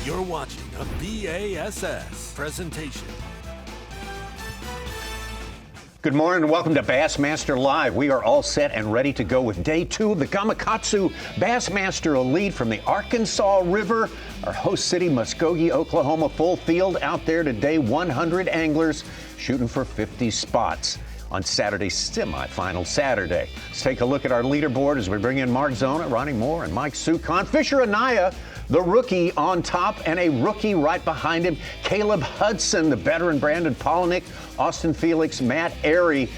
You're watching a B.A.S.S. presentation. Good morning and welcome to Bassmaster Live. We are all set and ready to go with day 2 of the Gamakatsu Bassmaster Elite from the Arkansas River. Our host city, Muskogee, Oklahoma, full field out there today. 100 anglers shooting for 50 spots on Saturday's semifinal Saturday. Let's take a look at our leaderboard as we bring in Mark Zona, Ronnie Moore, and Mike Sukon. Fisher Anaya, the rookie on top, and a rookie right behind him. Caleb Hudson, the veteran Brandon Polnick, Austin Felix, Matt Airy.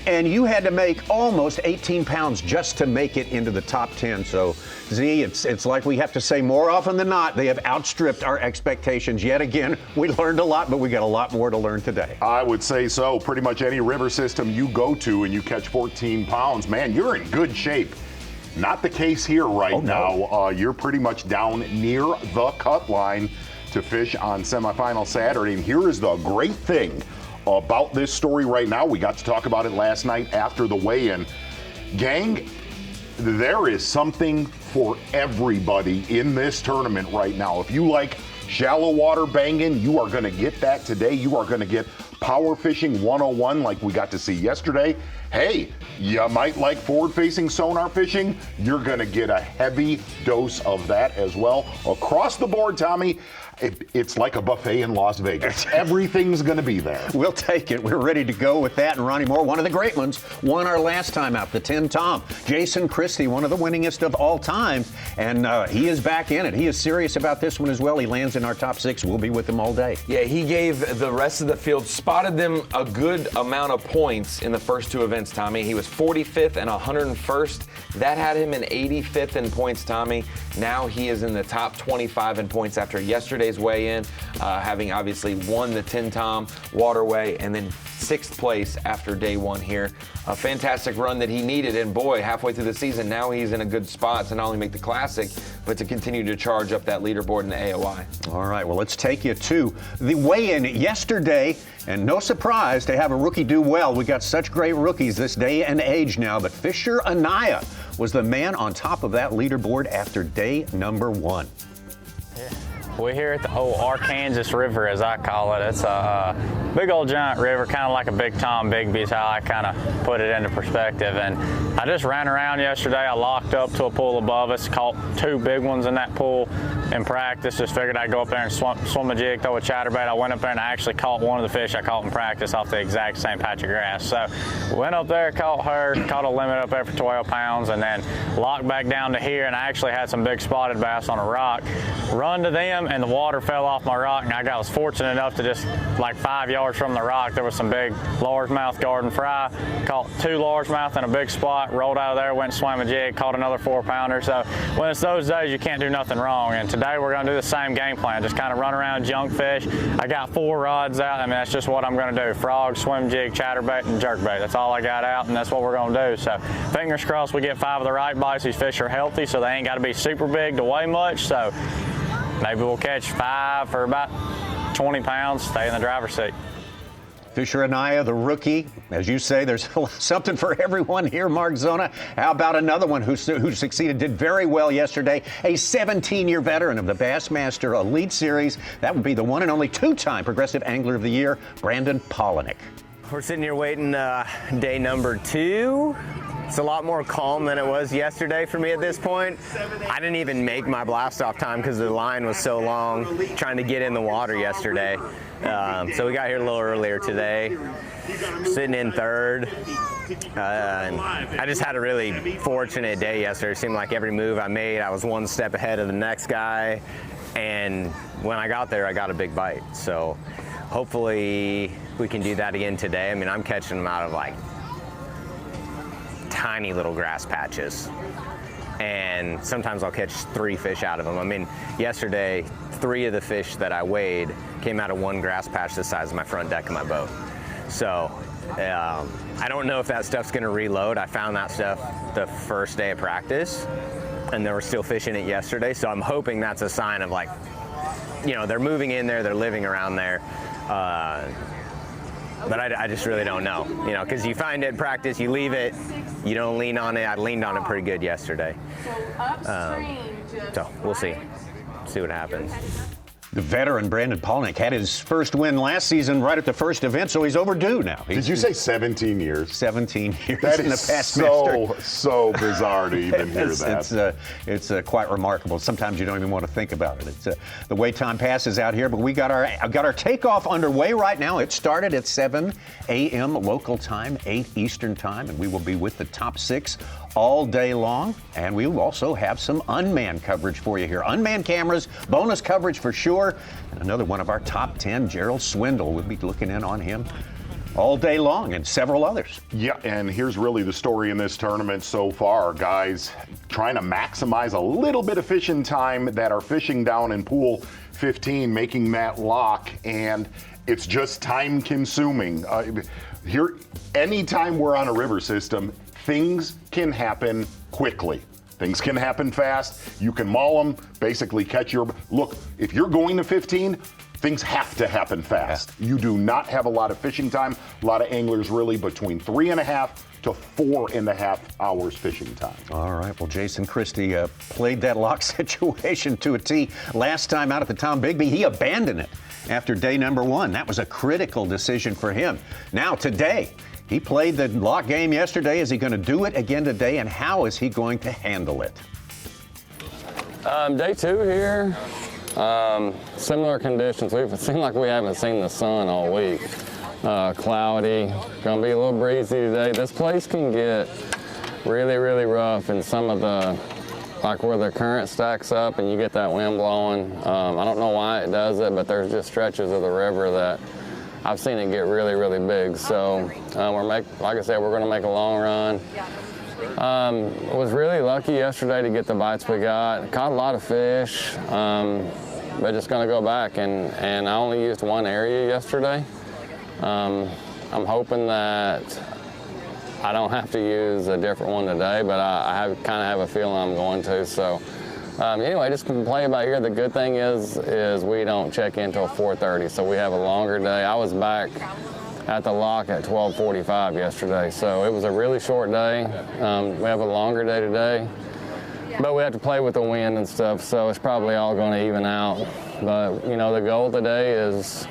And you had to make almost 18 pounds just to make it into the top 10. So, Z, it's like we have to say more often than not, they have outstripped our expectations. Yet again, we learned a lot, but we got a lot more to learn today. I would say so. Pretty much any river system you go to and you catch 14 pounds, man, you're in good shape. Not the case here right now. You're pretty much down near the cut line to fish on semifinal Saturday. And here is the great thing about this story right now. We got to talk about it last night after the weigh-in. Gang, there is something for everybody in this tournament right now. If you like shallow water banging, you are going to get that today. You are going to get power fishing 101 like we got to see yesterday. Hey, you might like forward-facing sonar fishing. You're going to get a heavy dose of that as well. Across the board, Tommy, it's like a buffet in Las Vegas. Everything's going to be there. We'll take it. We're ready to go with that. And Ronnie Moore, one of the great ones, won our last time out, the 10 Tom. Jason Christie, one of the winningest of all time. And he is back in it. He is serious about this one as well. He lands in our top 6. We'll be with him all day. Yeah, he gave the rest of the field, spotted them a good amount of points in the first 2 events, Tommy. He was 45th and 101st. That had him in 85th in points, Tommy. Now he is in the top 25 in points after yesterday's weigh-in, having obviously won the 10 Tom Waterway and then 6th place after day 1 here. A fantastic run that he needed, and boy, halfway through the season, now he's in a good spot to not only make the Classic, but to continue to charge up that leaderboard in the AOI. All right, well, let's take you to the weigh-in yesterday, and no surprise to have a rookie do well. We got such great rookies this day and age now, but Fisher Anaya was the man on top of that leaderboard after day number 1. We're here at the old Arkansas River, as I call it. It's a big old giant river, kind of like a Big Tom Bigby is how I kind of put it into perspective. And I just ran around yesterday. I locked up to a pool above us, caught 2 big ones in that pool in practice. Just figured I'd go up there and swim a jig, throw a chatterbait. I went up there and I actually caught one of the fish I caught in practice off the exact same patch of grass. So went up there, caught her, caught a limit up there for 12 pounds, and then locked back down to here, and I actually had some big spotted bass on a rock. Run to them, and the water fell off my rock, and I was fortunate enough to just like 5 yards from the rock, there was some big largemouth garden fry. Caught 2 largemouth and a big spot, rolled out of there, went and swam a jig, caught another 4-pounder. So when it's those days, you can't do nothing wrong. And today we're going to do the same game plan, just kind of run around, junk fish. I got 4 rods out. I mean, that's just what I'm going to do. Frog, swim jig, chatterbait, and jerkbait. That's all I got out, and that's what we're going to do. So fingers crossed we get 5 of the right bites. These fish are healthy, so they ain't got to be super big to weigh much. So maybe we'll catch 5 for about 20 pounds, stay in the driver's seat. Fisher Anaya, the rookie. As you say, there's something for everyone here, Mark Zona. How about another one who succeeded, did very well yesterday, a 17-year veteran of the Bassmaster Elite Series. That would be the one and only 2-time Progressive Angler of the Year, Brandon Polnick. We're sitting here waiting day number 2. It's a lot more calm than it was yesterday for me at this point. I didn't even make my blast off time because the line was so long trying to get in the water yesterday. So we got here a little earlier today, sitting in 3rd. And I just had a really fortunate day yesterday. It seemed like every move I made, I was 1 step ahead of the next guy. And when I got there, I got a big bite. So hopefully we can do that again today. I mean, I'm catching them out of like tiny little grass patches, and sometimes I'll catch 3 fish out of them. I mean, yesterday 3 of the fish that I weighed came out of 1 grass patch the size of my front deck of my boat. So I don't know if that stuff's gonna reload. I found that stuff the first day of practice, and there were still fish in it yesterday, so I'm hoping that's a sign of, like, you know, they're moving in there, they're living around there. But I just really don't know, you know, because you find it in practice, you leave it, you don't lean on it. I leaned on it pretty good yesterday. So we'll see what happens. The veteran Brandon Palnick had his first win last season right at the first event, so he's overdue now. Did you say 17 years? 17 years That in the is Bassmaster. so bizarre to even hear that. It's quite remarkable. Sometimes you don't even want to think about it. It's the way time passes out here, but we got our takeoff underway right now. It started at 7 a.m. local time, 8 Eastern time, and we will be with the top 6 all day long, and we will also have some unmanned coverage for you here. Unmanned cameras, bonus coverage for sure, and another one of our top 10, Gerald Swindle. We'll be looking in on him all day long, and several others. Yeah, and here's really the story in this tournament so far. Guys trying to maximize a little bit of fishing time that are fishing down in pool 15, making that lock, and it's just time consuming. Here, anytime we're on a river system, things can happen quickly. Things can happen fast. You can maul them, basically catch your... Look, if you're going to 15, things have to happen fast. Yeah. You do not have a lot of fishing time. A lot of anglers really between 3.5 to 4.5 hours fishing time. All right, well, Jason Christie played that lock situation to a T last time out at the Tom Bigby. He abandoned it after day number 1. That was a critical decision for him. Now, today, he played the lock game yesterday. Is he going to do it again today, and how is he going to handle it? Day 2 here, similar conditions. It seems like we haven't seen the sun all week. Cloudy, going to be a little breezy today. This place can get really, really rough in some of the, like where the current stacks up and you get that wind blowing. I don't know why it does it, but there's just stretches of the river that I've seen it get really, really big. So like I said, we're going to make a long run. Was really lucky yesterday to get the bites we got. Caught a lot of fish, but just going to go back. And I only used one area yesterday. I'm hoping that I don't have to use a different one today, but I kind of have a feeling I'm going to. So anyway, just can play by ear. The good thing is we don't check in until 4:30, so we have a longer day. I was back at the lock at 12:45 yesterday, so it was a really short day. We have a longer day today, but we have to play with the wind and stuff, so it's probably all going to even out. But, you know, the goal today is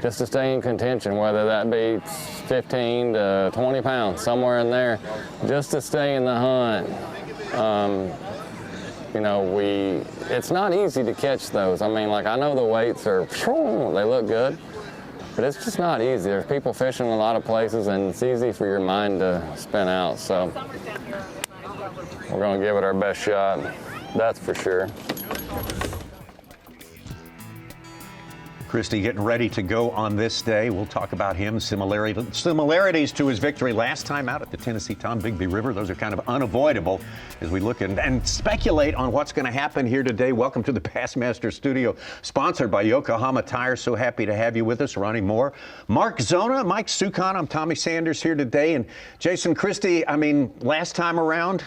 just to stay in contention, whether that be 15 to 20 pounds, somewhere in there, just to stay in the hunt. You know, it's not easy to catch those. I mean, like, I know the weights are, they look good, but it's just not easy. There's people fishing in a lot of places, and it's easy for your mind to spin out. So we're going to give it our best shot, that's for sure. Christie getting ready to go on this day. We'll talk about him, similarities to his victory last time out at the Tennessee Tom Bigby River. Those are kind of unavoidable as we look and speculate on what's going to happen here today. Welcome to the Bassmaster Studio, sponsored by Yokohama Tire. So happy to have you with us, Ronnie Moore, Mark Zona, Mike Sukon. I'm Tommy Sanders here today. And Jason Christie, I mean, last time around,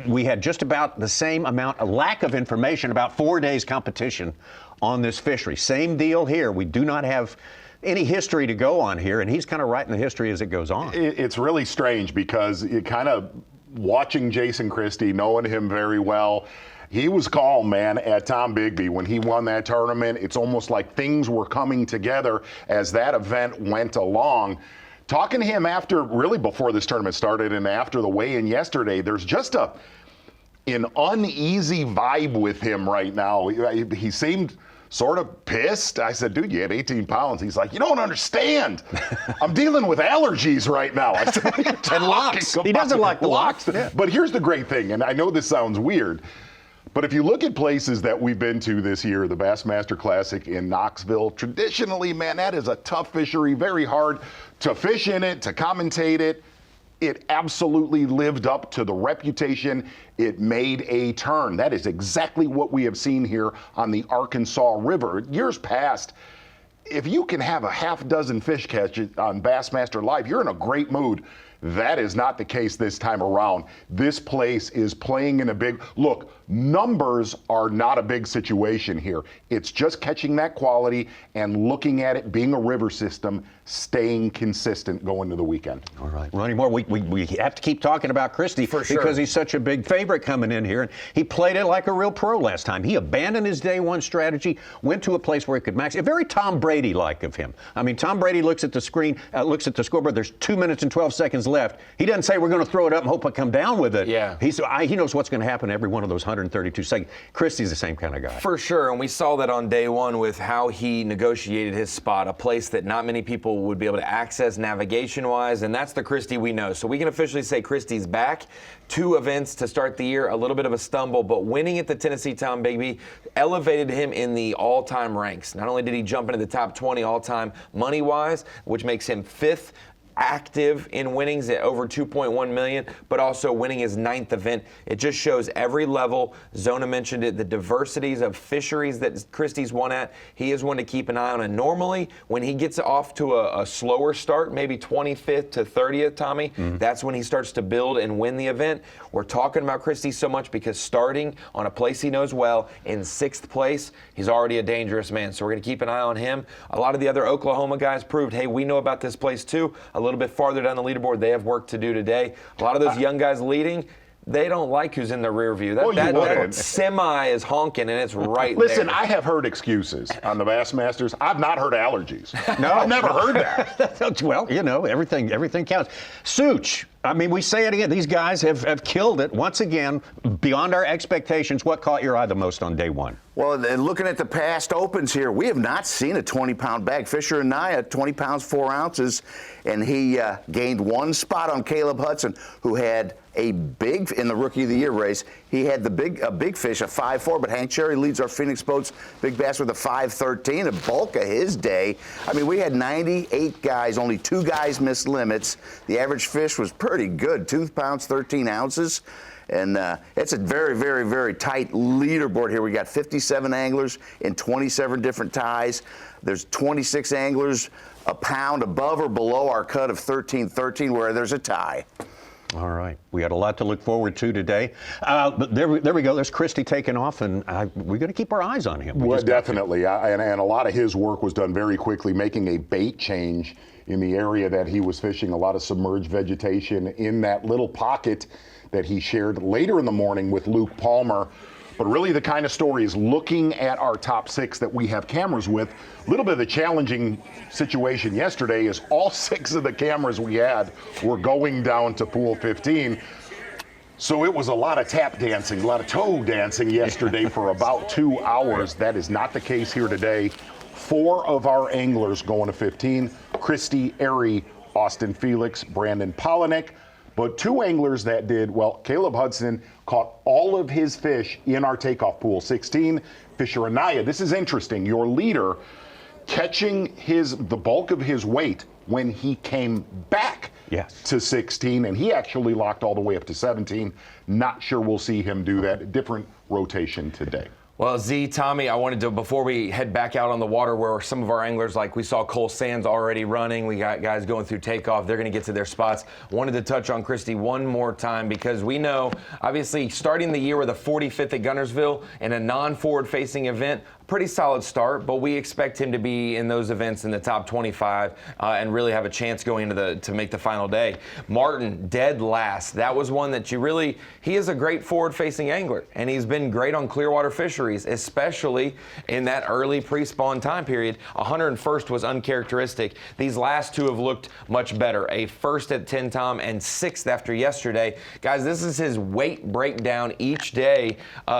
we had just about the same amount, a lack of information, about 4 days competition on this fishery. Same deal here. We do not have any history to go on here, and he's kind of writing the history as it goes on. It's really strange because it kind of watching Jason Christie, knowing him very well, he was calm, man, at Tom Bigby when he won that tournament. It's almost like things were coming together as that event went along. Talking to him after, really before this tournament started and after the weigh-in yesterday, there's just an uneasy vibe with him right now. He seemed sort of pissed. I said, dude, you had 18 pounds. He's like, you don't understand. I'm dealing with allergies right now. I said, what are you talking locks. about? He doesn't like the locks. Yeah. But here's the great thing, and I know this sounds weird, but if you look at places that we've been to this year, the Bassmaster Classic in Knoxville, traditionally, man, that is a tough fishery, very hard to fish in it, to commentate it. It absolutely lived up to the reputation. It made a turn. That is exactly what we have seen here on the Arkansas River. Years past, if you can have a half dozen fish catches on Bassmaster Live, you're in a great mood. That is not the case this time around. This place is playing in a big, look, numbers are not a big situation here. It's just catching that quality and looking at it being a river system. staying consistent going to the weekend. All right, Ronnie Moore, we have to keep talking about Christie because he's such a big favorite coming in here. And he played it like a real pro last time. He abandoned his day one strategy, went to a place where he could max. Very Tom Brady-like of him. I mean, Tom Brady looks at the screen, looks at the scoreboard. There's 2 minutes and 12 seconds left. He doesn't say we're going to throw it up and hope I come down with it. Yeah. He knows what's going to happen every one of those 132 seconds. Christie's the same kind of guy. For sure, and we saw that on day one with how he negotiated his spot, a place that not many people would be able to access navigation-wise, and that's the Christie we know. So we can officially say Christie's back. 2 events to start the year, a little bit of a stumble, but winning at the Tennessee Tom Bigby elevated him in the all-time ranks. Not only did he jump into the top 20 all-time money-wise, which makes him 5th active in winnings at over 2.1 million, but also winning his 9th event. It just shows every level. Zona mentioned it, the diversities of fisheries that Christie's won at. He is one to keep an eye on. And normally, when he gets off to a slower start, maybe 25th to 30th, Tommy, that's when he starts to build and win the event. We're talking about Christie so much because starting on a place he knows well in 6th place, he's already a dangerous man. So we're going to keep an eye on him. A lot of the other Oklahoma guys proved, hey, we know about this place too. A little bit farther down the leaderboard, they have work to do today. A lot of those young guys leading, they don't like who's in the rear view. That semi is honking, and it's right there. Listen, I have heard excuses on the Bassmasters. I've not heard allergies. No, I've never heard that. Well, everything counts. Such, I mean, we say it again. These guys have killed it once again, beyond our expectations. What caught your eye the most on day one? Well, looking at the past opens here, we have not seen a 20-pound bag. Fisher Anaya, 20 pounds, 4 ounces, and he gained 1 spot on Caleb Hudson, who had a big, in the Rookie of the Year race, he had a big fish, a 5.4, but Hank Cherry leads our Phoenix Boats Big Bass with a 5.13, a bulk of his day. I mean, we had 98 guys, only 2 guys missed limits. The average fish was pretty good, 2 pounds, 13 ounces. And it's a very, very, very tight leaderboard here. We got 57 anglers in 27 different ties. There's 26 anglers a pound above or below our cut of 13.13 where there's a tie. All right. We got a lot to look forward to today. But there we go. There's Christie taking off, and we're going to keep our eyes on him. Well, definitely. And a lot of his work was done very quickly, making a bait change in the area that he was fishing, a lot of submerged vegetation in that little pocket that he shared later in the morning with Luke Palmer. But really the kind of story is looking at our top 6 that we have cameras with. A little bit of the challenging situation yesterday is all 6 of the cameras we had were going down to pool 15. So it was a lot of tap dancing, a lot of toe dancing yesterday for about 2 hours. That is not the case here today. 4 of our anglers going to 15, Christie, Airy, Austin Felix, Brandon Polinick. But 2 anglers that did, well, Caleb Hudson caught all of his fish in our takeoff pool 16. Fisher Anaya, this is interesting. Your leader catching the bulk of his weight when he came back to 16, and he actually locked all the way up to 17. Not sure we'll see him do that. Different rotation today. Well, Z, Tommy, I wanted to, before we head back out on the water where some of our anglers, like we saw Cole Sands already running, we got guys going through takeoff, they're going to get to their spots. Wanted to touch on Christie one more time because we know, obviously, starting the year with a 45th at Guntersville and a non-forward facing event, pretty solid start, but we expect him to be in those events in the top 25 and really have a chance going into to make the final day. Martin, dead last. That was one that he is a great forward-facing angler, and he's been great on Clearwater fisheries, especially in that early pre-spawn time period. 101st was uncharacteristic. These last 2 have looked much better. A 1st at 10 Tom and 6th after yesterday. Guys, this is his weight breakdown each day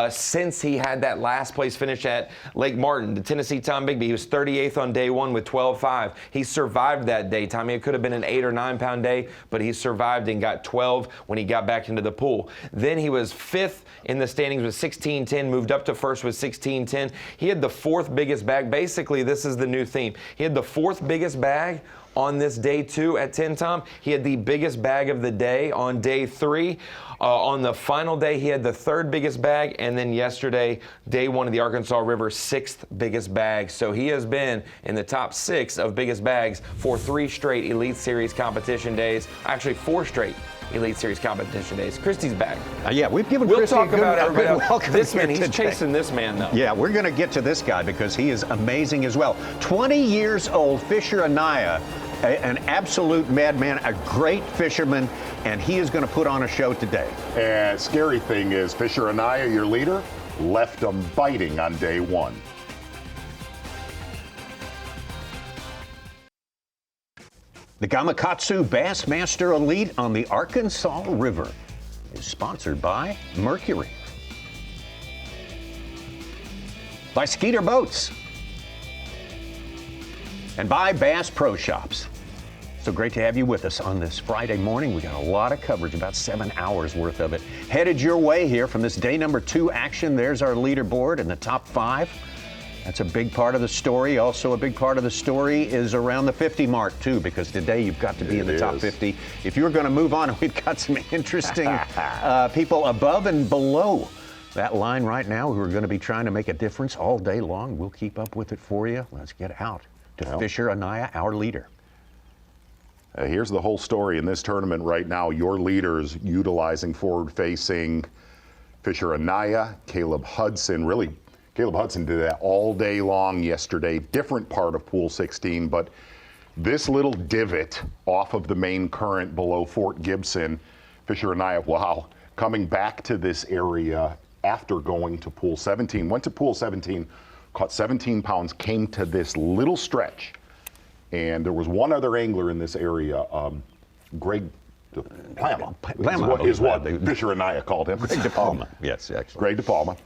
since he had that last place finish at Lake Martin, the Tennessee Tom Bigby. He was 38th on day 1 with 12.5. He survived that day, Tommy. It could have been an 8 or 9 pound day, but he survived and got 12 when he got back into the pool. Then he was 5th in the standings with 16.10, moved up to 1st with 16.10. He had the 4th biggest bag. Basically, this is the new theme. He had the 4th biggest bag on this day 2 at 10 Tom. He had the biggest bag of the day on day 3. On the final day, he had the 3rd biggest bag, and then yesterday, day 1 of the Arkansas River, 6th biggest bag. So he has been in the top 6 of biggest bags for 3 straight Elite Series competition days. Actually, 4 straight Elite Series competition days. Christie's back. Yeah, we've given We'll Christie talk about a good everybody else. welcome This here man, he's today. chasing this man, though. Yeah, we're going to get to this guy because he is amazing as well. 20 years old, Fisher Anaya. an absolute madman, a great fisherman, and he is going to put on a show today. And scary thing is, Fisher Anaya, your leader, left them biting on day one. The Gamakatsu Bassmaster Elite on the Arkansas River is sponsored by Mercury, by Skeeter Boats, and by Bass Pro Shops. So great to have you with us on this Friday morning. We got a lot of coverage, about 7 hours worth of it, headed your way here from this day number 2 action. There's our leaderboard in the top 5. That's a big part of the story. Also, a big part of the story is around the 50 mark, too, because today you've got to be in the top 50. If you're going to move on, we've got some interesting people above and below that line right now who are going to be trying to make a difference all day long. We'll keep up with it for you. Let's get out to Fisher Anaya, our leader. Here's the whole story in this tournament right now. Your leaders utilizing forward-facing Fisher Anaya, Caleb Hudson. Really, Caleb Hudson did that all day long yesterday. Different part of Pool 16, but this little divot off of the main current below Fort Gibson, Fisher Anaya, wow, coming back to this area after going to Pool 17. Went to Pool 17, caught 17 pounds, came to this little stretch. And there was one other angler in this area, Greg DePalma, is what Fisher Anaya called him. Greg DePalma, yes, actually. Greg DePalma.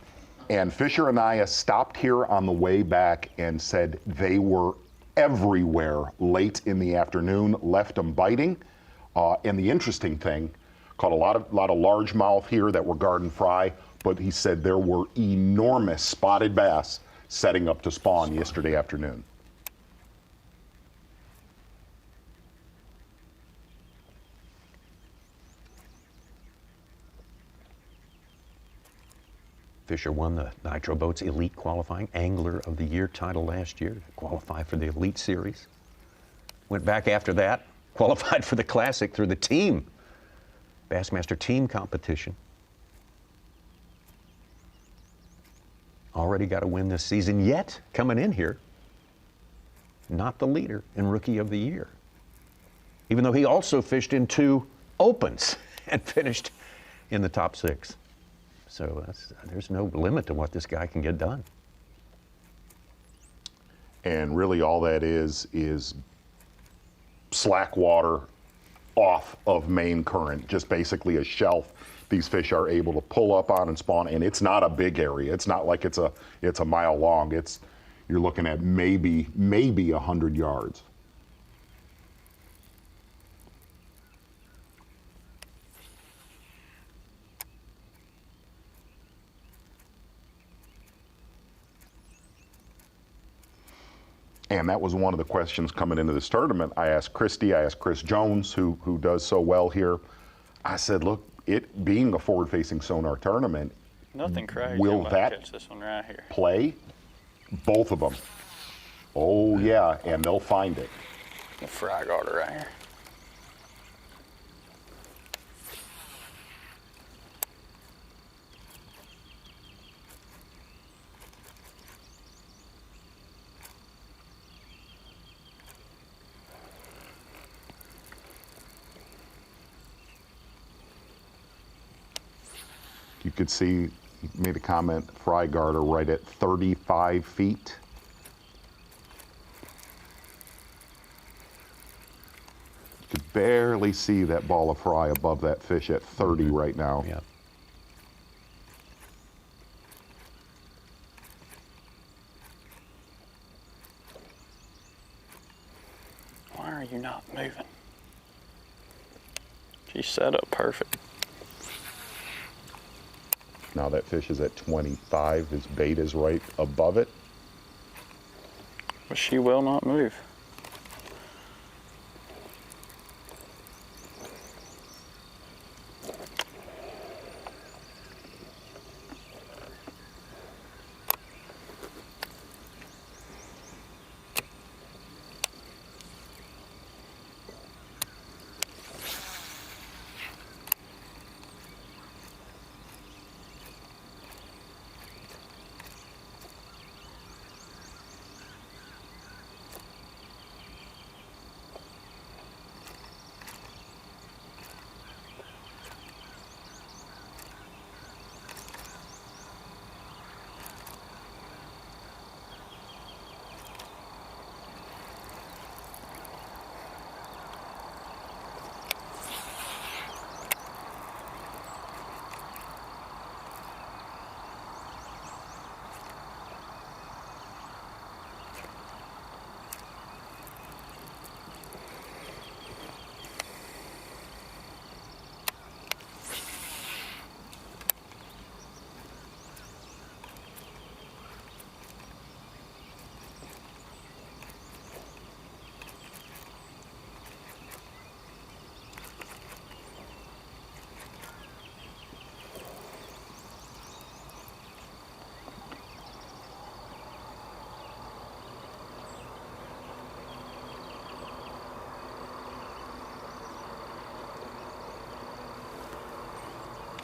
And Fisher Anaya stopped here on the way back and said they were everywhere late in the afternoon, left them biting. And the interesting thing, caught a lot of largemouth here that were garden fry, but he said there were enormous spotted bass setting up to spawn yesterday afternoon. Fisher won the Nitro Boats Elite Qualifying Angler of the Year title last year to qualify for the Elite Series. Went back after that, qualified for the Classic through the team, Bassmaster team competition. Already got a win this season, yet coming in here, not the leader in Rookie of the Year. Even though he also fished in 2 opens and finished in the top 6. So there's no limit to what this guy can get done. And really all that is slack water off of main current, just basically a shelf these fish are able to pull up on and spawn. And it's not a big area. It's not like it's a mile long. You're looking at maybe 100 yards. And that was one of the questions coming into this tournament. I asked Christie, I asked Chris Jones, who does so well here. I said, look, it being a forward-facing sonar tournament, Nothing crazy. will that catch this one right here. play? Both of them. Oh, yeah, and they'll find it. The fry garter right here. You could see, he made a comment, fry garter right at 35 feet. You could barely see that ball of fry above that fish at 30 right now. Yeah. Why are you not moving? She's set up perfect. Now that fish is at 25, his bait is right above it. But she will not move.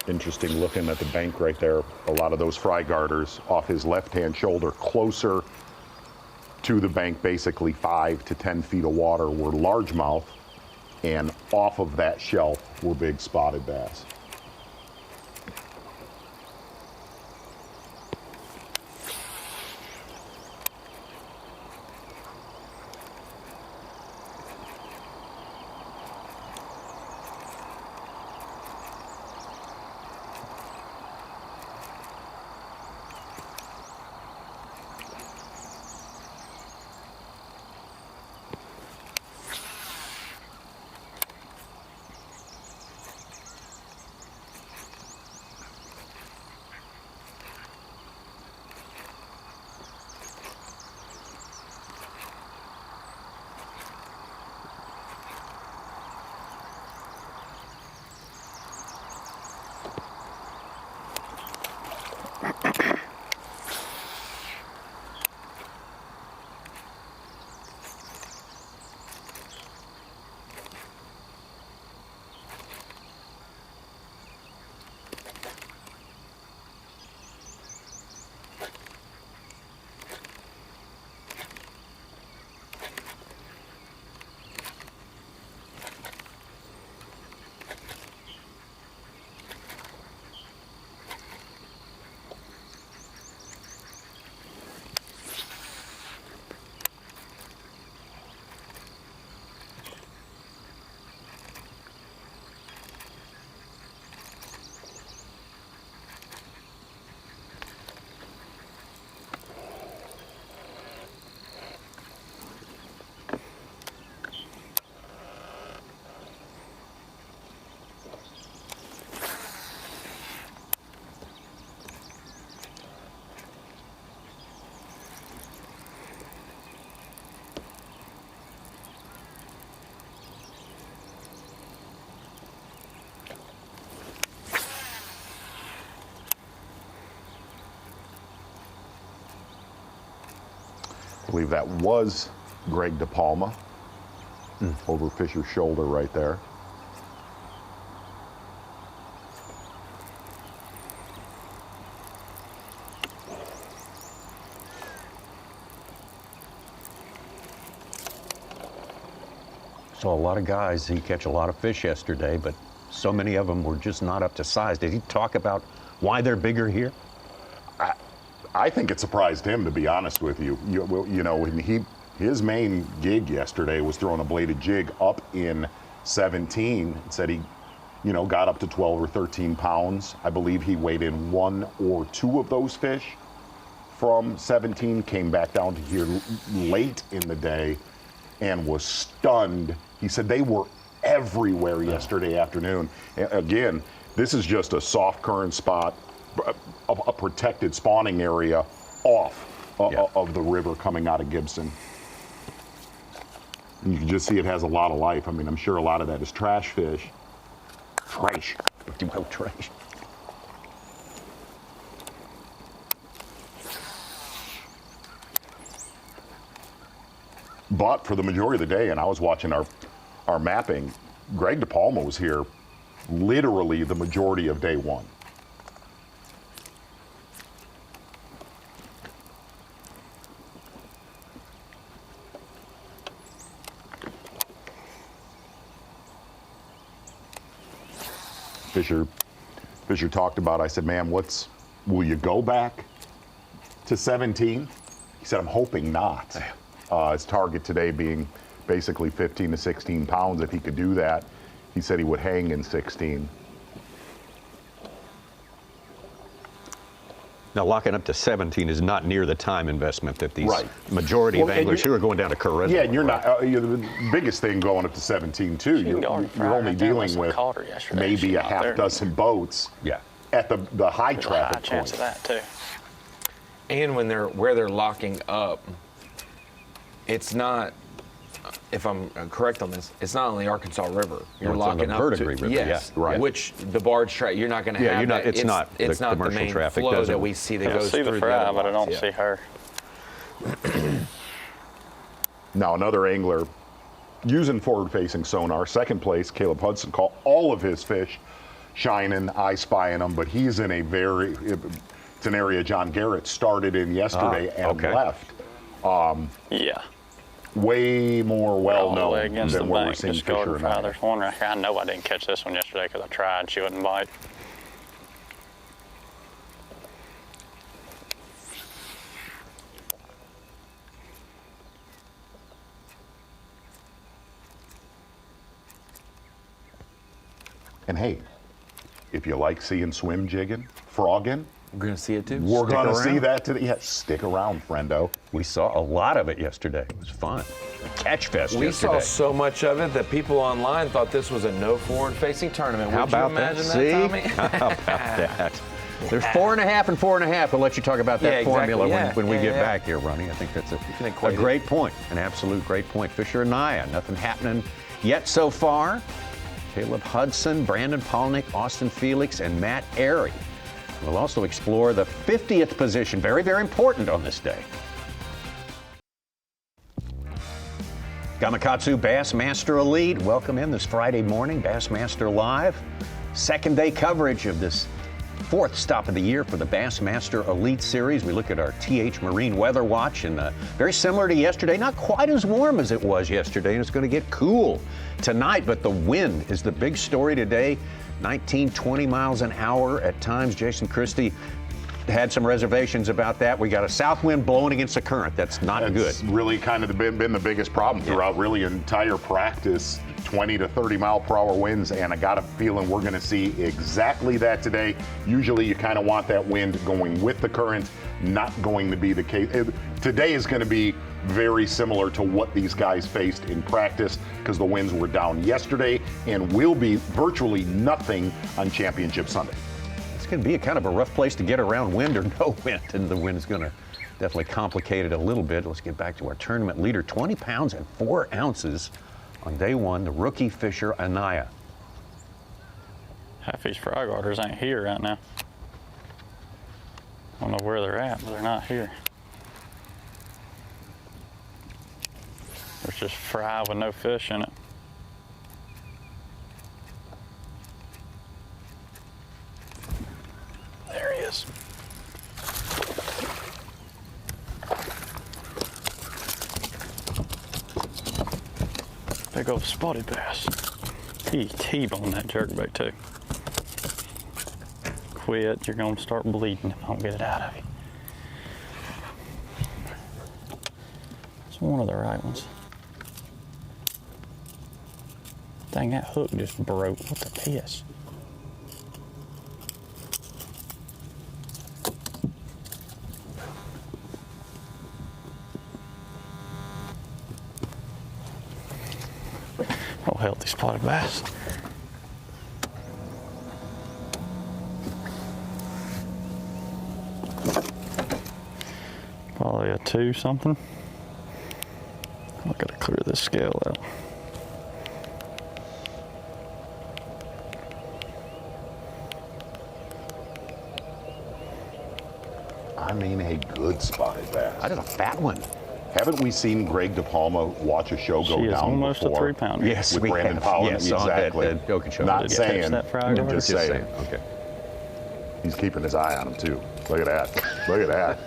Interesting looking at the bank right there. A lot of those fry garters off his left-hand shoulder, closer to the bank, basically 5 to 10 feet of water, were largemouth, and off of that shelf were big spotted bass. I believe that was Greg DePalma over Fisher's shoulder right there. Saw a lot of guys. He catch a lot of fish yesterday, but so many of them were just not up to size. Did he talk about why they're bigger here? I think it surprised him, to be honest with you. You know, his main gig yesterday was throwing a bladed jig up in 17. Said he, you know, got up to 12 or 13 pounds. I believe he weighed in 1 or 2 of those fish from 17, came back down to here late in the day and was stunned. He said they were everywhere yesterday afternoon. Again, this is just a soft current spot, a protected spawning area off of the river coming out of Gibson. And you can just see it has a lot of life. I mean, I'm sure a lot of that is trash fish. Trash. Well, trash. But for the majority of the day, and I was watching our mapping, Greg DePalma was here literally the majority of day one. Fisher talked about, I said, man, will you go back to 17? He said, I'm hoping not. His target today being basically 15 to 16 pounds. If he could do that, he said he would hang in 16. Now, locking up to 17 is not near the time investment that these majority of anglers who are going down to Charisma. Yeah, and you're not, the biggest thing going up to 17 too, you're only dealing with maybe a half dozen boats at the high traffic point. Chance of that too. And when where they're locking up, it's not, if I'm correct on this, it's not only Arkansas River. You're locking up to River, yes, right. Which the barge track you're not going to have. That. It's not the commercial main traffic flow that we see that goes see through the fry, other but I don't locks, see her. Now another angler using forward-facing sonar, second place, Caleb Hudson, caught all of his fish shining, I spying them, but he's in it's an area John Garrett started in yesterday and left. Yeah. Way more well-known against than the what we're bank. seeing Just Fisher go and to I. There's one right here. I know I didn't catch this one yesterday because I tried. She wouldn't bite. And hey, if you like seeing swim jigging, frogging, We're going to see it too. we're going to see around. that today. Yeah, stick around, friendo. We saw a lot of it yesterday. It was fun. Catch fest We yesterday. saw so much of it that people online thought this was a no forward-facing tournament. How Would about you imagine that? See? that, Tommy? How about that? There's 4.5 and 4.5. We'll let you talk about that Yeah, exactly. formula Yeah, when we yeah, get yeah. back here, Ronnie. I think that's can a equate it. great point, an absolute great point. Fisher and Anaya, nothing happening yet so far. Caleb Hudson, Brandon Polnick, Austin Felix, and Matt Airy. We'll also explore the 50th position, very, very important on this day. Gamakatsu Bassmaster Elite, welcome in this Friday morning, Bassmaster Live. Second day coverage of this fourth stop of the year for the Bassmaster Elite Series. We look at our TH Marine Weather Watch, and very similar to yesterday, not quite as warm as it was yesterday, and it's going to get cool tonight, but the wind is the big story today. 19, 20 miles an hour at times. Jason Christie had some reservations about that. We got a south wind blowing against the current. That's not good. It's really kind of been the biggest problem throughout really entire practice. 20 to 30 mile per hour winds, and I got a feeling we're going to see exactly that today. Usually you kind of want that wind going with the current, not going to be the case. Today is going to be very similar to what these guys faced in practice because the winds were down yesterday and will be virtually nothing on Championship Sunday. It's going to be a kind of a rough place to get around wind or no wind, and the wind is going to definitely complicate it a little bit. Let's get back to our tournament leader, 20 pounds and 4 ounces on day one, the rookie fisher Anaya. Half these frog waters ain't here right now. I don't know where they're at, but they're not here. There's just fry with no fish in it. There he is. Big old spotted bass. He T-boned that jerkbait too. Quit, you're gonna start bleeding if I don't get it out of you. It's one of the right ones. Dang, that hook just broke. What the piss? Oh, healthy spotted bass. Probably a 2 something. I gotta clear this scale out. I mean, a good spotted bass. I did a fat one. Haven't we seen Greg DePalma watch a show go She is down almost before? a 3-pounder. Yes, With we Brandon have. Powell. Yes, on exactly. that Oak show. Not Did you catch saying, that frog over? just saying. Okay. He's keeping his eye on him too. Look at that. Look at that.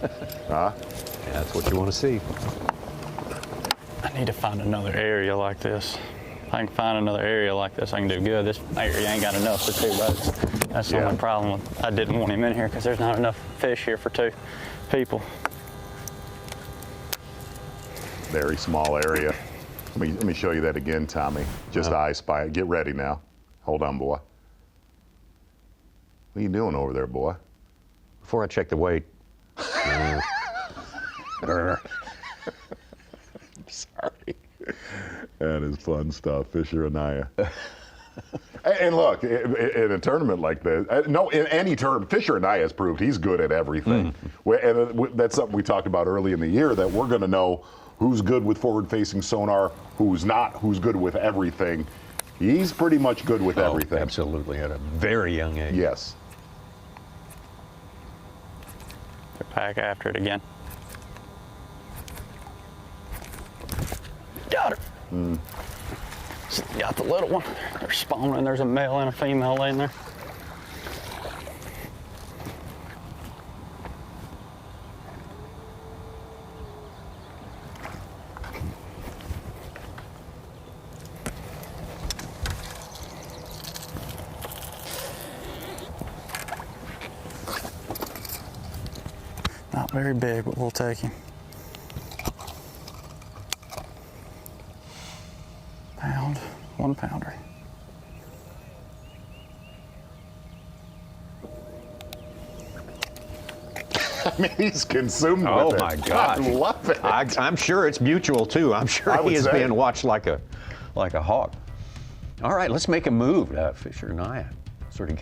Huh? Yeah, that's what you want to see. I need to find another area like this. If I can find another area like this, I can do good. This area ain't got enough for 2 boats. That's the only problem. I didn't want him in here because there's not enough fish here for 2 people. Very small area. Let me show you that again, Tommy. Just I spy. Get ready now. Hold on, boy. What are you doing over there, boy? Before I check the weight. Sorry. That is fun stuff, Fisher Anaya. And look, in a tournament like this, no, in any tournament, Fisher Anaya has proved he's good at everything. And that's something we talked about early in the year, that we're going to know who's good with forward-facing sonar, who's not, who's good with everything. He's pretty much good with everything. Absolutely, at a very young age. Yes. They're back after it again. Got her. Got the little one. They're spawning. There's a male and a female laying there. Not very big, but we'll take him. Pound, 1 pounder. I mean, he's consumed Oh with it. my God. I love it. I'm sure it's mutual too. I'm sure I would he is say. being watched like a hawk. All right, let's make a move. Fisher and Anaya sort of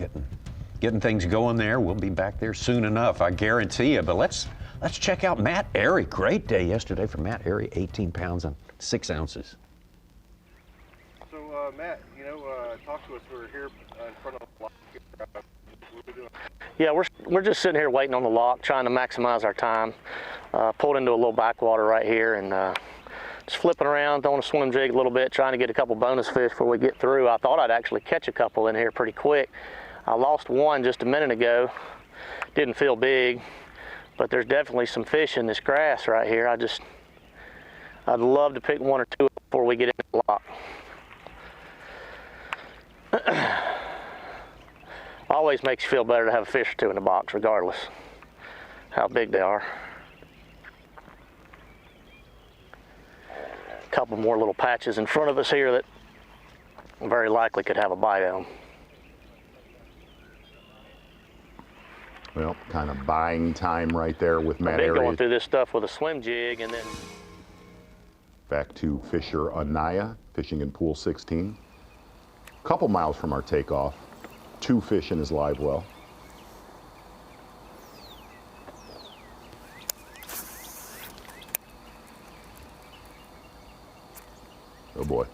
getting things going there. We'll be back there soon enough, I guarantee you. But let's check out Matt Airy. Great day yesterday for Matt Airy, 18 pounds and 6 ounces. So Matt, talk to us. We're here in front of the lock. What are we doing? Yeah, we're just sitting here waiting on the lock, trying to maximize our time. Pulled into a little backwater right here and just flipping around, throwing a swim jig a little bit, trying to get a couple bonus fish before we get through. I thought I'd actually catch a couple in here pretty quick. I lost one just a minute ago. Didn't feel big, but there's definitely some fish in this grass right here. I'd love to pick 1 or 2 before we get in the lock. Always makes you feel better to have a fish or 2 in the box, regardless how big they are. A couple more little patches in front of us here that very likely could have a bite on them. Well, kind of buying time right there with Matt I've been Airy. going through this stuff with a swim jig and then Back to Fisher Anaya, fishing in pool 16. A couple miles from our takeoff, 2 fish in his live well. Oh boy.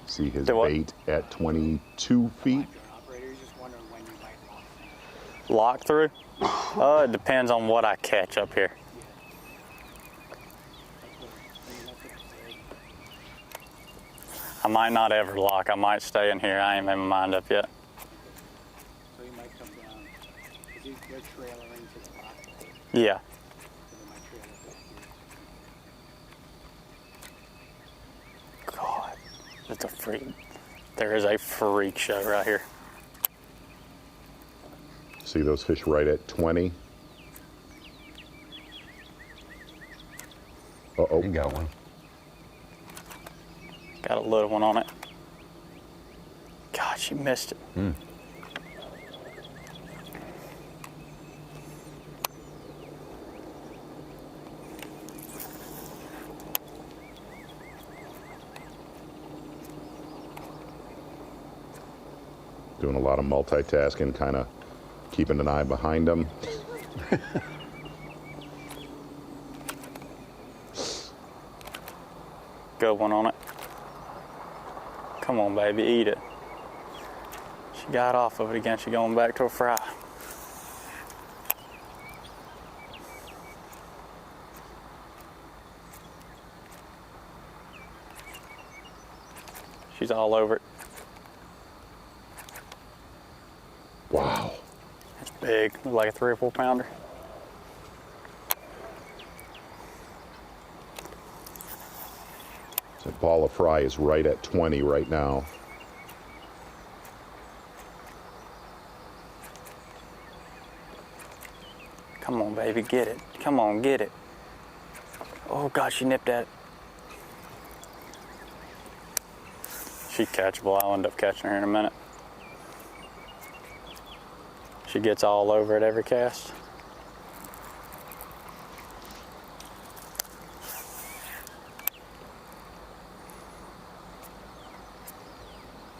See his bait at 22 feet. Lock through? It depends on what I catch up here. I might not ever lock. I might stay in here. I ain't made my mind up yet. So you might come down, because they're trailing to the spot. Yeah. So they might trail up there. God, it's a freak. There is a freak show right here. See those fish right at 20. Uh-oh. You got one. Got a little one on it. God, she missed it. Doing a lot of multitasking, kind of keeping an eye behind him. Good one on it. Come on, baby, eat it. She got off of it again. She going back to a fry. She's all over it. Wow. It's big, like a 3 or 4 pounder. So ball of fry is right at 20 right now. Come on, baby, get it. Come on, get it. Oh, God, she nipped at it. She's catchable. I'll end up catching her in a minute. She gets all over it every cast.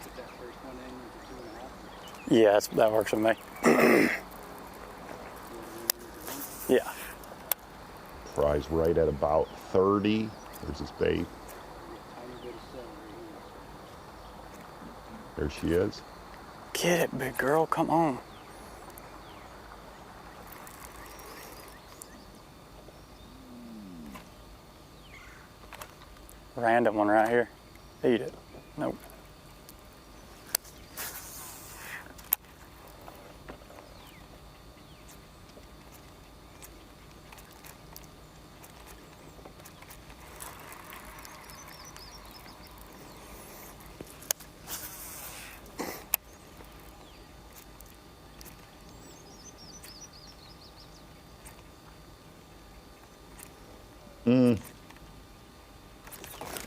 Get that first one in with the 2.5. Yeah, that works with me. Yeah. Fry's right at about 30. There's his bait. Tiny bit of celery. There she is. Get it, big girl. Come on. Random one right here. Eat it. Nope.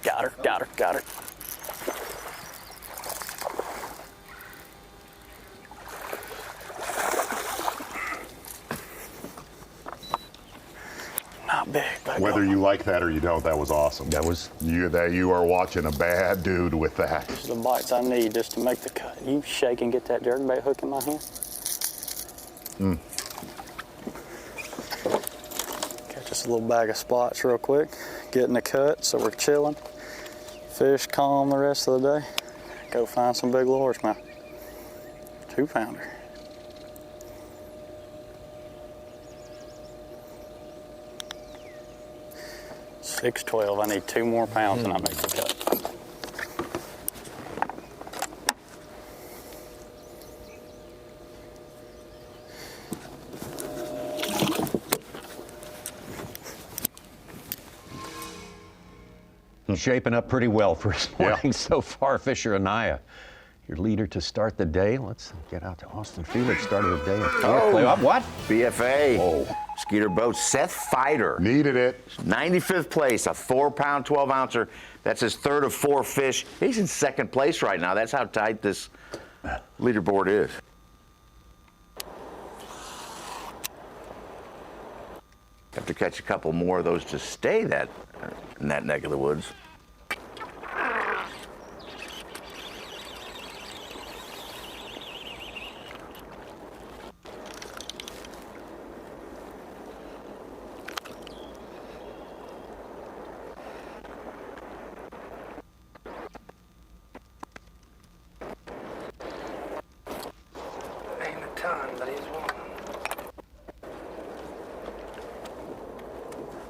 Got her, got her, got her. Not big, but Whether you like that or you don't, that was awesome. That was you are watching a bad dude with that. these are the bites I need just to make the cut. You shake and get that jerkbait hook in my hand. Catch us a little bag of spots real quick. Getting the cut, so we're chilling. Fish calm the rest of the day. Go find some big lures, man. 2-pounder. $6.12. I need 2 more pounds and I make the cut. shaping up pretty well for his morning so far, Fisher Anaya. Your leader to start the day. Let's get out to Austin Felix. Started the day at 4. Play up. What? BFA. Oh. Skeeter boat. Seth Fighter. Needed it. 95th place, a 4-pound, 12-ouncer. That's his 3rd of 4 fish. He's in 2nd place right now. That's how tight this leaderboard is. Have to catch a couple more of those to stay that in that neck of the woods. Ain't a ton, but he's one.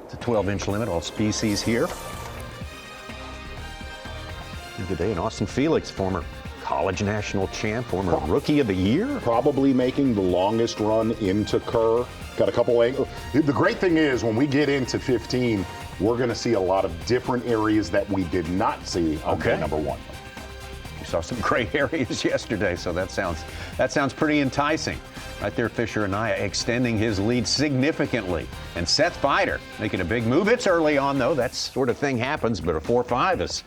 It's a 12-inch limit, all species here. Today in Austin Felix, former college national champ, former rookie of the year. Probably making the longest run into Kerr. Got a couple angles. The great thing is when we get into 15, we're going to see a lot of different areas that we did not see on day number 1. We saw some great areas yesterday, so that sounds pretty enticing. Right there, Fisher Anaya extending his lead significantly. And Seth Fighter making a big move. It's early on, though. That sort of thing happens, but a 4-5 is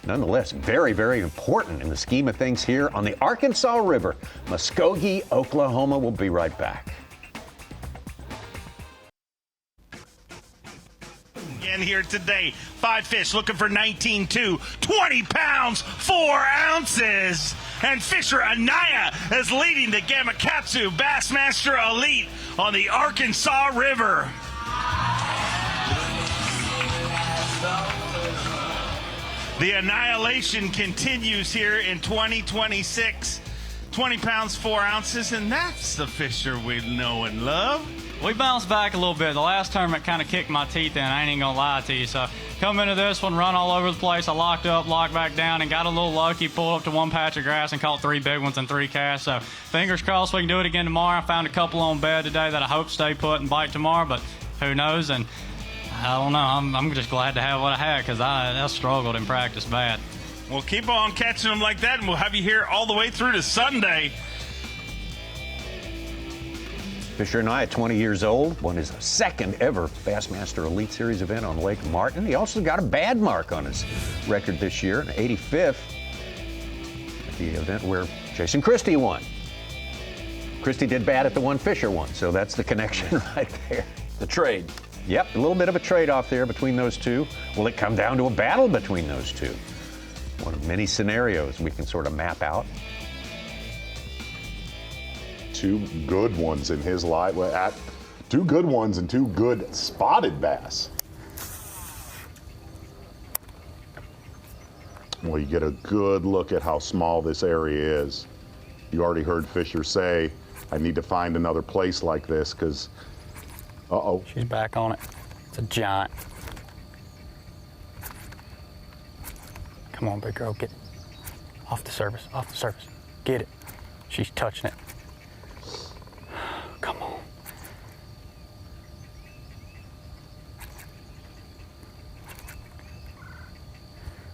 nonetheless very, very important in the scheme of things here on the Arkansas River, Muskogee, Oklahoma. We'll be right back. Again here today, 5 fish looking for 19.2, 20 pounds, 4 ounces. And Fisher Anaya is leading the Gamakatsu Bassmaster Elite on the Arkansas River. The annihilation continues here in 2026. 20 pounds, 4 ounces, and that's the Fisher we know and love. We bounced back a little bit. The last tournament kind of kicked my teeth in. I ain't gonna lie to you. So come into this one, run all over the place. I locked up, locked back down, and got a little lucky. Pulled up to one patch of grass and caught 3 big ones and 3 casts. So fingers crossed we can do it again tomorrow. I found a couple on bed today that I hope stay put and bite tomorrow, but who knows? And I don't know. I'm just glad to have what I had because I struggled in practice bad. Well, keep on catching them like that, and we'll have you here all the way through to Sunday. Fisher Anaya, 20 years old, won his 2nd ever Bassmaster Elite Series event on Lake Martin. He also got a bad mark on his record this year, an 85th at the event where Jason Christie won. Christie did bad at the one Fisher won, so that's the connection right there. The trade. Yep, a little bit of a trade-off there between those two. Will it come down to a battle between those two? One of many scenarios we can sort of map out. 2 good ones in his life. 2 good ones and 2 good spotted bass. Well, you get a good look at how small this area is. You already heard Fisher say, I need to find another place like this because, uh-oh. She's back on it. It's a giant. Come on, big girl, get it. Off the surface, off the surface. Get it. She's touching it. Come on.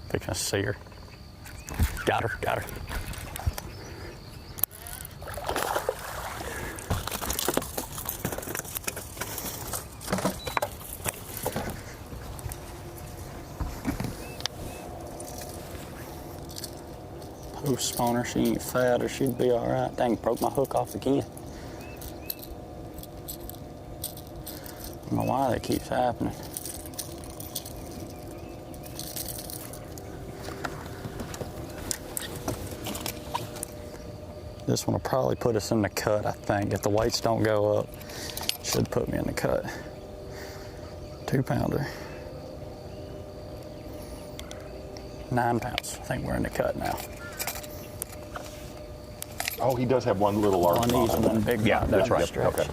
Fixing to see her. Got her, got her. posts on her. She ain't fat, or she'd be all right. Dang, broke my hook off again. I don't know why that keeps happening. This one will probably put us in the cut, I think. If the weights don't go up, should put me in the cut. 2-pounder. 9 pounds. I think we're in the cut now. Oh, he does have one little arm. One easy, one big. Yeah, that's right. Stretch. Okay.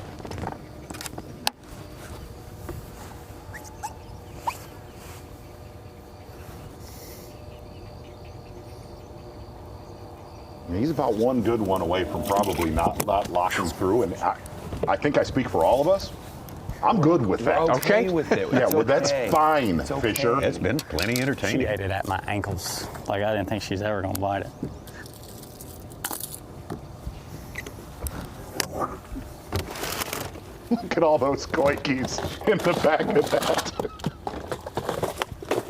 He's about one good one away from probably not locking through, and I think I speak for all of us. I'm good with that. We're okay with it. Yeah, It's well, that's okay. fine, It's okay. Fisher. It's been plenty entertaining. She ate it at my ankles. Like, I didn't think she's ever gonna bite it. Look at all those koi keys in the back of that.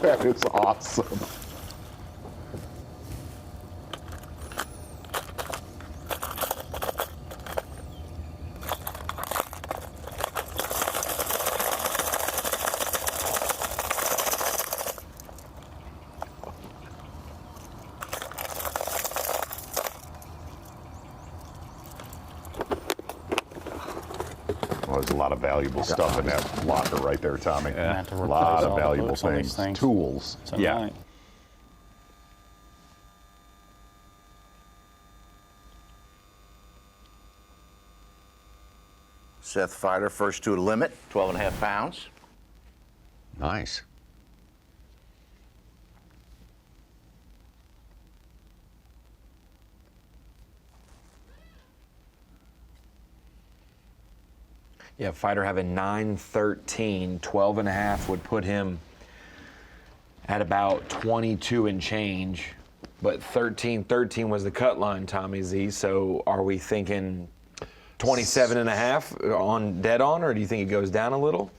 That is awesome. Well, there's a lot of valuable stuff in that locker right there, Tommy. Yeah. A lot of valuable hooks on these things. Tools. So Yeah. right. Seth Fighter, first to a limit, 12.5 pounds. Nice. Yeah, fighter having 9-13, 12.5 would put him at about 22 and change. But 13 was the cut line, Tommy Z. So are we thinking 27.5 on dead on, or do you think it goes down a little?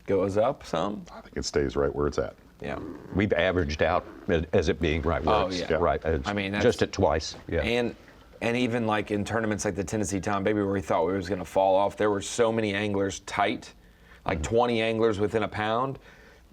Goes up some? I think it stays right where it's at. Yeah. We've averaged out as it being right where it's right. I mean, that's, just at twice. Yeah. And even like in tournaments like the Tennessee Tom Baby, where we thought we was going to fall off, there were so many anglers tight, like 20 anglers within a pound,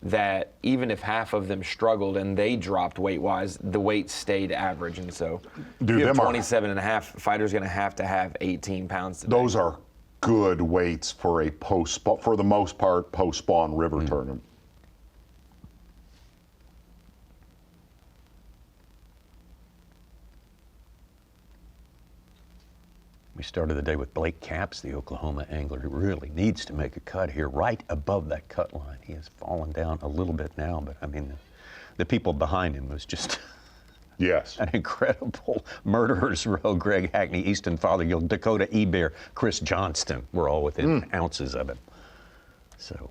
that even if half of them struggled and they dropped weight-wise, the weight stayed average. And so if you have 27.5, fighter's going to have 18 pounds today. Those are good weights for a for the most part, post-spawn river tournament. We started the day with Blake Capps, the Oklahoma angler, who really needs to make a cut here, right above that cut line. He has fallen down a little bit now, but I mean, the people behind him was just yes, an incredible murderer's row. Greg Hackney, Easton Fothergill, Dakota Ebear, Chris Johnston were all within ounces of him. So.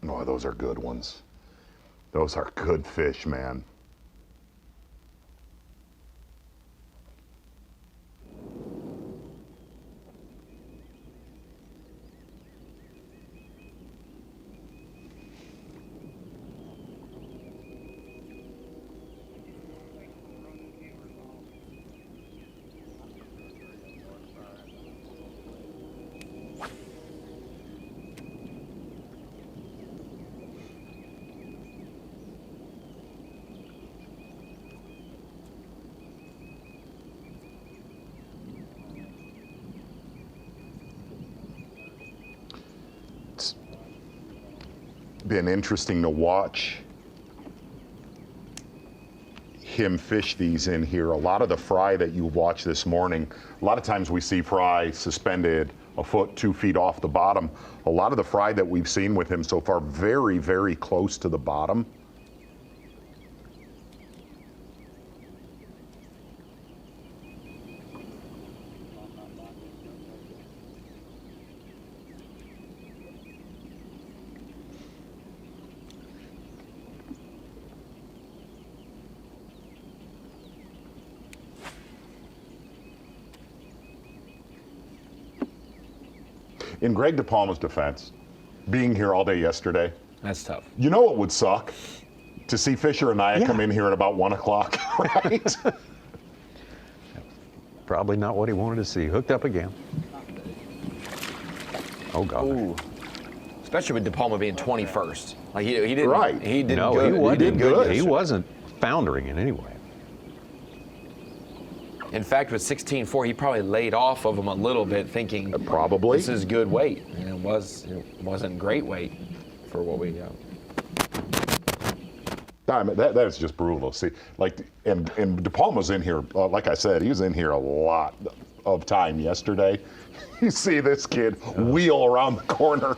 Oh, those are good ones. Those are good fish, man. Been interesting to watch him fish these in here. A lot of the fry that you watched this morning, a lot of times we see fry suspended a foot, 2 feet off the bottom. A lot of the fry that we've seen with him so far, very, very close to the bottom. in Greg DePalma's defense, being here all day yesterday, that's tough. You know what would suck? To see Fisher and Anaya come in here at about 1 o'clock, right? Probably not what he wanted to see. Hooked up again. Oh, God. Ooh. Especially with DePalma being 21st. Like he didn't. Right. He did No, good. he did good. He yesterday. wasn't foundering in any way. In fact, with 16.4, he probably laid off of him a little bit, thinking probably this is good weight. And it wasn't great weight for what we got. I mean, that is just brutal. See, like, and DePalma's in here. Like I said, he was in here a lot of time yesterday. You see this kid wheel around the corner.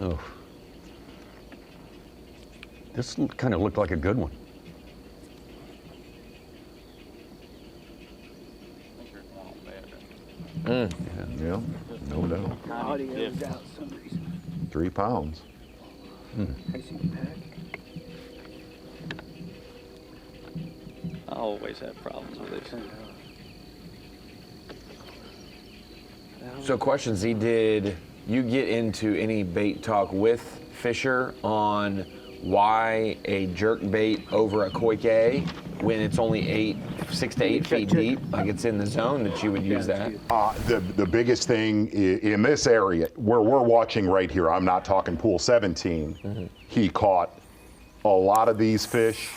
Oh, this kind of looked like a good one. Yeah, no doubt. Audio is out for some reason. 3 pounds. I see the pack. I always have problems with these. So, question, Z, did you get into any bait talk with Fisher on why a jerk bait over a koike when it's only 6 to 8 feet deep, like it's in the zone, that you would use that? The biggest thing in this area where we're watching right here, I'm not talking pool 17, he caught a lot of these fish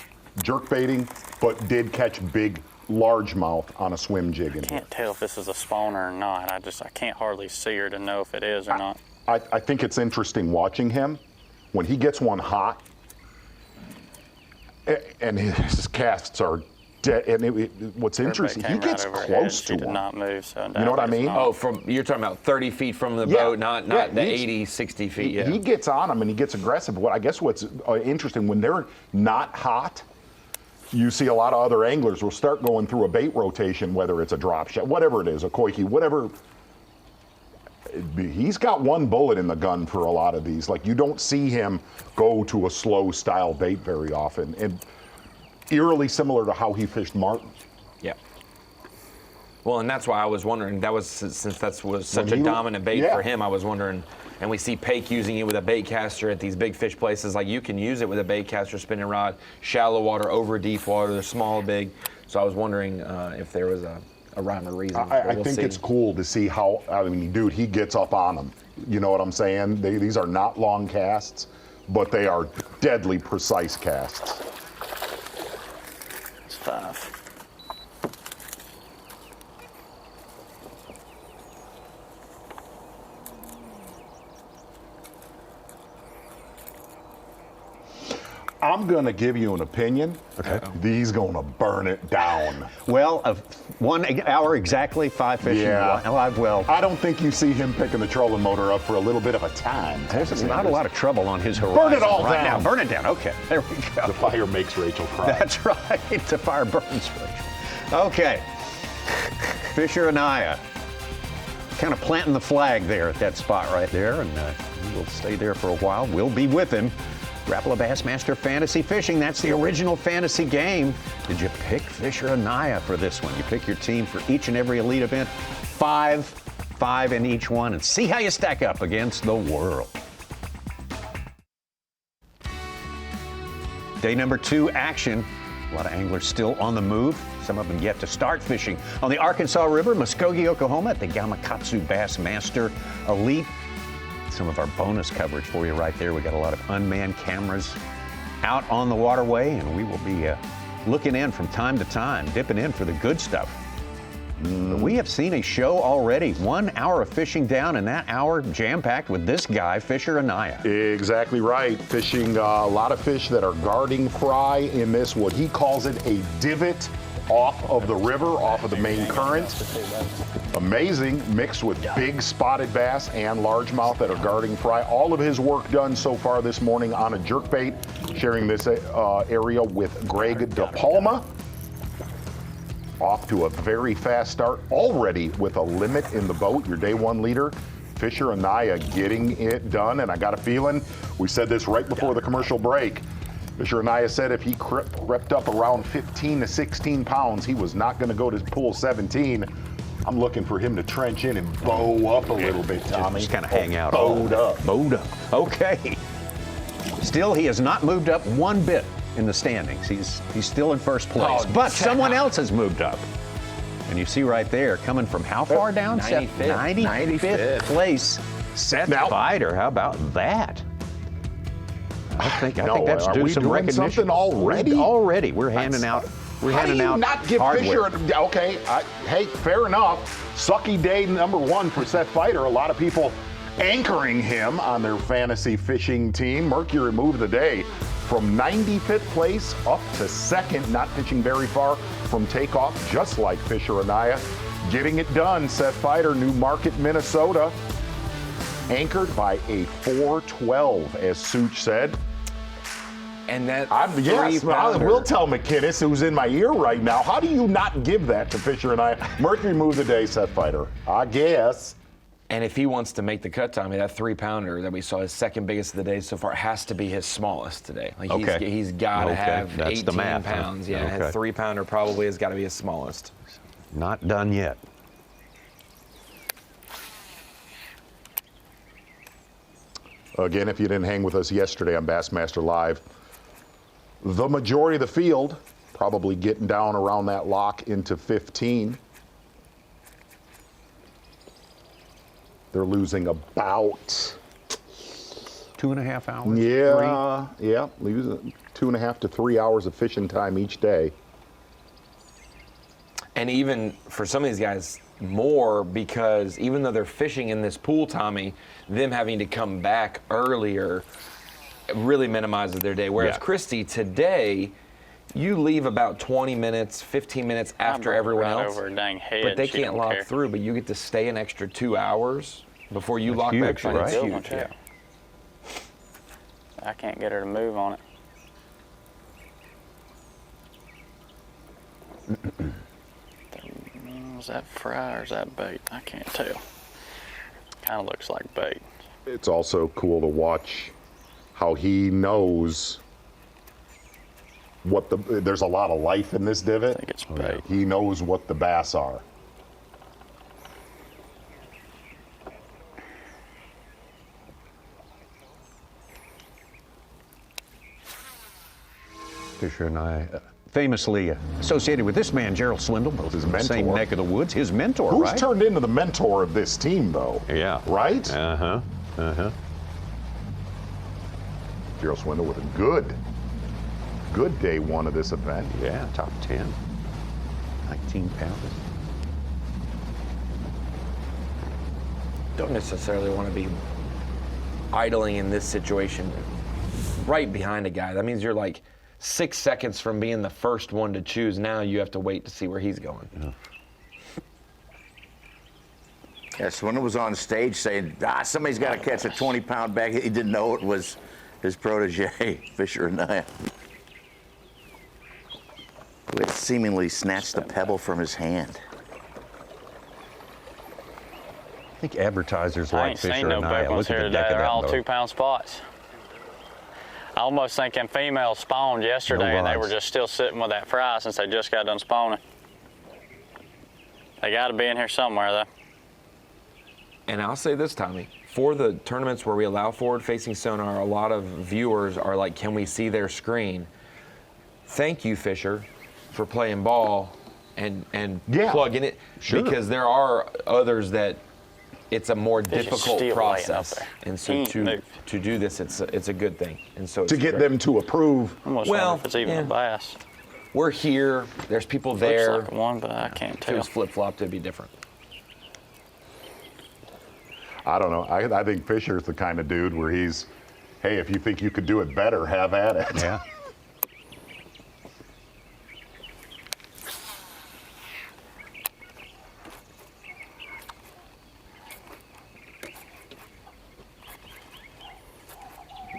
jerk baiting, but did catch big largemouth on a swim jig. I can't tell if this is a spawner or not. I can't hardly see her to know if it is or not. I think it's interesting watching him when he gets one hot, and his casts are dead. And what's interesting, he gets close to one. Did one. not move, so You know what I mean? Oh, you're talking about 30 feet from the boat, not the 80, 60 feet. He gets on him and he gets aggressive. I guess what's interesting, when they're not hot, you see a lot of other anglers will start going through a bait rotation, whether it's a drop shot, whatever it is, a koike, whatever. He's got one bullet in the gun for a lot of these. Like, you don't see him go to a slow style bait very often. And eerily similar to how he fished martin. Yeah. Well, and that's why I was wondering, since that was such a dominant bait for him, I was wondering, and we see Pake using it with a bait caster at these big fish places. Like, you can use it with a bait caster, spinning rod, shallow water, over deep water, they're small, big. So I was wondering if there was a rhyme or reason. I think it's cool to see how, dude, he gets up on them. You know what I'm saying? These are not long casts, but they are deadly precise casts. It's 5. I'm going to give you an opinion. Okay. He's going to burn it down. Well, 1 hour exactly, 5 fish in live well. I don't think you see him picking the trolling motor up for a little bit of a time. There's not a lot of trouble on his horizon. Burn it all right down. now. Burn it down. Okay, there we go. The fire makes Rachel cry. That's right. The fire burns Rachel. Okay. Fisher Anaya. Kind of planting the flag there at that spot right there, and we'll stay there for a while. We'll be with him. Rapala Bassmaster Fantasy Fishing, that's the original fantasy game. Did you pick Fisher Anaya for this one? You pick your team for each and every elite event, 5 in each one, and see how you stack up against the world. Day number 2 action. A lot of anglers still on the move. Some of them yet to start fishing on the Arkansas River, Muskogee, Oklahoma, at the Gamakatsu Bassmaster Elite. Some of our bonus coverage for you right there. We got a lot of unmanned cameras out on the waterway, and we will be looking in from time to time, dipping in for the good stuff. But we have seen a show already. 1 hour of fishing down, and that hour jam-packed with this guy, Fisher Anaya. Exactly right. Fishing a lot of fish that are guarding fry in this, what he calls it, a divot off of the river, off of the main current. Amazing, mixed with big spotted bass and largemouth that are guarding fry. All of his work done so far this morning on a jerkbait, sharing this area with Greg DePalma. Off to a very fast start, already with a limit in the boat, your day 1 leader. Fisher Anaya getting it done, and I got a feeling, we said this right before the commercial break, Fisher Anaya said if he crept up around 15 to 16 pounds, he was not going to go to pool 17. I'm looking for him to trench in and bow up a little bit, Tommy. Just kind of hang out. Bowed up. Bowed up. Okay. Still, he has not moved up one bit in the standings. He's still in first place. But someone else has moved up. And you see right there, coming from how far down? 95th. 95th place. Seth Fighter. How about that? I think that's due some recognition. Something already? Already. We're handing out. How do you not give hardware. Fisher? Okay, hey, fair enough. Sucky day number 1 for Seth Fighter. A lot of people anchoring him on their fantasy fishing team. Mercury moved the day from 95th place up to second, not pitching very far from takeoff, just like Fisher Anaya. Getting it done, Seth Fighter, New Market, Minnesota. Anchored by a 412, as Such said. And that yes, I will tell McKinnis, who's in my ear right now, how do you not give that to Fisher and I? Mercury moved the day, Seth Fighter. I guess. And if he wants to make the cut, Tommy, that 3-pounder that we saw, his second biggest of the day so far, has to be his smallest today. Like he's got to have That's 18 the math, pounds. huh? Yeah, his 3-pounder probably has got to be his smallest. Not done yet. Again, if you didn't hang with us yesterday on Bassmaster Live, the majority of the field probably getting down around that lock into 15. They're losing about 2.5 hours. Yeah, losing 2.5 to 3 hours of fishing time each day. And even for some of these guys, more, because even though they're fishing in this pool, Tommy, them having to come back earlier really minimizes their day. Whereas Christie, today, you leave about 20 minutes, 15 minutes after everyone else. Over a dang head, but they can't lock through, but you get to stay an extra 2 hours before you lock back. Right? It's huge. Yeah. I can't get her to move on it. Is that fry or is that bait? I can't tell. Kind of looks like bait. It's also cool to watch how he knows what there's a lot of life in this divot. I think it's bait. He knows what the bass are. Fisher and I, famously associated with this man, Gerald Swindle, both his in the same mentor. neck of the woods. His mentor, Who's right? turned into the mentor of this team, though? Yeah. Right? Uh-huh. Gerald Swindle with a good day 1 of this event. Yeah, top 10. 19 pounds. Don't necessarily want to be idling in this situation right behind a guy. That means you're like 6 seconds from being the first one to choose. Now you have to wait to see where he's going. Yeah, Swindle was on stage saying, somebody's got to catch a 20-pound bag. He didn't know it was his protege, Fisher Anaya, who had seemingly snatched the pebble from his hand. I think advertisers I like ain't Fisher seen no and I big ones look at here the today. deck of They're that all boat. 2-pound spots. I almost think them females spawned yesterday and they were just still sitting with that fry since they just got done spawning. They got to be in here somewhere, though. And I'll say this, Tommy, for the tournaments where we allow forward-facing sonar, a lot of viewers are like, can we see their screen? Thank you, Fisher, for playing ball and plugging it. Sure. Because there are others that it's a more difficult process. And so to do this, it's a good thing. And so to get them to approve. I almost wonder if it's even a bass. We're here. There's people there. Looks like one, but I can't tell. If it was flip-flopped, it'd be different. I don't know. I think Fisher's the kind of dude where he's, hey, if you think you could do it better, have at it. Yeah.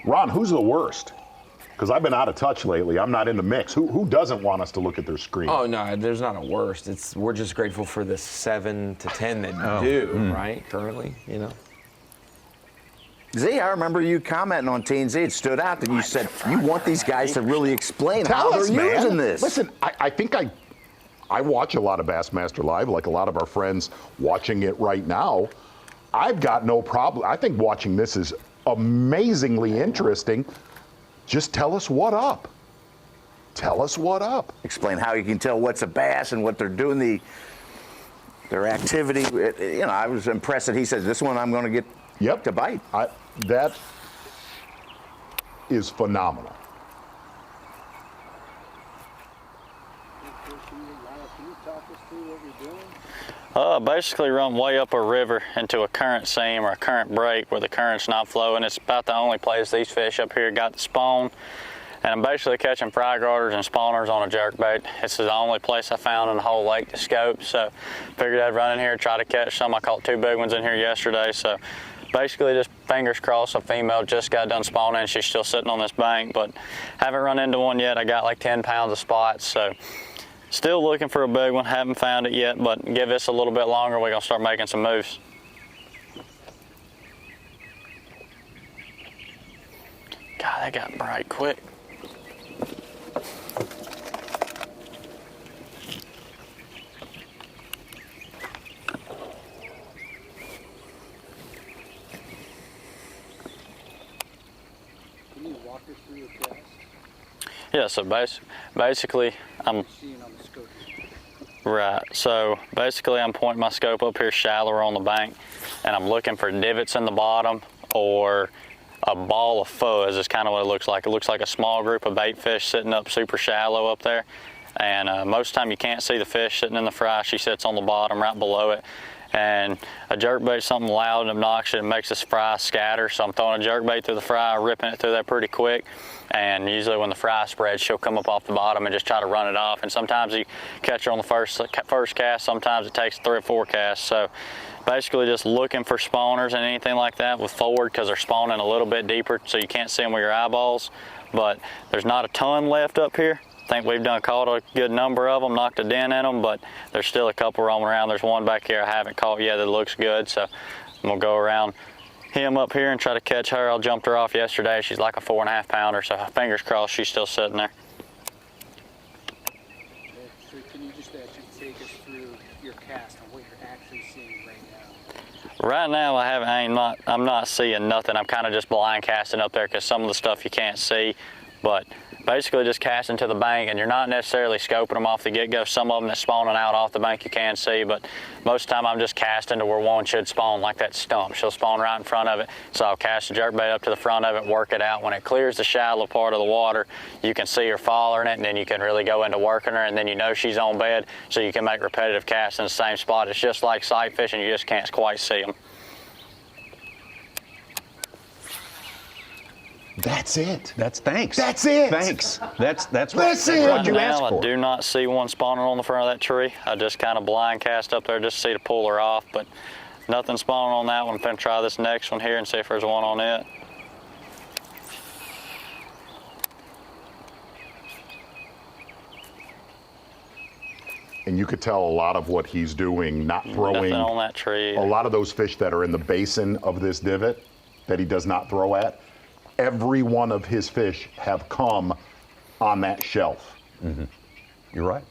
Ron, who's the worst? Because I've been out of touch lately. I'm not in the mix. Who doesn't want us to look at their screen? Oh, no, there's not a worst. We're just grateful for the 7 to 10 that do, right, currently, you know. Z, I remember you commenting on TNZ. It stood out that you said you want these guys to really explain how they're using this. Listen, I think I watch a lot of Bassmaster Live, like a lot of our friends watching it right now. I've got no problem. I think watching this is amazingly interesting. Just tell us what up. Tell us what up. Explain how you can tell what's a bass and what they're doing, their activity. You know, I was impressed that he said, this one I'm going to get to bite. That is phenomenal. Basically run way up a river into a current seam or a current break where the current's not flowing. It's about the only place these fish up here got to spawn. And I'm basically catching fry garters and spawners on a jerkbait. This is the only place I found in the whole lake to scope. So figured I'd run in here, try to catch some. I caught 2 big ones in here yesterday. So basically just fingers crossed, a female just got done spawning. She's still sitting on this bank, but haven't run into one yet. I got like 10 pounds of spots. So still looking for a big one, haven't found it yet, but give this a little bit longer, we're gonna start making some moves. God, that got bright quick. Can you walk us through your cast? Yeah, so basically, right, so basically I'm pointing my scope up here shallower on the bank, and I'm looking for divots in the bottom or a ball of fuzz is kind of what it looks like. It looks like a small group of bait fish sitting up super shallow up there, and most of the time you can't see the fish sitting in the fry. She sits on the bottom right below it, and a jerkbait is something loud and obnoxious. It makes this fry scatter, so I'm throwing a jerkbait through the fry, ripping it through there pretty quick, and usually when the fry spreads, she'll come up off the bottom and just try to run it off. And sometimes you catch her on the first cast, sometimes it takes 3 or 4 casts. So basically just looking for spawners and anything like that with forward, because they're spawning a little bit deeper so you can't see them with your eyeballs. But there's not a ton left up here. I think we've caught a good number of them, knocked a dent in them, but there's still a couple roaming around. There's one back here I haven't caught yet that looks good, so I'm gonna go around him up here and try to catch her. I jumped her off yesterday. She's like a 4.5 pounder, so fingers crossed she's still sitting there. So can you just actually take us through your cast and what you're actually seeing right now? Right now I'm not seeing nothing. I'm kind of just blind casting up there because some of the stuff you can't see, but basically just casting to the bank, and you're not necessarily scoping them off the get-go. Some of them that's spawning out off the bank you can see, but most of the time I'm just casting to where one should spawn, like that stump. She'll spawn right in front of it, so I'll cast the jerkbait up to the front of it, work it out. When it clears the shallow part of the water, you can see her following it, and then you can really go into working her, and then you know she's on bed, so you can make repetitive casts in the same spot. It's just like sight fishing, you just can't quite see them. That's it. Thanks. That's it. Thanks. That's it. what you asked for. I do not see one spawning on the front of that tree. I just kind of blind cast up there just to see to pull her off, but nothing spawning on that one. I'm gonna try this next one here and see if there's one on it. And you could tell a lot of what he's doing, not throwing nothing on that tree. A lot of those fish that are in the basin of this divot that he does not throw at, every one of his fish have come on that shelf. Mm-hmm. You're right.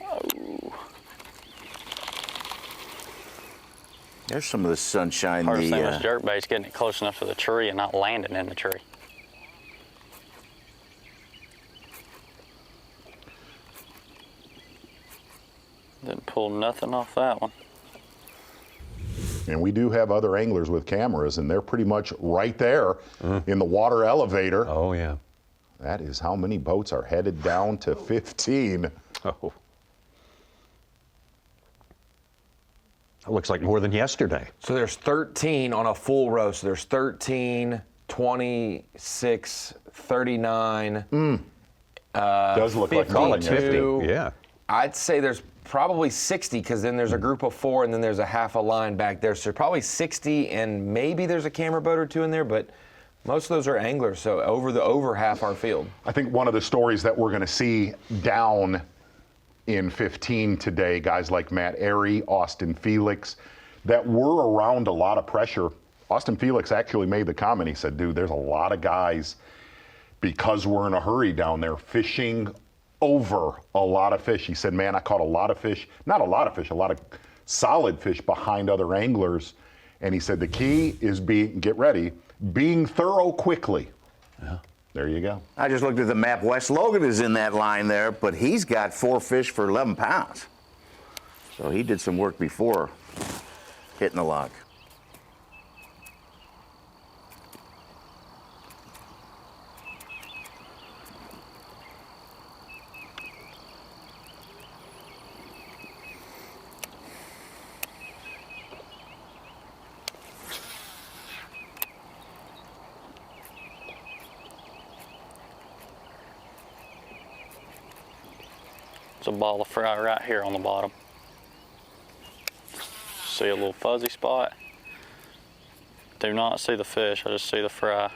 Oh. There's some of the sunshine. Hardest thing with jerkbait's getting it close enough to the tree and not landing in the tree. Didn't pull nothing off that one. And we do have other anglers with cameras, and they're pretty much right there in the water elevator. Oh, yeah. That is how many boats are headed down to 15. Oh. It looks like more than yesterday. So there's 13 on a full row. So there's 13, 26, 39. Does look like more than 52. Yeah. I'd say there's probably 60, because then there's a group of 4 and then there's a half a line back there. So probably 60, and maybe there's a camera boat or 2 in there, but most of those are anglers, so over half our field. I think one of the stories that we're going to see down in 15 today, guys like Matt Airy, Austin Felix, that were around a lot of pressure. Austin Felix actually made the comment, he said, dude, there's a lot of guys because we're in a hurry down there fishing over a lot of fish. He said, man, I caught a lot of fish, not a lot of fish, a lot of solid fish behind other anglers. And he said the key is being thorough quickly. Yeah. There you go. I just looked at the map. Wes Logan is in that line there, but he's got 4 fish for 11 pounds. So he did some work before hitting the lock. There's a ball of fry right here on the bottom. See a little fuzzy spot. Do not see the fish, I just see the fry.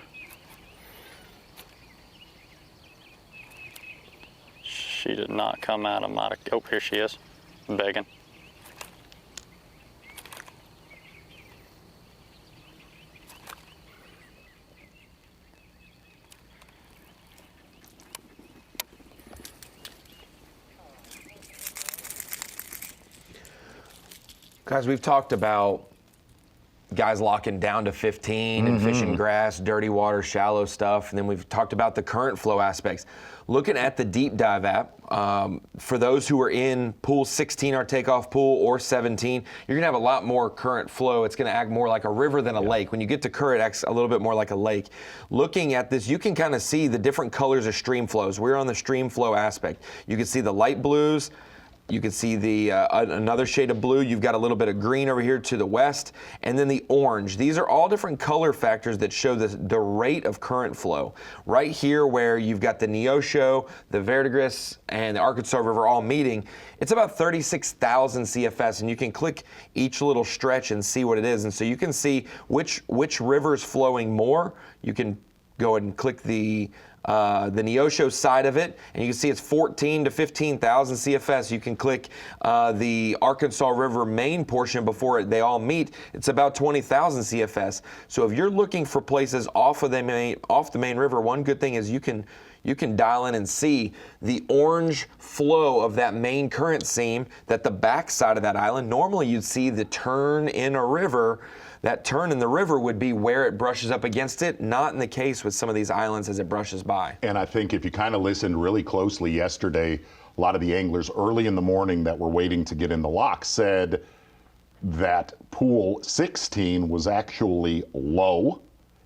She did not come out of my, oh, here she is, begging. Guys, we've talked about guys locking down to 15 and fishing grass, dirty water, shallow stuff, and then we've talked about the current flow aspects. Looking at the deep dive app, for those who are in pool 16, our takeoff pool, or 17, you're gonna have a lot more current flow. It's gonna act more like a river than a lake. When you get to current, it acts a little bit more like a lake. Looking at this, you can kind of see the different colors of stream flows. We're on the stream flow aspect. You can see the light blues. You can see the another shade of blue. You've got a little bit of green over here to the west, and then the orange. These are all different color factors that show the rate of current flow. Right here where you've got the Neosho, the Verdigris, and the Arkansas River all meeting, it's about 36,000 CFS, and you can click each little stretch and see what it is. And so you can see which river is flowing more. You can go ahead and click the Neosho side of it, and you can see it's 14 to 15,000 CFS. You can click the Arkansas River main portion before they all meet. It's about 20,000 CFS. So if you're looking for places off the main river, one good thing is you can dial in and see the orange flow of that main current seam that the back side of that island. Normally you'd see the turn in a river. That turn in the river would be where it brushes up against it, not in the case with some of these islands as it brushes by. And I think if you kind of listened really closely yesterday, a lot of the anglers early in the morning that were waiting to get in the lock said that pool 16 was actually low.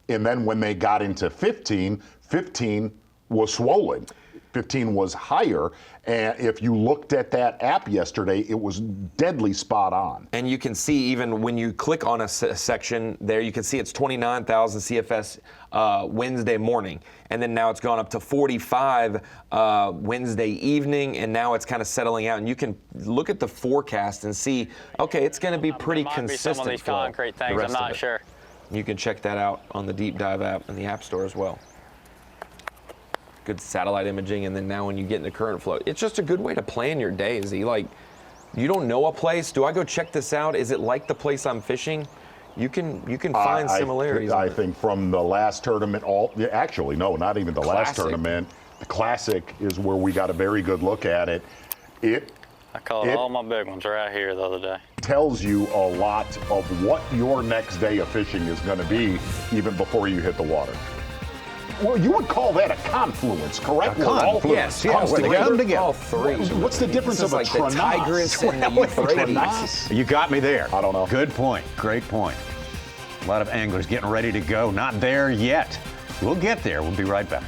And then when they got into 15, 15 was swollen. 15 was higher, and if you looked at that app yesterday, it was deadly spot on. And you can see even when you click on a section there, you can see it's 29,000 CFS Wednesday morning, and then now it's gone up to 45 Wednesday evening, and now it's kind of settling out. And you can look at the forecast and see, okay, it's going to be pretty consistent. Some of these concrete things, I'm not sure. You can check that out on the Deep Dive app in the App Store as well. Good satellite imaging, and then now when you get into current flow, it's just a good way to plan your day. Like, you don't know a place. Do I go check this out? Is it like the place I'm fishing? You can find similarities. I think from the last tournament, actually no, not even the last tournament. The Classic is where we got a very good look at it. I caught all my big ones right here the other day. Tells you a lot of what your next day of fishing is going to be, even before you hit the water. Well, you would call that a confluence, correct? A confluence, yes. They come together. All three. What's the difference of a like Tranas? The Tigris and the Euphrates. You got me there. I don't know. Good point. Great point. A lot of anglers getting ready to go. Not there yet. We'll get there. We'll be right back.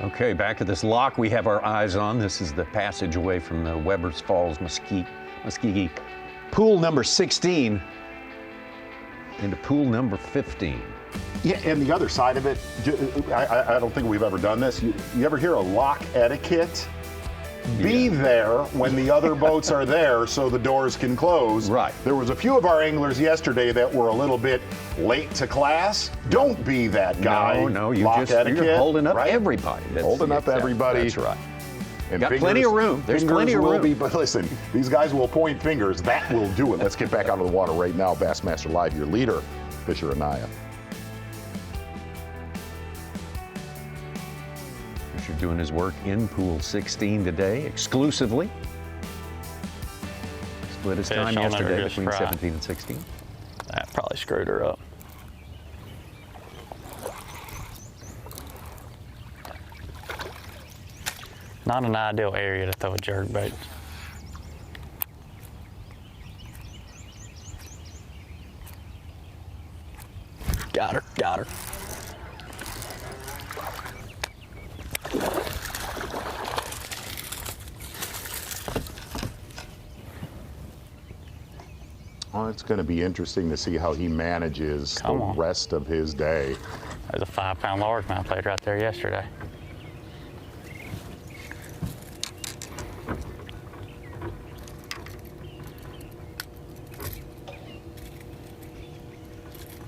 Okay, back at this lock we have our eyes on. This is the passageway from the Weber's Falls Muskogee. Pool number 16 into pool number 15. Yeah, and the other side of it, I don't think we've ever done this. You ever hear a lock etiquette? Be there when the other boats are there so the doors can close. Right. There was a few of our anglers yesterday that were a little bit late to class. Don't be that guy. No, you're holding up everybody. Holding up everybody. That's right. And got plenty of room. There's plenty of room. But listen, these guys will point fingers. That will do it. Let's get back out of the water right now. Bassmaster Live, your leader, Fisher Anaya. Fisher doing his work in pool 16 today, exclusively. Split his time yesterday between 17 and 16. That probably screwed her up. Not an ideal area to throw a jerkbait. Got her, got her. Well, it's going to be interesting to see how he manages the rest of his day. There's a 5-pound largemouth played right there yesterday.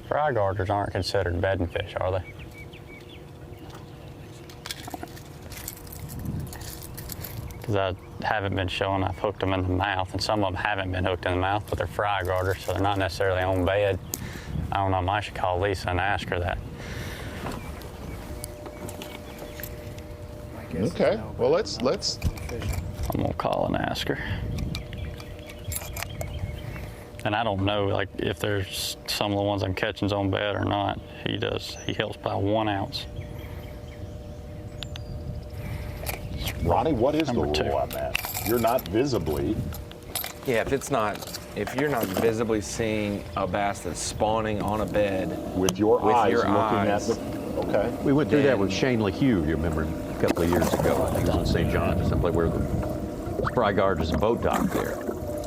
Fry garters aren't considered bedding fish, are they? Because I haven't been showing I've hooked them in the mouth, and some of them haven't been hooked in the mouth, but they're fry garters, so they're not necessarily on bed. I don't know, I should call Lisa and ask her that. Okay, well, let's. I'm gonna call and ask her. And I don't know, like, if there's some of the ones I'm catching's on bed or not. He helps by 1 ounce. Ronnie, what is the rule on that? You're not visibly. Yeah, if you're not visibly seeing a bass that's spawning on a bed with your eyes looking at the. Okay. We went through that with Shane LeHue, you remember, a couple of years ago. I think it was in St. John's, someplace where the fry garters and boat dock there.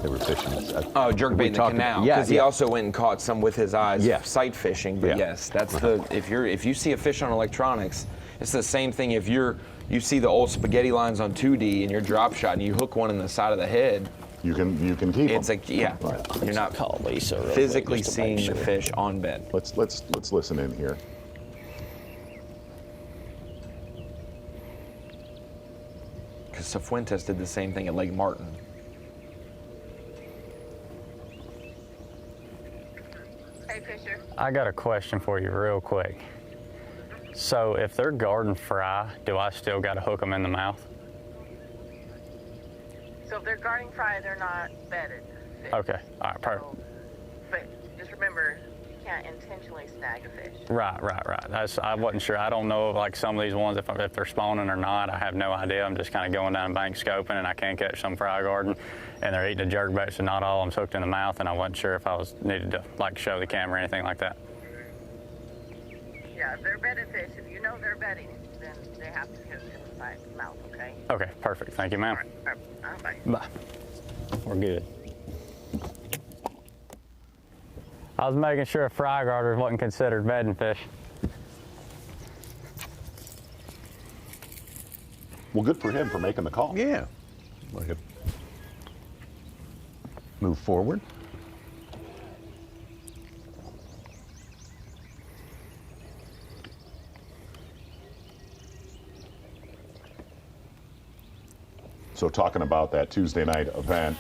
They were fishing. Jerkbait in the canal. Yeah, because he also went and caught some with his eyes, sight fishing. But yes, that's if you see a fish on electronics, it's the same thing. If you see the old spaghetti lines on 2D and you're drop shot and you hook one in the side of the head, you can keep it's them. Like you're not physically seeing the fish on bed. Let's listen in here. Because Cifuentes did the same thing at Lake Martin. I got a question for you real quick. So if they're garden fry, do I still got to hook them in the mouth? So if they're garden fry, they're not bedded fish. Okay, all right, perfect. But just remember, you can't intentionally snag a fish. Right. I wasn't sure. I don't know, like some of these ones, if they're spawning or not. I have no idea. I'm just kind of going down the bank scoping, and I can catch some fry garden, and they're eating a jerkbait, so not all of them's hooked in the mouth, and I wasn't sure if I needed to like show the camera or anything like that. Yeah, if they're bedded fish, if you know they're bedding, then they have to hook in the mouth, okay? Okay, perfect. Thank you, ma'am. All right, bye. Bye. We're good. I was making sure fry garters wasn't considered bedding fish. Well, good for him for making the call. Yeah. Move forward. So talking about that Tuesday night event,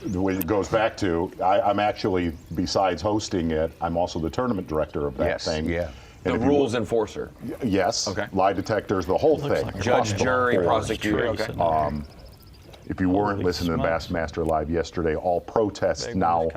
the way it goes back to, I'm actually, besides hosting it, I'm also the tournament director of that thing. Yeah. The rules enforcer. Yes. Okay. Lie detectors, the whole thing. Like judge, jury, prosecutor. Okay. If you weren't listening to Bassmaster Live yesterday, all protests now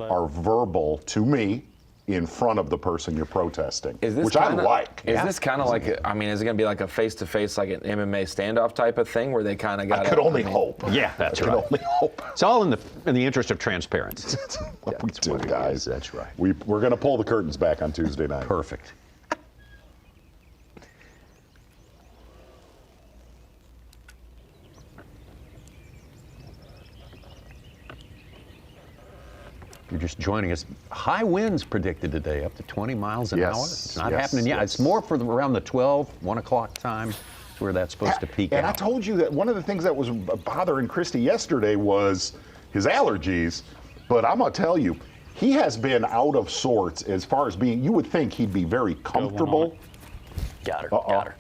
are verbal to me in front of the person you're protesting, which I like. Is this kind of like, is it going to be like a face-to-face, like an MMA standoff type of thing where they kind of got I could only hope. Yeah, that's right. I could only hope. It's all in the interest of transparency. That's what we do, guys. That's right. We're going to pull the curtains back on Tuesday night. Perfect. If you're just joining us, high winds predicted today, up to 20 miles an hour. It's not happening yet. It's more for around the 1 o'clock time where that's supposed to peak out. And I told you that one of the things that was bothering Christie yesterday was his allergies, but I'm going to tell you, he has been out of sorts as far as being, you would think he'd be very comfortable. Got her, got her.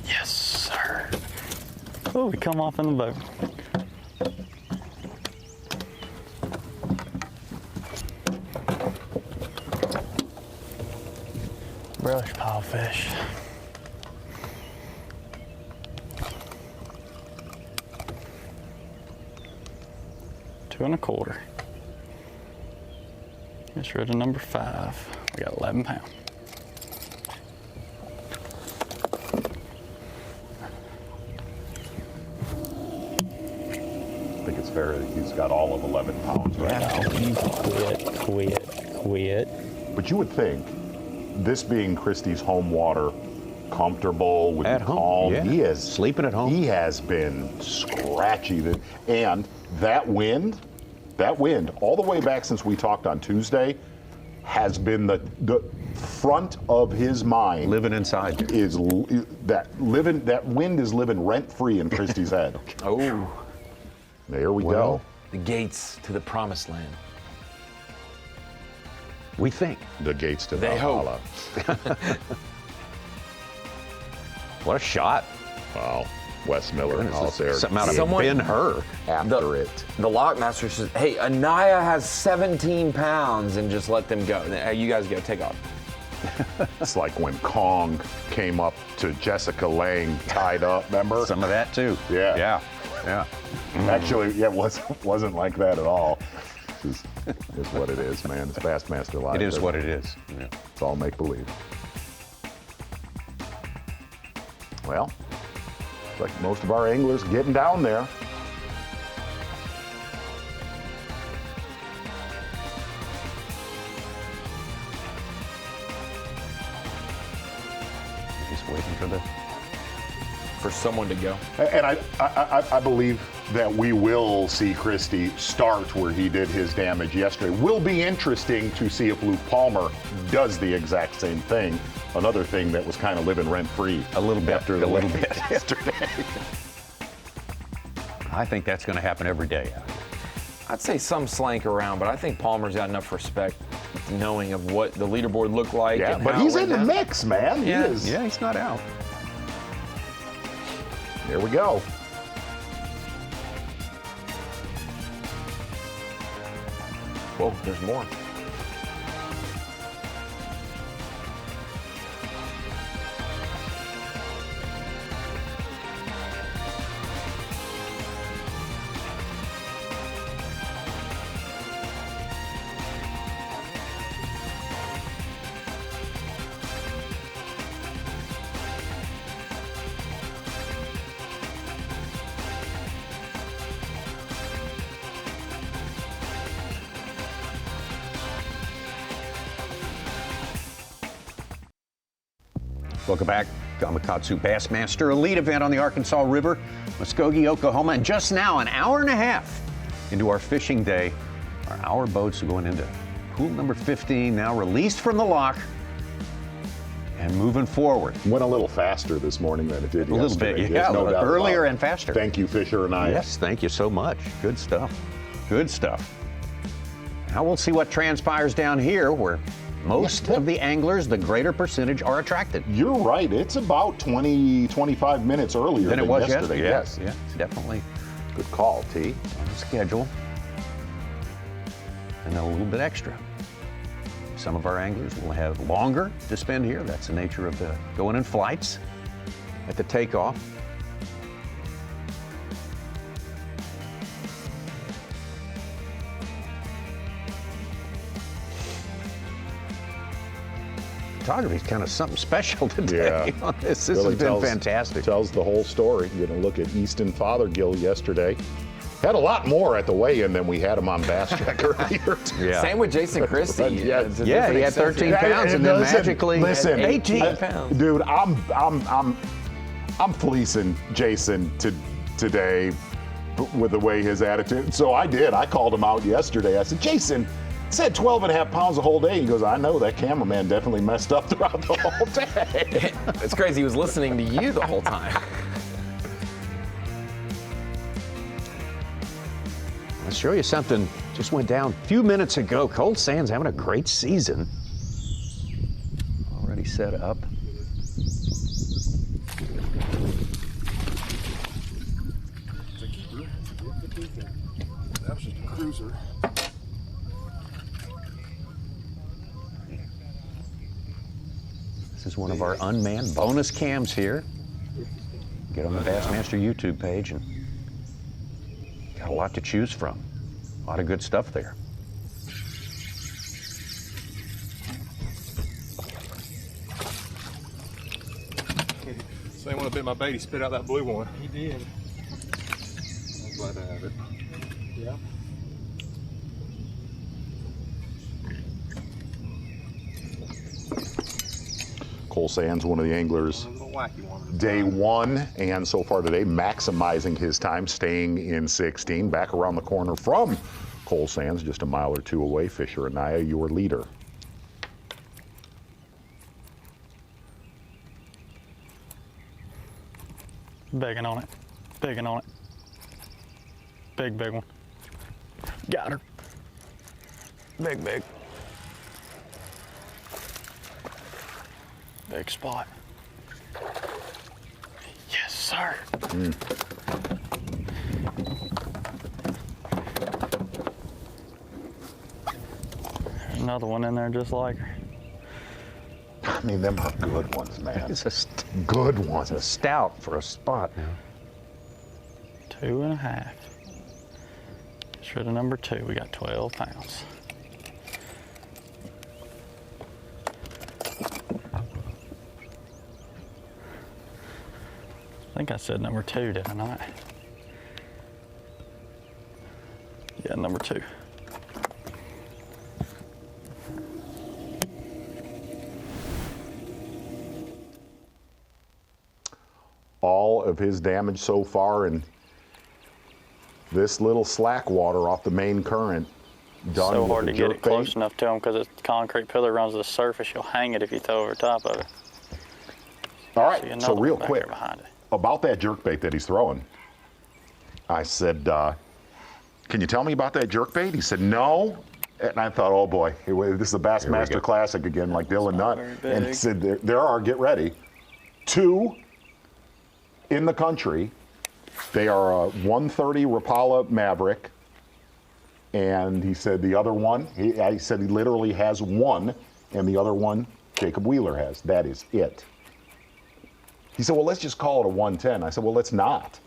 Yes, sir. Oh, we come off in the boat. brush pile fish. $2.25. Gets rid of number 5. We got 11 pounds. I think it's fair that he's got all of 11 pounds right now. Quit. But you would think, this being Christie's home water, comfortable, would at be home, calm. yeah. He is sleeping at home. He has been scratchy, and that wind, all the way back since we talked on Tuesday, has been the front of his mind. Living inside. That wind is living rent free in Christie's head. Oh, there we go. The gates to the promised land. We think. The gates to They hope. Valhalla. What a shot. Wow. Wes Miller out there. Something out of Ben-Hur after it. The Lockmaster says, hey, Anaya has 17 pounds, and just let them go. You guys go, take off. It's like when Kong came up to Jessica Lange tied up, remember? Some of that too. Yeah. Actually, yeah, it wasn't like that at all. Is what it is, man. It's Bassmaster Live. It is what it is. Yeah. It's all make believe. Well, it's like most of our anglers getting down there. Just waiting for someone to go. And I believe that we will see Christie start where he did his damage yesterday. Will be interesting to see if Luke Palmer does the exact same thing. Another thing that was kind of living rent-free a little bit after the little bit yesterday. I think that's going to happen every day. I'd say some slank around, but I think Palmer's got enough respect knowing of what the leaderboard looked like. Yeah, and but how he's it in the went down. mix, man. Yeah. He is. Yeah, he's not out. There we go. Whoa, there's more. Welcome back. Gamakatsu Bassmaster Elite event on the Arkansas River, Muskogee, Oklahoma. And just now, an hour and a half into our fishing day, our boats are going into pool number 15, now released from the lock and moving forward. Went a little faster this morning than it did yesterday. A little bit, yeah, There's no doubt earlier about it. and faster. Thank you, Fisher and I. Yes, thank you so much. Good stuff. Good stuff. Now we'll see what transpires down here where most of the anglers, the greater percentage, are attracted. You're right. It's about 20, 25 minutes earlier than it was yesterday. Yes, yeah, it's definitely good call, T. On the schedule. And a little bit extra. Some of our anglers will have longer to spend here. That's the nature of the going in flights at the takeoff. Photography is kind of something special today on this. This Really has been fantastic. Tells the whole story. You know, look at Easton Fothergill yesterday. Had a lot more at the weigh-in than we had him on Bass Check earlier. Yeah. Same with Jason Christie. Yeah, he had 13 pounds and then magically 18 pounds. Dude, I'm fleecing Jason today with the way his attitude. So I did. I called him out yesterday. I said, Jason said 12 and a half pounds the whole day. He goes, I know, that cameraman definitely messed up throughout the whole day. It's crazy. He was listening to you the whole time. Let's show you something just went down a few minutes ago. Cold Sand's having a great season. Already set up. It's a keeper. That was just a cruiser. This is one of our unmanned bonus cams here. Get on the Bassmaster YouTube page and got a lot to choose from. A lot of good stuff there. Same one that bit my bait, he spit out that blue one. He did. I'm glad to have it. Yeah. Cole Sands, one of the anglers, day one, and so far today, maximizing his time, staying in 16. Back around the corner from Cole Sands, just a mile or two away, Fisher Anaya, your leader. Begging on it. Begging on it. Big, big one. Got her. Big, big. Big spot. Yes, sir. There's another one in there just like her. I mean, them are good ones, man. It's a good ones. It's a stout for a spot now. 2.5. Shred of number 2. We got 12 pounds. I think I said number 2, didn't I? Yeah, number 2. All of his damage so far, and this little slack water off the main current done So with hard the to get it jerkbait. close enough to them because the concrete pillar runs to the surface. You'll hang it if you throw over top of it. All See right, another so real one back quick, there behind it. about that jerkbait that he's throwing, I said, can you tell me about that jerkbait? He said, no. And I thought, oh boy, this is a Bassmaster Classic again, like Dylan Nutt. And he said, there are, get ready, 2 in the country. They are a 130 Rapala Maverick. And he said the other one, I said he literally has one, and the other one Jacob Wheeler has. That is it. He said, well, let's just call it a 110. I said, well, let's not.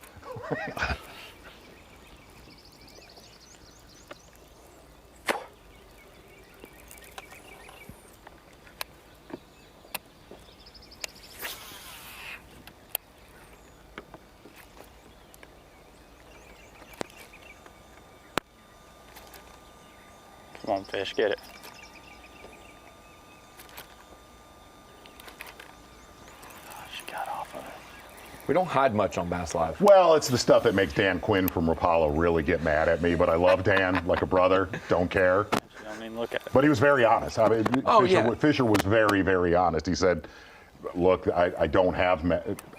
Come on, fish, get it. She got off of it. We don't hide much on Bass Live. Well, it's the stuff that makes Dan Quinn from Rapala really get mad at me, but I love Dan like a brother, don't care. Don't even look at it. But he was very honest. I mean, Fisher was very, very honest. He said, look, I don't have,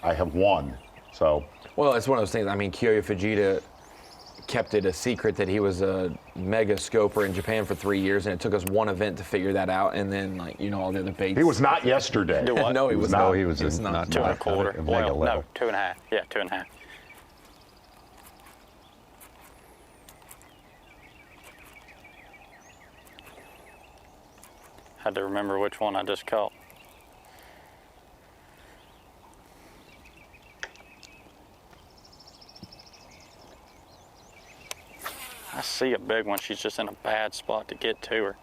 I have one, so. Well, it's one of those things. I mean, Kiyoya Fujita kept it a secret that he was a mega scoper in Japan for 3 years, and it took us one event to figure that out, and then, like, you know, all the other baits. He was not yesterday. No, he was not. No, he was not. 2.25. Well, no, 2.5. Yeah, 2.5. Had to remember which one I just caught. I see a big one. She's just in a bad spot to get to her.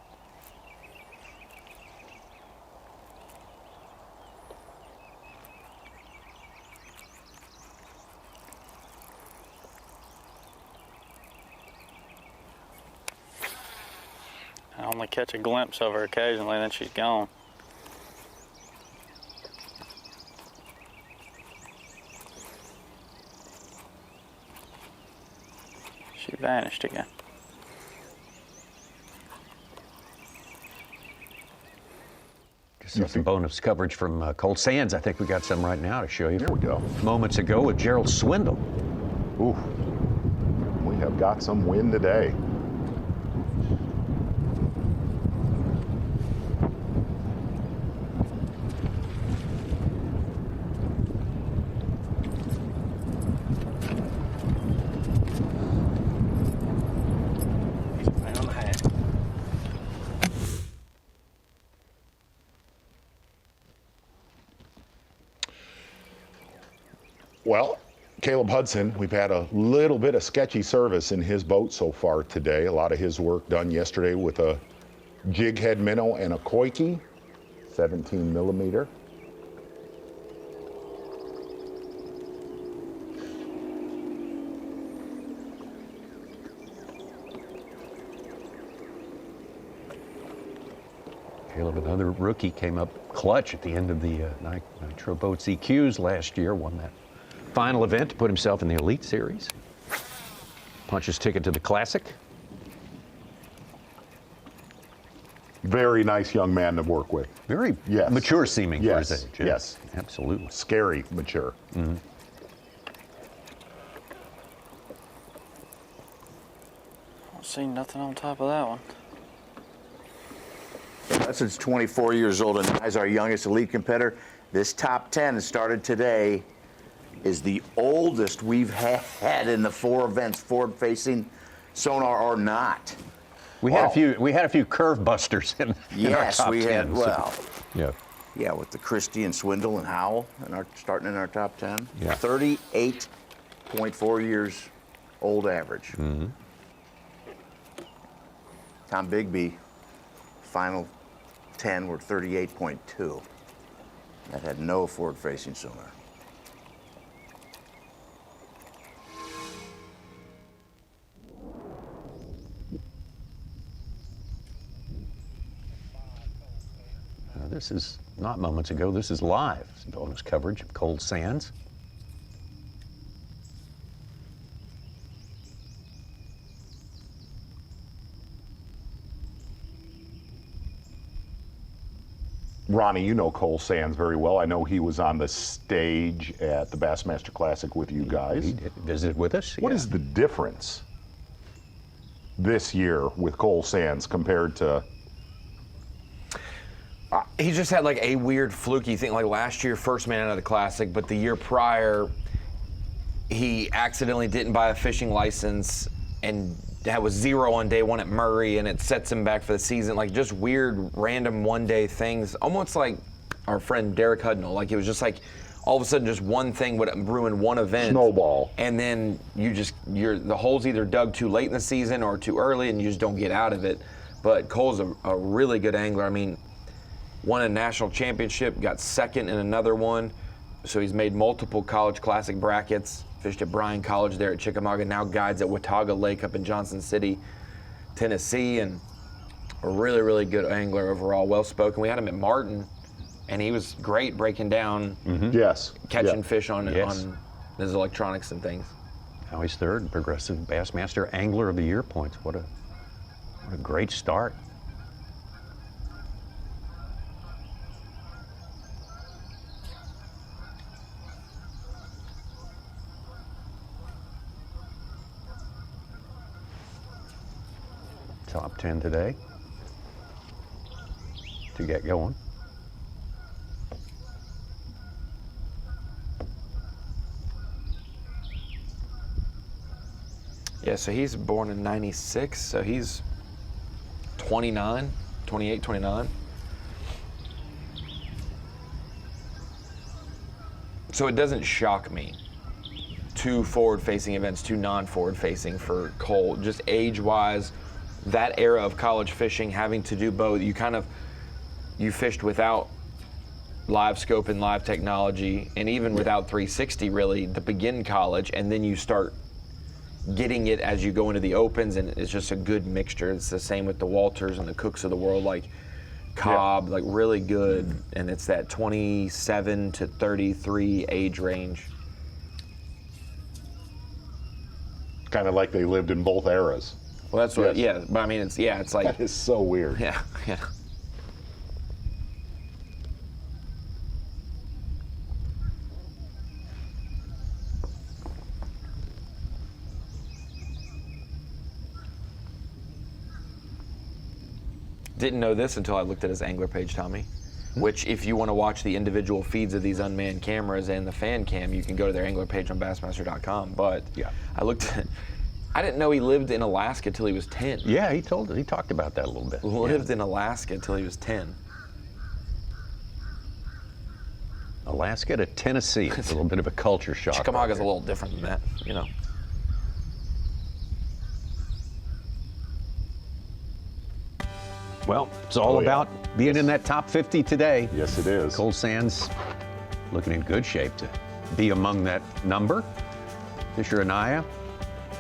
I only catch a glimpse of her occasionally, then she's gone. She vanished again. Just some bonus coverage from Cole Sands. I think we got some right now to show you. There we go. Moments ago with Gerald Swindle. Ooh, we have got some wind today. Caleb Hudson, we've had a little bit of sketchy service in his boat so far today. A lot of his work done yesterday with a jig head minnow and a koiki, 17 millimeter. Caleb, another rookie, came up clutch at the end of the Nitro Boats EQs last year, won that final event to put himself in the Elite Series. Punches ticket to the Classic. Very nice young man to work with. Very mature seeming for his age. Yes. Absolutely. Scary mature. Mm-hmm. Don't see nothing on top of that one. Hudson's 24 years old and is our youngest elite competitor. This top 10 started today is the oldest we've had in the 4 events, forward-facing, sonar or not. We had a few curve busters in our top 10. We had. Well, yeah, with the Christie and Swindle and Howell starting in our top 10. Yeah. 38.4 years old average. Mm-hmm. Tom Bigby, final 10 were 38.2. That had no forward-facing sonar. This is not moments ago, this is live. It's bonus coverage of Cold Sands. Ronnie, you know Cole Sands very well. I know he was on the stage at the Bassmaster Classic with you guys. He did visit with us. What is the difference this year with Cole Sands compared to... He just had like a weird fluky thing. Like last year, first man out of the Classic, but the year prior, he accidentally didn't buy a fishing license and was 0 on day 1 at Murray, and it sets him back for the season. Like just weird, random one-day things, almost like our friend Derek Hudnall. Like it was just like all of a sudden, just one thing would ruin one event. Snowball. And then the hole's either dug too late in the season or too early, and you just don't get out of it. But Cole's a really good angler. I mean, won a national championship, got second in another one. So he's made multiple college classic brackets, fished at Bryan College there at Chickamauga, now guides at Watauga Lake up in Johnson City, Tennessee, and a really, really good angler overall, well-spoken. We had him at Martin, and he was great breaking down, catching fish on his electronics and things. Now he's third in Progressive Bassmaster Angler of the Year points. What a great start. Top 10 today to get going. Yeah, so he's born in 96, so he's 29, 28, 29. So it doesn't shock me. 2 forward-facing events, 2 non-forward-facing for Cole, just age-wise. That era of college fishing, having to do both, you fished without live scope and live technology, and even without 360 really, to begin college, and then you start getting it as you go into the opens, and it's just a good mixture. It's the same with the Walters and the Cooks of the world, like Cobb, like really good, and it's that 27 to 33 age range. Kind of like they lived in both eras. Well, that's what, but I mean, it's like. That is so weird. Yeah. Didn't know this until I looked at his angler page, Tommy. Which, if you want to watch the individual feeds of these unmanned cameras and the fan cam, you can go to their angler page on Bassmaster.com. But I looked at. I didn't know he lived in Alaska till he was 10. Yeah, he talked about that a little bit. Lived in Alaska till he was 10. Alaska to Tennessee. It's a little bit of a culture shock. Chickamauga's a little different than that, you know. Well, it's all about being in that top 50 today. Yes, it is. Coal Sands looking in good shape to be among that number. Fisher Anaya,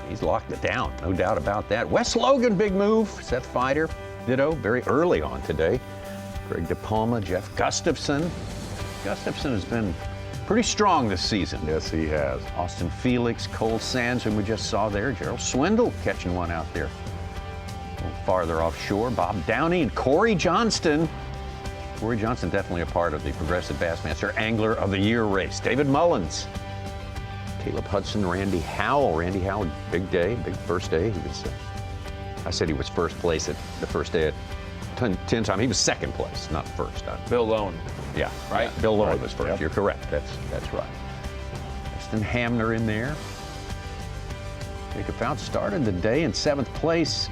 he's locked it down, no doubt about that. Wes Logan, big move. Seth Feider, ditto, very early on today. Greg DePalma, Jeff Gustafson. Gustafson has been pretty strong this season. Yes, he has. Austin Felix, Cole Sands, whom we just saw there. Gerald Swindle catching one out there. A little farther offshore. Bob Downey and Corey Johnston. Corey Johnston definitely a part of the Progressive Bassmaster Angler of the Year race. David Mullins, Caleb Hudson, Randy Howell. Randy Howell, big day, big first day. He was, I said he was first place at the first day at 10 time. He was second place, not first. Bill Lowen. Yeah, right. Bill Lowen was first. Yep. You're correct. That's right. Justin Hamner in there. Jacob Fouts started the day in 7th place.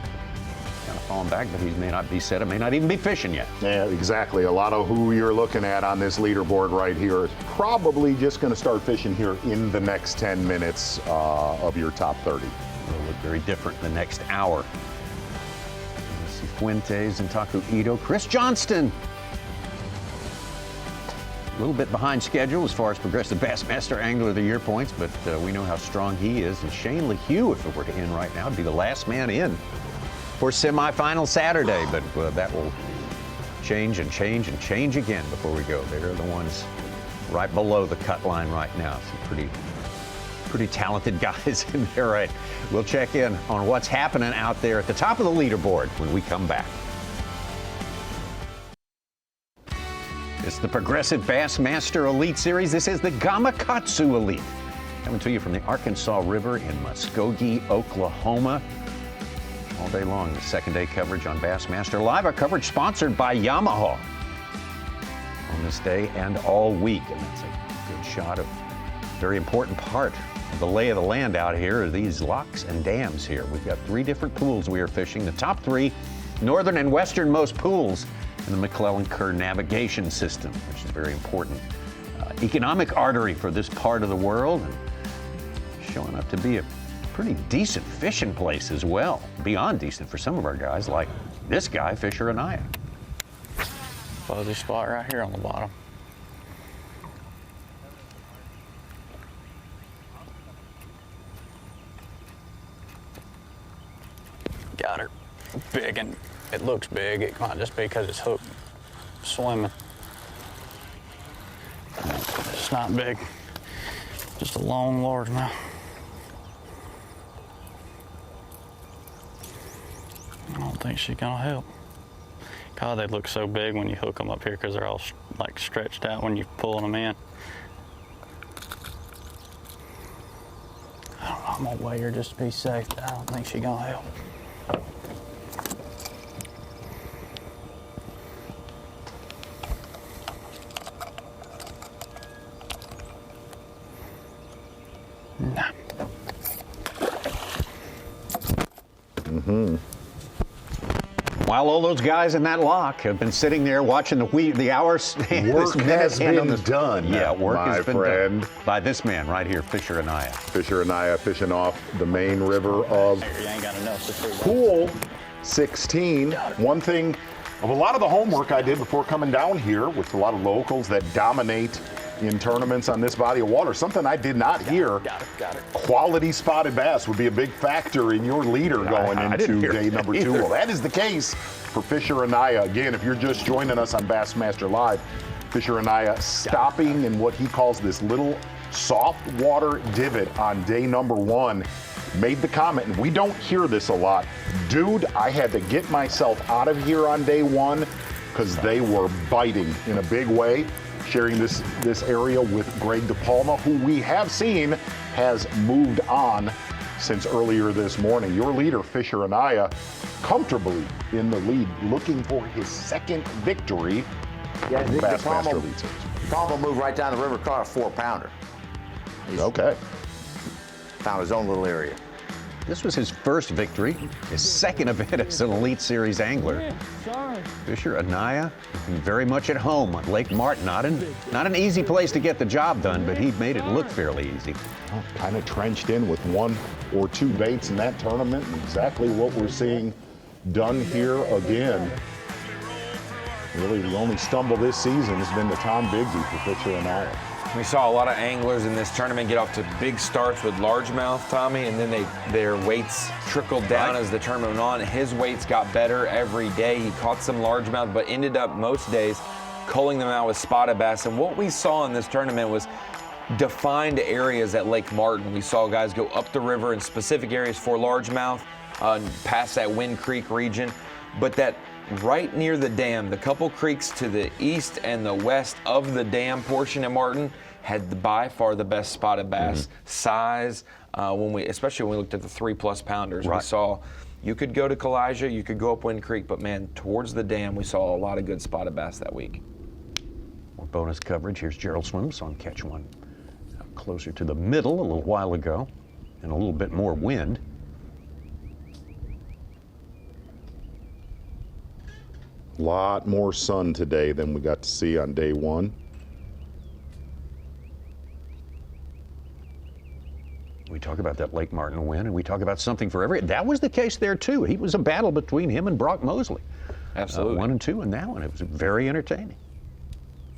Kind of falling back, but he may not be set. It may not even be fishing yet. Yeah, exactly. A lot of who you're looking at on this leaderboard right here is probably just going to start fishing here in the next 10 minutes of your top 30. It'll look very different the next hour. Let's see, Fuentes and Taku Ito. Chris Johnston. A little bit behind schedule as far as Progressive Bassmaster Angler of the Year points, but we know how strong he is. And Shane LeHue, if it were to end right now, would be the last man in for semifinal Saturday. But that will change and change and change again before we go. They're the ones right below the cut line right now. Some pretty talented guys in there. Right. We'll check in on what's happening out there at the top of the leaderboard when we come back. It's the Progressive Bassmaster Elite Series. This is the Gamakatsu Elite. Coming to you from the Arkansas River in Muskogee, Oklahoma. All day long, the second day coverage on Bassmaster Live. Our coverage sponsored by Yamaha on this day and all week. And that's a good shot of a very important part of the lay of the land out here are these locks and dams here. We've got 3 different pools we are fishing. The top 3 northern and westernmost pools in the McClellan-Kerr navigation system, which is very important. Economic artery for this part of the world, and showing up to be a pretty decent fishing place as well. Beyond decent for some of our guys, like this guy, Fisher Anaya. Fuzzy spot right here on the bottom. Got her. Big, and it looks big. It might just be because it's hooked swimming. It's not big. Just a long largemouth. I don't think she's gonna help. God, they look so big when you hook them up here because they're all like stretched out when you're pulling them in. I don't know, I'm gonna weigh her just to be safe, but I don't think she's gonna help. Nah. While all those guys in that lock have been sitting there watching the hours. Work has been done. Yeah, work has been friend. done by this man right here, Fisher Anaya. Fisher Anaya fishing off the main river of Pool 16. One thing of a lot of the homework I did before coming down here with a lot of locals that dominate in tournaments on this body of water, something I did not hear. Got it. Quality spotted bass would be a big factor in your leader going into day number 2. Well, that is the case for Fisher Anaya. Again, if you're just joining us on Bassmaster Live, Fisher Anaya stopping in what he calls this little soft water divot on day number 1. Made the comment, and we don't hear this a lot. Dude, I had to get myself out of here on day 1 because they were biting in a big way. Sharing this area with Greg DePalma, who we have seen has moved on since earlier this morning. Your leader, Fisher Anaya, comfortably in the lead, looking for his 2nd victory in the Bassmaster Elite Series. DePalma moved right down the river, caught a 4-pounder. Okay. Found his own little area. This was his first victory, his second event as an Elite Series angler. Fisher Anaya, very much at home on Lake Martin. Not an easy place to get the job done, but he made it look fairly easy. Well, kind of trenched in with 1 or 2 baits in that tournament. Exactly what we're seeing done here again. Really, the only stumble this season has been the Tom Bigsby for Fisher Anaya. We saw a lot of anglers in this tournament get off to big starts with largemouth, Tommy, and then their weights trickled down as the tournament went on. His weights got better every day. He caught some largemouth, but ended up most days culling them out with spotted bass. And what we saw in this tournament was defined areas at Lake Martin. We saw guys go up the river in specific areas for largemouth, past that Wind Creek region, but that right near the dam, the couple creeks to the east and the west of the dam portion of Martin had by far the best spotted bass size. Especially when we looked at the 3+ pounders, we saw you could go to Kalijah, you could go up Wind Creek, but man, towards the dam, we saw a lot of good spotted bass that week. More bonus coverage. Here's Gerald Swims on catch 1. Closer to the middle a little while ago, and a little bit more wind. A lot more sun today than we got to see on day 1. We talk about that Lake Martin win, and we talk about something for every. That was the case there too. He was a battle between him and Brock Mosley. Absolutely. 1 and 2 in that one. It was very entertaining.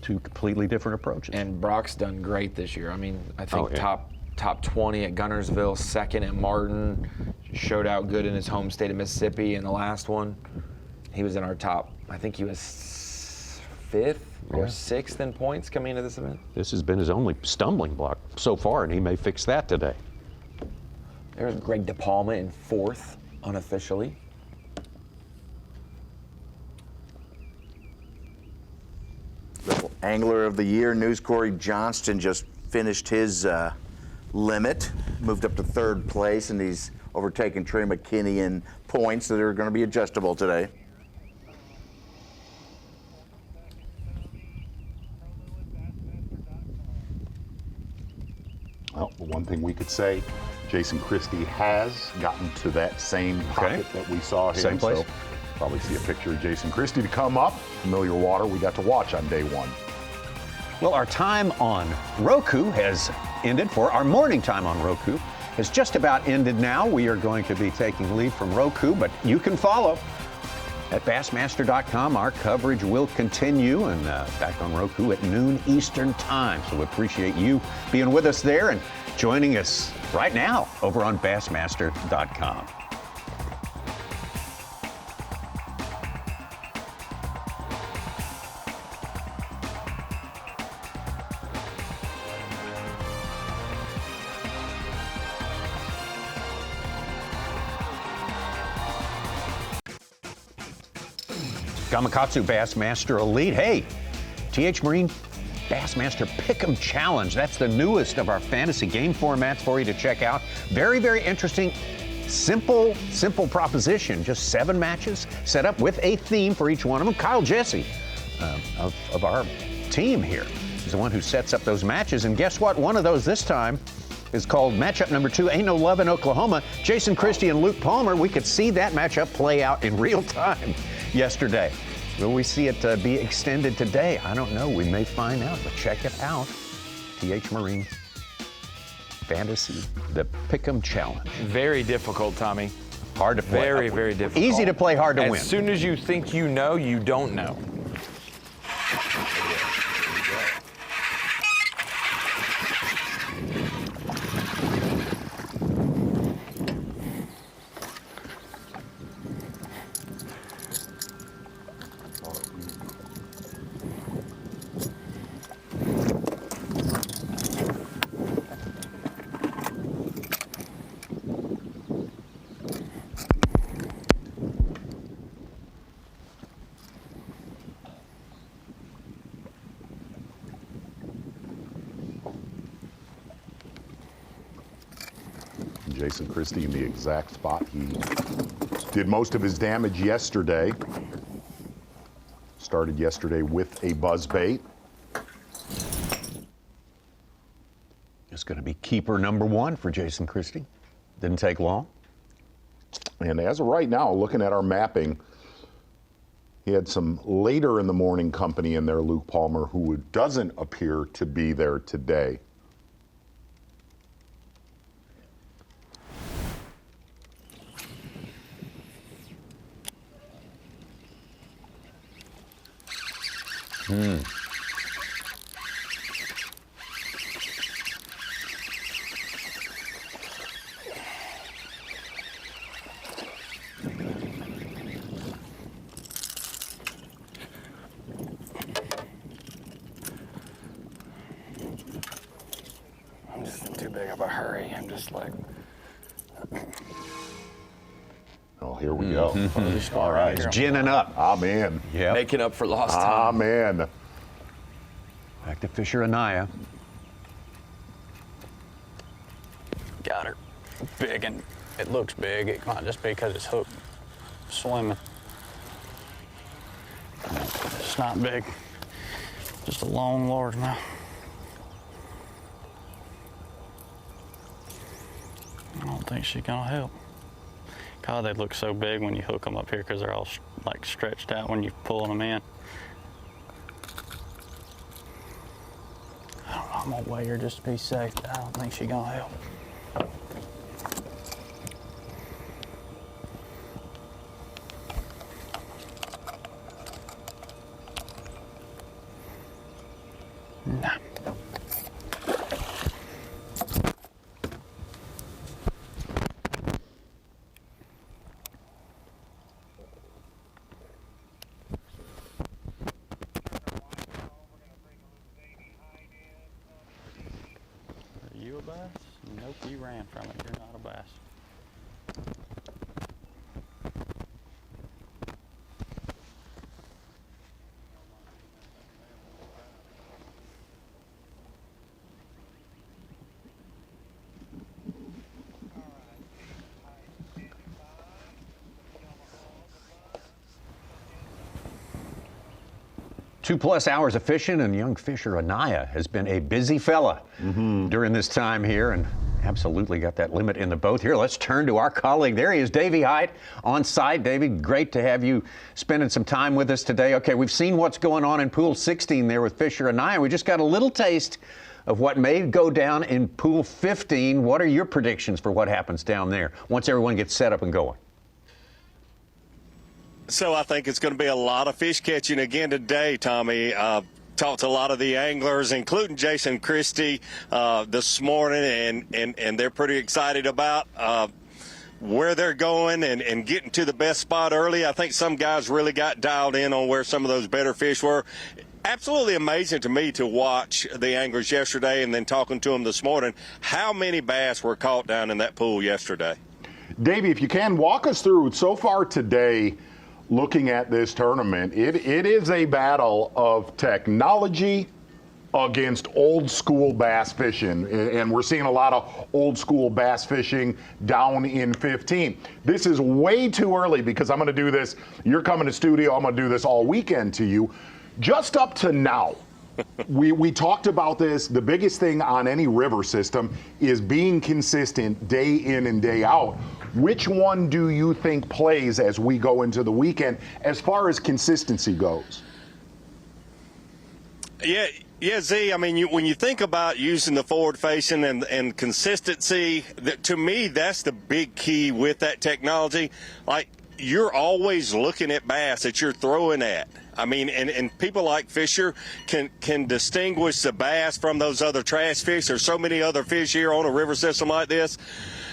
2 completely different approaches. And Brock's done great this year. I mean, I think top 20 at Gunnersville, 2nd at Martin, showed out good in his home state of Mississippi in the last one. He was in our top, I think he was 5th or 6th in points coming into this event. This has been his only stumbling block so far, and he may fix that today. There's Greg DePalma in 4th unofficially. Angler of the Year, News Corey Johnston just finished his limit, moved up to 3rd place, and he's overtaken Trey McKinney in points that are going to be adjustable today. Well, the one thing we could say, Jason Christie has gotten to that same pocket that we saw him. Same place. So probably see a picture of Jason Christie to come up. Familiar water we got to watch on day 1. Well, our time on Roku has ended. For our morning time on Roku has just about ended now. We are going to be taking leave from Roku, but you can follow at Bassmaster.com. Our coverage will continue, and back on Roku at noon Eastern time. So we appreciate you being with us there and joining us right now over on Bassmaster.com. Gamakatsu Bassmaster Elite. Hey, TH Marine Bassmaster Pick'em Challenge. That's the newest of our fantasy game formats for you to check out. Very, very interesting. Simple proposition. Just 7 matches set up with a theme for each one of them. Kyle Jesse of our team here is the one who sets up those matches. And guess what? One of those this time is called matchup number 2, Ain't No Love in Oklahoma. Jason Christie and Luke Palmer. We could see that matchup play out in real time yesterday. Will we see it be extended today? I don't know. We may find out, but check it out. TH Marine Fantasy, the Pick'em Challenge. Very difficult, Tommy. Hard to play. Very, very difficult. Easy to play, hard to win. As soon as you think you know, you don't know. Jason Christie in the exact spot he did most of his damage yesterday. Started yesterday with a buzz bait. It's going to be keeper number 1 for Jason Christie. Didn't take long. And as of right now, looking at our mapping, he had some later in the morning company in there, Luke Palmer, who doesn't appear to be there today. I'm just in too big of a hurry. I'm just like, oh, here we go. All right, it's ginning up. I'm in. Yep. Making up for lost time. I'm in. Back to Fisher Anaya. Got her. Big, and it looks big. It might just be because it's hooked swimming. It's not big. Just a long largemouth. I don't think she's gonna help. God, they look so big when you hook them up here because they're all like stretched out when you're pulling them in. I don't know, I'm gonna weigh her just to be safe, but I don't think she's gonna help. Nah. Are you a bass? Nope, you ran from it. You're not a bass. Two-plus hours of fishing, and young Fisher Anaya has been a busy fella during this time here, and absolutely got that limit in the boat here. Let's turn to our colleague. There he is, Davey Height, on site. Davey, great to have you spending some time with us today. Okay, we've seen what's going on in Pool 16 there with Fisher Anaya. We just got a little taste of what may go down in Pool 15. What are your predictions for what happens down there once everyone gets set up and going? So I think it's going to be a lot of fish catching again today, Tommy. Talked to a lot of the anglers, including Jason Christie, this morning, and they're pretty excited about where they're going and getting to the best spot early. I think some guys really got dialed in on where some of those better fish were. Absolutely amazing to me to watch the anglers yesterday and then talking to them this morning, how many bass were caught down in that pool yesterday. Davey, if you can, walk us through so far today. Looking at this tournament, it is a battle of technology against old school bass fishing, and we're seeing a lot of old school bass fishing down in 15. This is way too early because I'm going to do this. You're coming to studio. I'm going to do this all weekend to you. Just up to now, we talked about this. The biggest thing on any river system is being consistent day in and day out. Which one do you think plays as we go into the weekend as far as consistency goes? Yeah, Z, I mean, when you think about using the forward facing and consistency, to me, that's the big key with that technology. Like, you're always looking at bass that you're throwing at. I mean, and people like Fisher can distinguish the bass from those other trash fish. There's so many other fish here on a river system like this.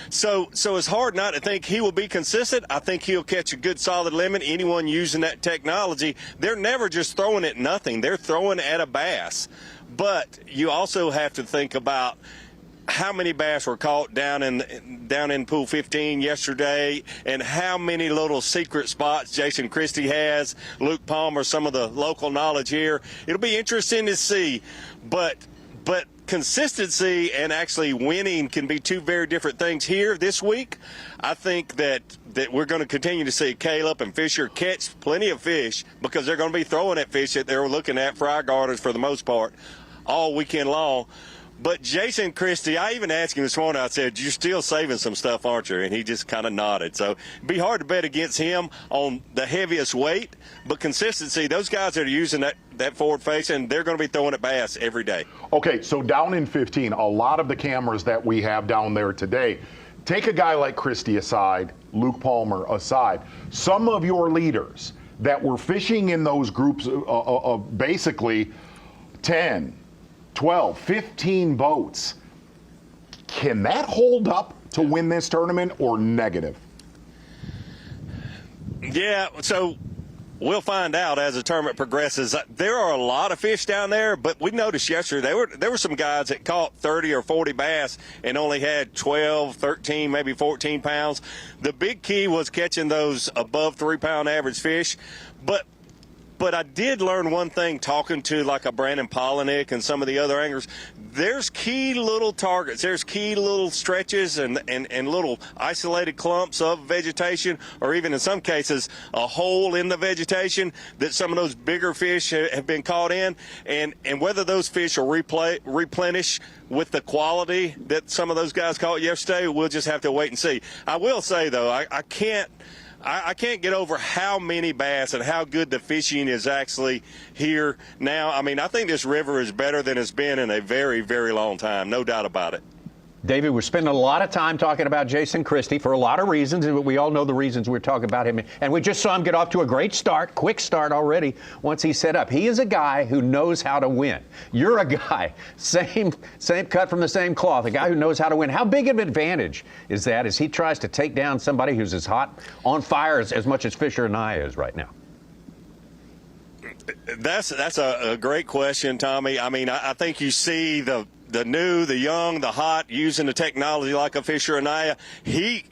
So it's hard not to think he will be consistent. I think he'll catch a good solid limit. Anyone using that technology, they're never just throwing at nothing. They're throwing at a bass. But you also have to think about how many bass were caught down in Pool 15 yesterday, and how many little secret spots Jason Christie has, Luke Palmer, some of the local knowledge here. It'll be interesting to see, but consistency and actually winning can be two very different things here this week. I think that we're going to continue to see Caleb and Fisher catch plenty of fish because they're going to be throwing at fish that they're looking at fry garters for the most part all weekend long. But Jason Christie, I even asked him this morning, I said, you're still saving some stuff, aren't you? And he just kind of nodded. So it'd be hard to bet against him on the heaviest weight, but consistency, those guys that are using that forward facing, they're going to be throwing at bass every day. Okay, so down in 15, a lot of the cameras that we have down there today, take a guy like Christie aside, Luke Palmer aside, some of your leaders that were fishing in those groups of basically 10, 12, 15 boats, can that hold up to win this tournament or negative? Yeah, so we'll find out as the tournament progresses. There are a lot of fish down there, but we noticed yesterday there were some guys that caught 30 or 40 bass and only had 12, 13, maybe 14 pounds. The big key was catching those above 3-pound average fish, but I did learn one thing talking to like a Brandon Polinick and some of the other anglers. There's key little targets. There's key little stretches and little isolated clumps of vegetation, or even in some cases a hole in the vegetation that some of those bigger fish have been caught in. And whether those fish will replenish with the quality that some of those guys caught yesterday, we'll just have to wait and see. I will say, though, I can't get over how many bass and how good the fishing is actually here now. I mean, I think this river is better than it's been in a very, very long time, no doubt about it. David, we're spending a lot of time talking about Jason Christie for a lot of reasons, and we all know the reasons we're talking about him. And we just saw him get off to a great start, quick start already once he set up. He is a guy who knows how to win. You're a guy, same cut from the same cloth, a guy who knows how to win. How big of an advantage is that as he tries to take down somebody who's as hot, on fire as much as Fisher and Anaya is right now? That's a great question, Tommy. I mean, I think you see the new, the young, the hot, using the technology like a Fisher Anaya. He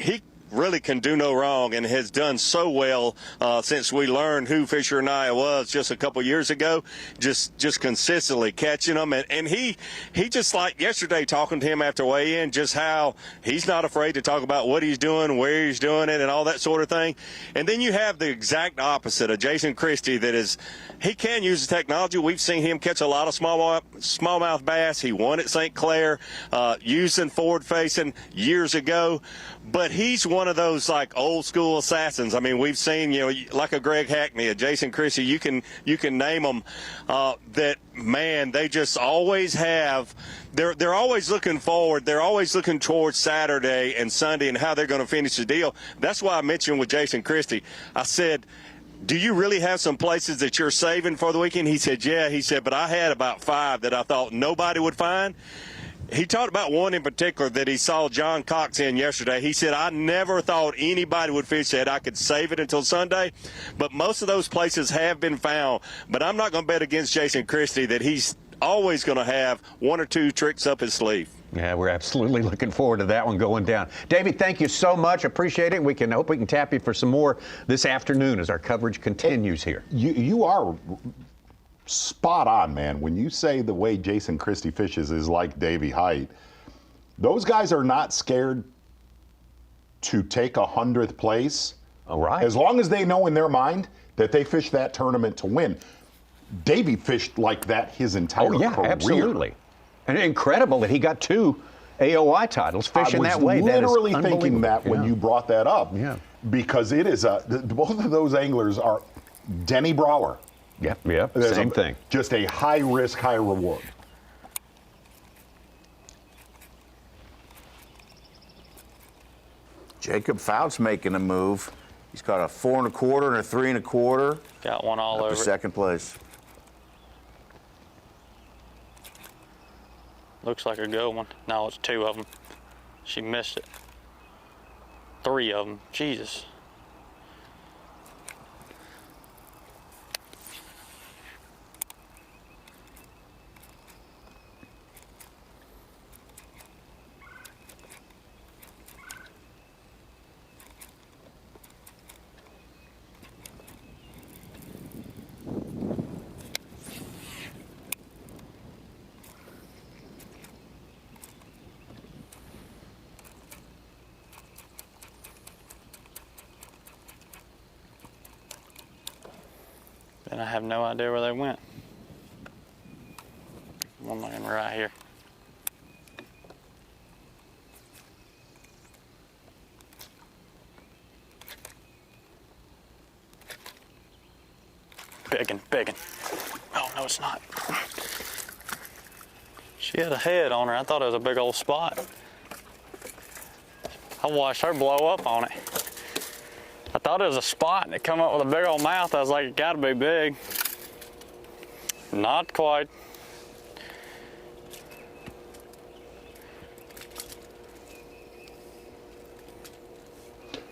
really can do no wrong and has done so well since we learned who Fisher Anaya was just a couple years ago, just consistently catching them. And he just, like yesterday, talking to him after weigh-in, just how he's not afraid to talk about what he's doing, where he's doing it, and all that sort of thing. And then you have the exact opposite of Jason Christie, that is, he can use the technology. We've seen him catch a lot of smallmouth bass. He won at St. Clair using forward-facing years ago. But he's one of those like old school assassins. I mean, we've seen, like a Greg Hackney, a Jason Christie, you can name them, that, man, they just always have, they're always looking forward. They're always looking towards Saturday and Sunday and how they're going to finish the deal. That's why I mentioned with Jason Christie, I said, do you really have some places that you're saving for the weekend? He said, yeah. He said, but I had about 5 that I thought nobody would find. He talked about one in particular that he saw John Cox in yesterday. He said, I never thought anybody would fish that. I could save it until Sunday. But most of those places have been found. But I'm not going to bet against Jason Christie that he's always going to have 1 or 2 tricks up his sleeve. Yeah, we're absolutely looking forward to that one going down. David, thank you so much. Appreciate it. Hope we can tap you for some more this afternoon as our coverage continues here. You are spot on, man. When you say the way Jason Christie fishes is like Davey Height, those guys are not scared to take 100th place. All right. As long as they know in their mind that they fished that tournament to win. Davey fished like that his entire career. Absolutely. And incredible that he got 2 AOI titles fishing that way. I was literally thinking that when you brought that up. Yeah. Because it is both of those anglers are Denny Brower. Yep, same thing. Just a high risk, high reward. Jacob Fout's making a move. He's got a 4 1/4 and a 3 1/4. Got one all over. Second place. Looks like a good one. No, it's 2 of them. She missed it. 3 of them. Jesus. And I have no idea where they went. One laying right here. Biggin. Oh, no, it's not. She had a head on her. I thought it was a big old spot. I watched her blow up on it. I thought it was a spot, and it come up with a big old mouth. I was like, it gotta be big. Not quite.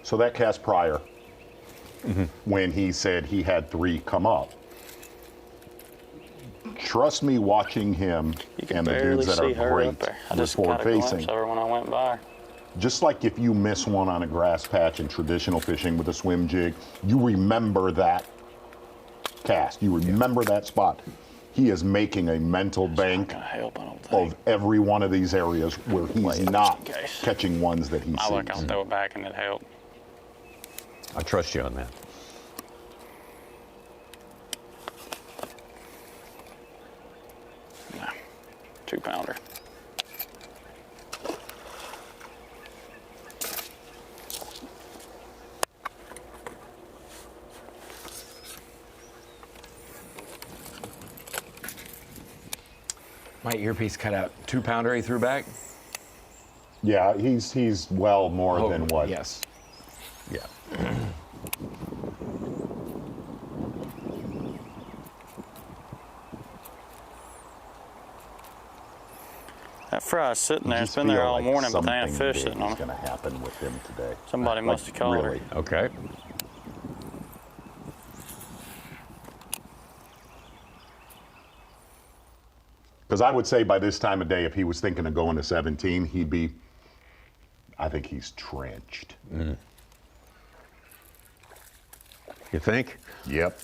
So that cast prior, when he said he had 3 come up, trust me, watching him and the dudes that are great with forward facing. When I went by. Just like if you miss one on a grass patch in traditional fishing with a swim jig, you remember that cast. You remember that spot. He is making a mental bank of every one of these areas where he's not catching ones that he sees. I'll throw it back and it helped. I trust you on that. No, 2-pounder. My earpiece cut out. 2-pounder he threw back? Yeah, he's well more than what? Yes. Yeah. That fry's sitting there. It's been there all morning, but they ain't a fish sitting on it. Going to happen with him today. Somebody must have caught her. Okay. Because I would say by this time of day, if he was thinking of going to 17, he'd be, I think he's trenched. You think? Yep.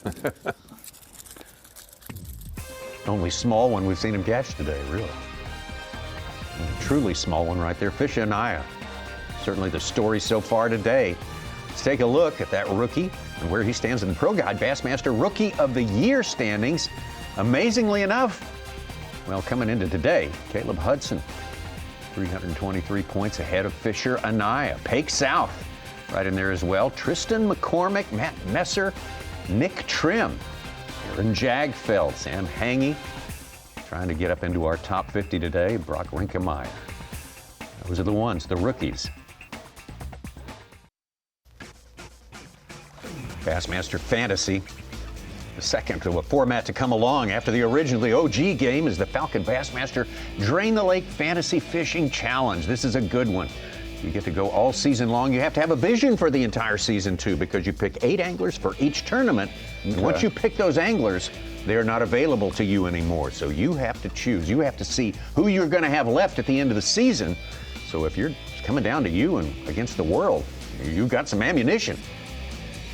Only small one we've seen him catch today, really. A truly small one right there, Fishery Anaya. Certainly the story so far today. Let's take a look at that rookie and where he stands in the Pro Guide Bassmaster Rookie of the Year standings. Amazingly enough, well, coming into today, Caleb Hudson, 323 points ahead of Fishery Anaya. Pake South, right in there as well. Tristan McCormick, Matt Messer, Nick Trim, Aaron Jagfeld, Sam Hangy, trying to get up into our top 50 today. Brock Rinkemeyer. Those are the ones, the rookies. Bassmaster Fantasy, the second to a format to come along after the originally OG game is the Falcon Bassmaster Drain the Lake Fantasy Fishing Challenge. This is a good one. You get to go all season long. You have to have a vision for the entire season too, because you pick 8 anglers for each tournament. And once you pick those anglers, they're not available to you anymore. So you have to choose. You have to see who you're going to have left at the end of the season. So if you're coming down to you and against the world, you've got some ammunition.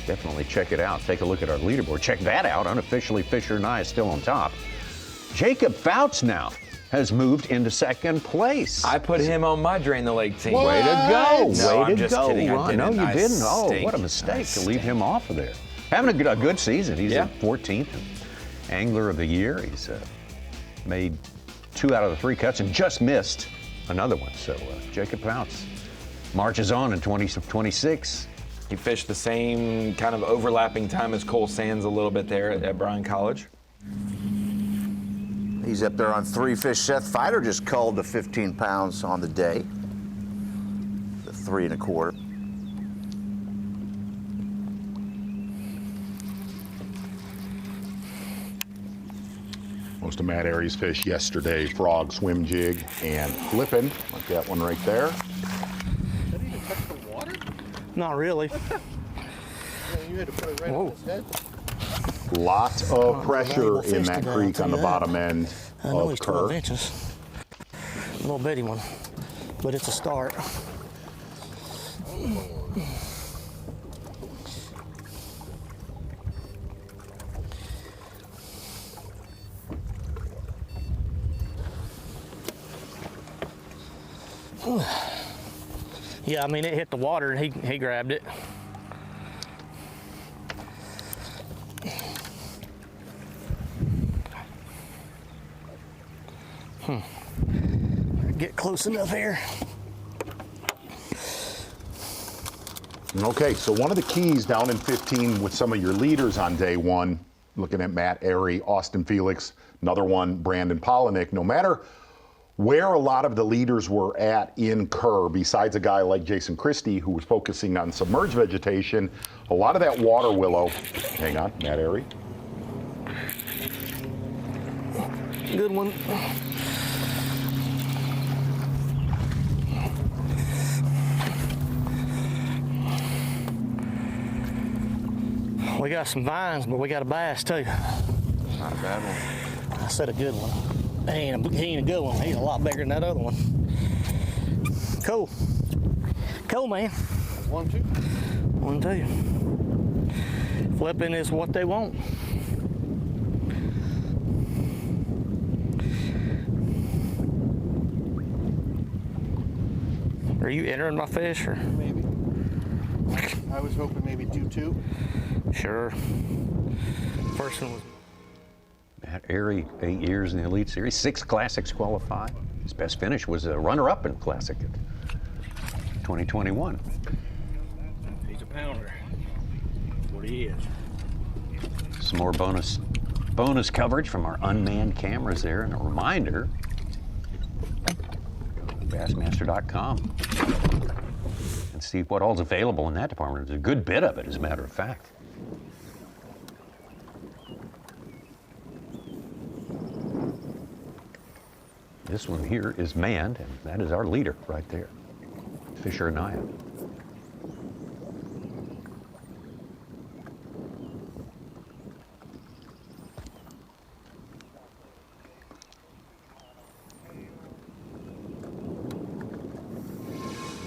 Definitely check it out. Take a look at our leaderboard. Check that out. Unofficially, Fisher and I is still on top. Jacob Fouts now has moved into second place. I put him on my Drain the Lake team. What? Way to go. No, Way I'm to just go, kidding. Ron. No, you didn't. Oh, what a mistake Nice to leave him off of there. Having a good season. He's in 14th. Angler of the Year. He's made 2 out of the 3 cuts and just missed another one. So Jacob Fouts marches on in 2026. He fished the same kind of overlapping time as Cole Sands a little bit there at Bryan College. He's up there on 3 fish. Seth Fighter just culled to 15 pounds on the day. The 3 1/4. Most of Matt Aries' fish yesterday, frog, swim jig, and flipping, like that one right there. Did that even touch the water? Not really. You had to put it right on his head. Lots of pressure in that creek on the bottom end I know of he's 12 Kerr. inches. A little bitty one, but it's a start. Yeah, I mean, it hit the water and he grabbed it. Get close enough here. Okay, so one of the keys down in 15 with some of your leaders on day one looking at Matt Airy, Austin Felix, another one, Brandon Polinick. No matter where a lot of the leaders were at in Kerr, besides a guy like Jason Christie, who was focusing on submerged vegetation, a lot of that water willow, hang on, Matt Airy. Good one. We got some vines, but we got a bass too. Not a bad one. I said a good one. He ain't a good one. He's a lot bigger than that other one. Cool. Cool, man. 1, 2. 1, 2. Flipping is what they want. Are you entering my fish or? Maybe. I was hoping maybe 2-2. Sure. First one was. Matt Airy, 8 years in the Elite Series, 6 Classics qualified. His best finish was a runner-up in Classic in 2021. He's a pounder. That's what he is. Some more bonus coverage from our unmanned cameras there, and a reminder, Bassmaster.com, and see what all's available in that department. There's a good bit of it, as a matter of fact. This one here is manned, and that is our leader right there, Fisher Anaya.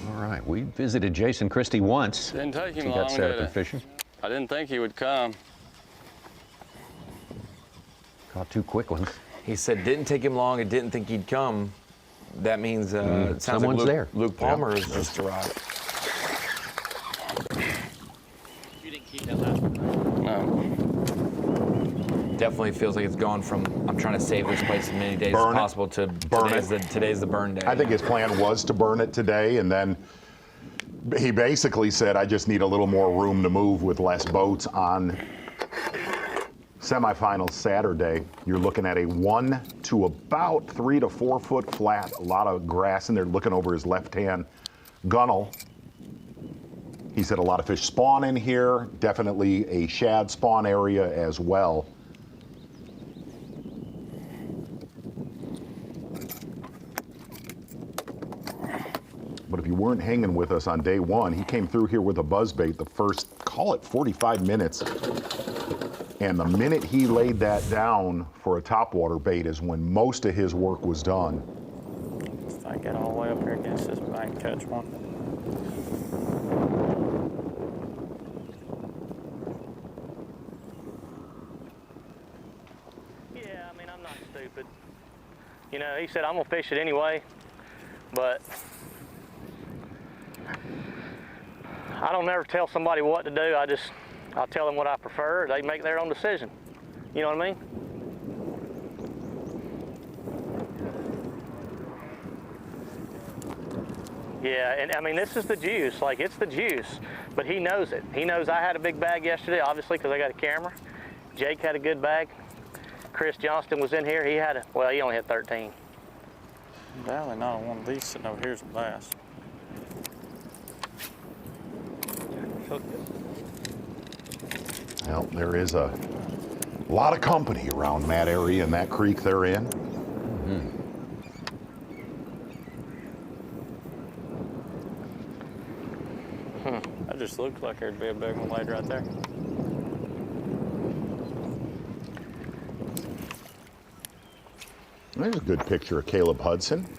All right, we visited Jason Christie once. Didn't take him he long, got set up did in it? fishing. I didn't think he would come. Caught 2 quick ones. He said didn't take him long. It didn't think he'd come. That means it sounds someone's like there. Luke Palmer has just arrived. You didn't keep that last one. No. Definitely feels like it's gone from I'm trying to save this place as many days Burn as it. possible to Burn today's the burn day. I think his plan was to burn it today, and then he basically said, I just need a little more room to move with less boats on semifinals Saturday. You're looking at a 1 to about 3 to 4 foot flat, a lot of grass in there, looking over his left-hand gunnel. He said a lot of fish spawn in here, definitely a shad spawn area as well. But if you weren't hanging with us on day 1, he came through here with a buzzbait the first, call it 45 minutes. And the minute he laid that down for a topwater bait is when most of his work was done. If I get all the way up here against this bank, catch one. Yeah, I mean, I'm not stupid. You know, he said, I'm gonna fish it anyway, but I don't never tell somebody what to do. I'll tell them what I prefer. They make their own decision. You know what I mean? Yeah, and I mean, this is the juice. Like, it's the juice. But he knows it. He knows I had a big bag yesterday, obviously, because I got a camera. Jake had a good bag. Chris Johnston was in here. He had he only had 13. Definitely not one of these sitting over here is a bass. Well, there is a lot of company around Matt Airy and that creek they're in. That just looks like there'd be a big one laid right there. There's a good picture of Caleb Hudson.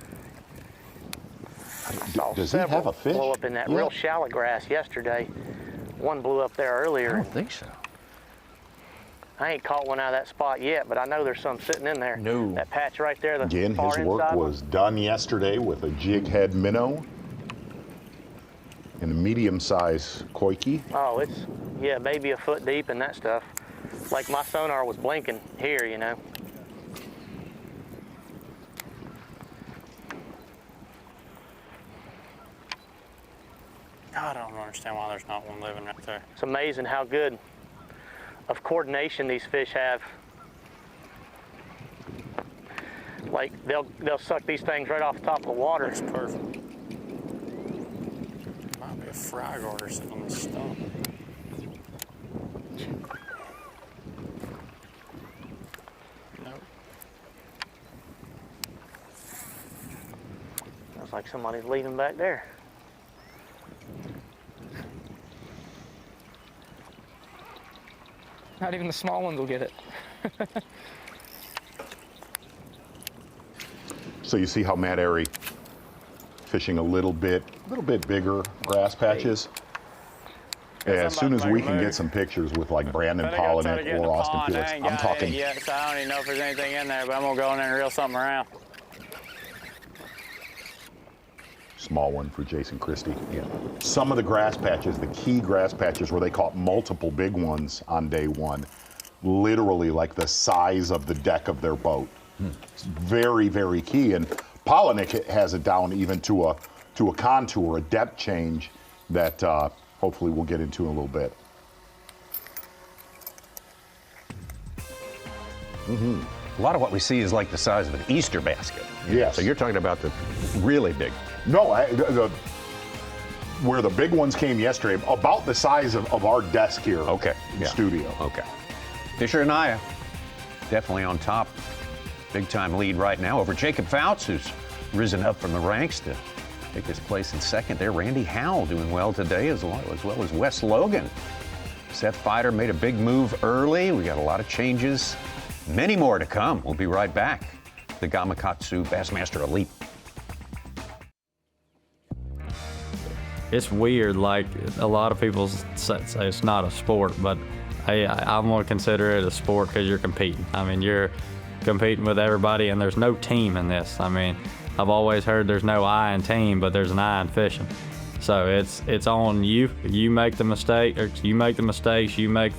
Does he have a fish? Blow up in that real shallow grass yesterday. One blew up there earlier. I don't think so. I ain't caught one out of that spot yet, but I know there's some sitting in there. No. That patch right there, the Again, far his work inside was done yesterday with a jig head minnow and a medium-sized koiki. Oh, it's, yeah, maybe a foot deep in that stuff. Like my sonar was blinking here, you know. I don't understand why there's not one living right there. It's amazing how good of coordination these fish have. Like they'll suck these things right off the top of the water. That's perfect. Might be a fry garter sitting on the stump. Nope. Sounds like somebody's leading back there. Not even the small ones will get it. So you see how Matt Airy fishing a little bit bigger grass patches. Yeah, as soon as we can get some pictures with like Brandon Polinick or Austin Felix, I'm talking. Yeah, so I don't even know if there's anything in there, but I'm gonna go in there and reel something around. Small one for Jason Christie. Yeah. Some of the grass patches, the key grass patches where they caught multiple big ones on day one, literally like the size of the deck of their boat. It's very, very key. And Polinick has it down even to a contour, a depth change that hopefully we'll get into in a little bit. A lot of what we see is like the size of an Easter basket. Yes. So you're talking about the really big. No, where the big ones came yesterday, about the size of our desk here in studio. Okay. Fisher Anaya, definitely on top. Big time lead right now over Jacob Fouts, who's risen up from the ranks to take his place in second there. Randy Howell doing well today as well as Wes Logan. Seth Fighter made a big move early. We got a lot of changes. Many more to come. We'll be right back. The Gamakatsu Bassmaster Elite. It's weird, like a lot of people say it's not a sport, but I'm going to consider it a sport because you're competing. I mean, you're competing with everybody, and there's no team in this. I mean, I've always heard there's no I in team, but there's an I in fishing. So it's on you. You make the mistake, or you make the mistakes, you make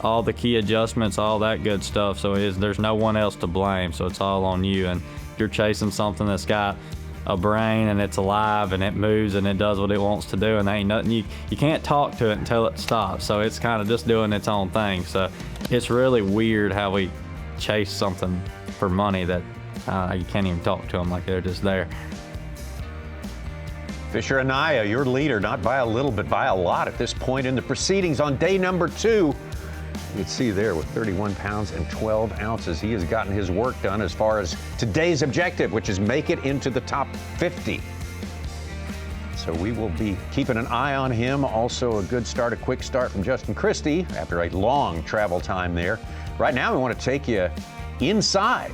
all the key adjustments, all that good stuff. So there's no one else to blame. So it's all on you, and you're chasing something that's got a brain and it's alive and it moves and it does what it wants to do, and there ain't nothing you can't talk to it until it stops. So it's kind of just doing its own thing. So it's really weird how we chase something for money that you can't even talk to them, like they're just there. Fisher Anaya, your leader, not by a little, but by a lot at this point in the proceedings on day number 2. You can see there with 31 pounds and 12 ounces. He has gotten his work done as far as today's objective, which is make it into the top 50. So we will be keeping an eye on him. Also a good start, a quick start from Justin Christie after a long travel time there. Right now we want to take you inside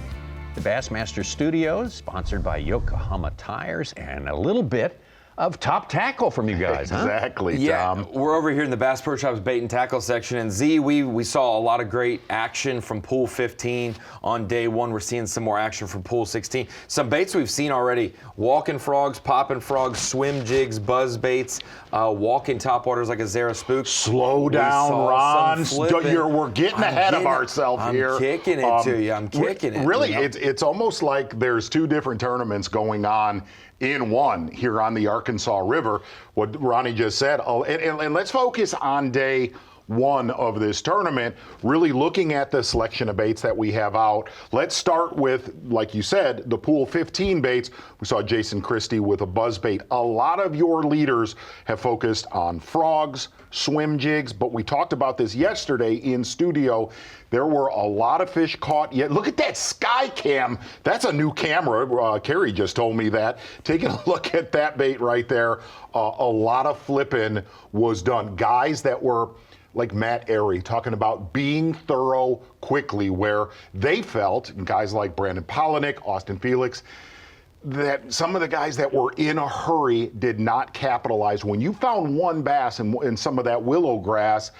the Bassmaster Studios, sponsored by Yokohama Tires, and a little bit of top tackle from you guys, huh? Exactly, yeah, Tom. We're over here in the Bass Pro Shops bait and tackle section, and Z, we saw a lot of great action from pool 15 on day 1. We're seeing some more action from pool 16. Some baits we've seen already: walking frogs, popping frogs, swim jigs, buzz baits, walking topwaters like a Zara spook. Slow down, Ron. We're getting ahead of ourselves here. I'm kicking it to you. I'm kicking it. Really, it's almost like there's 2 different tournaments going on in one here on the Arkansas River. What Ronnie just said. And let's focus on day 1 of this tournament, really looking at the selection of baits that we have out. Let's start with, like you said, the pool 15 baits. We saw Jason Christie with a buzz bait. A lot of your leaders have focused on frogs, swim jigs, but we talked about this yesterday in studio. There were a lot of fish caught. Yet look at that sky cam. That's a new camera. Carrie just told me that. Taking a look at that bait right there, a lot of flipping was done. Guys that were like Matt Airy talking about being thorough quickly, where they felt, guys like Brandon Polinick, Austin Felix, that some of the guys that were in a hurry did not capitalize. When you found one bass in some of that willow grass,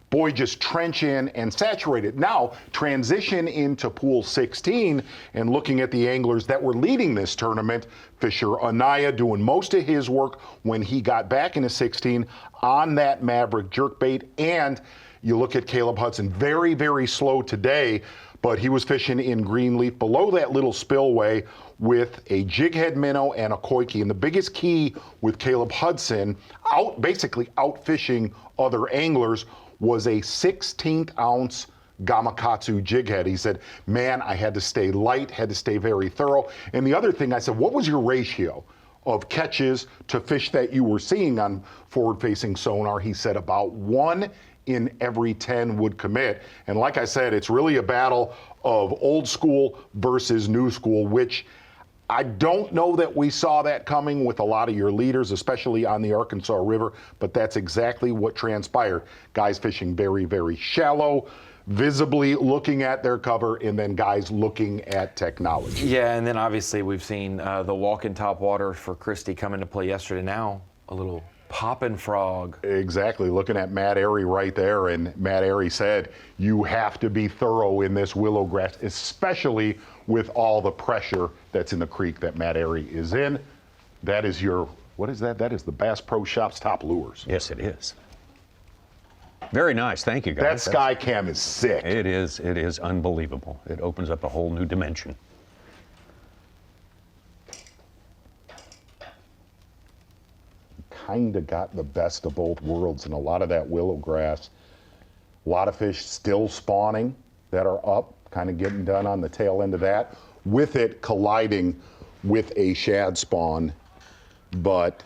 boy, just trench in and saturate it. Now, transition into pool 16 and looking at the anglers that were leading this tournament. Fisher Anaya doing most of his work when he got back into 16 on that Maverick jerkbait. And you look at Caleb Hudson, very, very slow today, but he was fishing in Greenleaf below that little spillway with a jig head minnow and a koiki. And the biggest key with Caleb Hudson, basically out fishing other anglers, was a 16th ounce Gamakatsu jig head. He said, man, I had to stay light, had to stay very thorough. And the other thing, I said, what was your ratio of catches to fish that you were seeing on forward-facing sonar? He said about 1 in every 10 would commit. And like I said, it's really a battle of old school versus new school, which I don't know that we saw that coming with a lot of your leaders, especially on the Arkansas River, but that's exactly what transpired. Guys fishing very, very shallow, visibly looking at their cover, and then guys looking at technology. Yeah, and then obviously we've seen the walk-in top water for Christie come into play yesterday. Now a little poppin' frog. Exactly, looking at Matt Airy right there, and Matt Airy said, you have to be thorough in this willow grass, especially with all the pressure that's in the creek that Matt Airy is in. That is your, what is that? That is the Bass Pro Shop's top lures. Yes, it is. Very nice, thank you, guys. That sky cam is sick. It is unbelievable. It opens up a whole new dimension. Kind of got the best of both worlds, and a lot of that willow grass, a lot of fish still spawning that are up, kind of getting done on the tail end of that, with it colliding with a shad spawn. But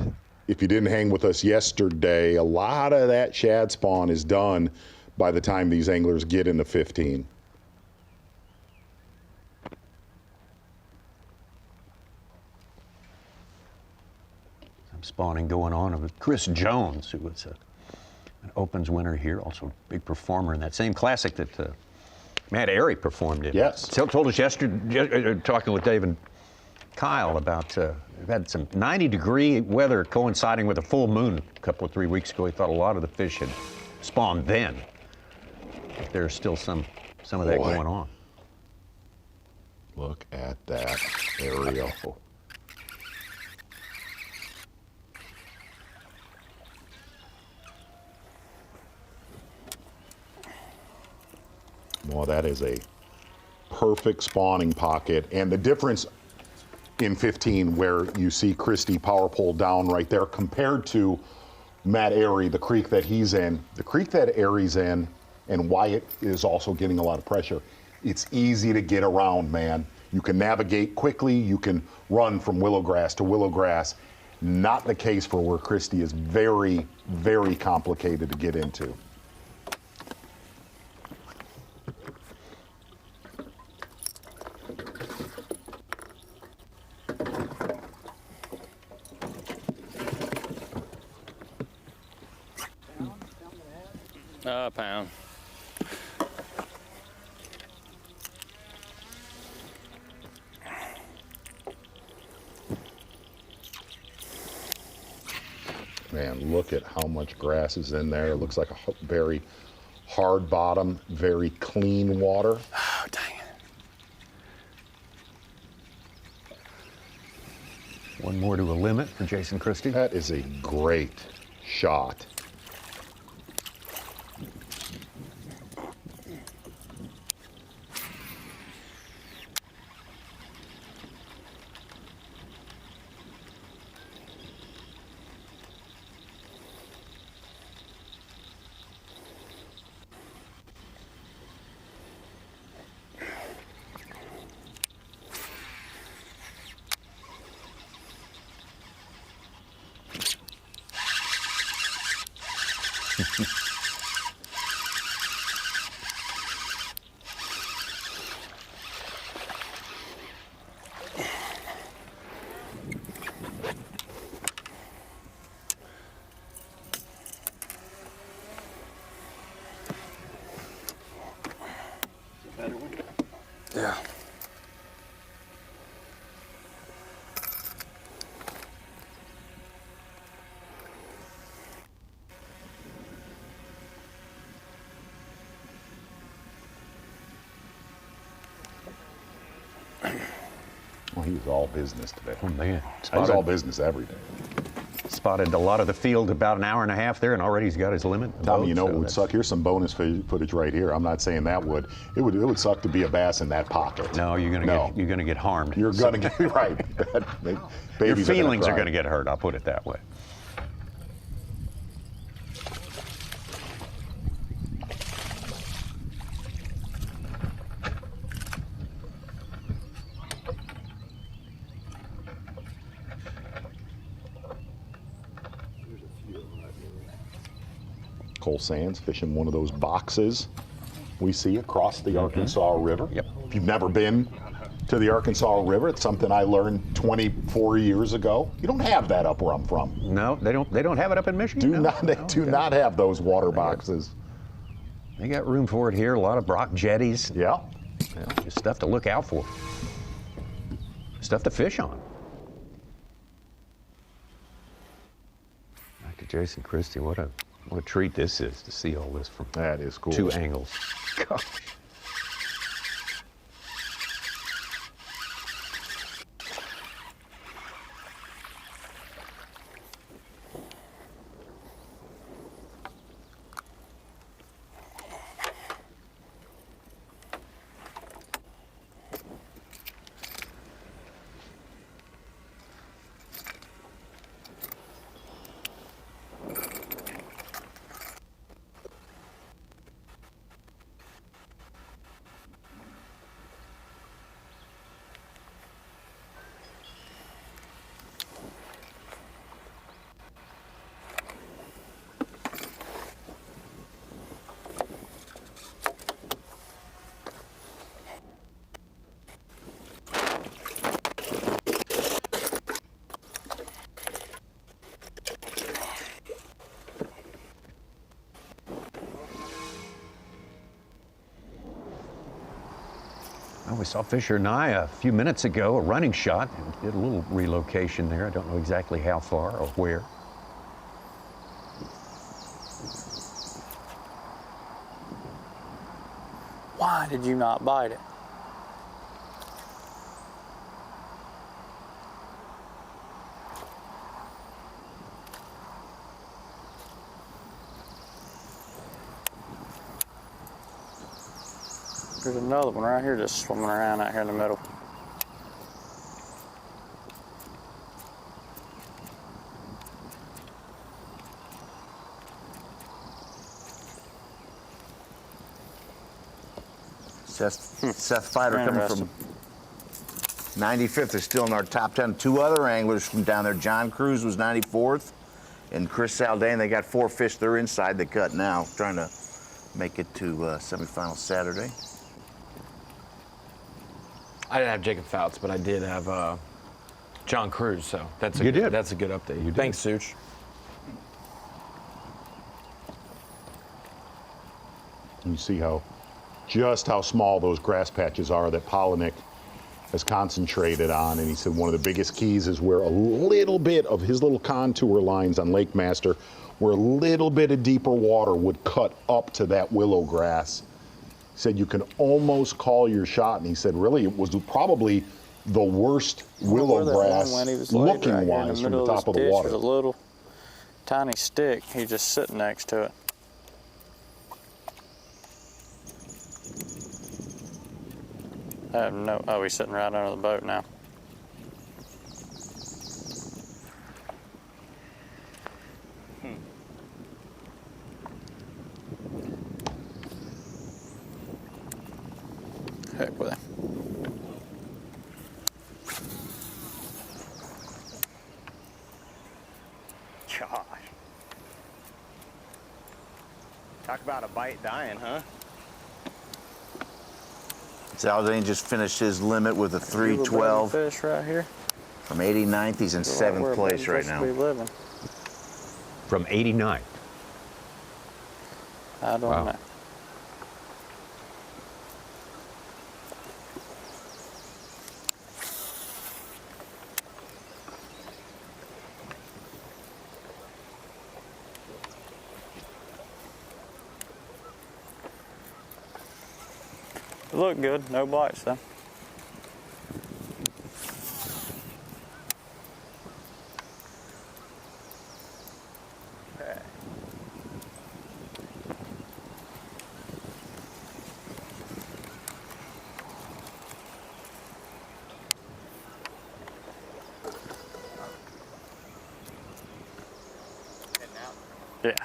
if you didn't hang with us yesterday, a lot of that shad spawn is done by the time these anglers get into 15. Spawning going on with Chris Jones, who was an Opens winner here, also a big performer in that same classic that Matt Airy performed in. Yes. Told us yesterday, talking with David Kyle about, we've had some 90-degree weather coinciding with a full moon a couple of 3 weeks ago. He thought a lot of the fish had spawned then. But there's still some of that going on. Look at that aerial. Well, that is a perfect spawning pocket. And the difference in 15, where you see Christie power pole down right there, compared to Matt Airy, the creek that he's in, the creek that Airy's in, and Wyatt is also getting a lot of pressure, it's easy to get around, man. You can navigate quickly. You can run from willow grass to willow grass. Not the case for where Christie is very, very complicated to get into. A pound. Man, look at how much grass is in there. It looks like a very hard bottom, very clean water. Oh, dang it. One more to a limit for Jason Christie. That is a great shot. Yeah. Well, he was all business today. Oh, man. He's all business every day. Spotted a lot of the field about an hour and a half there, and already he's got his limit. Tommy, you know what would suck? Here's some bonus footage right here. I'm not saying that would. It would suck to be a bass in that pocket. No, you're gonna get harmed. You're gonna get right. Your feelings are gonna get hurt. I'll put it that way. full sands, fishing one of those boxes we see across the Arkansas River. Yep. If you've never been to the Arkansas River, it's something I learned 24 years ago. You don't have that up where I'm from. No, they don't have it up in Michigan. They do not have those water boxes. They got room for it here. A lot of Brock jetties. Yeah. Just stuff to look out for. Stuff to fish on. Back to Jason Christie. What a treat this is to see all this from that is cool. 2 angles. Gosh. We saw Fisher Anaya a few minutes ago, a running shot, and did a little relocation there. I don't know exactly how far or where. Why did you not bite it? There's another one right here just swimming around out here in the middle. Seth Fighter coming from 95th is still in our top 10. 2 other anglers from down there. John Cruz was 94th, and Chris Saldane. They got 4 fish. They're inside the cut now, trying to make it to semifinal Saturday. I didn't have Jacob Fouts, but I did have John Cruz, so that's a good update. You did. Thanks, Such. You see just how small those grass patches are that Polinick has concentrated on, and he said one of the biggest keys is where a little bit of his little contour lines on Lake Master, where a little bit of deeper water would cut up to that willow grass. He said you can almost call your shot, and he said really it was probably the worst willow grass looking wise from the top of the water. With a little tiny stick, he's just sitting next to it. I have no, oh, he's sitting right under the boat now. Heck with him. Gosh. Talk about a bite dying, huh? Zaldane just finished his limit with a 312. Fish right here. From 89th, he's in 7th place right now. From 89th? I don't know. It looked good, no bites though. Okay. Yeah.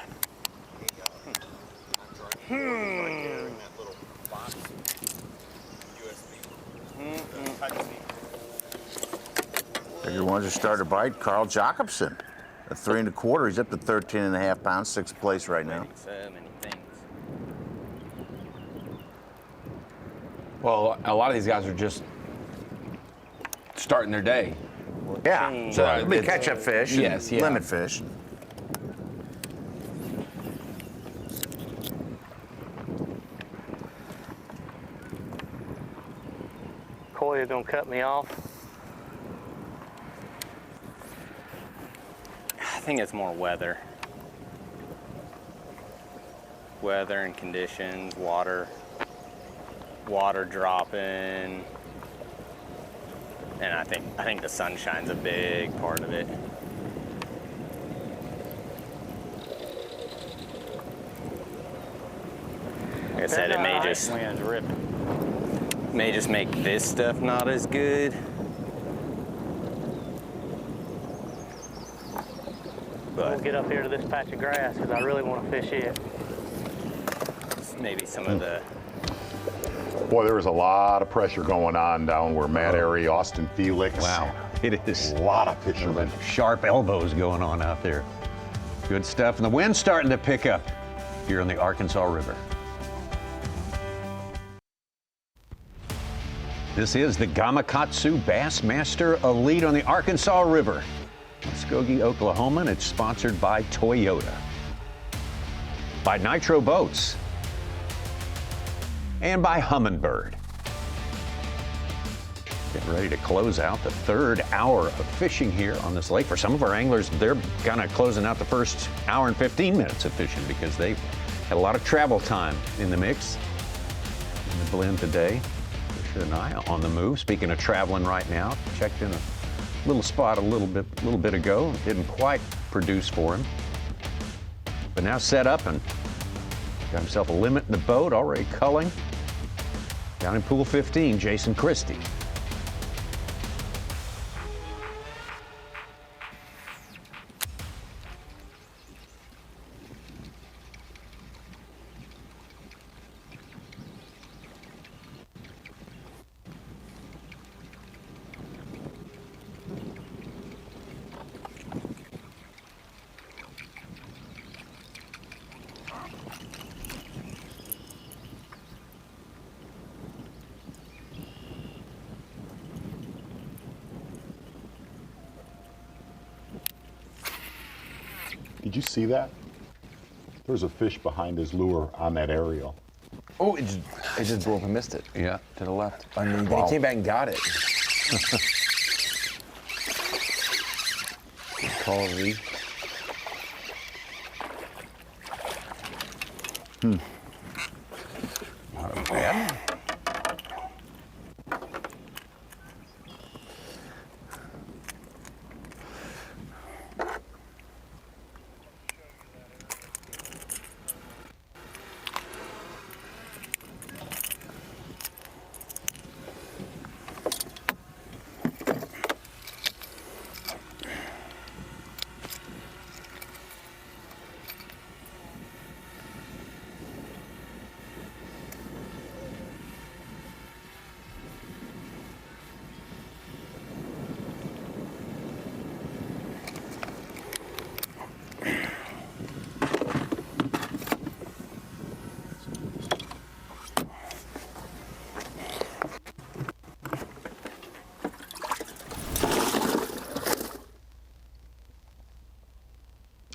Figure one to start a bite, Carl Jacobson. a 3 1/4. He's up to 13.5 pounds, 6th place right now. So many things. Well, a lot of these guys are just starting their day. Yeah, so it'll be catch-up fish, yes, yeah. limit fish. Coy, you're gonna cut me off? I think it's more weather. Weather and conditions, water dropping. And I think the sunshine's a big part of it. Like I said, it may just make this stuff not as good. We'll get up here to this patch of grass because I really want to fish it. Maybe some of the... Boy, there was a lot of pressure going on down where Matt Airy, Austin Felix. Wow, it is. A lot of fishermen. Sharp elbows going on out there. Good stuff. And the wind's starting to pick up here on the Arkansas River. This is the Gamakatsu Bassmaster Elite on the Arkansas River. Muskogee, Oklahoma, and it's sponsored by Toyota, by Nitro Boats, and by Humminbird. Getting ready to close out the 3rd hour of fishing here on this lake. For some of our anglers, they're kind of closing out the first hour and 15 minutes of fishing because they've had a lot of travel time in the mix. In the blend today, Fisher Anaya on the move. Speaking of traveling right now, checked in a little spot a little bit ago. Didn't quite produce for him, but now set up and got himself a limit in the boat, already culling. Down in pool 15, Jason Christie. Did you see that? There's a fish behind his lure on that aerial. Oh, it just blew up and missed it. Yeah. To the left. I mean, Wow. he came back and got it. Call Reed. Not bad.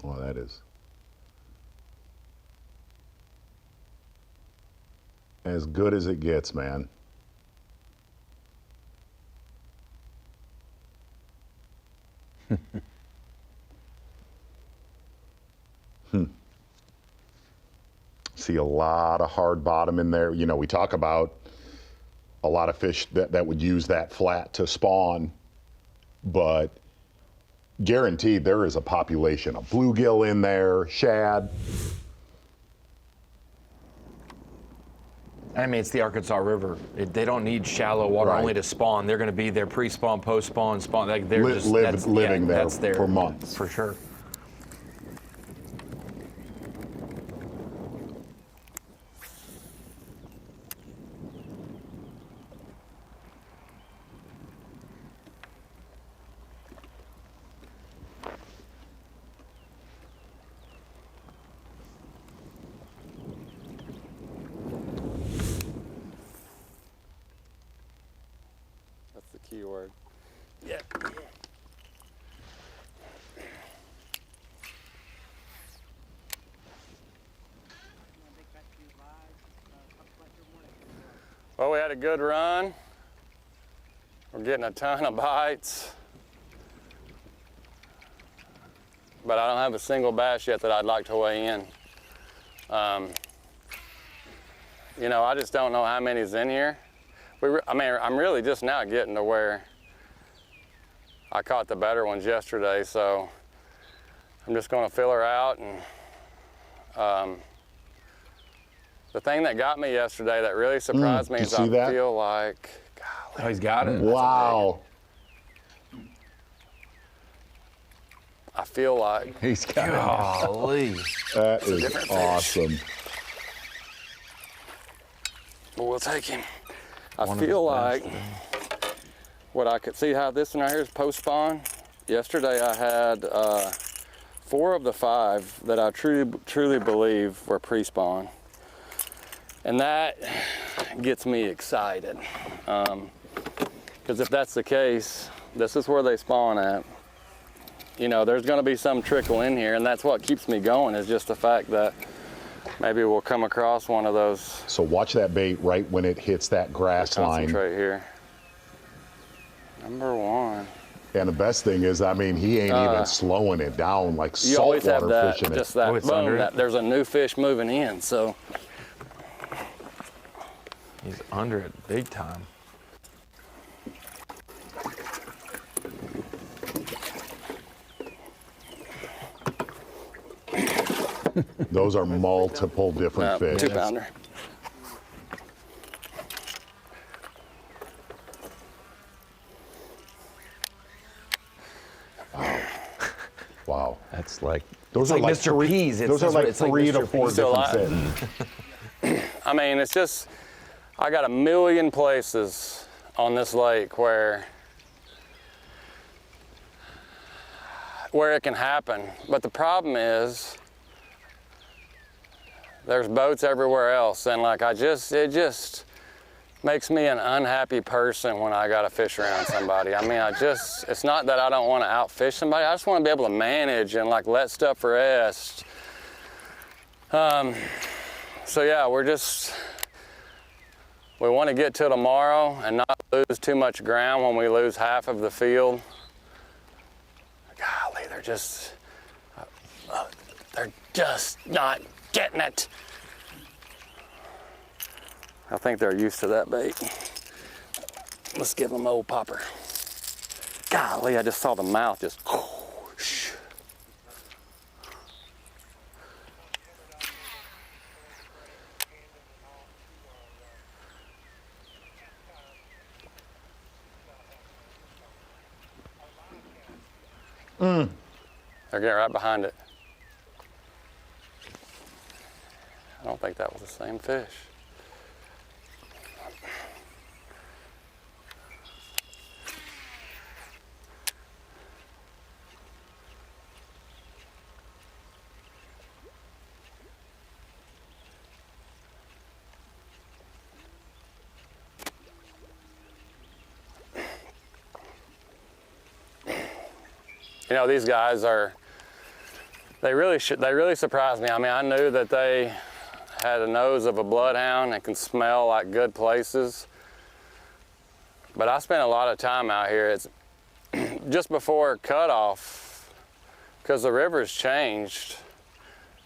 Oh, that is as good as it gets, man. See a lot of hard bottom in there. You know, we talk about a lot of fish that would use that flat to spawn, but guaranteed there is a population of bluegill in there, shad. I mean, it's the Arkansas River. They don't need shallow water only to spawn. They're going to be there pre-spawn, post-spawn, spawn. Like they're Living there for months. For sure. keyword. Yeah. Well, we had a good run. We're getting a ton of bites. But I don't have a single bass yet that I'd like to weigh in. You know, I just don't know how many's in here. I mean, I'm really just now getting to where I caught the better ones yesterday, so I'm just gonna fill her out. And the thing that got me yesterday that really surprised me is I feel like, golly. Oh, he's got it. Wow. I feel like he's got it. Golly. That is awesome. But we'll take him. I feel like what I could see how this one right here is post spawn. Yesterday I had 4 of the 5 that I truly believe were pre-spawn. And that gets me excited. Because if that's the case, this is where they spawn at. You know, there's gonna be some trickle in here, and that's what keeps me going, is just the fact that maybe we'll come across one of those. So watch that bait right when it hits that grass line. Concentrate here. Number 1. And the best thing is, I mean, he ain't even slowing it down like you always have saltwater that, fishing just it. that boom, that there's a new fish moving in, so. He's under it big time. Those are multiple different fish. 2-pounder. Wow. That's like, those are like Mr. three, Peas. Those are like 3 to 4 different fish. I mean, it's just, I got a million places on this lake where it can happen. But the problem is, there's boats everywhere else, and like it just makes me an unhappy person when I gotta fish around somebody. I mean, it's not that I don't want to outfish somebody, I just want to be able to manage and like let stuff rest. So yeah, we want to get to tomorrow and not lose too much ground when we lose half of the field. Golly, they're just not getting it. I think they're used to that bait. Let's give them old popper. Golly, I just saw the mouth just whoosh. They're getting right behind it. I don't think that was the same fish. You know, these guys they really surprised me. I mean, I knew that they had a nose of a bloodhound and can smell like good places. But I spent a lot of time out here. It's just before cutoff, because the river's changed,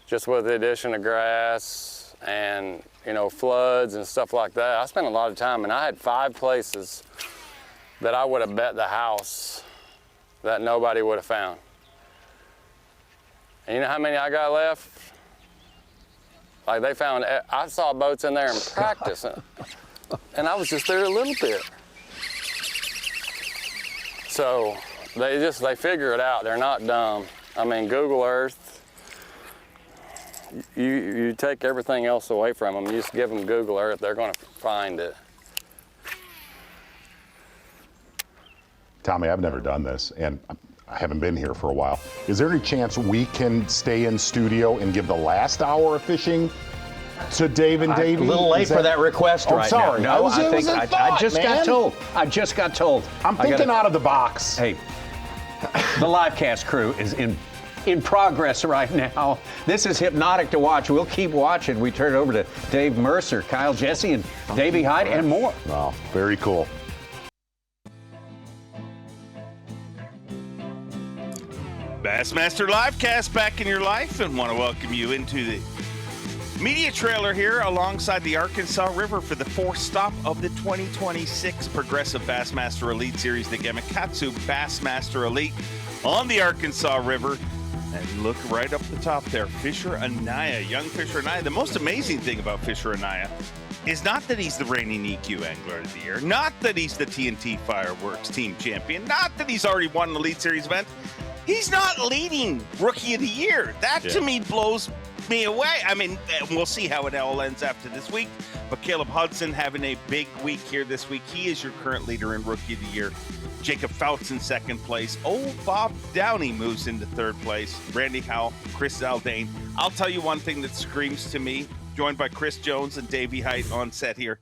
just with the addition of grass and, you know, floods and stuff like that. I spent a lot of time, and I had 5 places that I would have bet the house that nobody would have found. And you know how many I got left? Like I saw boats in there in practice, and I was just there a little bit. So they figure it out. They're not dumb. I mean, Google Earth, you take everything else away from them. You just give them Google Earth, they're gonna find it. Tommy, I've never done this, and I haven't been here for a while. Is there any chance we can stay in studio and give the last hour of fishing to Dave and Davey. A little late for that request right sorry. now. No, I just got told. I just got told. I'm thinking out of the box. Hey, the livecast crew is in progress right now. This is hypnotic to watch. We'll keep watching. We turn it over to Dave Mercer, Kyle Jesse, and Davey Hyde, and more. Wow, very cool. Bassmaster Livecast back in your life, and want to welcome you into the media trailer here alongside the Arkansas River for the fourth stop of the 2026 Progressive Bassmaster Elite Series, the Gamakatsu Bassmaster Elite on the Arkansas River. And look right up the top there, Fisher Anaya, young Fisher Anaya. The most amazing thing about Fisher Anaya is not that he's the reigning EQ Angler of the Year, not that he's the TNT Fireworks team champion, not that he's already won an Elite Series event. He's not leading Rookie of the Year. That to me blows me away. I mean, we'll see how it all ends after this week. But Caleb Hudson having a big week here this week. He is your current leader in Rookie of the Year. Jacob Fouts in second place. Bob Downey moves into third place. Randy Howell, Chris Zaldane. I'll tell you one thing that screams to me, joined by Chris Jones and Davey Height on set here.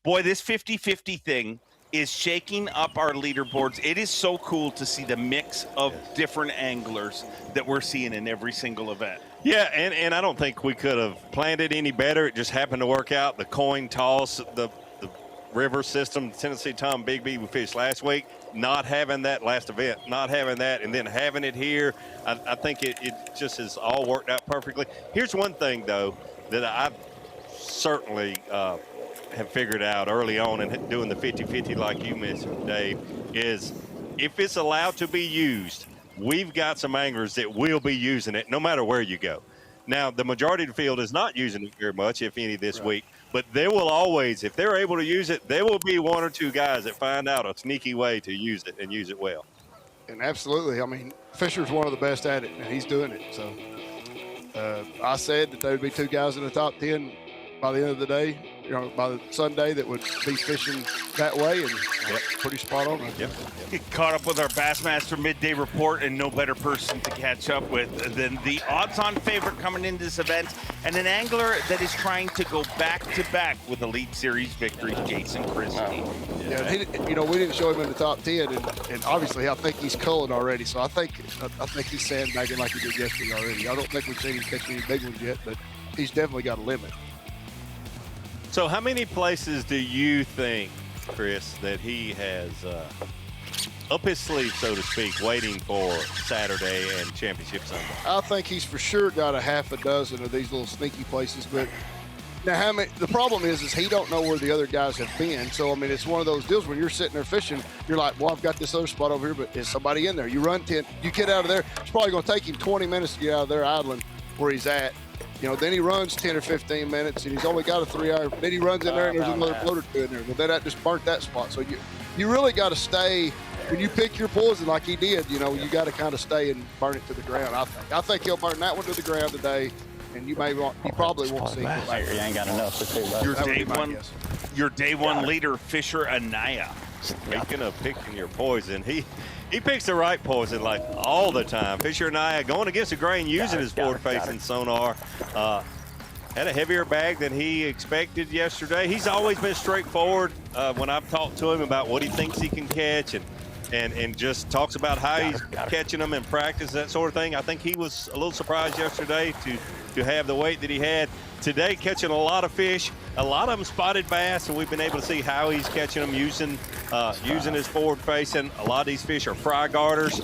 Boy, this 50-50 thing is shaking up our leaderboards. It is so cool to see the mix of different anglers that we're seeing in every single event. Yeah, and I don't think we could have planned it any better. It just happened to work out. The coin toss, the river system, Tennessee Tom Bigby we fished last week, not having that last event, not having that, and then having it here, I think it just has all worked out perfectly. Here's one thing, though, that I've certainly have figured out early on in doing the 50-50 like you mentioned, Dave, is if it's allowed to be used, we've got some anglers that will be using it no matter where you go. Now, the majority of the field is not using it very much, if any, this week, but there will always, if they're able to use it, there will be one or two guys that find out a sneaky way to use it and use it well. And absolutely, I mean, Fisher's one of the best at it, and he's doing it. So I said that there would be two guys in the top 10 by the end of the day, by the Sunday, that would be fishing that way, and pretty spot on. Get caught up with our Bassmaster midday report, and no better person to catch up with than the odds-on favorite coming into this event, and an angler that is trying to go back-to-back with Elite Series victories, Jason Christie. Yeah, we didn't show him in the top 10, and obviously I think he's culling already. So I think he's sandbagging like he did yesterday already. I don't think we've seen him catch any big ones yet, but he's definitely got a limit. So how many places do you think, Chris, that he has up his sleeve, so to speak, waiting for Saturday and Championship Sunday? I think he's for sure got a half a dozen of these little sneaky places. But now, the problem is he don't know where the other guys have been. So, I mean, it's one of those deals when you're sitting there fishing, you're like, well, I've got this other spot over here, but is somebody in there? You run 10, you get out of there. It's probably going to take him 20 minutes to get out of there idling where he's at. Then he runs 10 or 15 minutes, and he's only got a 3-hour. Then he runs in there, and there's another float or two in there. Well, then that just burnt that spot. So you really got to stay. When you pick your poison like he did, you got to kind of stay and burn it to the ground. I think he'll burn that one to the ground today, and you probably won't see it. You ain't got enough for two. Your day one leader, Fisher Anaya. Speaking of picking your poison, he picks the right poison like all the time. Fisher Anaya going against the grain, using his forward-facing sonar. Had a heavier bag than he expected yesterday. He's always been straightforward when I've talked to him about what he thinks he can catch, and just talks about how he's catching them in practice, that sort of thing. I think he was a little surprised yesterday to have the weight that he had. Today, catching a lot of fish, a lot of them spotted bass, and we've been able to see how he's catching them using his forward facing. A lot of these fish are fry garters.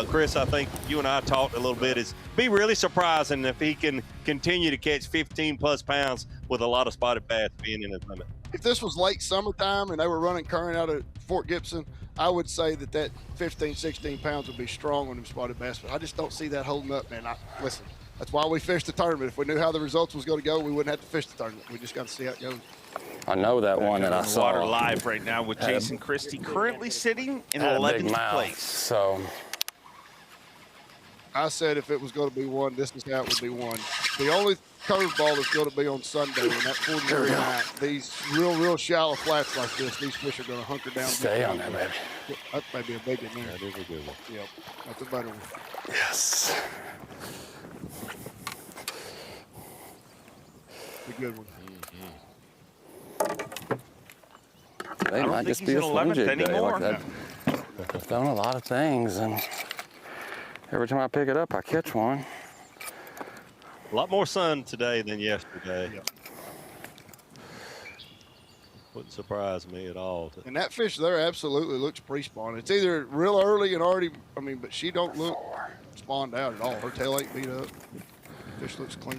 Chris, I think you and I talked a little bit. It's be really surprising if he can continue to catch 15 plus pounds with a lot of spotted bass being in his limit. If this was late summertime and they were running current out of Fort Gibson, I would say that 15, 16 pounds would be strong on them spotted bass, but I just don't see that holding up, man. Listen, that's why we fished the tournament. If we knew how the results was going to go, we wouldn't have to fish the tournament. We just got to see how it goes. I know that one that I saw. Water live right now with Jason Christie, currently sitting in 11th place. So I said if it was going to be one, this is how it would be one. The only curveball is going to be on Sunday when that 40 night. These real shallow flats like this, these fish are going to hunker down. Stay on there, baby. That may be a big one there. That is a good one. Yep, that's a better one. Yes. a good one. They might just be a slim jig day. Like that. I've done a lot of things, and every time I pick it up, I catch one. A lot more sun today than yesterday. Yep. Wouldn't surprise me at all. And that fish there absolutely looks pre-spawn. It's either real early and already, but she don't look spawned out at all. Her tail ain't beat up. Fish looks clean.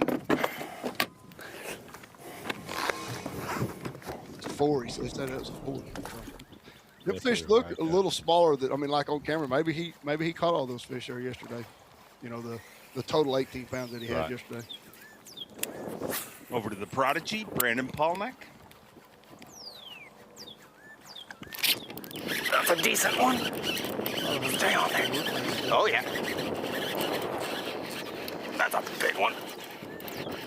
It's 4, he says that was a 4. Them fish look a little smaller than, like on camera. Maybe he caught all those fish there yesterday. You know, the total 18 pounds that he had yesterday. Over to the prodigy, Brandon Palnick. That's a decent one. Stay on there. Oh, yeah. That's a big one.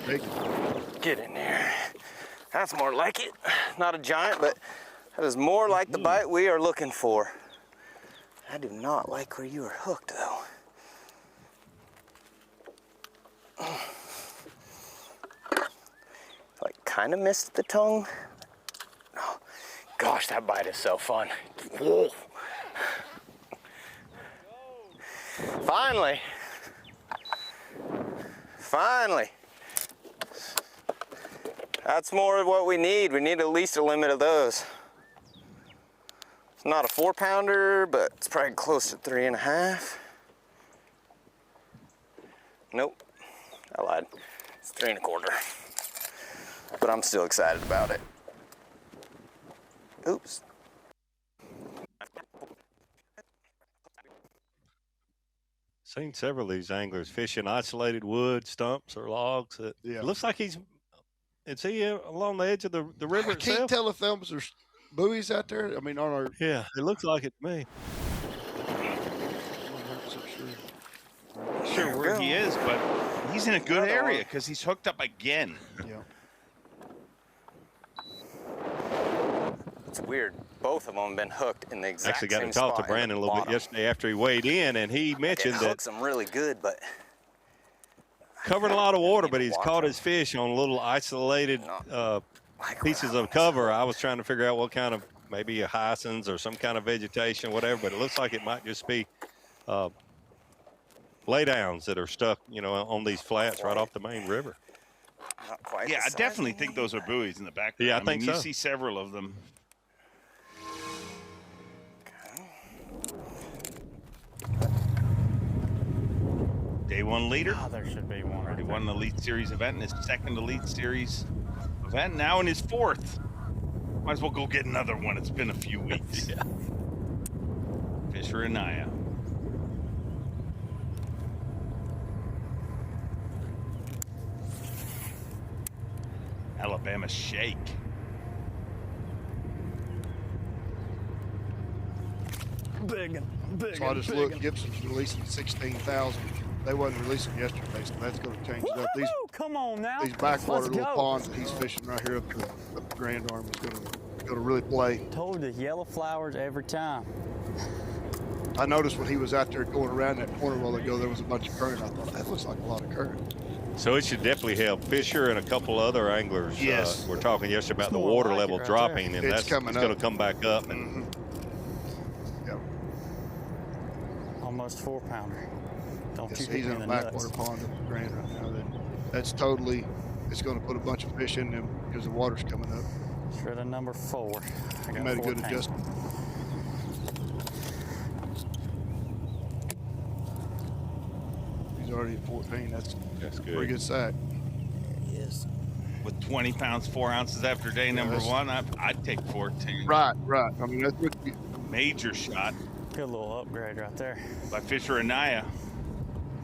Big. Get in there. That's more like it. Not a giant, but that is more like the bite we are looking for. I do not like where you are hooked, though. Like, kind of missed the tongue. Oh, gosh, that bite is so fun. Whoa. Finally. Finally. That's more of what we need. We need at least a limit of those. It's not a 4-pounder, but it's probably close to 3.5. Nope, I lied. It's 3.25. But I'm still excited about it. Oops. Seen several of these anglers fishing isolated wood, stumps, or logs. It looks like is he along the edge of the river itself? I can't tell if those are buoys out there. On our... Yeah, it looks like it to me. Not sure where he is, but he's in a good area because he's hooked up again. Yeah. It's weird. Both of them have been hooked in the exact same spot. Actually got to talk to Brandon a little bit yesterday after he weighed in, and he mentioned that hooks them really good, but covering a lot of water, but he's caught his fish on little isolated pieces of cover. I was trying to figure out what kind of, maybe a hyacinths or some kind of vegetation, whatever, but it looks like it might just be laydowns that are stuck, on these flats right off the main river. Yeah, I definitely think those are buoys in the background. Yeah, I think so. You see several of them. Day 1 leader. Oh, there should be one. Already won the Elite Series event in his second Elite Series event. Now in his 4th. Might as well go get another one. It's been a few weeks. Yeah. Fishery Anaya. Alabama Shake. big. So I just looked. Gibson's releasing 16,000. They wasn't releasing yesterday, so that's going to change it up. These, come on now. These backwater little ponds that he's fishing right here up the Grand Arm is going to really play. Told you, yellow flowers every time. I noticed when he was out there going around that corner a while ago, there was a bunch of current. I thought, that looks like a lot of current. So it should definitely help Fisher and a couple other anglers. Yes. We're talking yesterday about the water level dropping, and it's going to come back up. And Yep. Almost 4-pounder. Don't Yes, you he's in a backwater pond up the Grand right now. That's totally, it's going to put a bunch of fish in them because the water's coming up. Shredder number 4. I He got made a 14. good adjustment. He's already at 14. That's good. Pretty good sack. Yes. With 20 pounds, 4 ounces after day number 1, I'd take 14. Right. I mean, that's what major shot. Good little upgrade right there. By Fisher Anaya.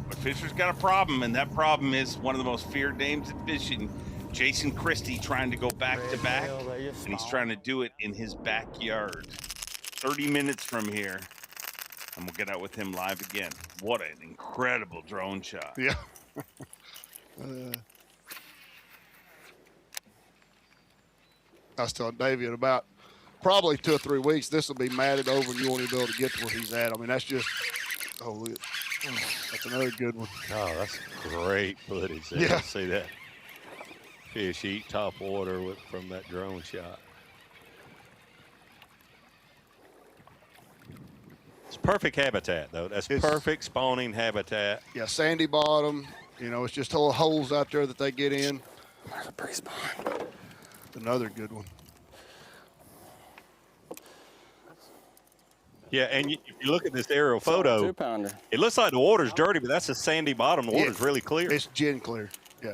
But Fisher's got a problem, and that problem is one of the most feared names in fishing. Jason Christie trying to go back to back, and he's trying to do it in his backyard. 30 minutes from here, and we'll get out with him live again. What an incredible drone shot. Yeah. I was telling Davey in about probably 2 or 3 weeks, this will be matted over and you won't even be able to get to where he's at. I mean, that's just, that's another good one. Oh, that's great footage there. Yeah. See that? fish eat top water from that drone shot. It's perfect habitat, though. That's perfect spawning habitat. Yeah, sandy bottom. You know, it's just little holes out there that they get in. There's a pre-spawn. Another good one. Yeah, and if you look at this aerial photo, 2-pounder. It looks like the water's dirty, but that's a sandy bottom. The water's really clear. It's gin clear. Yeah,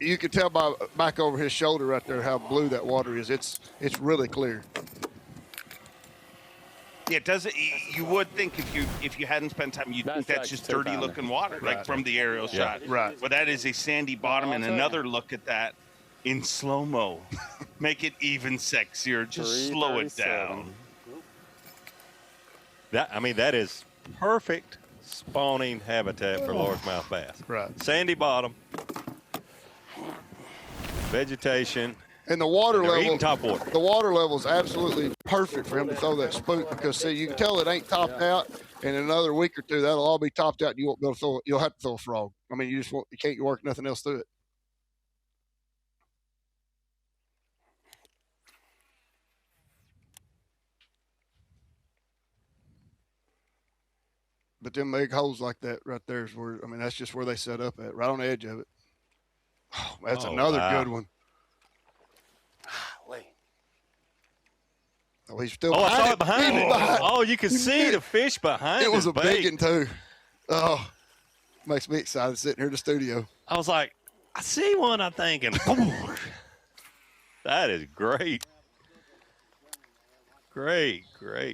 you can tell by back over his shoulder right there how blue that water is. It's really clear. Yeah, it doesn't. You would think if you hadn't spent time, you'd think that's just dirty looking water, like from the aerial shot. Right. But that is a sandy bottom, and another look at that in slow mo. Make it even sexier. Just slow it down. That is perfect spawning habitat for largemouth bass. Right. Sandy bottom, vegetation. And the water level, eating top water. The water level is absolutely perfect for him to throw that spook because, see, you can tell it ain't topped out. And in another week or two, that'll all be topped out. And you won't be able to throw it. You'll have to throw a frog. I mean, you can't work nothing else through it. But them big holes like that right there is where, I mean, that's just where they set up at, right on the edge of it. Oh, that's another good one. Oh, he's still I saw it behind it. Oh, you can see the fish behind it. It was a big one, too. Oh, makes me excited sitting here in the studio. I was like, I see one, I think, and that is great. Great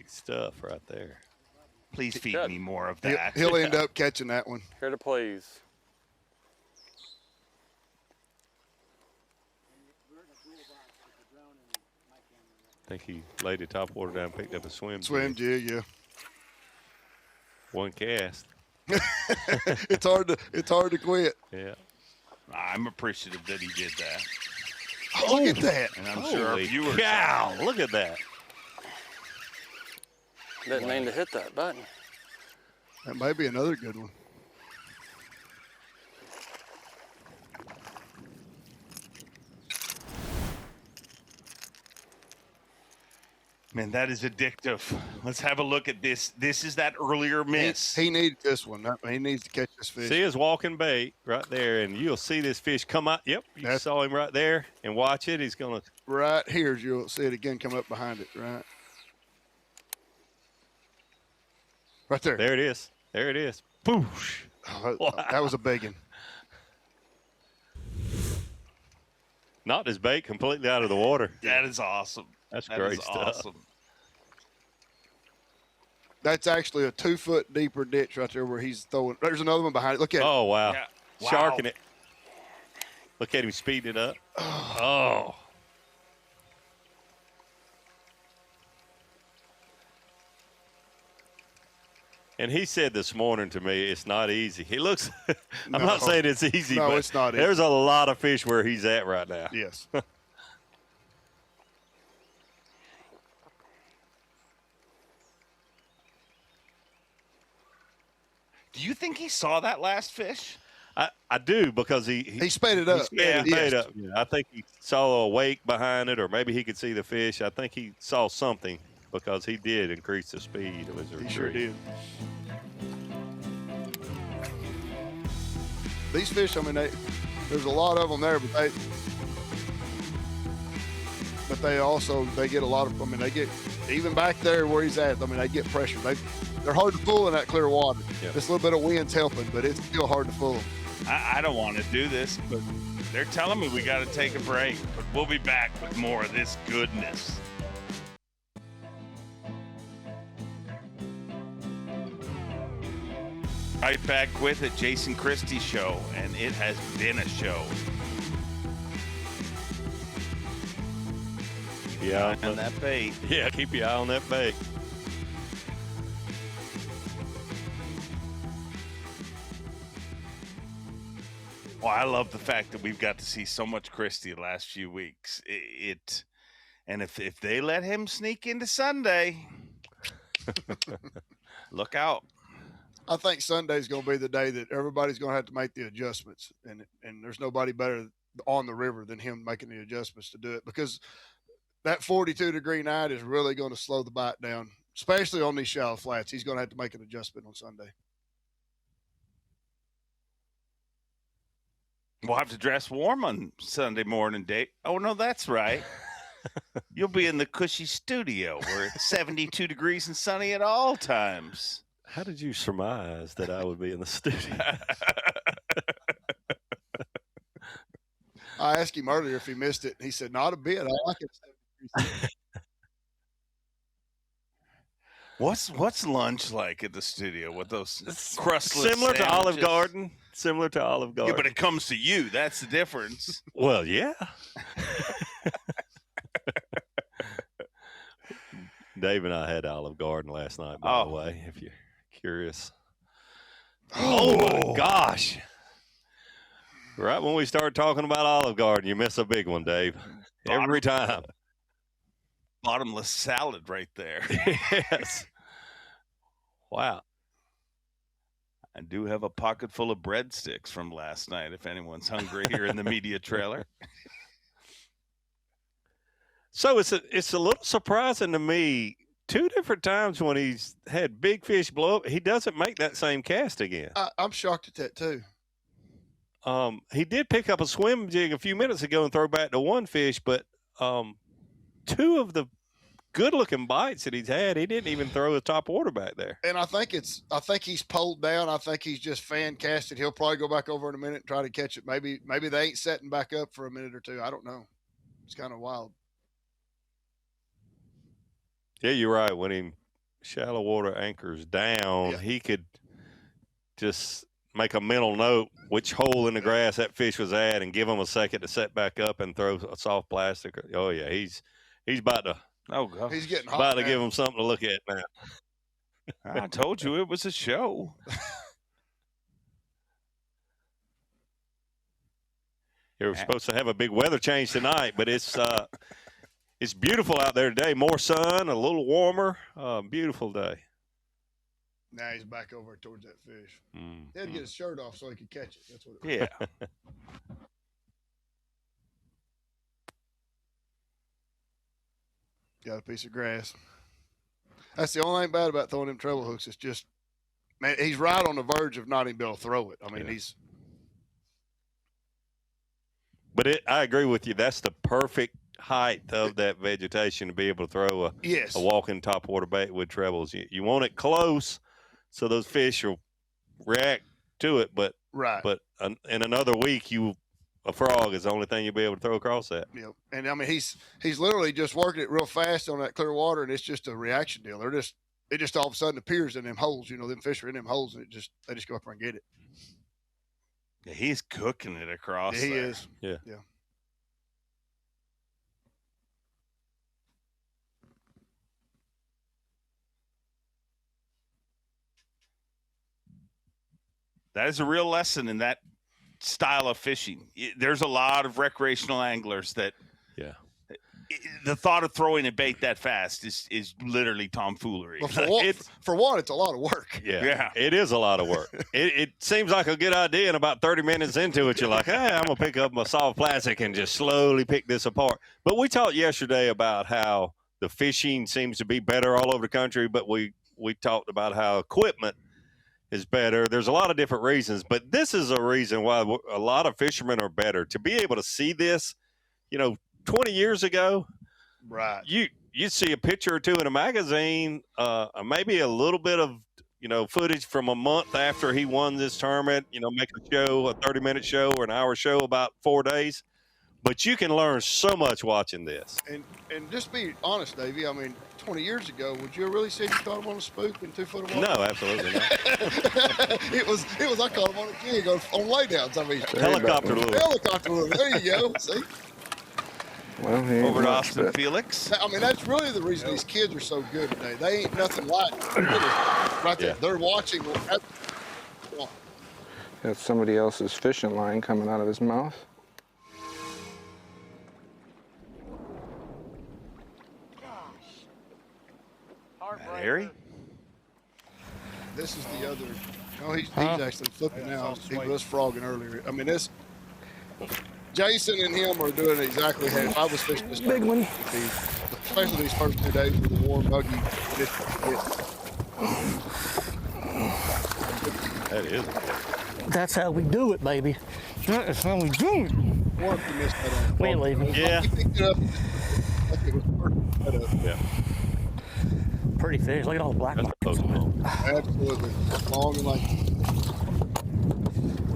stuff right there. Please feed me more of that. He'll end up catching that one. Here to please. I think he laid the top water down and picked up a swim jig, yeah. One cast. It's hard to quit. Yeah. I'm appreciative that he did that. Oh, look at that. And I'm sure our viewers cow, look at that. Didn't mean to hit that button. That may be another good one. Man, that is addictive. Let's have a look at this. This is that earlier miss. He needs this one. He needs to catch this fish. See his walking bait right there, and you'll see this fish come out. Yep, you saw him right there. And watch it. He's going to. Right here, you'll see it again come up behind it, right? Right there. There it is. There it is. Boosh. Oh, that was a big one. Knocked his bait completely out of the water. That is awesome. That's great stuff. Awesome. That's actually a 2-foot deeper ditch right there where he's throwing. There's another one behind it. Look at it. Oh, wow. Yeah. Sharking it. Look at him speeding it up. Oh. And he said this morning to me, it's not easy. He looks, I'm not saying it's easy, but it's not easy. There's a lot of fish where he's at right now. Yes. Do you think he saw that last fish? I do, because he sped it up. He sped it up. Yeah, I think he saw a wake behind it, or maybe he could see the fish. I think he saw something, because he did increase the speed of his retreat. He sure did. These fish, I mean, there's a lot of them there, but they also get a lot of. I mean, they get even back there where he's at. I mean, they get pressure. They're hard to pull in that clear water. Yep. This little bit of wind's helping, but it's still hard to pull them. I don't want to do this, but they're telling me we got to take a break. But we'll be back with more of this goodness. Right back with it, Jason Christie Show, and it has been a show. Keep your eye on that bait. Yeah, keep your eye on that bait. Well, I love the fact that we've got to see so much Christie the last few weeks. And if they let him sneak into Sunday, look out. I think Sunday's going to be the day that everybody's going to have to make the adjustments, and there's nobody better on the river than him making the adjustments to do it, because that 42-degree night is really going to slow the bite down, especially on these shallow flats. He's going to have to make an adjustment on Sunday. We'll have to dress warm on Sunday morning, Dave. Oh, no, that's right. You'll be in the cushy studio where it's 72 degrees and sunny at all times. How did you surmise that I would be in the studio? I asked him earlier if he missed it. He said, not a bit. I like it. What's lunch like at the studio with those crustless Similar to Olive sandwiches? Garden. Similar to Olive Garden. Yeah, but it comes to you. That's the difference. Well, yeah. Dave and I had Olive Garden last night, by the way, if you're curious. Oh, my gosh. Right when we start talking about Olive Garden, you miss a big one, Dave. Every time. Bottomless salad right there. Yes. Wow. I do have a pocket full of breadsticks from last night if anyone's hungry here in the media trailer. So it's a little surprising to me. 2 different times when he's had big fish blow up, he doesn't make that same cast again. I'm shocked at that too. He did pick up a swim jig a few minutes ago and throw back to one fish, but 2 of the good-looking bites that he's had, he didn't even throw his top water back there. And I think he's pulled down. I think he's just fan casted. He'll probably go back over in a minute and try to catch it. Maybe they ain't setting back up for a minute or two. I don't know. It's kind of wild. Yeah, you're right. When he shallow water anchors down, he could just make a mental note which hole in the grass that fish was at and give him a second to set back up and throw a soft plastic. Oh yeah, he's about to. Oh God, he's getting hot about to now. give him something to look at now. I told you it was a show. They were supposed to have a big weather change tonight, but it's beautiful out there today. More sun, a little warmer. Beautiful day. Now he's back over towards that fish. Mm. He had to get his shirt off so he could catch it. That's what it was. Yeah. Got a piece of grass. That's the only thing bad about throwing them treble hooks. It's just, man, he's right on the verge of not even being able to throw it. I mean, he's. But I agree with you. That's the perfect height of that vegetation to be able to throw a walking topwater bait with trebles. You want it close so those fish will react to it. But in another week, a frog is the only thing you'll be able to throw across that. Yep. And I mean, he's literally just working it real fast on that clear water, and it's just a reaction deal. It just all of a sudden appears in them holes. You know, them fish are in them holes, and they just go up there and get it. Yeah, he's cooking it across. He there. is. Yeah. Yeah. That is a real lesson in that style of fishing. There's a lot of recreational anglers that the thought of throwing a bait that fast is literally tomfoolery. Well, for one, it's a lot of work. Yeah. It is a lot of work. It seems like a good idea, and about 30 minutes into it, you're like, hey, I'm going to pick up my soft plastic and just slowly pick this apart. But we talked yesterday about how the fishing seems to be better all over the country, but we talked about how equipment is better. There's a lot of different reasons, but this is a reason why a lot of fishermen are better. To be able to see this, 20 years ago, right? You'd see a picture or two in a magazine, maybe a little bit of footage from a month after he won this tournament. Make a show, a 30-minute show or an hour show about 4 days. But you can learn so much watching this. And just be honest, Davey. I mean, 20 years ago, would you have really said you caught him on a spook in 2 foot of water? No, absolutely not. it was. I caught him on a jig on laydowns. I mean, helicopter lure. Helicopter lure. There you go. See. Well, over to Austin Felix. I mean, that's really the reason these kids are so good today. They ain't nothing like right there. They're watching. Got somebody else's fishing line coming out of his mouth. Harry? This is the other. Oh, he's actually flipping now. He was frogging earlier. I mean, Jason and him are doing exactly how if I was fishing this Big one. Especially these first 2 days with the warm, muggy. That is. That's how we do it, baby. That's how we do it. Or if you missed that on. We ain't leaving. Yeah. You picked it up like it was perfect. Yeah. Pretty fish. Look at all the black marks. Absolutely. Long and like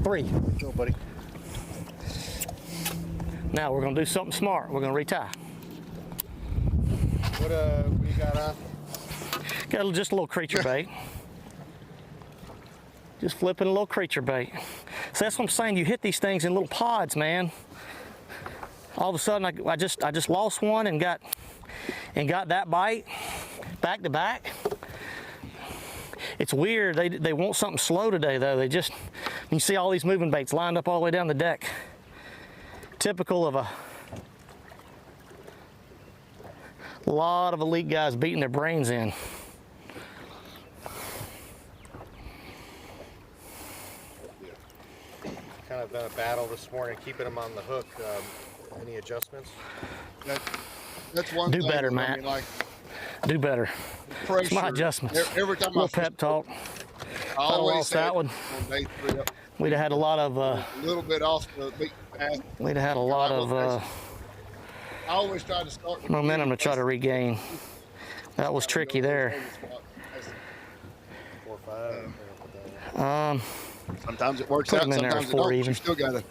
3. Go, buddy. Now we're gonna do something smart. We're gonna retie. What we got on? Got just a little creature bait. Just flipping a little creature bait. So that's what I'm saying. You hit these things in little pods, man. All of a sudden, I just lost one and got that bite back to back. It's weird. They want something slow today, though. You see all these moving baits lined up all the way down the deck. Typical of a lot of elite guys beating their brains in. Kind of been a battle this morning, keeping them on the hook. Any adjustments? That's one Do thing. better, Matt. I mean, like Do better. It's my adjustments. Every time little pep talk. I always lost that one. Day 3 We'd have had a lot of. a little bit off the beat path. We'd have had a lot of I always try to start with momentum to try to regain. That was tricky there. 4 or 5. Sometimes it works Put out. him in there Sometimes at it 4 don't. even. You still gotta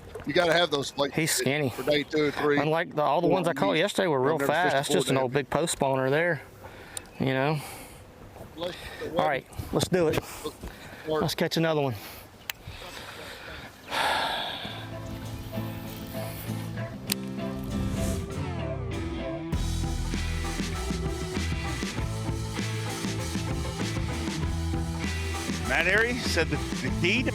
have those plates. He's skinny. For day 2 or 3. Unlike all the ones I caught yesterday were real fast. That's just an old big post spawner there. You know. All right, let's do it. Let's catch another one. Matt Airy said that the key to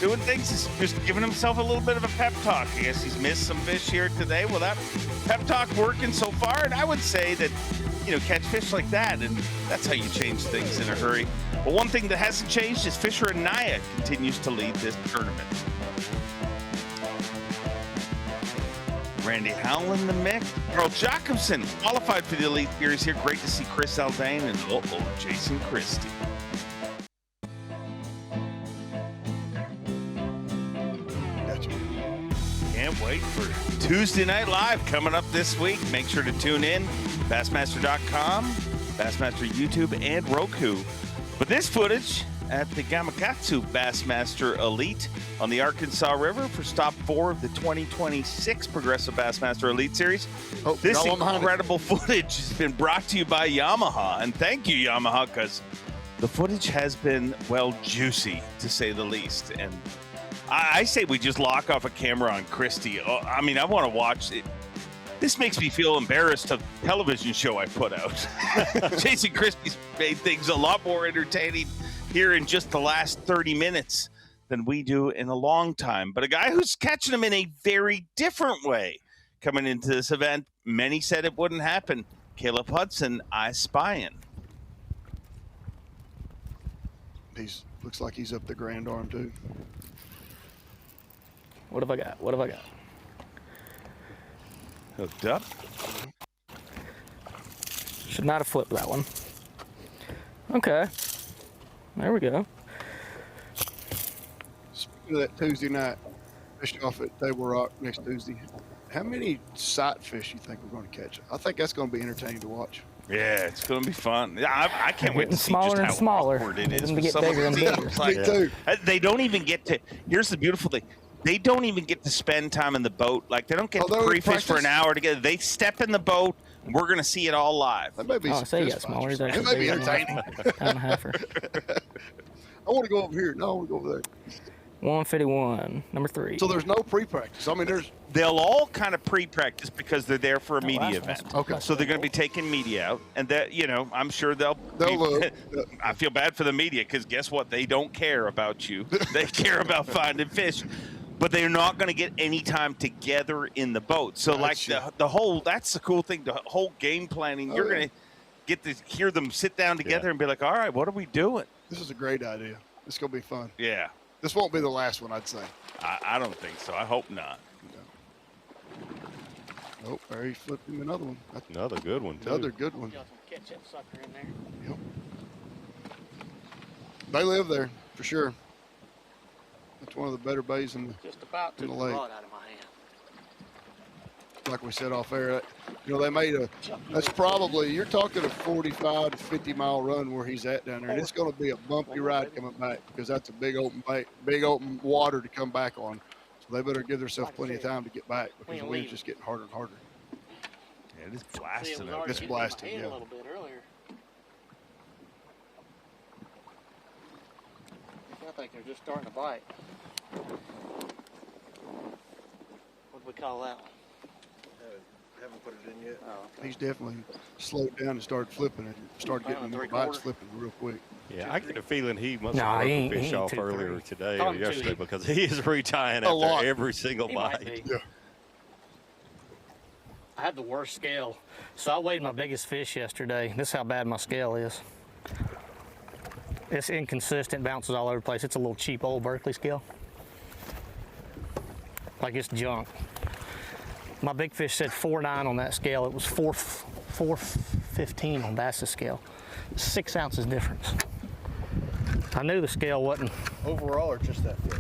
doing things is just giving himself a little bit of a pep talk. I guess he's missed some fish here today. Well, that pep talk working so far, and I would say that, catch fish like that, and that's how you change things in a hurry. But one thing that hasn't changed is Fisher Anaya continues to lead this tournament. Randy Howell in the mix. Carl Jacobson qualified for the Elite Series here. Great to see Chris Aldane and Jason Christie. Can't wait for Tuesday Night Live coming up this week. Make sure to tune in. Bassmaster.com, Bassmaster YouTube, and Roku. But this footage at the Gamakatsu Bassmaster Elite on the Arkansas River for stop 4 of the 2026 Progressive Bassmaster Elite Series. This incredible footage has been brought to you by Yamaha. And thank you, Yamaha, because the footage has been, juicy, to say the least. And I say we just lock off a camera on Christie. I mean, I want to watch it. This makes me feel embarrassed of the television show I put out. Jason Christie's made things a lot more entertaining here in just the last 30 minutes than we do in a long time. But a guy who's catching them in a very different way coming into this event. Many said it wouldn't happen. Caleb Hudson, I spying. Looks like he's up the Grand Arm too. What have I got? Hooked up. Should not have flipped that one. Okay. There we go. Speaking of that Tuesday night, fishing off at Table Rock next Tuesday, how many sight fish you think we're going to catch? I think that's going to be entertaining to watch. Yeah, it's going to be fun. I can't wait to see smaller just and how smaller. awkward it is. Them with get some of bigger and these bigger. teams. Like, they don't even get to. Here's the beautiful thing. They don't even get to spend time in the boat. Like, they don't get to pre-fish for an hour together. They step in the boat, and we're going to see it all live. That may be so you got smaller. It may be entertaining. I want to go over here. No, I want to go over there. 151, number 3. So there's no pre-practice. I mean, they'll all kind of pre-practice because they're there for a media event. Okay. So they're going to be taking media out, and that I'm sure they'll look. I feel bad for the media because guess what? They don't care about you. They care about finding fish, but they're not going to get any time together in the boat. So the whole that's the cool thing. The whole game planning, you're going to get to hear them sit down together and be like, all right, what are we doing? This is a great idea. It's going to be fun. Yeah. This won't be the last one, I'd say. I don't think so. I hope not. Oh, there he flipped him another one. That's another good one, too. Another good one. Catch that sucker in there. Yep. They live there, for sure. That's one of the better bays in the, Just about in took the the lake. rod out of my hand. Like we said off air, they made that's probably, you're talking a 45 to 50 mile run where he's at down there. And it's going to be a bumpy ride coming back because that's a big open water to come back on. So they better give themselves plenty of time to get back because the wind's just getting harder and harder. Yeah, it is blasting. It's blasting, yeah. A little bit earlier. I think they're just starting to bite. What do we call that one? Haven't put it in yet. He's definitely slowed down and started flipping it. Started getting the bites flipping real quick. Yeah, I get a feeling he must Nah, have he broke the ain't- fish he ain't off 2-3. earlier today Call or him yesterday 2. because he is retying A lot. after every single He might bite. be. I had the worst scale. So I weighed my biggest fish yesterday. This is how bad my scale is. It's inconsistent, bounces all over the place. It's a little cheap old Berkeley scale. Like it's junk. My big fish said 4.9 on that scale. It was 4.15 on B.A.S.S scale. 6 ounces difference. I knew the scale wasn't. Overall or just that fish?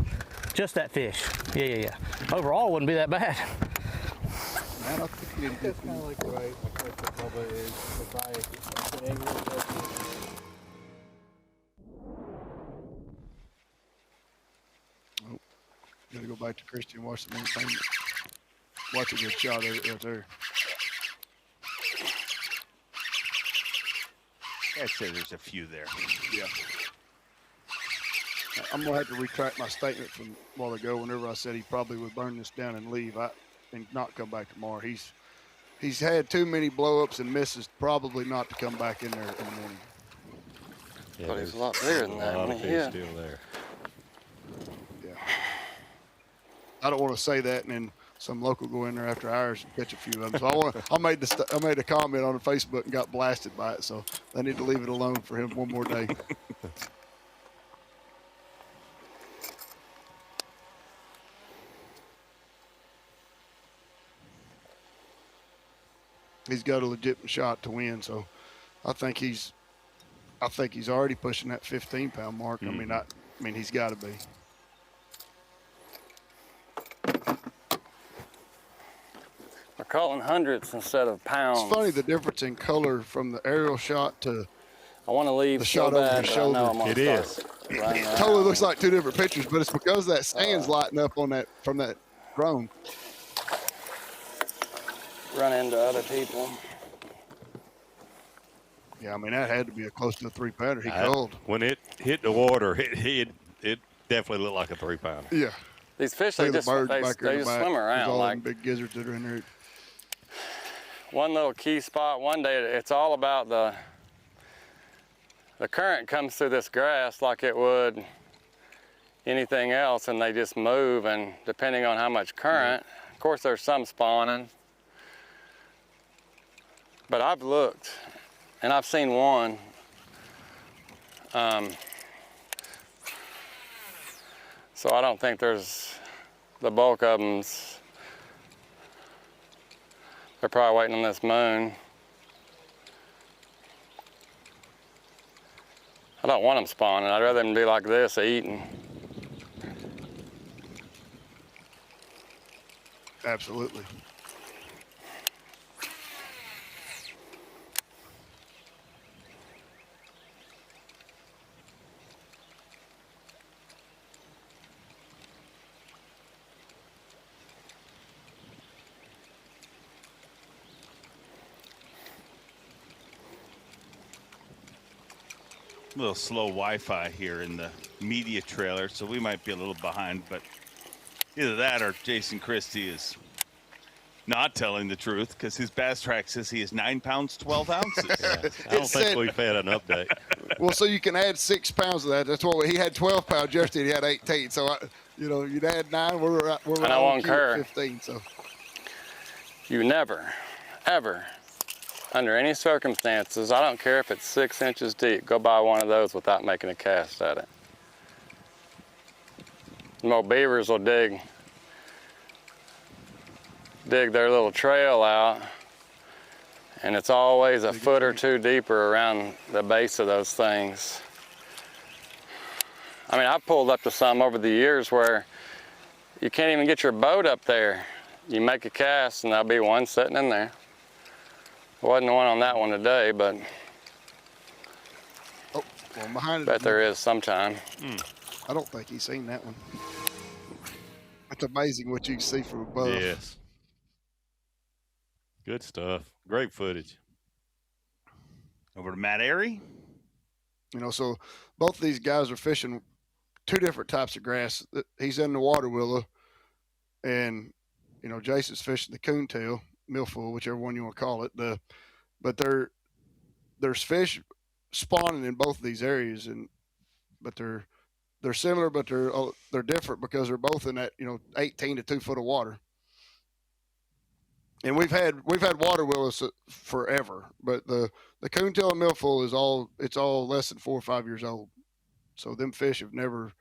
Just that fish. Yeah. Overall, it wouldn't be that bad. Man, I think he did a good Kind of like right, like the Bubba is. The angle Gotta go back to Christie and watch the entertainment. Watch a good shot of it right there. I'd say there's a few there. Yeah. I'm gonna have to retract my statement from a while ago. Whenever I said he probably would burn this down and leave, and not come back tomorrow. He's had too many blow-ups and misses, probably not to come back in there in the morning. Yeah, But he's a lot bigger than that. A lot of fish Yeah. still there. Yeah. I don't want to say that and then some local go in there after hours and catch a few of them. So I made a comment on Facebook and got blasted by it. So they need to leave it alone for him one more day. He's got a legitimate shot to win, so I think he's already pushing that 15-pound mark. I mean, he's got to be. We're calling hundredths instead of pounds. It's funny the difference in color from the aerial shot to I want to leave the so shot over bad, the but I shoulder. know I'm gonna start running It around. totally looks like two different pictures, but it's because that sand's lighting up on that from that drone. Run into other people. Yeah, I mean that had to be a close to a 3-pounder. He called. When it hit the water, it definitely looked like a 3-pounder. Yeah. These fish, Look they at just the birds they back there in the just back. swim There's around all like them big gizzards that are in there. one little key spot. One day, it's all about the current comes through this grass like it would anything else, and they just move. And depending on how much current, of course, there's some spawning. But I've looked, and I've seen one. So I don't think there's the bulk of them's. They're probably waiting on this moon. I don't want them spawning. I'd rather them be like this, eating. Absolutely. A little slow Wi-Fi here in the media trailer, so we might be a little behind, but either that or Jason Christie is not telling the truth because his bass track says he is 9 pounds 12 ounces. I don't think we've had an update. Well, so you can add 6 pounds of that. That's what he had 12 pounds yesterday. He had 18. So you'd add 9. We're right And I won't care. 15. So You never, ever, under any circumstances, I don't care if it's 6 inches deep, go buy one of those without making a cast at it. More beavers will dig dig their little trail out, and it's always a foot or two deeper around the base of those things. I mean, I've pulled up to some over the years where you can't even get your boat up there. You make a cast and there'll be one sitting in there. Wasn't the one on that one today, but well, behind it, bet there is sometime. I don't think he's seen that one. It's amazing what you can see from above. Yes. Good stuff. Great footage. Over to Matt Airy. You know, so both of these guys are fishing two different types of grass. He's in the water willow, and you know, Jason's fishing the coontail, milfoil, whichever one you want to call it. But there's fish spawning in both of these areas, but they're similar, but they're different because they're both in that 18 to 2 foot of water. And we've had water willows forever, but the coontail and milfoil is all less than 4 or 5 years old. So them fish have never,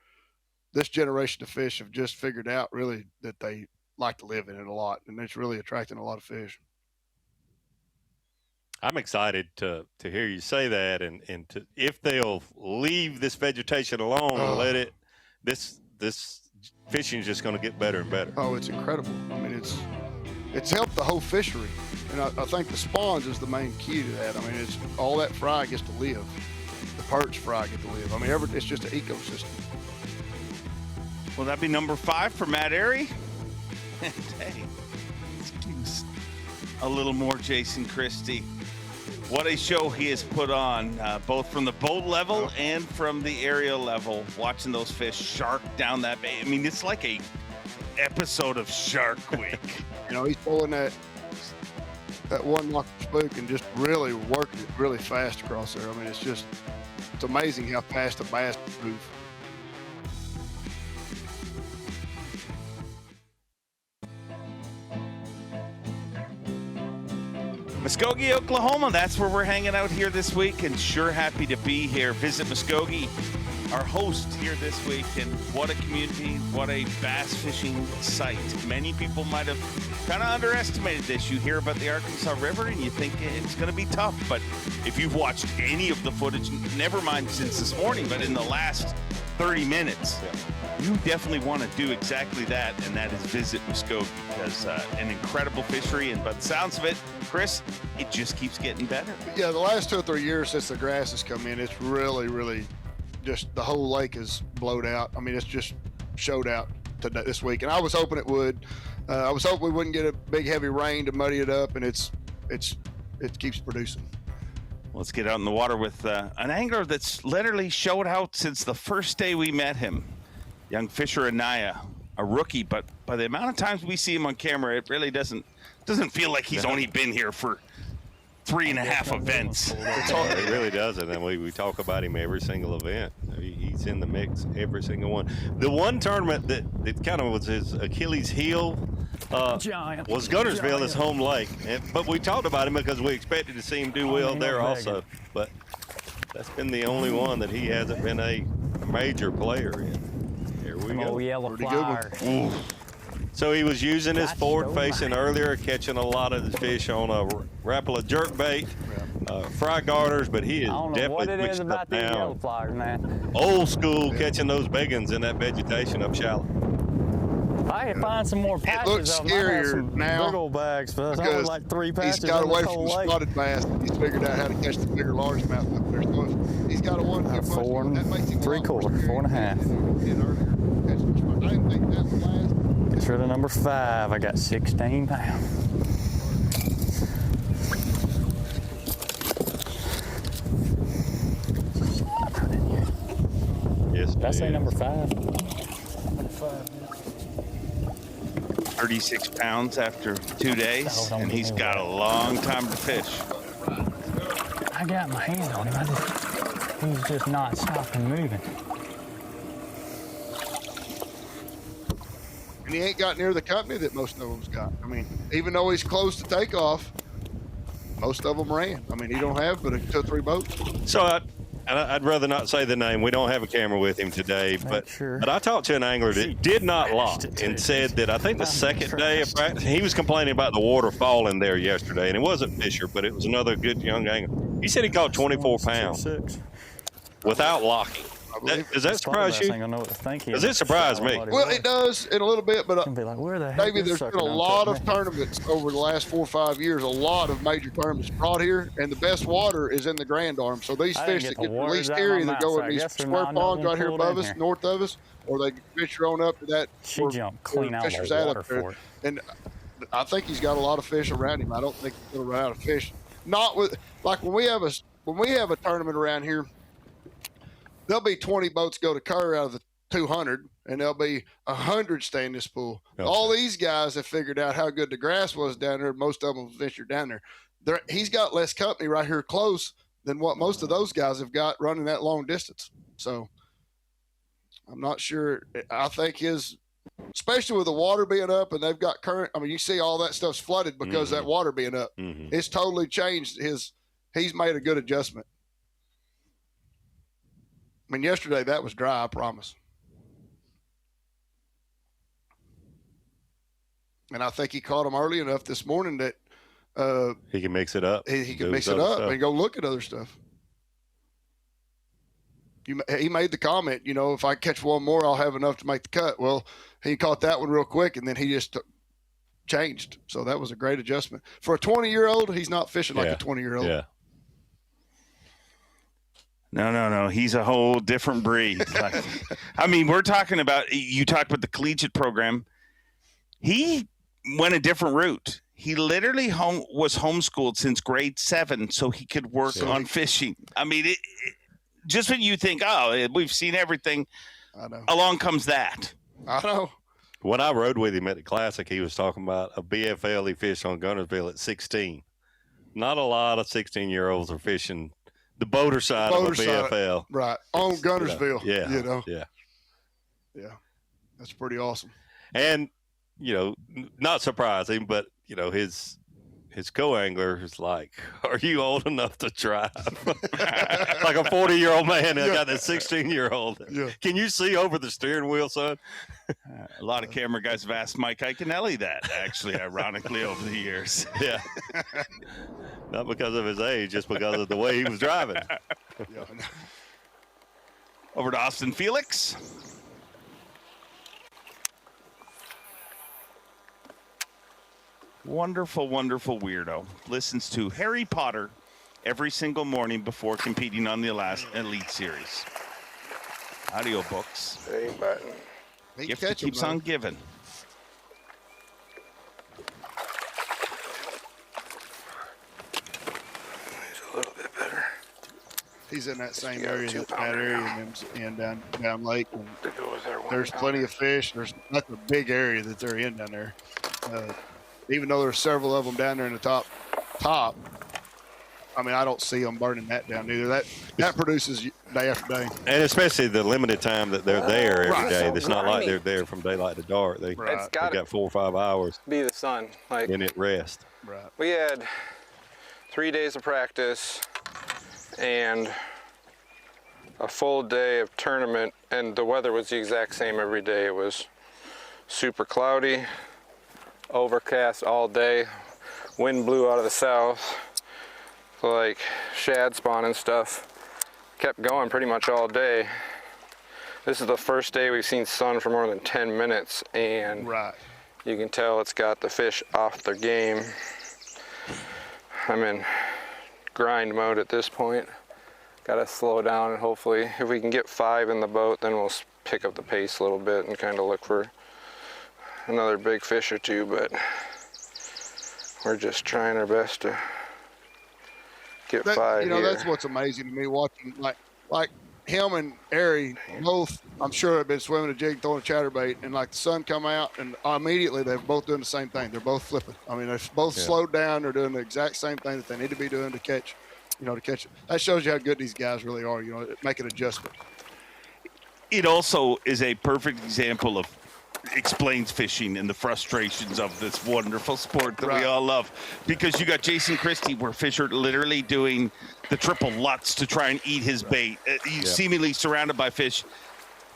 this generation of fish have just figured out really that they like to live in it a lot, and it's really attracting a lot of fish. I'm excited to hear you say that, and if they'll leave this vegetation alone and let it, this fishing is just going to get better and better. Oh, it's incredible. I mean, it's helped the whole fishery, and I think the spawns is the main key to that. I mean, it's all that fry gets to live. The perch fry get to live. I mean, it's just an ecosystem. Will that be number 5 for Matt Airy? And hey, let's give us a little more Jason Christie. What a show he has put on, both from the boat level and from the aerial level, watching those fish shark down that bay. I mean, it's like a episode of Shark Week. He's pulling that one lock spook and just really working it really fast across there. I mean, it's amazing how fast a bass moves. Muskogee, Oklahoma, that's where we're hanging out here this week, and sure happy to be here. Visit Muskogee, our host here this week, and what a community, what a bass fishing site. Many people might have kind of underestimated this. You hear about the Arkansas River and you think it's going to be tough, but if you've watched any of the footage, never mind since this morning, but in the last 30 minutes, you definitely want to do exactly that, and that is visit Muskogee, because an incredible fishery, and by the sounds of it, Chris, it just keeps getting better. Yeah, the last 2 or 3 years since the grass has come in, it's really, really just the whole lake is blowed out. I mean, it's just showed out today, this week, and I was hoping it would. I was hoping we wouldn't get a big heavy rain to muddy it up, and it keeps producing. Let's get out in the water with an angler that's literally showed out since the first day we met him. Young fisher Anaya, a rookie, but by the amount of times we see him on camera, it really doesn't feel like he's only been here for 3.5 events. It really doesn't, and we talk about him every single event. He's in the mix every single one. The one tournament that kind of was his Achilles heel was Guntersville, his home lake. But we talked about him because we expected to see him do well there also. But that's been the only one that he hasn't been a major player in. Here we go. Oh, yellow flyer. So he was using his forward facing earlier, catching a lot of the fish on a Rapala jerkbait, fry garters, but he is definitely mixed up now. Flyers, man. Old school catching those big ones in that vegetation up shallow. If I can find some more patches of them, I have some now big old bags, but I only like 3 patches. He's got away the from lake. spotted bass. He's figured out how to catch the bigger largemouth up there. So he's got a 1-2 4 3/4, 4.5. I didn't think that was last. Gets rid of number 5. I got 16 pounds. Yes. Did I say number 5? 36 pounds after 2 days, and he's got a long time to fish. I got my hand on him. He's just not stopping moving. And he ain't got near the company that most of them's got. I mean, even though he's close to takeoff, most of them ran. I mean, he don't have but 2 or 3 boats. So and I'd rather not say the name. We don't have a camera with him today, but I talked to an angler that did not lock and said that I think the second day of practice, he was complaining about the water falling there yesterday, and it wasn't Fisher, but it was another good young angler. He said he caught 24 pounds without locking. Does that surprise you? Does it surprise me? Well, it does in a little bit, but maybe this there's been a lot of tournaments over the last 4 or 5 years, a lot of major tournaments brought here, and the best water is in the Grand Arm. So these fish that get released here either go in these square ponds right here above us, north of us, or they venture on up to that. She jumped clean out of Fisher's the at water up there. for it. And I think he's got a lot of fish around him. I don't think he's going to run out of fish. Not with like when we have a tournament around here. There'll be 20 boats go to Kerr out of the 200, and there'll be 100 stay in this pool. Okay. All these guys have figured out how good the grass was down there. Most of them ventured down there. He's got less company right here close than what most of those guys have got running that long distance. So I'm not sure. I think especially with the water being up and they've got current, I mean, you see all that stuff's flooded because that water being up. It's totally changed he's made a good adjustment. I mean, yesterday that was dry, I promise. And I think he caught them early enough this morning that he can mix it up. He can mix it up and go look at other stuff. He made the comment, if I catch one more, I'll have enough to make the cut. Well, he caught that one real quick, and then he just changed. So that was a great adjustment. For a 20-year-old, he's not fishing like a 20-year-old. Yeah. No. He's a whole different breed. I mean, we're talking about, you talked about the collegiate program. He went a different route. He literally was homeschooled since grade 7 so he could work on fishing. I mean, just when you think, we've seen everything, I know. Along comes that. I know. When I rode with him at the Classic, he was talking about a BFL he fished on Guntersville at 16. Not a lot of 16-year-olds are fishing the boater side of a BFL. Right. On Guntersville. Yeah. Yeah. That's pretty awesome. And, not surprising, but, his co-angler is like, are you old enough to drive? Like a 40-year-old man that got that 16-year-old. Yeah. Can you see over the steering wheel, son? A lot of camera guys have asked Mike Iaconelli that, actually, ironically, over the years. Yeah. Not because of his age, just because of the way he was driving. Over to Austin Felix. Wonderful, wonderful weirdo. Listens to Harry Potter every single morning before competing on the last Elite Series. Audiobooks. Gift that keeps on giving. He's a little bit better. He's in that same area in down lake. And there's plenty of fish. That's a big area that they're in down there. Even though there's several of them down there in the top, I mean, I don't see them burning that down either. That produces day after day. And especially the limited time that they're there every day. It's not like they're there from daylight to dark. They got 4 or 5 hours. Be the sun. And it rest. Right. We had 3 days of practice and a full day of tournament, and the weather was the exact same every day. It was super cloudy, overcast all day, wind blew out of the south, so like shad spawn and stuff kept going pretty much all day. This is the first day we've seen sun for more than 10 minutes, and you can tell it's got the fish off their game. I'm in grind mode at this point. Gotta slow down, and hopefully if we can get 5 in the boat, then we'll pick up the pace a little bit and kind of look for another big fish or two, but we're just trying our best to get 5 here. That's what's amazing to me, watching like him and Ari both, I'm sure have been swimming a jig, throwing a chatterbait, and like the sun come out, and immediately they're both doing the same thing. They're both flipping. I mean, they're both slowed down. They're doing the exact same thing that they need to be doing to catch it. That shows you how good these guys really are, make an adjustment. It also is a perfect example of explains fishing and the frustrations of this wonderful sport that we all love. Because you got Jason Christie, where fish are literally doing the triple lutz to try and eat his bait. He's seemingly surrounded by fish.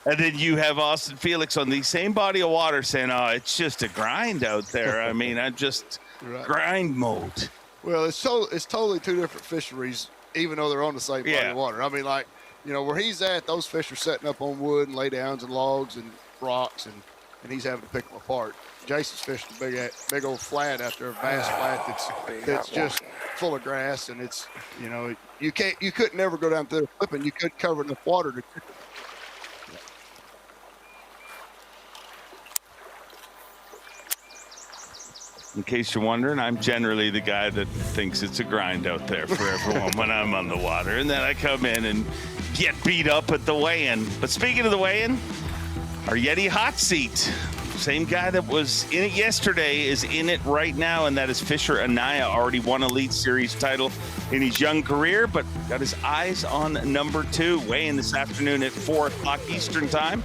And then you have Austin Felix on the same body of water saying, oh, it's just a grind out there. I mean, I'm just grind mode. Well, it's totally two different fisheries, even though they're on the same body of water. I mean, like, you know, where he's at, those fish are setting up on wood and laydowns and logs and rocks, and he's having to pick them apart. Jason's fishing a big old flat out there, a bass flat that's just full of grass, and it's, you know, you couldn't never go down through the flipping. You couldn't cover enough water to. In case you're wondering, I'm generally the guy that thinks it's a grind out there for everyone when I'm on the water. And then I come in and get beat up at the weigh-in. But speaking of the weigh-in, our Yeti hot seat. Same guy that was in it yesterday is in it right now, and that is Fisher Anaya. Already won Elite Series title in his young career, but got his eyes on number 2. Weigh-in this afternoon at 4 o'clock Eastern time.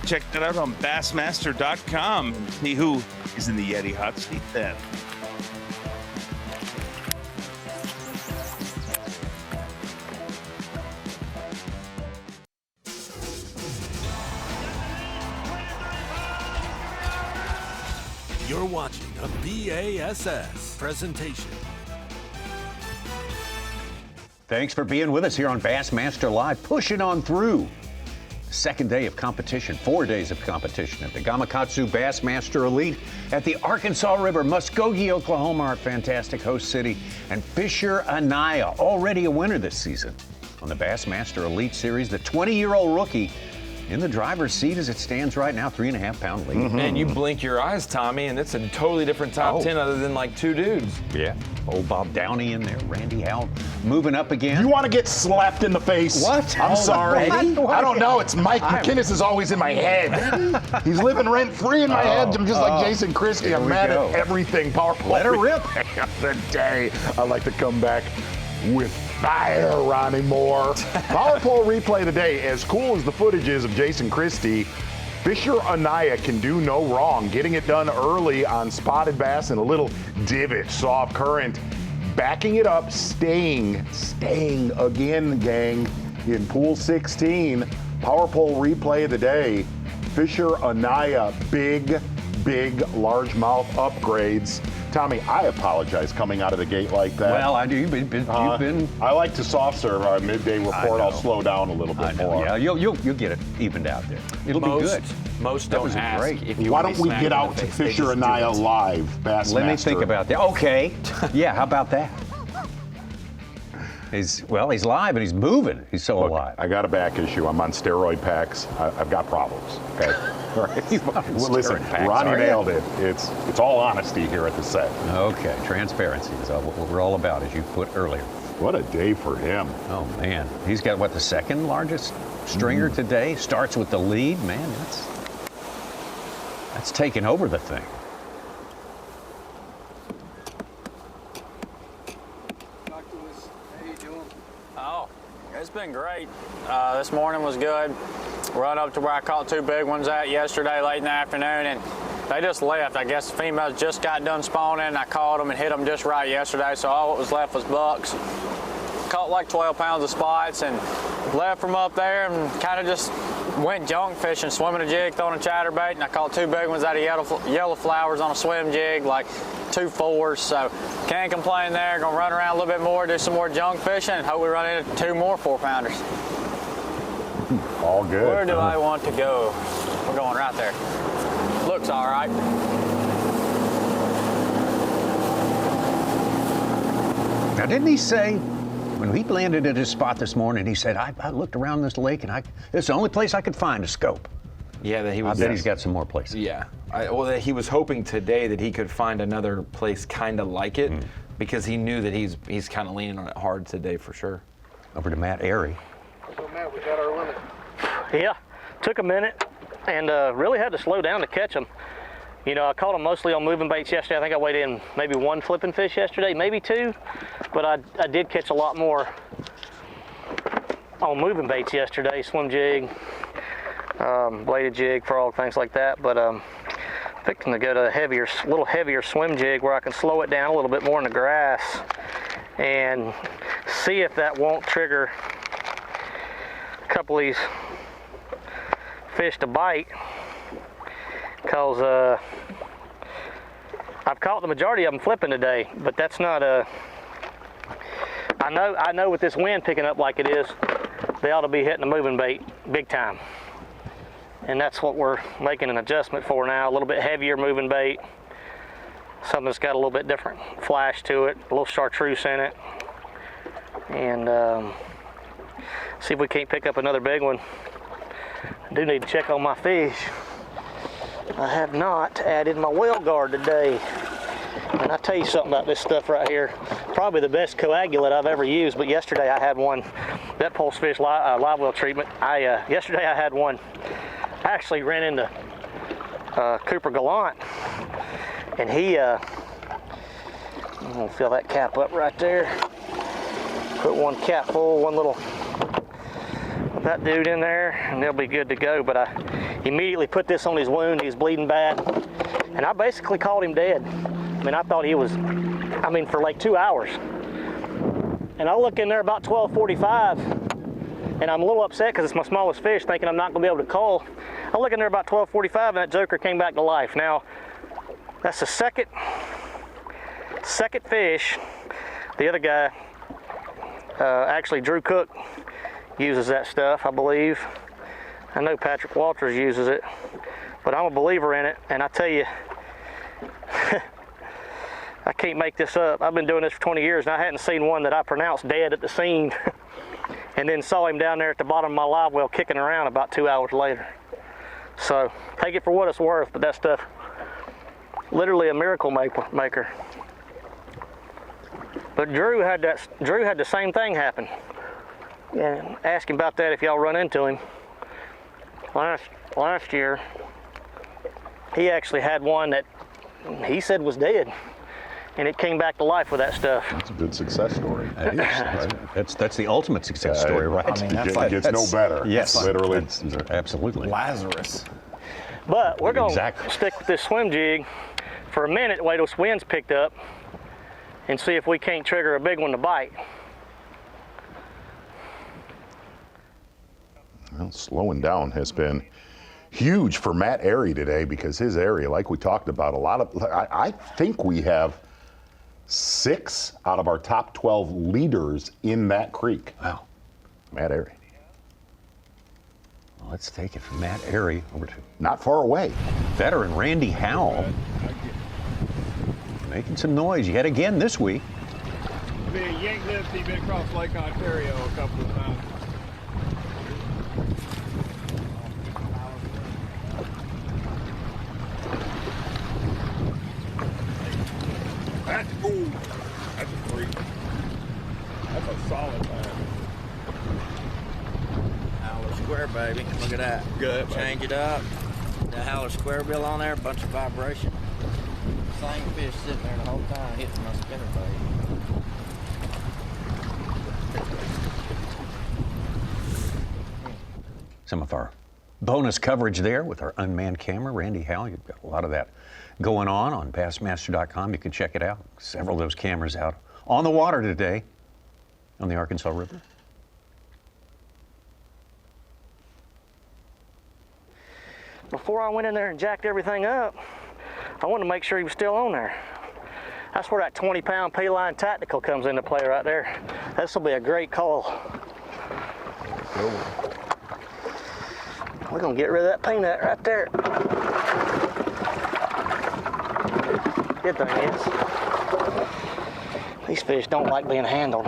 Check that out on Bassmaster.com and see who is in the Yeti hot seat then. You're watching a B.A.S.S. presentation. Thanks for being with us here on Bassmaster Live, pushing on through. Second day of competition, 4 days of competition at the Gamakatsu Bassmaster Elite at the Arkansas River, Muskogee, Oklahoma, our fantastic host city, and Fisher Anaya, already a winner this season on the Bassmaster Elite Series, the 20-year-old rookie in the driver's seat as it stands right now, 3.5-pound lead. Man, you blink your eyes, Tommy, and it's a totally different top 10 other than like 2 dudes. Yeah. Old Bob Downey in there, Randy Howell moving up again. You want to get slapped in the face? What? I'm sorry. What? I don't know. It's Mike McInnes is always in my head. He's living rent free in my head. I'm just like Jason Christie. I'm mad at everything. Powerful. Let her rip. The day I like to come back with fire, Ronnie Moore. Power pole replay today. As cool as the footage is of Jason Christie, Fisher Anaya can do no wrong. Getting it done early on spotted bass in a little divot, soft current. Backing it up, staying again, gang, in pool 16. Power pole replay of the day. Fisher Anaya, big largemouth upgrades. Tommy, I apologize coming out of the gate like that. Well, I do. You've been. I like to soft serve our midday report. I'll slow down a little bit more. Yeah, you'll get it evened out there. It'll be good. Most don't ask great. if you Why want don't we get out to Fisher Anaya live, Bassmaster? Let me think about that. Okay. Yeah, how about that? He's live and he's moving. He's so alive. I got a back issue. I'm on steroid packs. I've got problems. Okay. All right. Well, listen, Ronnie nailed it. It's all honesty here at the set. Okay. Transparency is what we're all about, as you put earlier. What a day for him. Oh man, he's got the second largest stringer today. Starts with the lead. Man, that's taking over the thing. It's been great. This morning was good. Run up to where I caught 2 big ones at yesterday late in the afternoon, and they just left. I guess the females just got done spawning. I caught them and hit them just right yesterday, so all what was left was bucks. Caught like 12 pounds of spots and left from up there and kind of just went junk fishing, swimming a jig, throwing a chatterbait, and I caught 2 big ones out of yellow flowers on a swim jig, like 2 4s, so can't complain there. Gonna run around a little bit more, do some more junk fishing, and hope we run into 2 more 4-pounders. All good. Where do I want to go? We're going right there. Looks all right. Now, didn't he say, when he landed at his spot this morning, he said, I looked around this lake and it's the only place I could find a scope. Yeah, that he was. I bet he's got some more places. Yeah. That he was hoping today that he could find another place kind of like it, because he knew that he's kind of leaning on it hard today for sure. Over to Matt Airy. So Matt, we got our limit. Yeah, took a minute and really had to slow down to catch them. You know, I caught them mostly on moving baits yesterday. I think I weighed in maybe 1 flipping fish yesterday, maybe 2, but I did catch a lot more on moving baits yesterday, swim jig, bladed jig, frog, things like that. But Fixing to go to a little heavier swim jig where I can slow it down a little bit more in the grass and see if that won't trigger a couple of these fish to bite. Because I've caught the majority of them flipping today, but that's not I know with this wind picking up like it is, they ought to be hitting the moving bait big time. And that's what we're making an adjustment for now. A little bit heavier moving bait, something that's got a little bit different flash to it, a little chartreuse in it, and see if we can't pick up another big one. I do need to check on my fish. I have not added my well guard today. And I tell you something about this stuff right here. Probably the best coagulant I've ever used, but yesterday I had one, that pulse fish live well treatment. Yesterday I had one, I actually ran into Cooper Gallant, and he, I'm gonna fill that cap up right there. Put one cap full, one little, that dude in there, and they'll be good to go. But I immediately put this on his wound. He's bleeding bad, and I basically called him dead. I mean, I thought he was, for like 2 hours. And I look in there about 12:45, and I'm a little upset because it's my smallest fish, thinking I'm not going to be able to cull. I look in there about 12:45, and that joker came back to life. Now, that's the second fish. The other guy, actually Drew Cook, uses that stuff, I believe. I know Patrick Walters uses it, but I'm a believer in it, and I tell you, I can't make this up. I've been doing this for 20 years, and I hadn't seen one that I pronounced dead at the scene and then saw him down there at the bottom of my live well kicking around about 2 hours later. So take it for what it's worth, but that stuff, literally a miracle maker. But Drew had the same thing happen. Yeah, ask him about that if y'all run into him. Last year, he actually had one that he said was dead, and it came back to life with that stuff. It's a good success story. That's the ultimate success story, right? It gets no better. Yes, literally. Absolutely. Lazarus. But we're going to stick with this swim jig for a minute, wait till this wind's picked up, and see if we can't trigger a big one to bite. Well, slowing down has been huge for Matt Airy today, because his area, like we talked about, I think we have 6 out of our top 12 leaders in that creek. Wow. Matt Airy. Well, let's take it from Matt Airy over to not far away. Veteran Randy Howell. Making some noise yet again this week. Yank lift, he's been across Lake Ontario a couple of times. That's a freak. That's a solid man. Howler square, baby. Look at that. Good. Change it up. The Howler square bill on there, a bunch of vibration. Same fish sitting there the whole time hitting my spinner bait. Some of our bonus coverage there with our unmanned camera. Randy Howell, you've got a lot of that going on Bassmaster.com. You can check it out. Several of those cameras out on the water today on the Arkansas River. Before I went in there and jacked everything up, I wanted to make sure he was still on there. That's where that 20-pound P-line tactical comes into play right there. This will be a great call. We're gonna get rid of that peanut right there. Good thing is, these fish don't like being handled.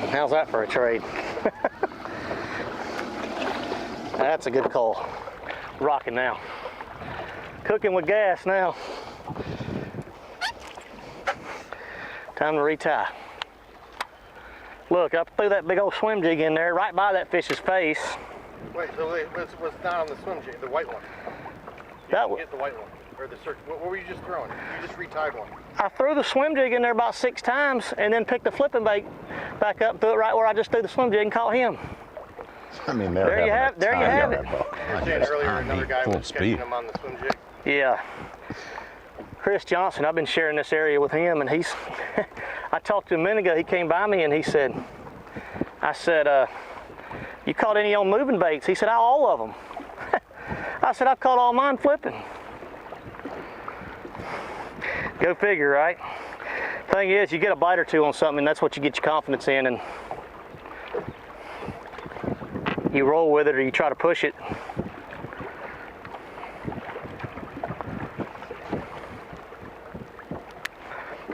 How's that for a trade? That's a good call. Rocking now. Cooking with gas now. Time to retie. Look, I threw that big old swim jig in there, right by that fish's face. Wait, so it was not on the swim jig, the white one. You didn't get the white one, or the search. What were you just throwing? You just retied one. I threw the swim jig in there about 6 times, and then picked the flipping bait back up, threw it right where I just threw the swim jig and caught him. I mean, there you have it. You were saying earlier another guy was catching him on the swim jig. Yeah. Chris Johnson, I've been sharing this area with him, and he's, I talked to him a minute ago, he came by me and he said, I said, you caught any on moving baits? He said, all of them. I said, I've caught all mine flipping. Go figure, right? Thing is, you get a bite or two on something, and that's what you get your confidence in, and you roll with it or you try to push it.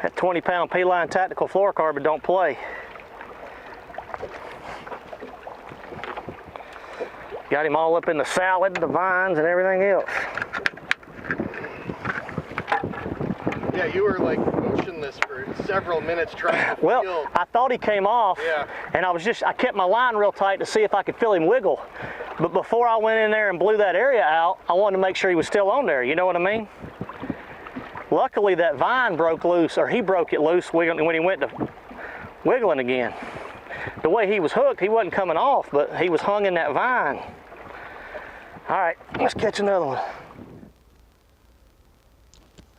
That 20-pound P-line tactical fluorocarbon don't play. Got him all up in the salad, the vines, and everything else. Yeah, you were like motionless for several minutes trying to feel. I thought he came off, and I kept my line real tight to see if I could feel him wiggle. But before I went in there and blew that area out, I wanted to make sure he was still on there, you know what I mean? Luckily that vine broke loose, or he broke it loose when he went to wiggling again. The way he was hooked, he wasn't coming off, but he was hung in that vine. All right, let's catch another one.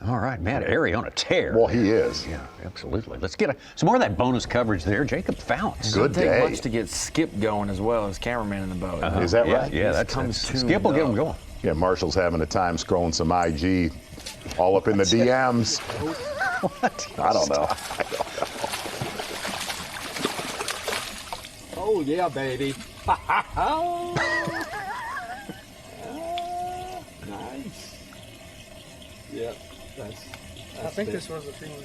All right, man, Airy on a tear. Well, he is. Yeah, absolutely. Let's get some more of that bonus coverage there. Jacob Founts. It doesn't take much to get Skip going as well as cameraman in the boat. Is that right? Yeah, that's Skip will get him going. Yeah, Marshall's having a time scrolling some IG all up in the DMs. What? I don't know. Oh, yeah, baby. Nice. Yeah, I think this was a female.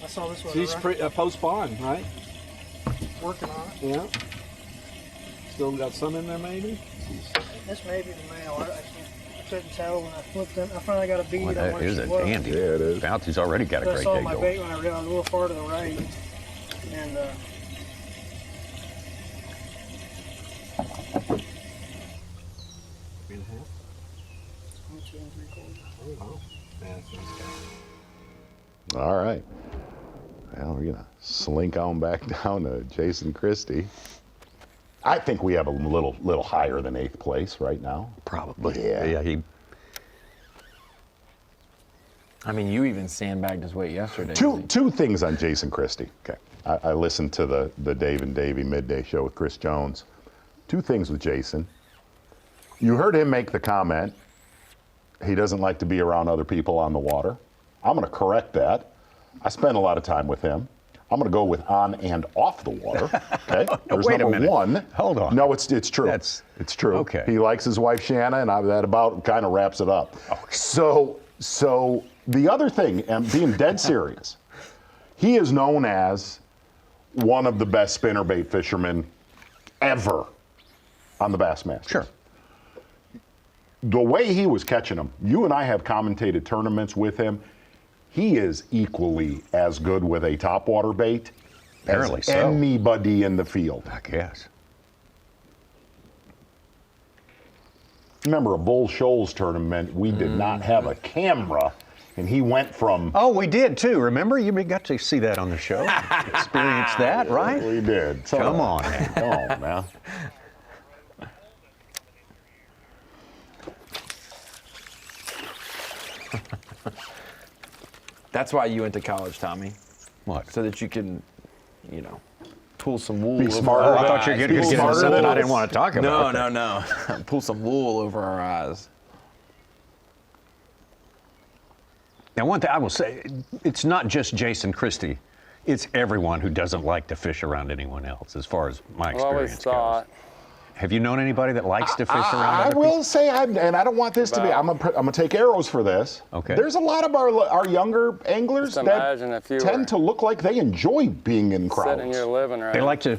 I saw this one. She's post-spawn, right? Working on it. Yeah. Still got some in there, maybe? This may be the male. I couldn't tell when I flipped them. I finally got a bead on That where is she a was. dandy. Yeah, it is. Fouts has already got a So great I saw day my going. bait when I realized a little far to the right. And All right. Well, we're going to slink on back down to Jason Christie. I think we have a little higher than 8th place right now. Probably. Yeah. I mean, you even sandbagged his weight yesterday. Two things on Jason Christie. Okay. I listened to the Dave and Davey midday show with Chris Jones. Two things with Jason. You heard him make the comment, he doesn't like to be around other people on the water. I'm going to correct that. I spent a lot of time with him. I'm going to go with on and off the water. Okay. There's Wait a number minute. one. Hold on. No, it's true. It's true. Okay. He likes his wife Shanna, and that about kind of wraps it up. Okay. So the other thing, and being dead serious, he is known as one of the best spinnerbait fishermen ever on the Bassmaster. Sure. The way he was catching them, you and I have commentated tournaments with him. He is equally as good with a topwater bait Apparently as so. anybody in the field. I guess. Remember a Bull Shoals tournament, we did not have a camera, and he went from... Oh, we did too. Remember? You got to see that on the show. Experience that, right? We did. So, Come on, man. Come on, man. That's why you went to college, Tommy. What? So that you can, pull some wool. Be over smarter. our I thought you were eyes. going to get into something I didn't want to talk about. No. Pull some wool over our eyes. Now, one thing I will say, it's not just Jason Christie. It's everyone who doesn't like to fish around anyone else, as far as my experience goes. Have you known anybody that likes to fish around other I will say, and I don't want this to be, I'm gonna take arrows for this. Okay. There's a lot of our younger anglers that tend to look like they enjoy being in crowds. Sitting in your living room. They like to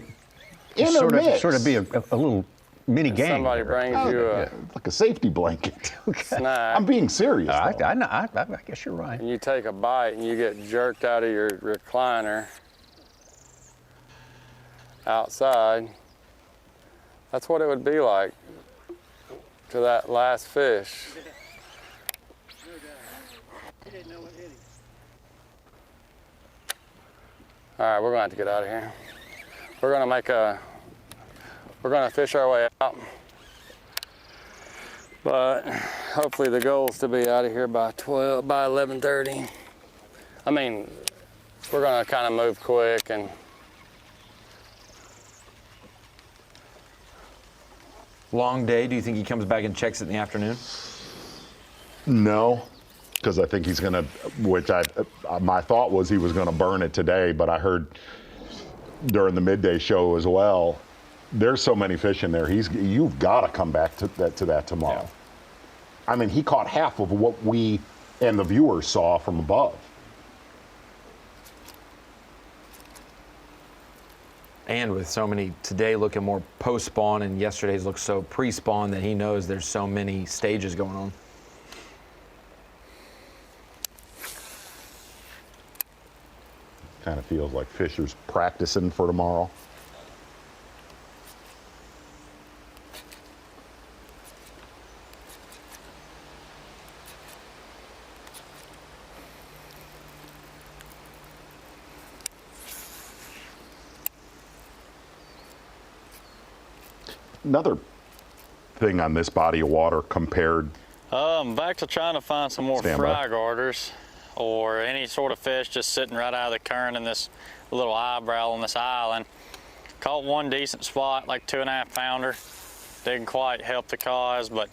Intermix. sort of be a little mini gang. Somebody brings you like a safety blanket. snack. I'm being serious. I though. guess you're right. And you take a bite and you get jerked out of your recliner outside. That's what it would be like to that last fish. All right, we're going to have to get out of here. We're going to make a we're going to fish our way out. But hopefully the goal is to be out of here by 11:30. I mean, we're going to kind of move quick and long day. Do you think he comes back and checks it in the afternoon? No, because I think he's going to, my thought was he was going to burn it today, but I heard during the midday show as well, there's so many fish in there, you've got to come back to that tomorrow. Yeah. I mean, he caught half of what we and the viewers saw from above. And with so many today looking more post-spawn and yesterday's look so pre-spawn that he knows there's so many stages going on. Kind of feels like Fisher's practicing for tomorrow. Another thing on this body of water compared. Back to trying to find some more fry garters or any sort of fish just sitting right out of the current in this little eyebrow on this island. Caught one decent spot, like 2.5 pounder. Didn't quite help the cause, but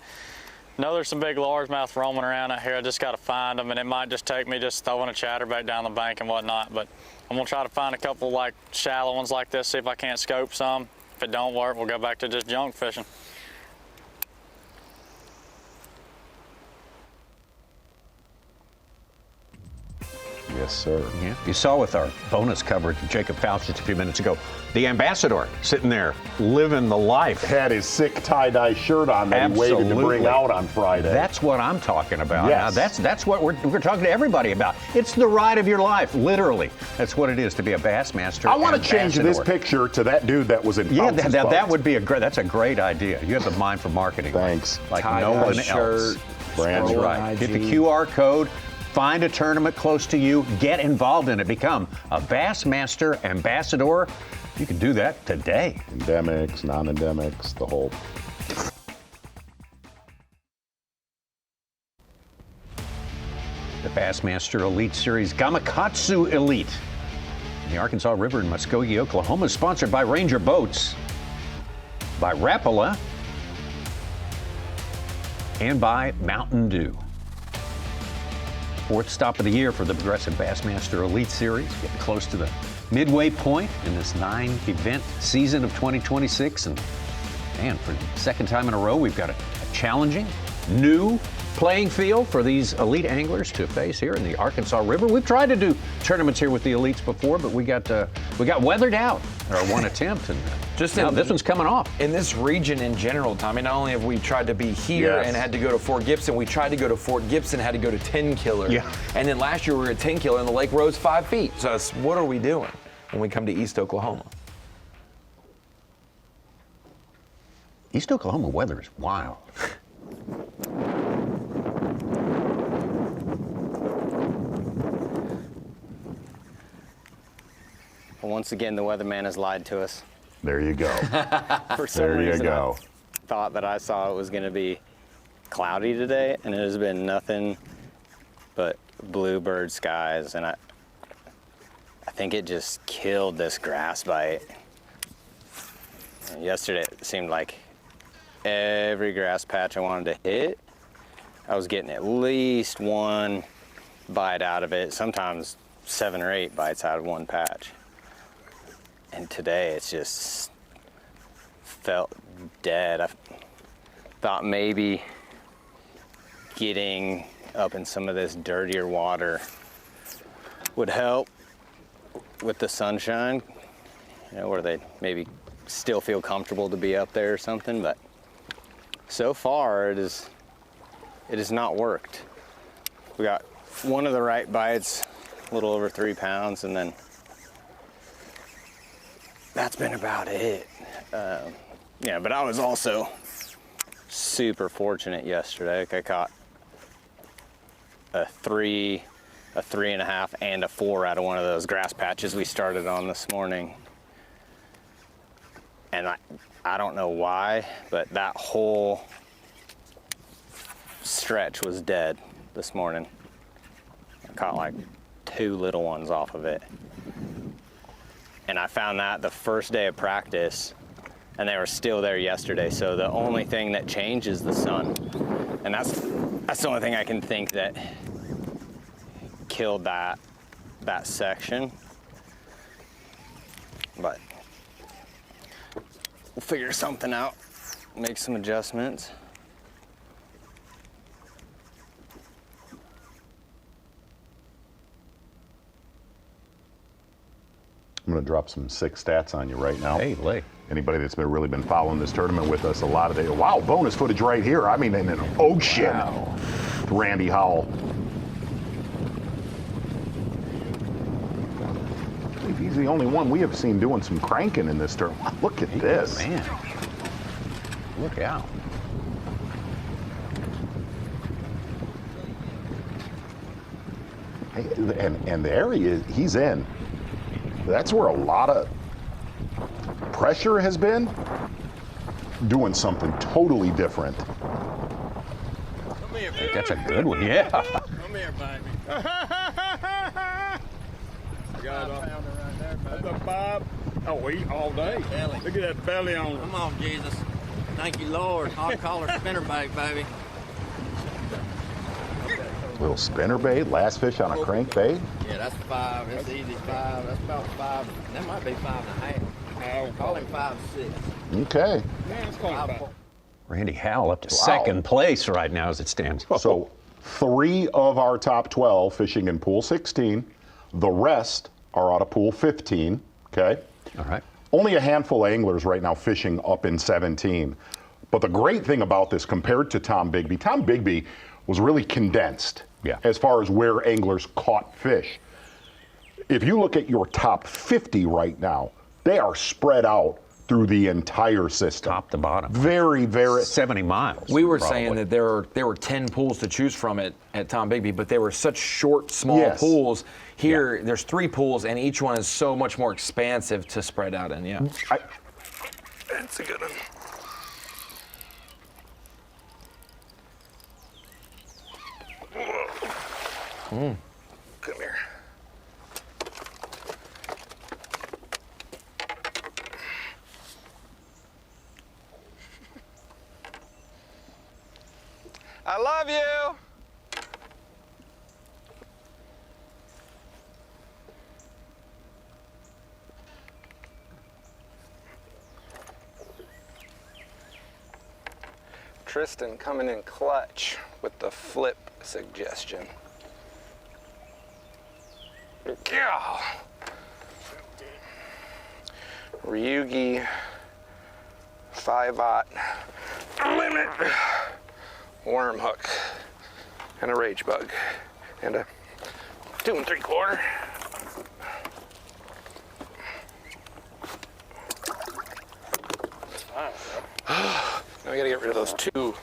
know there's some big largemouth roaming around out here. I just got to find them, and it might just take me just throwing a chatterbait down the bank and whatnot. But I'm gonna try to find a couple like shallow ones like this, see if I can't scope some. If it don't work, we'll go back to just junk fishing. Yes, sir. Yeah. You saw with our bonus coverage of Jacob Fouch just a few minutes ago, the ambassador sitting there living the life. Had his sick tie-dye shirt on that he waited to bring out on Friday. That's what I'm talking about. Yes. Now, that's what we're talking to everybody about. It's the ride of your life, literally. That's what it is to be a Bassmaster. I want to change this picture to that dude that was in Fouch's that would be that's a great idea. You have the mind for marketing. Thanks. Like no one else. Brand new. Right. Get the QR code. Find a tournament close to you, get involved in it, become a Bassmaster ambassador. You can do that today. Endemics, non-endemics, the whole. The Bassmaster Elite Series Gamakatsu Elite in the Arkansas River in Muskogee, Oklahoma, is sponsored by Ranger Boats, by Rapala, and by Mountain Dew. Fourth stop of the year for the Progressive Bassmaster Elite Series. Getting close to the midway point in this 9-event season of 2026. And man, for the second time in a row, we've got a challenging, new playing field for these elite anglers to face here in the Arkansas River. We've tried to do tournaments here with the elites before, but we got weathered out our one attempt, and now this one's coming off. In this region in general, Tommy, not only have we tried to be here and had to go to Fort Gibson, we tried to go to Fort Gibson, had to go to 10 Killer. Yeah. And then last year we were at 10 Killer and the lake rose 5 feet. So what are we doing when we come to East Oklahoma? East Oklahoma weather is wild. Once again, the weatherman has lied to us. There you go. For some reason, I thought that I saw it was going to be cloudy today, and it has been nothing but bluebird skies, and I think it just killed this grass bite. And yesterday, it seemed like every grass patch I wanted to hit, I was getting at least one bite out of it, sometimes 7 or 8 bites out of one patch. And today it's just felt dead. I thought maybe getting up in some of this dirtier water would help with the sunshine, you know, where they maybe still feel comfortable to be up there or something, but so far it has not worked. We got one of the right bites, a little over 3 pounds, and then that's been about it. Yeah, but I was also super fortunate yesterday. I caught a 3, a 3.5, and a 4 out of one of those grass patches we started on this morning. and I don't know why, but that whole stretch was dead this morning. I caught like 2 little ones off of it. And I found that the first day of practice, and they were still there yesterday. So the only thing that changed is the sun. And that's the only thing I can think that killed that section. But we'll figure something out, make some adjustments. I'm going to drop some 6 stats on you right now. Hey, lay. Anybody that's really been following this tournament with us a lot of days. Wow, bonus footage right here. I mean, in an ocean. Wow. Randy Howell. I believe he's the only one we have seen doing some cranking in this tournament. Look at this. Man. Look out. Hey, and the area he's in, that's where a lot of pressure has been, doing something totally different. Come here, baby. That's a good one, yeah. Come here, baby. Got a pounder right there, baby. That's a 5. Oh, we eat all day. Belly. Look at that belly on it. Come on, Jesus. Thank you, Lord. Hot collar spinnerbait, baby. Little spinnerbait, last fish on a crankbait. Yeah, that's 5. That's easy 5. That's about 5. That might be 5.5. Call him 5, 6. Okay. Yeah, let's call him 5. Randy Howell up to second place right now as it stands. So 3 of our top 12 fishing in pool 16. The rest are out of pool 15. Okay. All right. Only a handful of anglers right now fishing up in 17. But the great thing about this compared to Tom Bigbie was really condensed as far as where anglers caught fish. If you look at your top 50 right now, they are spread out through the entire system. Top to bottom. Very, very. 70 miles. We were saying that there were 10 pools to choose from at Tom Bigbie, but they were such short, small pools. Here, there's 3 pools, and each one is so much more expansive to spread out in, That's a good one. Come here. I love you. Tristan coming in clutch with the flip suggestion. Yeah. Ryugi 5/0 limit worm hook and a rage bug and a 2 3/4. Now we gotta get rid of those 2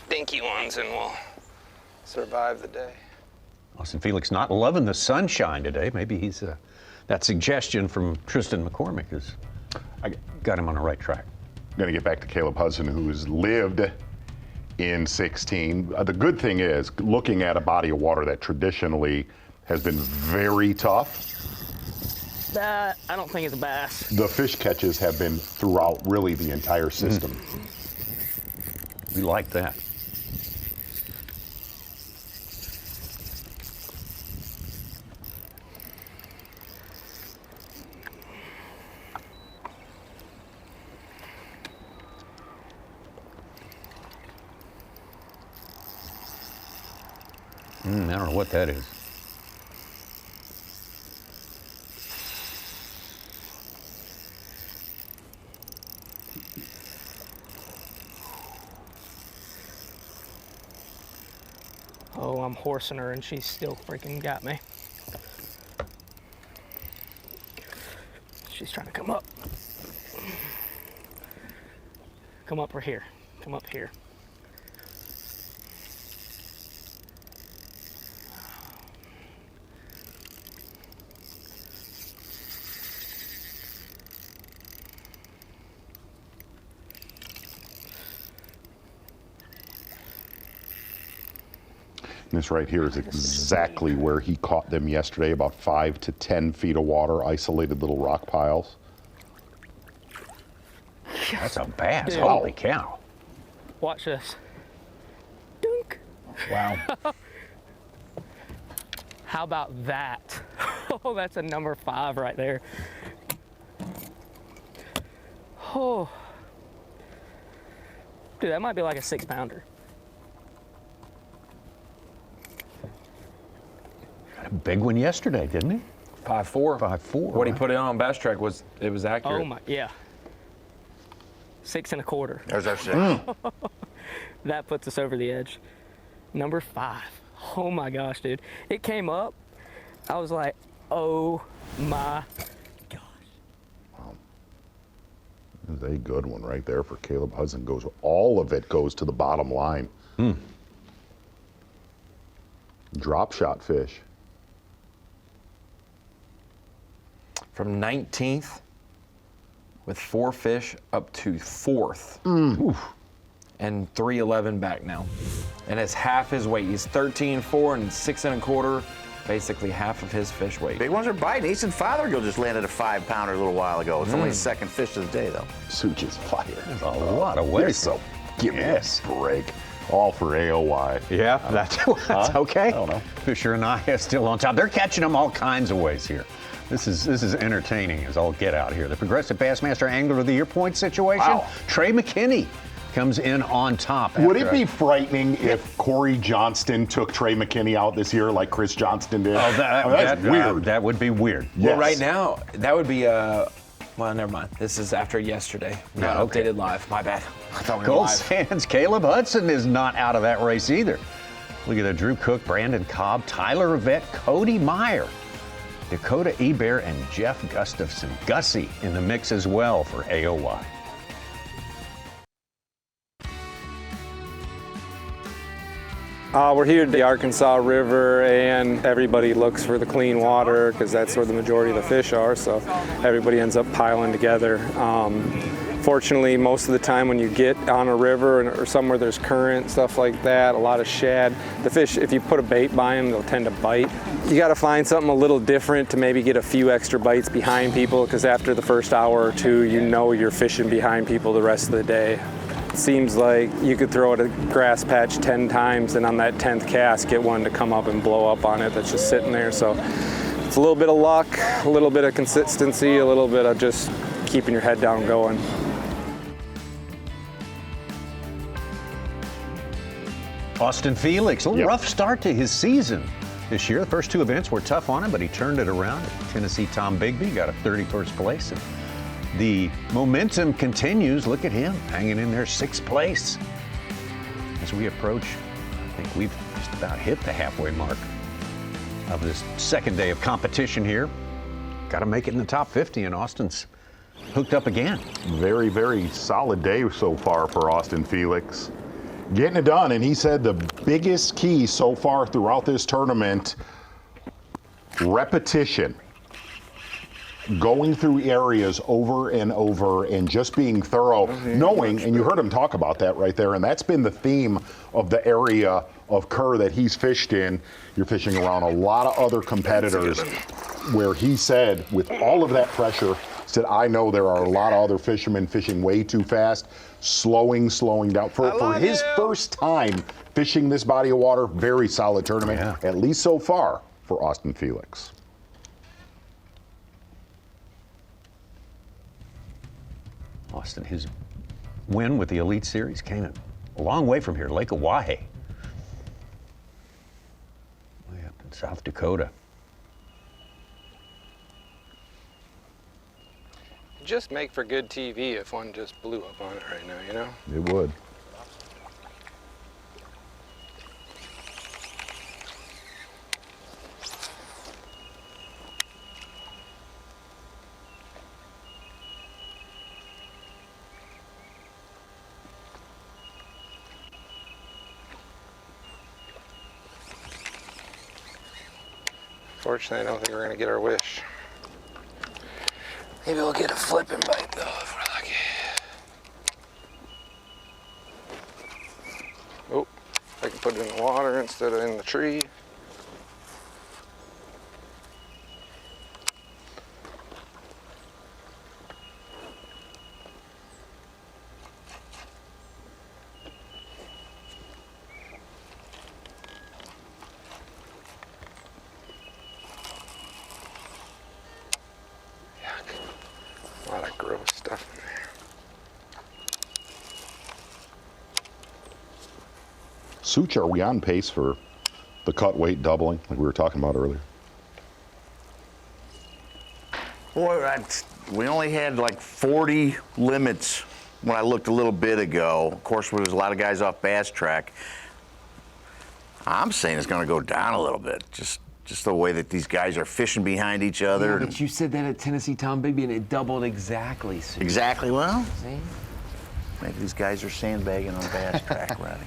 dinky ones and we'll survive the day. Austin Felix not loving the sunshine today. Maybe he's that suggestion from Tristan McCormick has got him on the right track. I'm going to get back to Caleb Hudson, who's lived in 16. The good thing is, looking at a body of water that traditionally has been very tough, I don't think it's a bass. the fish catches have been throughout really the entire system. We like that. I don't know what that is. Oh, I'm horsing her and she's still freaking got me. She's trying to come up. Come up right here. Come up here. This right here is exactly where he caught them yesterday, about 5 to 10 feet of water, isolated little rock piles. That's a bass. Dude. Holy cow. Watch this. Dunk. Wow. How about that? Oh, that's a number 5 right there. Oh. Dude, that might be like a 6-pounder. Got a big one yesterday, didn't he? 5'4". 5'4". What he put in on Bass Track was accurate. Oh my, yeah. 6 1/4. There's our 6. That puts us over the edge. Number 5. Oh my gosh, dude. It came up. I was like, oh my. This is a good one right there for Caleb Hudson. All of it goes to the bottom line. Drop shot fish. From 19th with 4 fish up to 4th. And 311 back now. And it's half his weight. He's 13.4 and 6 1/4. Basically half of his fish weight. Big ones are biting. Ethan Fothergill just landed a 5-pounder a little while ago. It's only his second fish of the day, though. Such is fire. There's a lot of weight. So give me a break. All for AOY. Yeah, that's okay. I don't know. Fisher and Anaya still on top. They're catching them all kinds of ways here. This is entertaining as all get out here. The Progressive Bassmaster Angler of the Year point situation. Wow. Trey McKinney comes in on top. Would it be frightening if Corey Johnston took Trey McKinney out this year like Chris Johnston did? That's weird. That would be weird. Yes. Well, right now, that would be well, never mind. This is after yesterday. Not updated live. My bad. I thought we were Gold live. Sands, Caleb Hudson is not out of that race either. Look at that. Drew Cook, Brandon Cobb, Tyler Rivette, Cody Meyer, Dakota Ebert, and Jeff Gustafson. Gussie in the mix as well for AOY. We're here at the Arkansas River, and everybody looks for the clean water because that's where the majority of the fish are, so everybody ends up piling together. Fortunately, most of the time when you get on a river or somewhere there's current, stuff like that, a lot of shad, the fish, if you put a bait by them, they'll tend to bite. You got to find something a little different to maybe get a few extra bites behind people, because after the first hour or two, you know you're fishing behind people the rest of the day. It seems like you could throw at a grass patch 10 times and on that 10th cast get one to come up and blow up on it that's just sitting there. So it's a little bit of luck, a little bit of consistency, a little bit of just keeping your head down going. Austin Felix, a little rough start to his season this year. The first 2 events were tough on him, but he turned it around. Tennessee Tom Bigby got a 31st place. And the momentum continues. Look at him hanging in there, 6th place. As we approach, I think we've just about hit the halfway mark of this second day of competition here. Got to make it in the top 50, and Austin's hooked up again. Very, very solid day so far for Austin Felix. Getting it done, and he said the biggest key so far throughout this tournament, repetition. Going through areas over and over and just being thorough, knowing, and you heard him talk about that right there, and that's been the theme of the area of Kerr that he's fished in. You're fishing around a lot of other competitors where he said, with all of that pressure, said, I know there are a lot of other fishermen fishing way too fast, slowing down. For his first time fishing this body of water, very solid tournament, at least so far for Austin Felix. Austin, his win with the Elite Series came a long way from here, Lake Oahe, way up in South Dakota. Just make for good TV if one just blew up on it right now, you know? It would. Fortunately, I don't think we're gonna get our wish. Maybe we'll get a flipping bite though if we're lucky. Oh, I can put it in the water instead of in the tree. Yuck. A lot of gross stuff in there. Such, are we on pace for the cut weight doubling like we were talking about earlier? Boy, we only had like 40 limits when I looked a little bit ago. Of course, there was a lot of guys off Bass Track. I'm saying it's going to go down a little bit. Just the way that these guys are fishing behind each other. Yeah, but you said that at Tennessee Tom Bigby, and it doubled exactly. Sue. Exactly. Well, see? Maybe these guys are sandbagging on Bass Track, Roddy.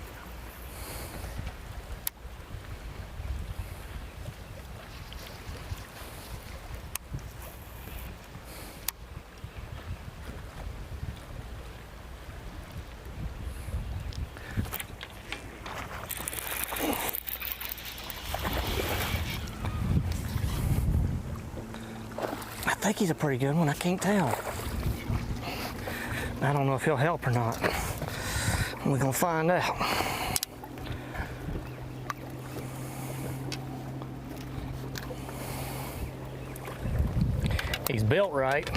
I think he's a pretty good one. I can't tell. I don't know if he'll help or not. We're gonna find out. He's built right.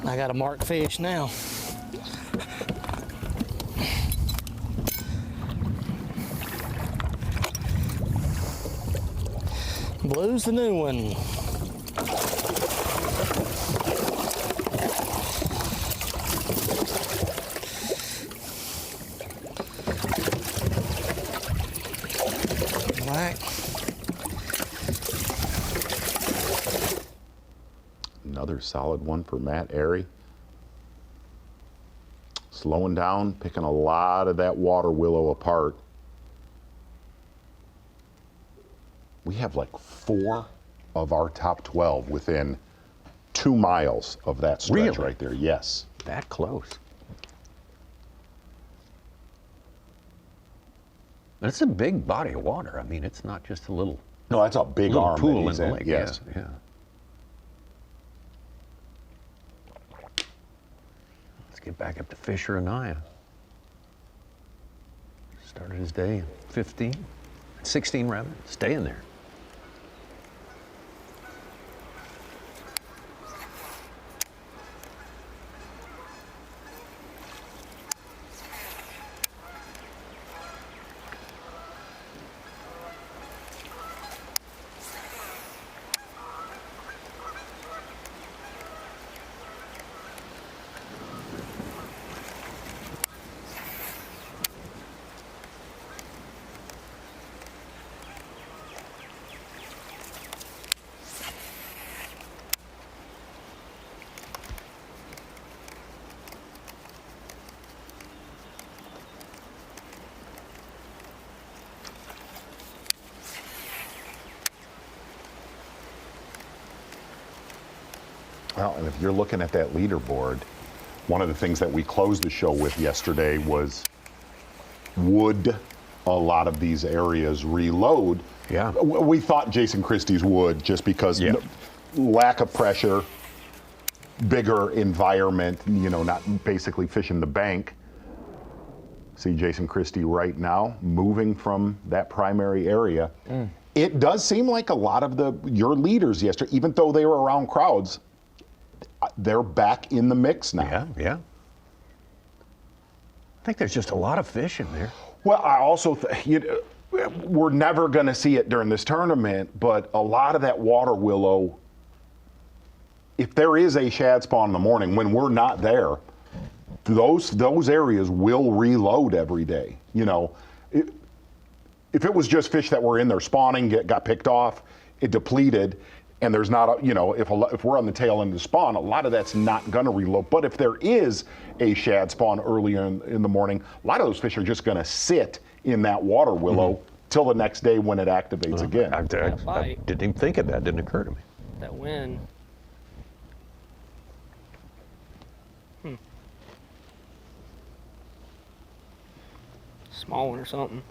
I got a marked fish now. Blue's the new one. Black. Another solid one for Matt Airy. Slowing down, picking a lot of that water willow apart. We have like 4 of our top 12 within 2 miles of that stretch right there. Yes. That close. It's a big body of water. I mean, it's not just a little. No, that's a big little arm pool that he's in the in. lake. Yes. Yeah. Let's get back up to Fisher Anaya. Started his day in 16 rather. Staying there. Well, and if you're looking at that leaderboard, one of the things that we closed the show with yesterday was, would a lot of these areas reload? Yeah. We thought Jason Christie's would, just because lack of pressure, bigger environment, you know, not basically fishing the bank. See Jason Christie right now moving from that primary area. It does seem like a lot of your leaders yesterday, even though they were around crowds, they're back in the mix now. Yeah. I think there's just a lot of fish in there. Well, I also we're never going to see it during this tournament, but a lot of that water willow, if there is a shad spawn in the morning when we're not there, those areas will reload every day. You know, if it was just fish that were in there spawning, got picked off, it depleted, and there's not if we're on the tail end of the spawn, a lot of that's not going to reload. But if there is a shad spawn early in the morning, a lot of those fish are just going to sit in that water willow till the next day when it activates again. I didn't even think of that. Didn't occur to me. That wind. Small one or something.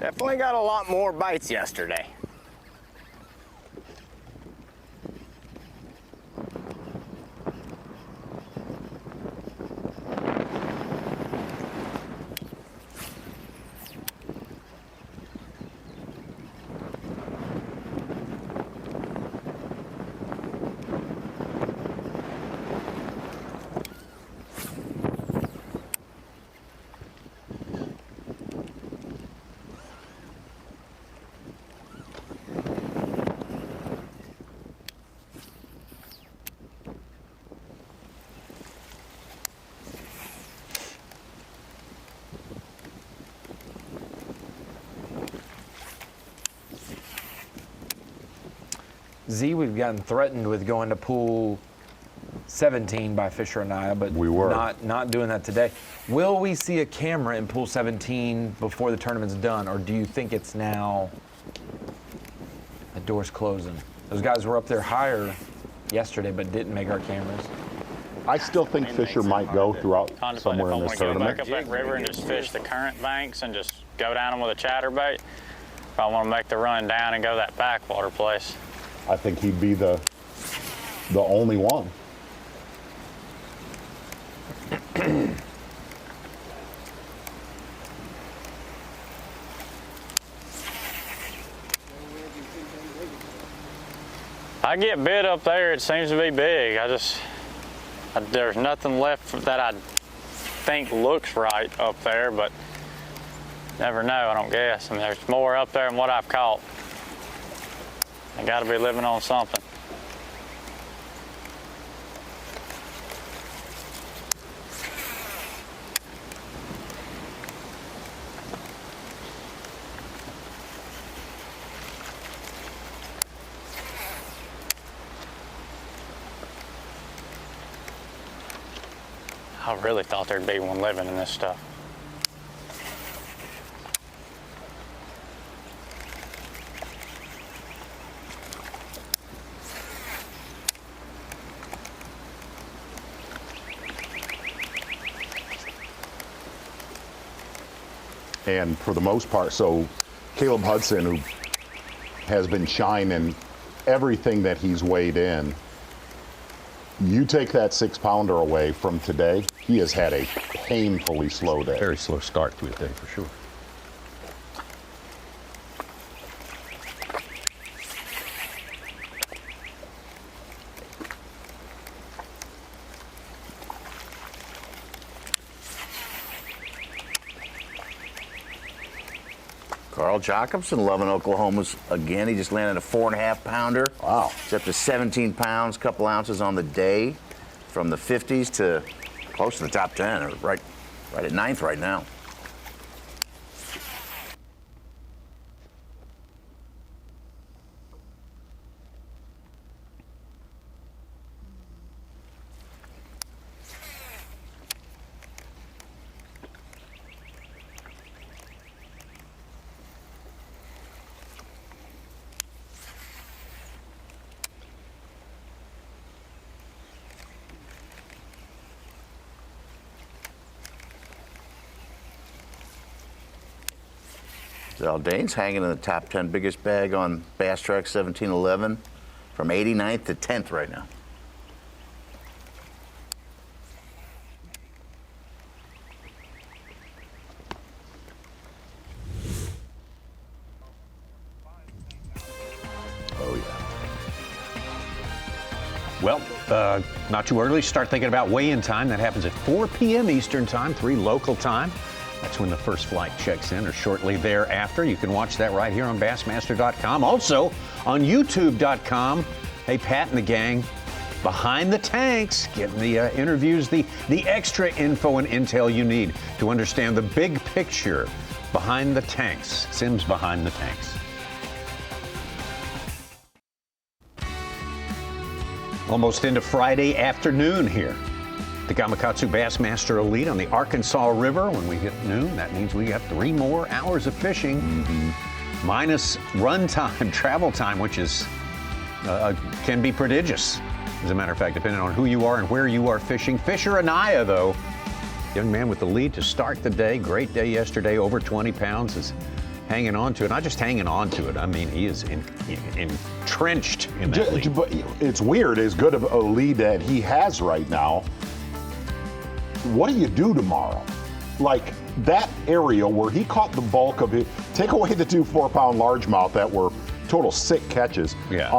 Definitely got a lot more bites yesterday. Z, we've gotten threatened with going to pool 17 by Fisher Anaya, but we were not doing that today. Will we see a camera in pool 17 before the tournament's done, or do you think it's now the door's closing? Those guys were up there higher yesterday, but didn't make our cameras. I still think Fisher might go throughout somewhere in this tournament. Go back up that river and just fish the current banks and just go down them with a chatterbait. If I want to make the run down and go to that backwater place. I think he'd be the only one. I get bit up there, it seems to be big. There's nothing left that I think looks right up there, but never know, I don't guess. I mean, there's more up there than what I've caught. I gotta be living on something. I really thought there'd be one living in this stuff. And for the most part, so Caleb Hudson, who has been shining everything that he's weighed in, you take that 6-pounder away from today, he has had a painfully slow day. Very slow start to a day for sure. Carl Jacobson loving Oklahoma's again. He just landed a 4.5-pounder. Wow. It's up to 17 pounds, couple ounces on the day, from the 50s to close to the top 10, or right at 9th right now. Zaldain's hanging in the top 10 biggest bag on Bass Track 1711 from 89th to 10th right now. Well, not too early. Start thinking about weigh-in time. That happens at 4 p.m. Eastern Time, 3 local time. That's when the first flight checks in, or shortly thereafter. You can watch that right here on Bassmaster.com. Also on YouTube.com. Hey, Pat and the gang, behind the tanks, getting the interviews, the extra info and intel you need to understand the big picture behind the tanks. Simms Behind the Tanks. Almost into Friday afternoon here. The Gamakatsu Bassmaster Elite on the Arkansas River. When we hit noon, that means we got 3 more hours of fishing, minus run time, travel time, which is can be prodigious. As a matter of fact, depending on who you are and where you are fishing. Fisher Anaya, though, young man with the lead to start the day. Great day yesterday, over 20 pounds, is hanging on to it. Not just hanging on to it, I mean, he is entrenched in that lead. But it's weird, as good of a lead that he has right now. What do you do tomorrow? Like that area where he caught the bulk of it, take away the 2 4-pound largemouth that were total sick catches. Yeah.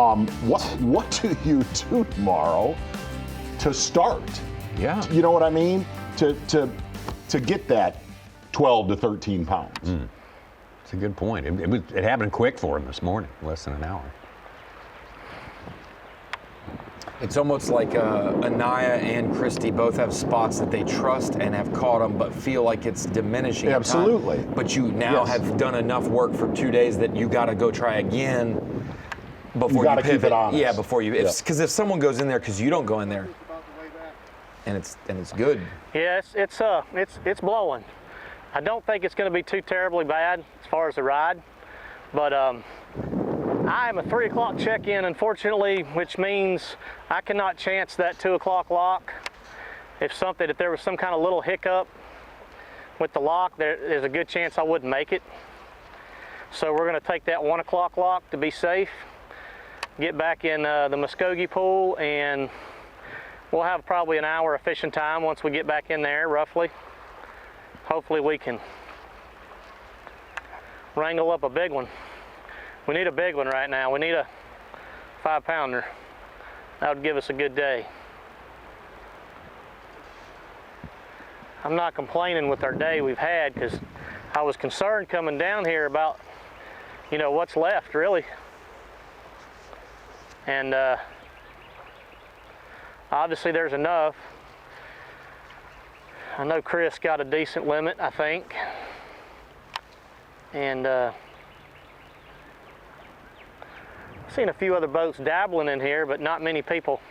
What do you do tomorrow to start? Yeah. You know what I mean? To get that 12 to 13 pounds. That's a good point. It happened quick for him this morning, less than an hour. It's almost like Anaya and Christie both have spots that they trust and have caught them, but feel like it's diminishing. Absolutely. Time. But you now have done enough work for 2 days that you got to go try again before you pivot. Keep it honest. Yeah, before you. Because if someone goes in there because you don't go in there, and it's good. Yeah, it's blowing. I don't think it's going to be too terribly bad as far as the ride, but I am a 3 o'clock check-in, unfortunately, which means I cannot chance that 2 o'clock lock. If there was some kind of little hiccup with the lock, there's a good chance I wouldn't make it. So we're going to take that 1 o'clock lock to be safe, get back in the Muskogee pool, and we'll have probably an hour of fishing time once we get back in there, roughly. Hopefully we can wrangle up a big one. We need a big one right now. We need a 5-pounder. That would give us a good day. I'm not complaining with our day we've had, because I was concerned coming down here about, what's left, really. And obviously there's enough. I know Chris got a decent limit, I think. And seen a few other boats dabbling in here, but not many people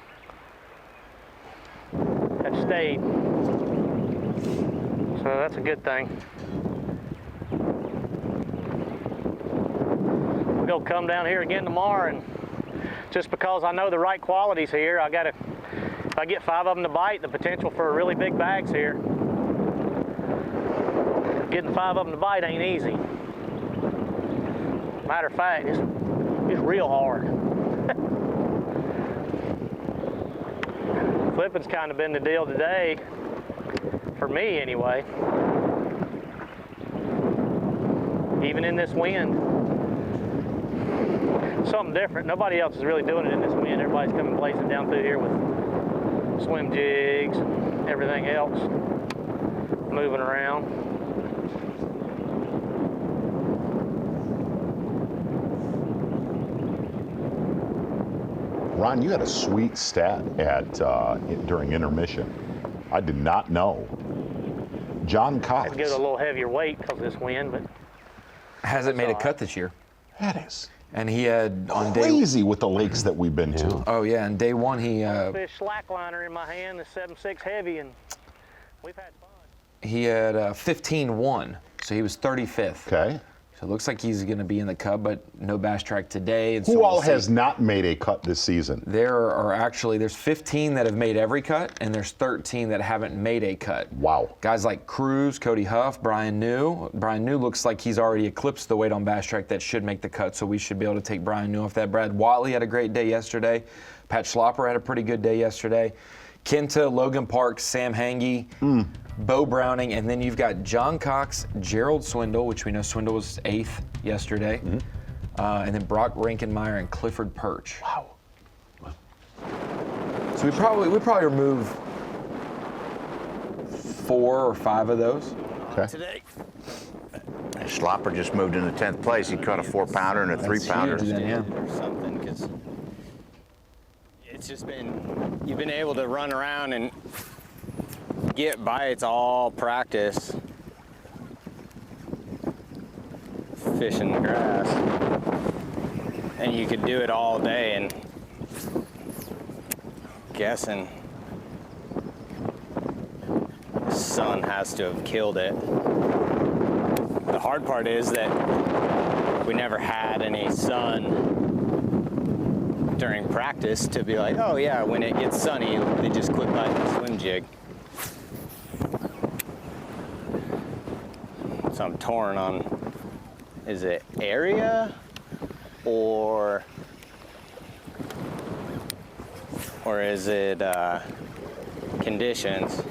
have stayed. So that's a good thing. We're gonna come down here again tomorrow, and just because I know the right qualities here, if I get 5 of them to bite, the potential for really big bags here. Getting 5 of them to bite ain't easy. Matter of fact, it's real hard. Flipping's kind of been the deal today, for me anyway. Even in this wind. Something different. Nobody else is really doing it in this wind. Everybody's coming blazing down through here with swim jigs and everything else, moving around. Ron, you had a sweet stat during intermission. I did not know. John Cox. I'd give it a little heavier weight because of this wind, but hasn't made a cut this year. That is. And he had on crazy with the lakes that we've been to. Oh yeah, and day one he fish slackliner in my hand, the 7.6 heavy, and we've had fun. He had 15-1, so he was 35th. Okay. So it looks like he's going to be in the cut, but no bass track today. And Who so all has not made a cut this season? There's 15 that have made every cut, and there's 13 that haven't made a cut. Wow. Guys like Cruz, Cody Huff, Brian New. Brian New looks like he's already eclipsed the weight on bass track that should make the cut, so we should be able to take Brian New off that. Brad Watley had a great day yesterday. Pat Schlopper had a pretty good day yesterday. Kenta, Logan Parks, Sam Hangy, Bo Browning, and then you've got John Cox, Gerald Swindle, which we know Swindle was 8th yesterday, and then Brock Rankenmeyer and Clifford Perch. Wow. So we probably remove 4 or 5 of those. Okay. Today. Slopper just moved into 10th place. He caught a 4-pounder and a 3-pounder. Or something, because it's just been, you've been able to run around and get bites all practice fishing the grass, and you could do it all day, and guessing the sun has to have killed it. The hard part is that we never had any sun during practice to be like, oh yeah, when it gets sunny, they just quit biting the swim jig. So I'm torn on, is it area or is it conditions?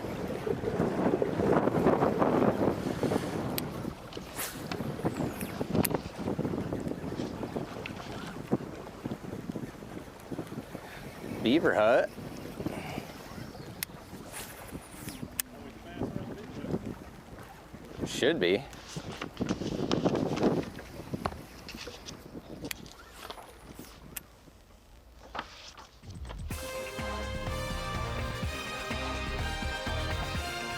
Beaver hut. Should be.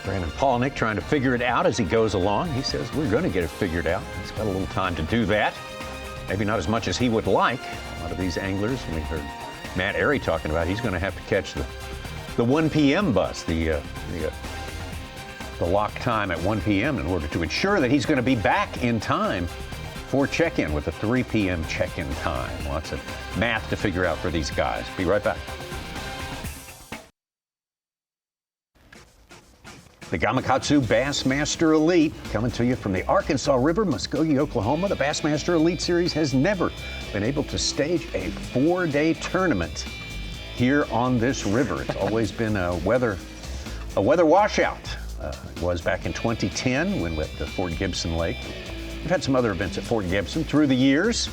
Brandon Polnick trying to figure it out as he goes along. He says we're going to get it figured out. He's got a little time to do that. Maybe not as much as he would like. A lot of these anglers, we heard Matt Airy talking about, he's going to have to catch the 1 p.m. bus, the lock time at 1 p.m. in order to ensure that he's going to be back in time for check-in with a 3 p.m. check-in time. Lots of math to figure out for these guys. Be right back. The Gamakatsu Bassmaster Elite coming to you from the Arkansas River, Muskogee, Oklahoma. The Bassmaster Elite Series has never been able to stage a 4-day tournament here on this river. It's always been a weather washout. It was back in 2010 when we went to Fort Gibson Lake. We've had some other events at Fort Gibson through the years,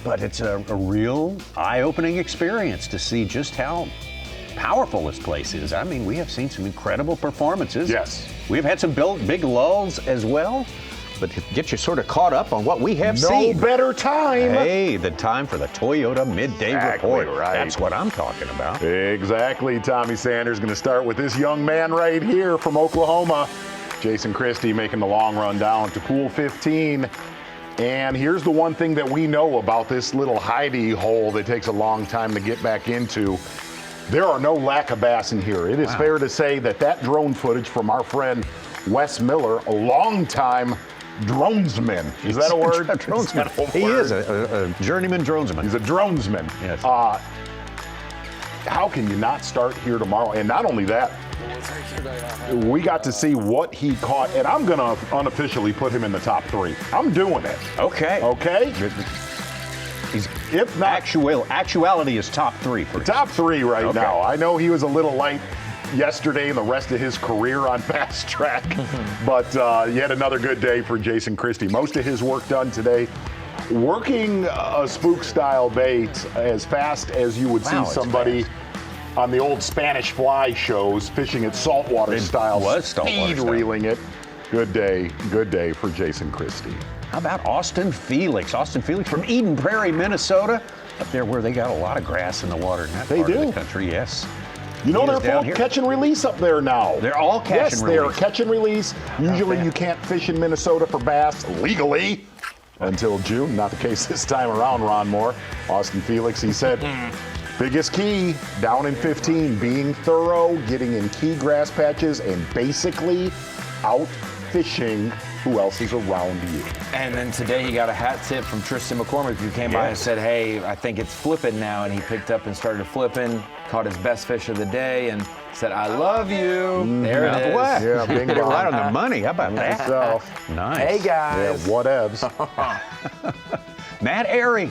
but it's a real eye-opening experience to see just how powerful this place is. I mean, we have seen some incredible performances. Yes. We've had some big lulls as well, but to get you sort of caught up on what we have seen. No better time. Hey, the time for the Toyota Midday Report. Right. That's what I'm talking about. Exactly. Tommy Sanders going to start with this young man right here from Oklahoma. Jason Christie making the long run down to pool 15. And here's the one thing that we know about this little hidey hole that takes a long time to get back into. There are no lack of bass in here. It is fair to say that drone footage from our friend Wes Miller, a longtime dronesman. Is that a word? Dronesman. He is a journeyman dronesman. He's a dronesman. Yes. How can you not start here tomorrow? And not only that, we got to see what he caught, and I'm going to unofficially put him in the top 3. I'm doing it. Okay. Okay? If not, actuality is top 3 for you. Top 3 right now. I know he was a little light yesterday and the rest of his career on fast track, but yet another good day for Jason Christie. Most of his work done today, working a spook style bait as fast as you would see somebody on the old Spanish fly shows fishing it saltwater style, speed reeling it. Good day for Jason Christie. How about Austin Felix? Austin Felix from Eden Prairie, Minnesota, up there where they got a lot of grass in the water in that part of the country. Yes. You know, they're full catch and release up there now. They're all catch and release. Yes, they are catch and release. Usually you can't fish in Minnesota for bass legally until June. Not the case this time around, Ron Moore. Austin Felix, he said, biggest key down in 15, being thorough, getting in key grass patches, and basically out fishing who else is around you. And then today he got a hat tip from Tristan McCormick, who came by and said, hey, I think it's flipping now. And he picked up and started flipping, caught his best fish of the day, and said, I love you. There it is. Yeah, bing bong. Right on the money. How about that? Nice. Hey, guys. Yeah, whatevs. Matt Airy.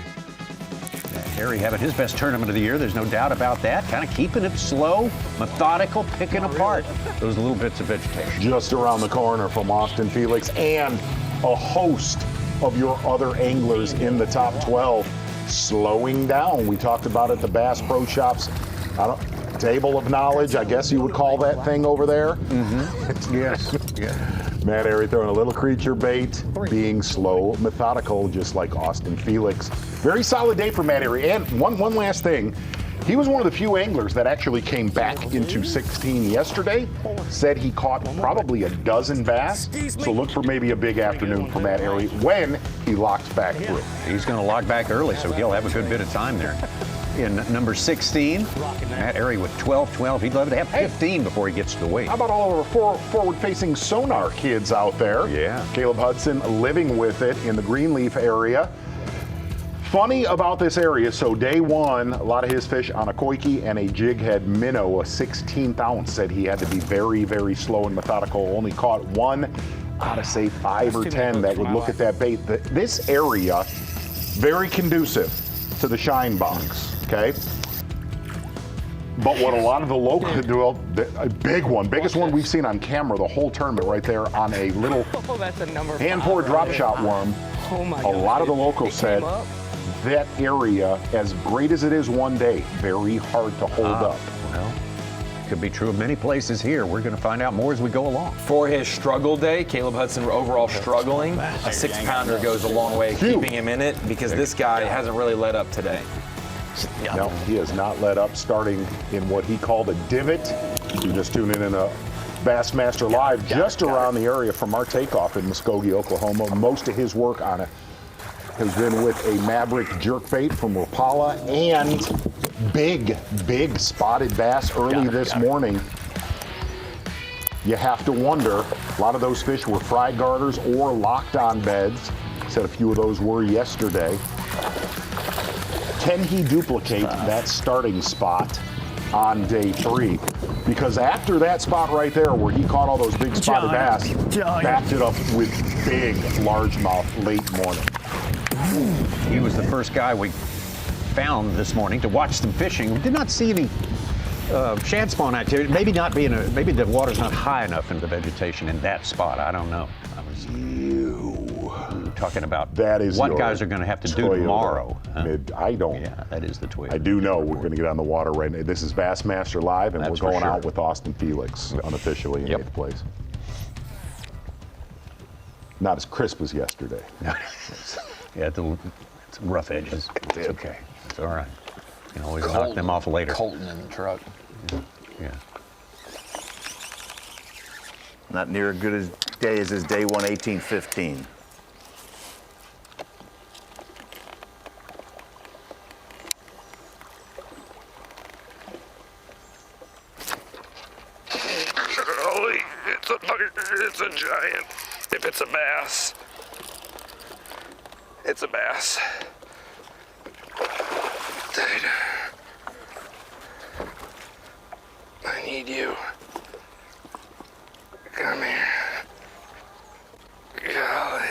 Harry having his best tournament of the year, there's no doubt about that. Kind of keeping it slow, methodical, picking apart those little bits of vegetation. Just around the corner from Austin Felix and a host of your other anglers in the top 12 slowing down. We talked about it at the Bass Pro Shops. table of knowledge, I guess you would call that thing over there. Mm-hmm. Yes. Yeah. Matt Arey throwing a little creature bait, being slow, methodical, just like Austin Felix. Very solid day for Matt Arey. And one last thing. He was one of the few anglers that actually came back into 16 yesterday. Said he caught probably a dozen bass. So look for maybe a big afternoon for Matt Arey when he locks back through. He's going to lock back early, so he'll have a good bit of time there. In number 16, Matt Arey with 12-12. He'd love to have 15 before he gets to the weight. How about all of our forward-facing sonar kids out there? Yeah. Caleb Hudson living with it in the Greenleaf area. Funny about this area, so day one, a lot of his fish on a koiki and a jighead minnow, a 16th ounce. Said he had to be very, very slow and methodical. Only caught one out of, say, 5 or 10 that would look at that bait. This area, very conducive to the shine box, okay? But what a lot of the local do, a big one, biggest one we've seen on camera the whole tournament right there on a little hand-poured drop shot worm. Oh my a God, lot of the locals said that area, as great as it is one day, very hard to hold up. Well, could be true of many places here. We're going to find out more as we go along. For his struggle day, Caleb Hudson overall struggling. A 6-pounder goes a long way keeping him in it because this guy hasn't really let up today. No, he has not let up, starting in what he called a divot. You're just tuning in a Bassmaster Live just around the area from our takeoff in Muskogee, Oklahoma. Most of his work on it has been with a Maverick jerkbait from Rapala and big spotted bass early this morning. You have to wonder, a lot of those fish were fry garters or locked on beds. Said a few of those were yesterday. Can he duplicate that starting spot on day 3? Because after that spot right there where he caught all those big spotted bass, backed it up with big largemouth late morning. He was the first guy we found this morning to watch some fishing. We did not see any shad spawn activity. Maybe the water's not high enough in the vegetation in that spot. I don't know. I was talking about what guys are going to have to do tomorrow. I don't. Yeah, that is the Toyota. I do know we're going to get on the water right now. This is Bassmaster Live, and we're going out with Austin Felix unofficially in 8th place. Not as crisp as yesterday. Yeah, some rough edges. It's okay. It's all right. You can always knock them off later. Colton in the truck. Yeah. Not near as good a day as his day 1, 18-15. It's a giant. If it's a bass, it's a bass. Dude, I need you. Come here. Golly.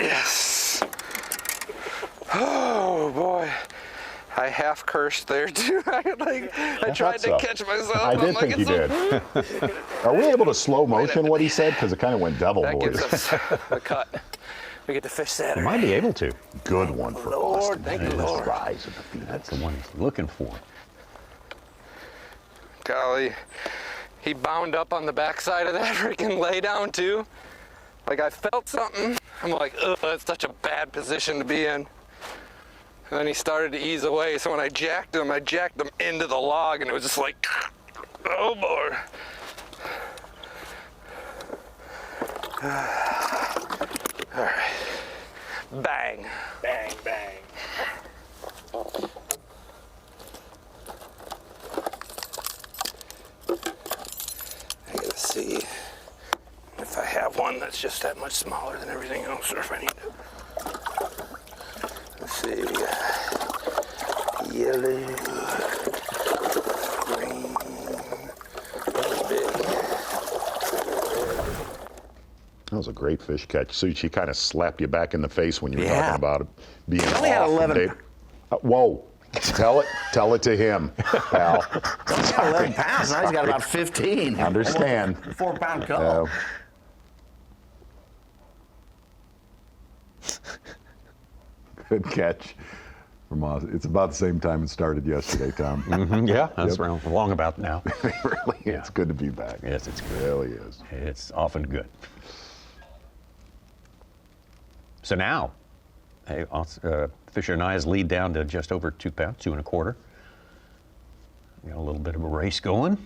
Yes. Oh boy. I half cursed there too. I tried to catch myself. I did think you did. Are we able to slow motion what he said? Because it kind of went devil That voice. gives us a cut. We get to fish Saturday. You might be able to. Good one for Austin. Thank you, Lord. Rise of the Phoenix. That's the one he's looking for. Golly, he bound up on the backside of that freaking laydown too. Like I felt something. I'm like, ugh, that's such a bad position to be in. And then he started to ease away. So when I jacked him into the log, and it was just like, oh boy. All right. Bang. Bang, bang. I gotta see if I have one that's just that much smaller than everything else, or if I need to. Let's see, we got yellow, green, big. That was a great fish catch. So she kind of slapped you back in the face when you were talking about it being only had off. 11. Whoa. Tell it to him, pal. 11 pounds. Now he's got about 15. Understand. 4-pound call. Good catch from us. It's about the same time it started yesterday, Tom. Yeah, that's long about now. Really, it's good to be back. Yes, it's good. It really is. It's often good. So now, hey, Fisher and Anaya's lead down to just over 2 pounds, 2 1/4. Got a little bit of a race going.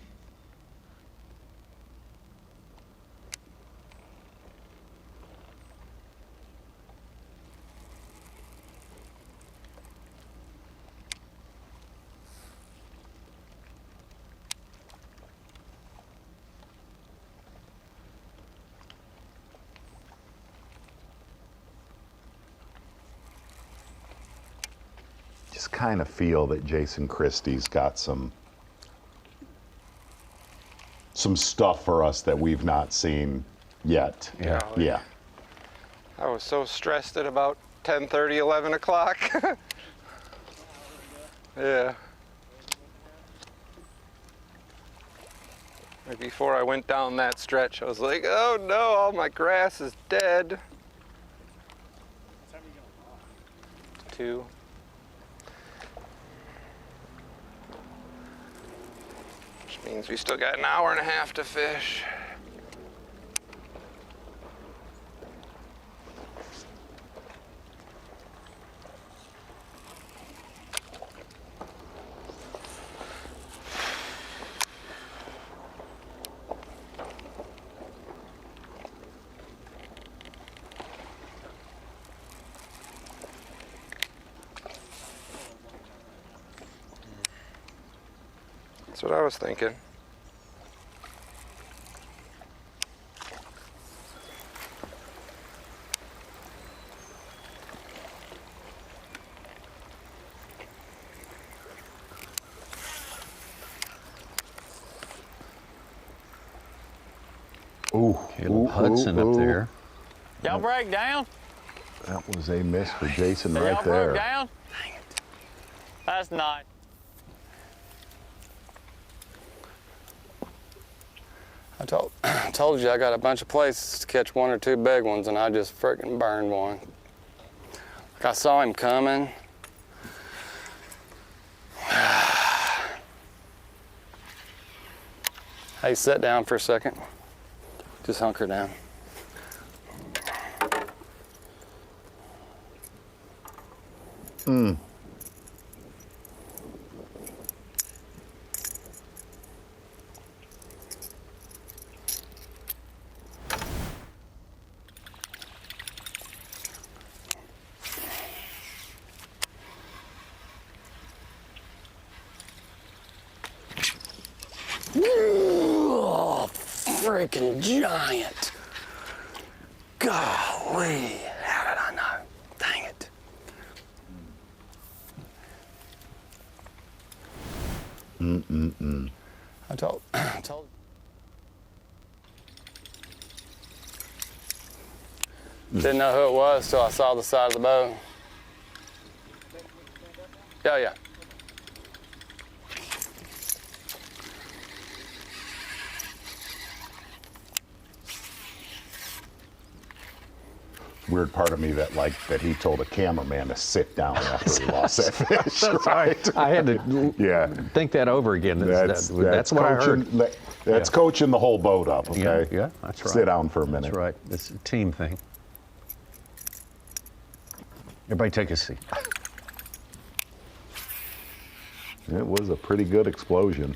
Just kind of feel that Jason Christie's got some stuff for us that we've not seen yet. Yeah. Yeah. I was so stressed at about 10:30, 11 o'clock. Yeah. Like before I went down that stretch, I was like, oh no, all my grass is dead. 2. Which means we still got an hour and a half to fish. That's what I was thinking. Ooh, Caleb Hudson up there. Y'all break down? That was a miss for Jason Y'all right there. broke down? Dang it. That's nice. I told you I got a bunch of places to catch 1 or 2 big ones, and I just freaking burned one. Like I saw him coming. Hey, sit down for a second. Just hunker down. Oh, freaking giant. Golly, how did I know? Dang it. I told Didn't know who it was till I saw the side of the boat. Yeah. Weird part of me that he told a cameraman to sit down after he lost that fish. That's right. I had to think that over again. That's what I heard. That's coaching the whole boat up, okay? Yeah, that's right. Sit down for a minute. That's right. It's a team thing. Everybody take a seat. It was a pretty good explosion.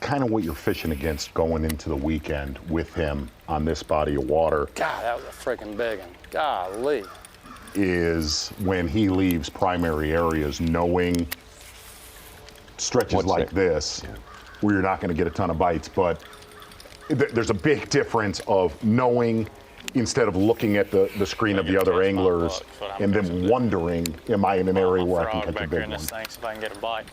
kind of what you're fishing against going into the weekend with him on this body of water. God, that was a freaking big one. Golly. Is when he leaves primary areas, knowing stretches like this, where you're not going to get a ton of bites, but there's a big difference of knowing instead of looking at the screen of the other anglers and then wondering, am I in an area where I can catch a big one? This thing, see if I can get a bite.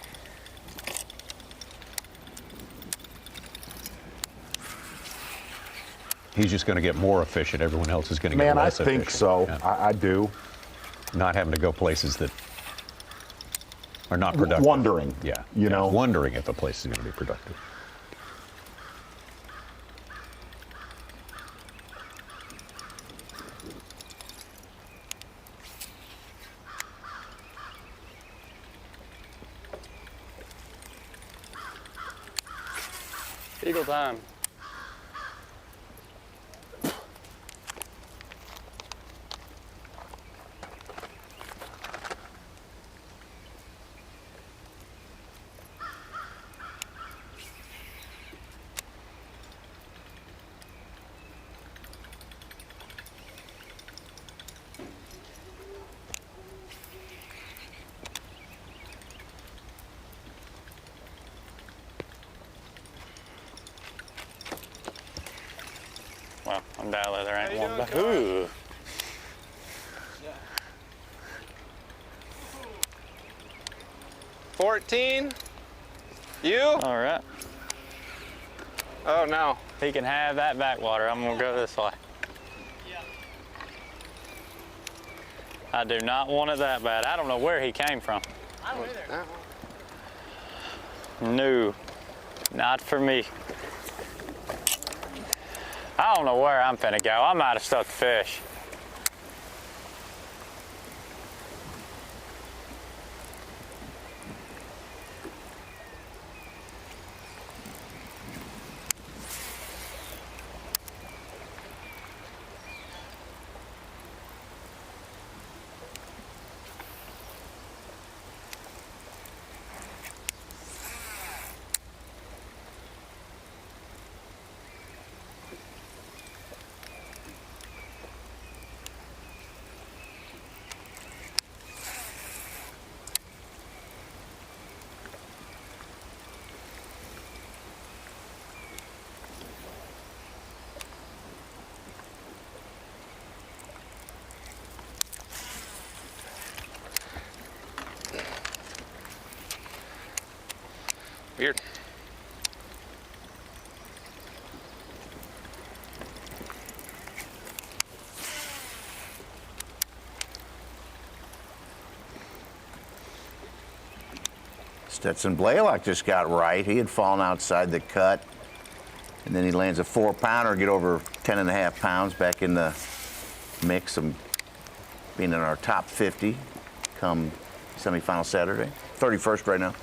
He's just going to get more efficient. Everyone else is going to get less efficient. Man, I think so. Yeah. I do. Not having to go places that are not productive. Wondering. Yeah. You know? Wondering if a place is going to be productive. Eagle time. Well, undoubtedly there ain't one back. Ooh. Yeah. 14. You? All right. Oh, no. He can have that backwater. I'm gonna go this way. I do not want it that bad. I don't know where he came from. I don't either. No, not for me. I don't know where I'm finna go. I'm out of stuff to fish. Weird. Stetson Blaylock just got right. He had fallen outside the cut. And then he lands a 4-pounder, get over 10.5 pounds back in the mix of being in our top 50 come semifinal Saturday. 31st right now.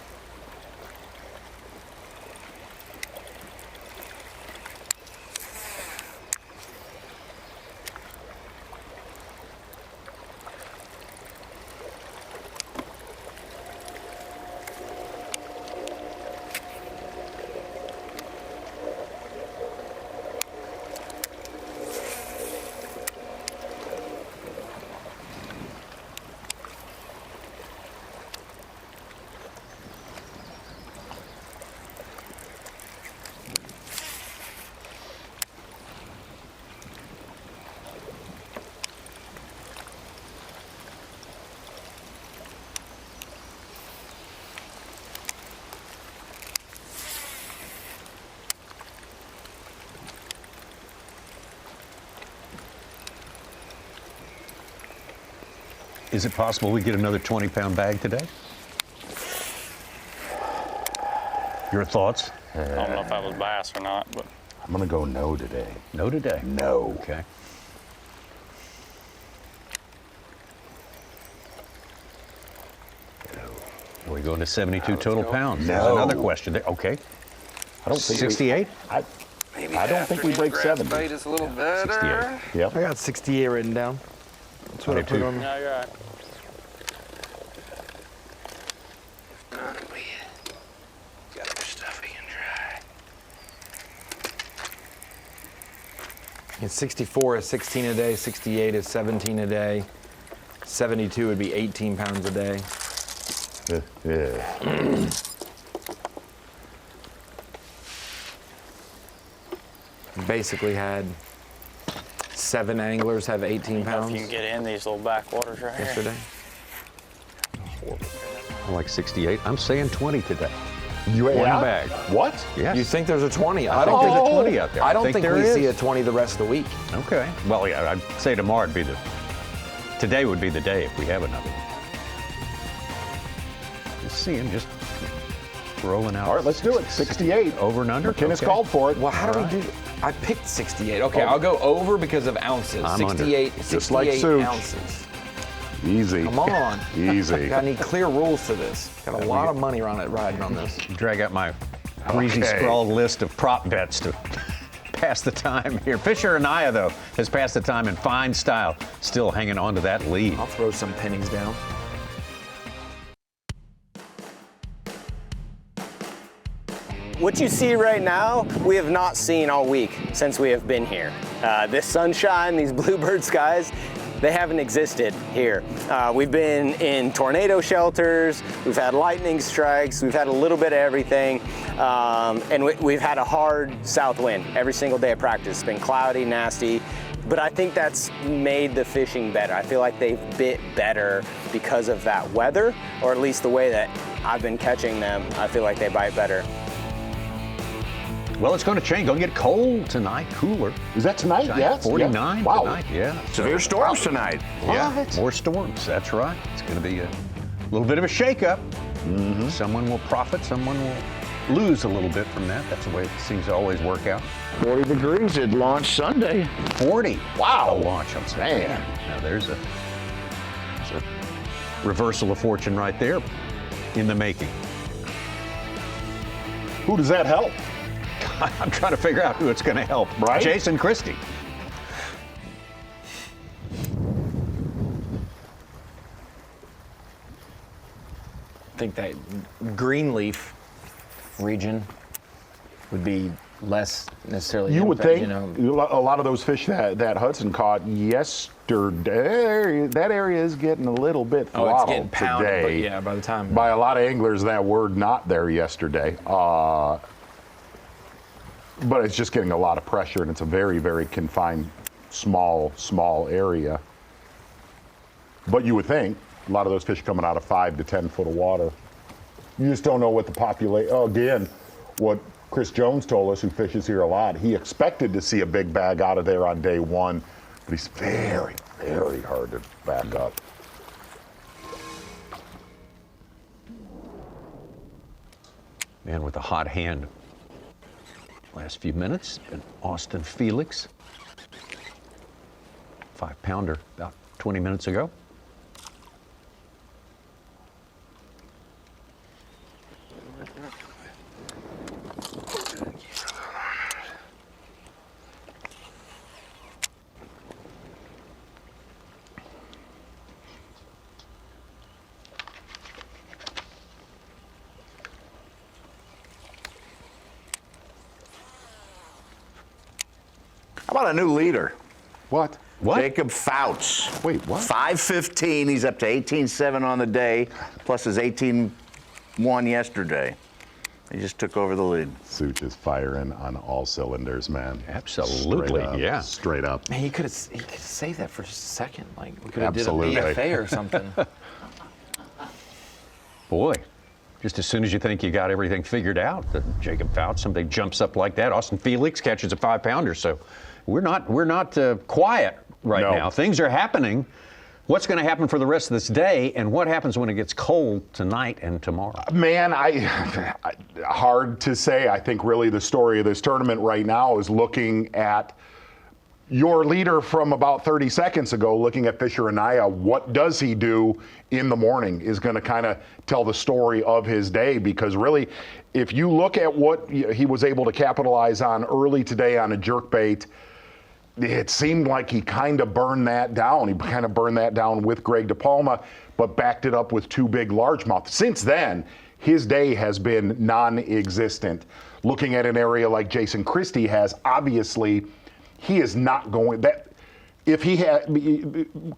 Is it possible we get another 20-pound bag today? Your thoughts? I don't know if that was bass or not, but I'm gonna go no today. No today? No. Okay. Are we going to 72 total pounds? No. There's another question there. Okay. I don't think 68? I don't think we break 70. Bait is a little better. 68. Yep. I got 68 written down. That's what I put on. no, you're right. Got other stuff he can try. It's 64 is 16 a day, 68 is 17 a day, 72 would be 18 pounds a day. Basically had 7 anglers have 18 pounds. If you can get in these little backwaters right yesterday. I like 68. I'm saying 20 today. You One yeah? bag. What? Yes. You think there's a 20? I think there's a 20 out there. I don't think there we is. see a 20 the rest of the week. Okay. Well, yeah, I'd say tomorrow would be today would be the day if we have another. Just seeing, just rolling out. All right, let's do it. 68. Over and under. McKinnis called for it. Well, how do we do? I picked 68. Okay, I'll go over because of ounces. I'm 68, under. 68 Just like Such. ounces. Easy. Come on. Easy. I need clear rules to this. Got a lot of money riding on this. Drag out my greasy scrawled list of prop bets to pass the time here. Fisher Anaya, though, has passed the time in fine style, still hanging on to that lead. I'll throw some pennies down. What you see right now, we have not seen all week since we have been here. This sunshine, these bluebird skies, they haven't existed here. We've been in tornado shelters, we've had lightning strikes, we've had a little bit of everything, and we've had a hard south wind every single day of practice. It's been cloudy, nasty, but I think that's made the fishing better. I feel like they've bit better because of that weather, or at least the way that I've been catching them. I feel like they bite better. Well, it's going to change. Going to get cold tonight, cooler. Is that tonight? Yes. 49 yeah. Wow. tonight, yeah. Severe storms tonight. Yeah, What? more storms, that's right. It's going to be a little bit of a shakeup. Mm-hmm. Someone will profit, someone will lose a little bit from that. That's the way it seems to always work out. 40 degrees at launch Sunday. 40. Wow. Launch on Sunday. Man. Now there's a reversal of fortune right there in the making. Who does that help? I'm trying to figure out who it's going to help. Right? Jason Christie. I think that Greenleaf region would be less necessarily. You would think you know, a lot of those fish that Hudson caught yesterday, that area is getting a little bit throttled it's getting pounded, today. but yeah, by the time by a lot of anglers that were not there yesterday. But it's just getting a lot of pressure, and it's a very, very confined, small area. But you would think a lot of those fish coming out of 5 to 10 foot of water. You just don't know what the population. Oh, again, what Chris Jones told us, who fishes here a lot, he expected to see a big bag out of there on day one, but he's very, very hard to back up. Man with a hot hand. Last few minutes, and Austin Felix, 5-pounder about 20 minutes ago. How about a new leader? What? Jacob Fouts. Wait, what? 5:15. He's up to 18.7 on the day, plus his 18.1 yesterday. He just took over the lead. Such is firing on all cylinders, man. Absolutely, Straight up. Man, he could have saved that for a second. Like we could have did a Absolutely. BFA or something. Boy, just as soon as you think you got everything figured out, that Jacob Fouts, somebody jumps up like that. Austin Felix catches a 5-pounder. So we're not quiet right now. Things are happening. What's going to happen for the rest of this day, and what happens when it gets cold tonight and tomorrow? Man, hard to say. I think really the story of this tournament right now is looking at your leader from about 30 seconds ago, looking at Fisher Anaya. What does he do in the morning is going to kind of tell the story of his day, because really, if you look at what he was able to capitalize on early today on a jerkbait, it seemed like he kind of burned that down. He kind of burned that down with Greg DePalma, but backed it up with 2 big largemouth. Since then, his day has been non-existent. Looking at an area like Jason Christie has, obviously, he is not going that. If he had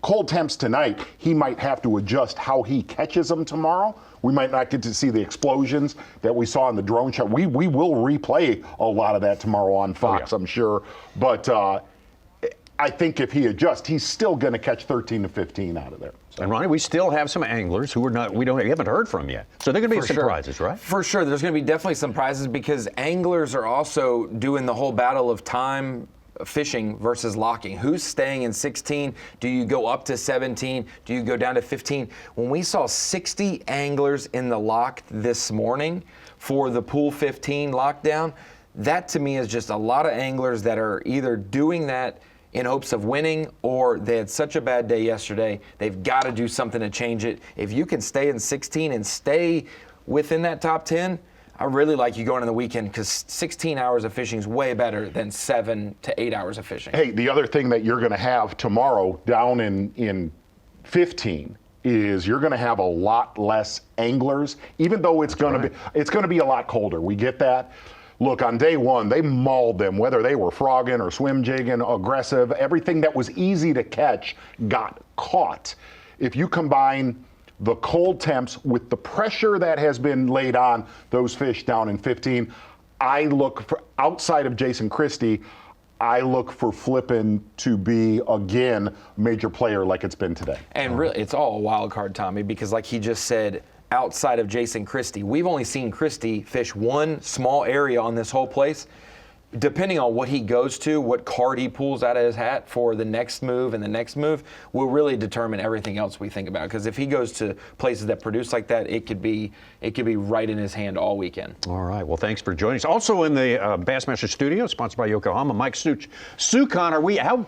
cold temps tonight, he might have to adjust how he catches them tomorrow. We might not get to see the explosions that we saw in the drone shot. We will replay a lot of that tomorrow on Fox, I'm sure. But I think if he adjusts, he's still going to catch 13 to 15 out of there. So. And Ronnie, we still have some anglers who we haven't heard from yet. So they're going to be surprises, right? For sure, there's going to be definitely some prizes because anglers are also doing the whole battle of time fishing versus locking. Who's staying in 16? Do you go up to 17? Do you go down to 15? When we saw 60 anglers in the lock this morning for the pool 15 lockdown, that to me is just a lot of anglers that are either doing that in hopes of winning, or they had such a bad day yesterday, they've got to do something to change it. If you can stay in 16 and stay within that top 10, I really like you going on the weekend because 16 hours of fishing is way better than 7 to 8 hours of fishing. Hey, the other thing that you're going to have tomorrow down in 15 is you're going to have a lot less anglers, even though it's going to be a lot colder. We get that. Look, on day one, they mauled them, whether they were frogging or swim jigging, aggressive. Everything that was easy to catch got caught. If you combine the cold temps with the pressure that has been laid on those fish down in 15, I look for, outside of Jason Christie, I look for Flippin to be, again, major player like it's been today. And really, it's all a wild card, Tommy, because like he just said, outside of Jason Christie, we've only seen Christie fish one small area on this whole place. Depending on what he goes to, what card he pulls out of his hat for the next move and the next move, will really determine everything else we think about. Because if he goes to places that produce like that, it could be right in his hand all weekend. All right. Well, thanks for joining us. Also in the Bassmaster studio, sponsored by Yokohama, Mike Such. Sukon,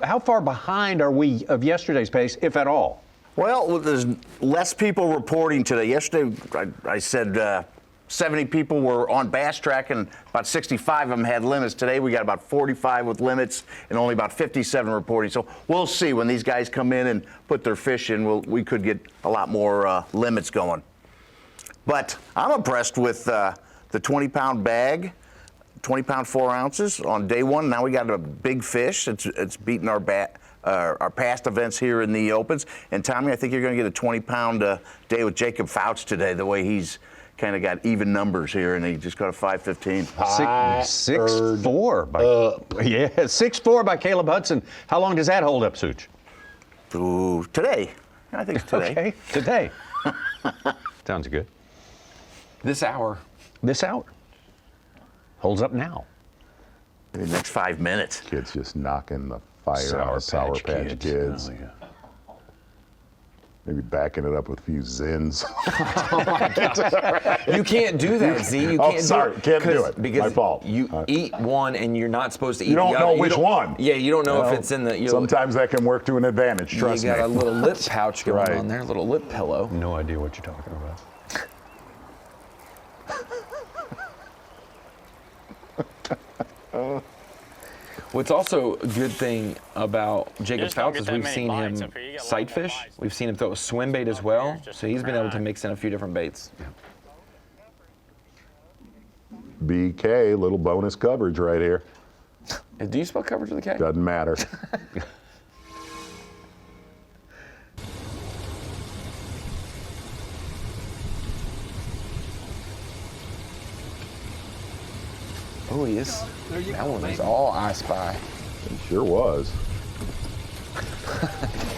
how far behind are we of yesterday's pace, if at all? Well, there's less people reporting today. Yesterday, I said 70 people were on bass track and about 65 of them had limits. Today we got about 45 with limits and only about 57 reporting. So we'll see when these guys come in and put their fish in. We could get a lot more limits going. But I'm impressed with the 20-pound bag, 20-pound 4 ounces on day one. Now we got a big fish. It's beating our past events here in the Opens. And Tommy, I think you're going to get a 20-pound day with Jacob Fouts today, the way he's kind of got even numbers here, and he just got a 5:15. 6'4" by 6'4" by Caleb Hudson. How long does that hold up, Such? Today. I think it's today. Okay, today. Sounds good. This hour. Holds up now. Maybe the next 5 minutes. Kids just knocking the fire out of Sour Patch Kids. Oh, yeah. Maybe backing it up with a few Zins. Oh my God. You can't do that, Z. You can't can't do it. Because my fault. You eat one and you're not supposed to eat the other. You don't know which one. Yeah, you don't know if it's in the. Sometimes that can work to an advantage, trust me. You got a little lip pouch going on there, a little lip pillow. No idea what you're talking about. What's also a good thing about Jacob Fouts is we've seen him sight fish. We've seen him throw a swim bait as well. So he's been able to mix in a few different baits. BK, little bonus coverage right here. Do you spell coverage with a K? Doesn't matter. Oh, yes. That one is all I spy. It sure was.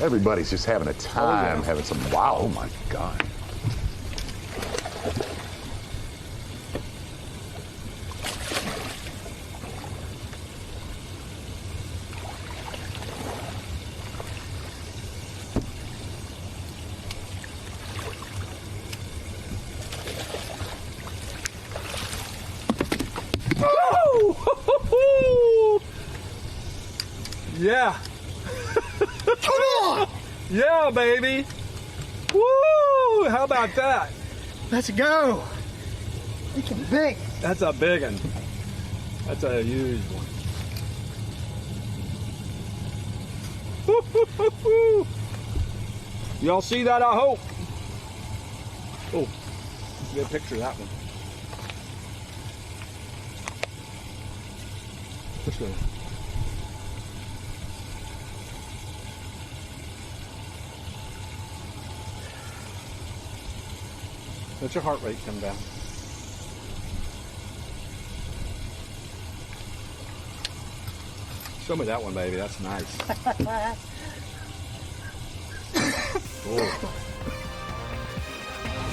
Everybody's just having a time, having some wow. Oh my God. Yeah. Come on. Yeah, baby. Woo! How about that? Let's go. It's big. That's a big one. That's a huge one. Y'all see that, I hope? Oh, get a picture of that one. This way. Let your heart rate come down. Show me that one, baby. That's nice.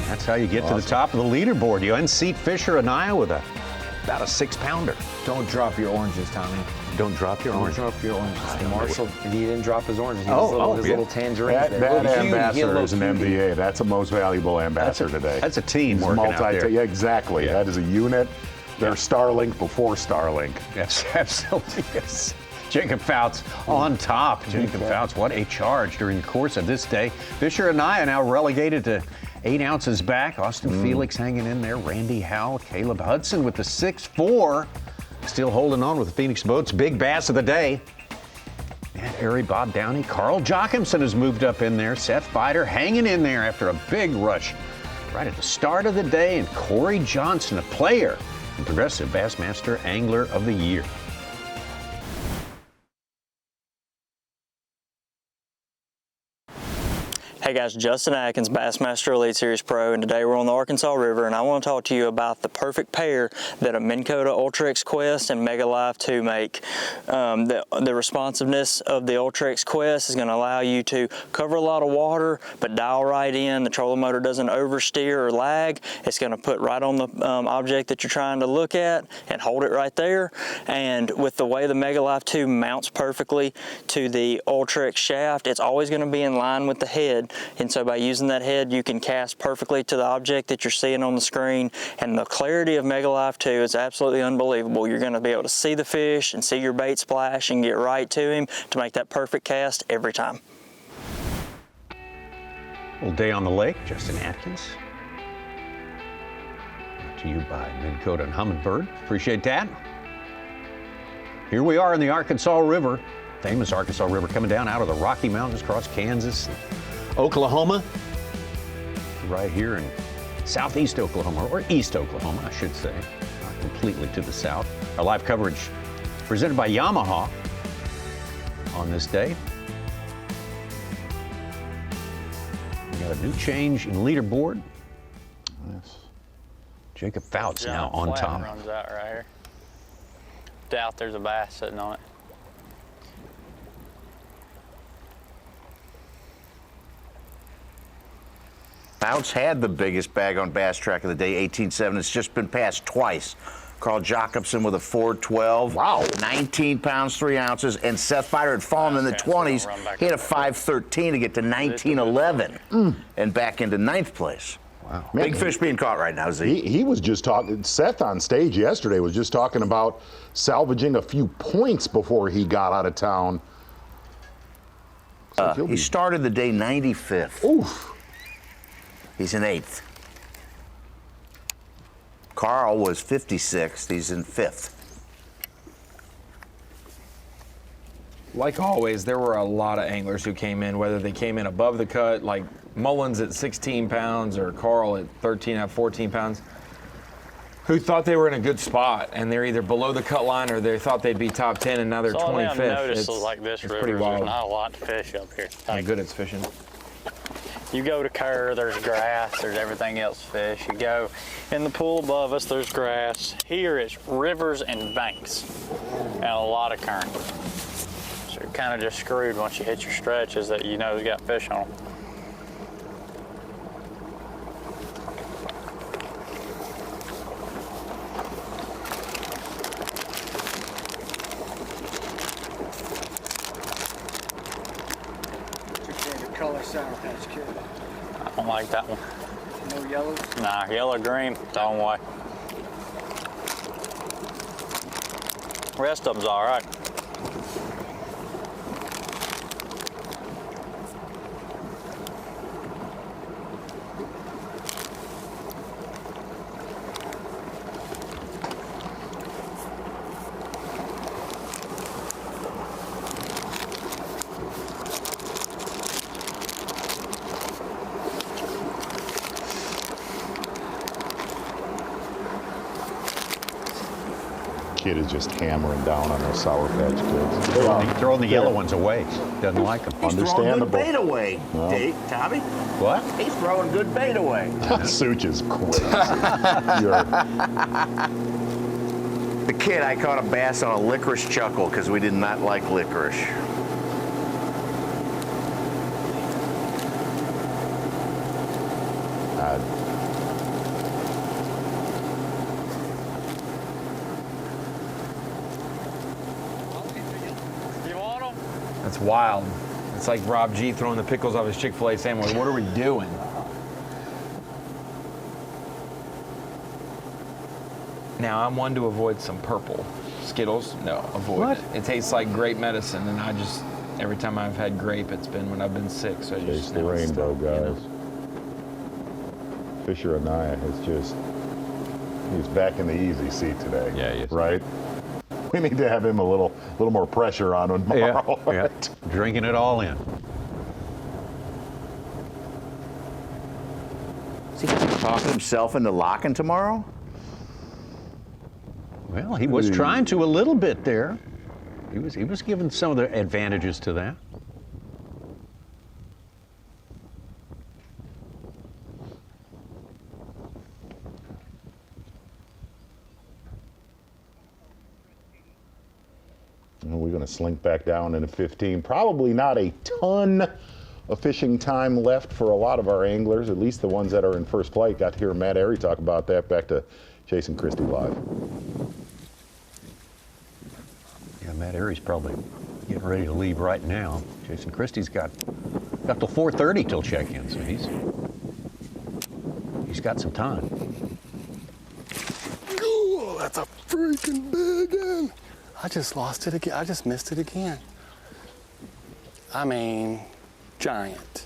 That's how you get to the top of the leaderboard. You unseat Fisher Anaya with about a 6-pounder. Don't drop your oranges, Tommy. Don't drop your oranges. Don't drop your oranges. Marshall, he didn't drop his oranges. He his little tangerines. That ambassador is an MBA. That's the most valuable ambassador today. That's a team working out there. Yeah, exactly. Yeah. That is a unit. They're Starlink before Starlink. Yes, absolutely. Yes. Jacob Fouts on top. Jacob Fouts, what a charge during the course of this day. Fisher Anaya now relegated to 8 ounces back. Austin Felix hanging in there. Randy Howell, Caleb Hudson with the 6-4. Still holding on with the Phoenix Boats. Big bass of the day. And Harry Bob Downey. Carl Jochimson has moved up in there. Seth Fider hanging in there after a big rush right at the start of the day. And Corey Johnson, a player and Progressive Bassmaster Angler of the Year. Hey guys, Justin Atkins, Bassmaster Elite Series Pro, and today we're on the Arkansas River, and I want to talk to you about the perfect pair that a Minn Kota Ultra X Quest and Mega Live 2 make. The responsiveness of the Ultra X Quest is going to allow you to cover a lot of water, but dial right in. The trolling motor doesn't oversteer or lag. It's going to put right on the object that you're trying to look at and hold it right there. And with the way the Mega Live 2 mounts perfectly to the Ultra X shaft, it's always going to be in line with the head. And so by using that head, you can cast perfectly to the object that you're seeing on the screen. And the clarity of Mega Live 2 is absolutely unbelievable. You're going to be able to see the fish and see your bait splash and get right to him to make that perfect cast every time. Full day on the lake, Justin Atkins. Brought to you by Minn Kota and Humminbird. Appreciate that. Here we are in the Arkansas River, famous Arkansas River, coming down out of the Rocky Mountains across Kansas, Oklahoma, right here in southeast Oklahoma, or east Oklahoma, I should say, not completely to the south. Our live coverage presented by Yamaha on this day. We got a new change in leaderboard. Yes. Jacob Fouts now on top. Runs out right here. Doubt there's a bass sitting on it. Fouts had the biggest bag on bass track of the day, 18.7. It's just been passed twice. Carl Jochimson with a 4.12. Wow. 19 pounds, 3 ounces. And Seth Fider had fallen in the 20s. He had a 5.13 to get to 19.11 and back into 9th place. Wow. Big fish being caught right now, Z. He was just talking, Seth on stage yesterday was just talking about salvaging a few points before he got out of town. He started the day 95th. Oof. He's in 8th. Carl was 56th. He's in 5th. Like always, there were a lot of anglers who came in, whether they came in above the cut, like Mullins at 16 pounds or Carl at 13, 14 pounds, who thought they were in a good spot, and they're either below the cut line or they thought they'd be top 10, and now they're 25th. I've noticed like this river, pretty wild. there's not a lot to fish up here. How good it's fishing. You go to Kerr, there's grass, there's everything else fish. You go in the pool above us, there's grass. Here it's rivers and banks and a lot of current. So you're kind of just screwed once you hit your stretches that you know has got fish on them. Color Sour Patch Kid. I don't like that one. No yellows? Nah, yellow, green, wrong way. Rest of them's all right. kid is just hammering down on those Sour Patch Kids. Throwing the yellow ones away. Doesn't like them. He's throwing good bait away, Well. Tommy. What? He's throwing good bait away. Such is crazy. The kid, I caught a bass on a licorice chuckle because we did not like licorice. That's wild. It's like Rob G throwing the pickles off his Chick-fil-A sandwich. What are we doing? Now, I'm one to avoid some purple. Skittles, no, avoid What? it. It tastes like grape medicine, and I just, every time I've had grape, it's been when I've been sick, so I Chase just the now it's rainbow, stuck, you know. guys. Fisher Anaya has just, he's back in the easy seat today. Yeah, he is. Right? We need to have him a little more pressure on him tomorrow. Yeah. Drinking it all in. Is he talking himself into locking tomorrow? Well, he was trying to a little bit there. He was given some of the advantages to that. And we're going to slink back down into 15. Probably not a ton of fishing time left for a lot of our anglers, at least the ones that are in first plate. Got to hear Matt Airy talk about that. Back to Jason Christie live. Yeah, Matt Airy's probably getting ready to leave right now. Jason Christie's got till 4:30 till check-in, so he's got some time. Oh, that's a freaking big one. I just lost it again. I just missed it again. I mean, giant.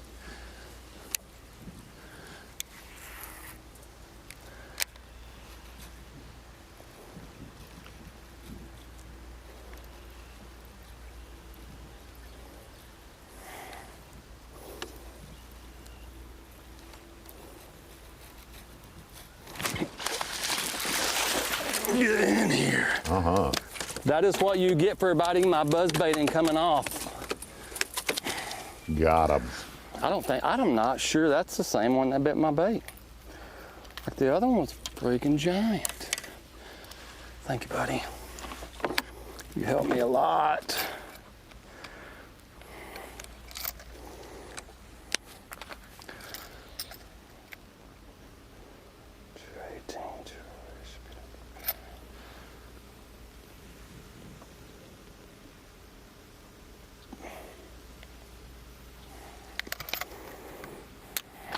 Get in here. Uh-huh. That is what you get for biting my buzz bait and coming off. Got him. I'm not sure that's the same one that bit my bait. Like the other one was freaking giant. Thank you, buddy. You helped me a lot.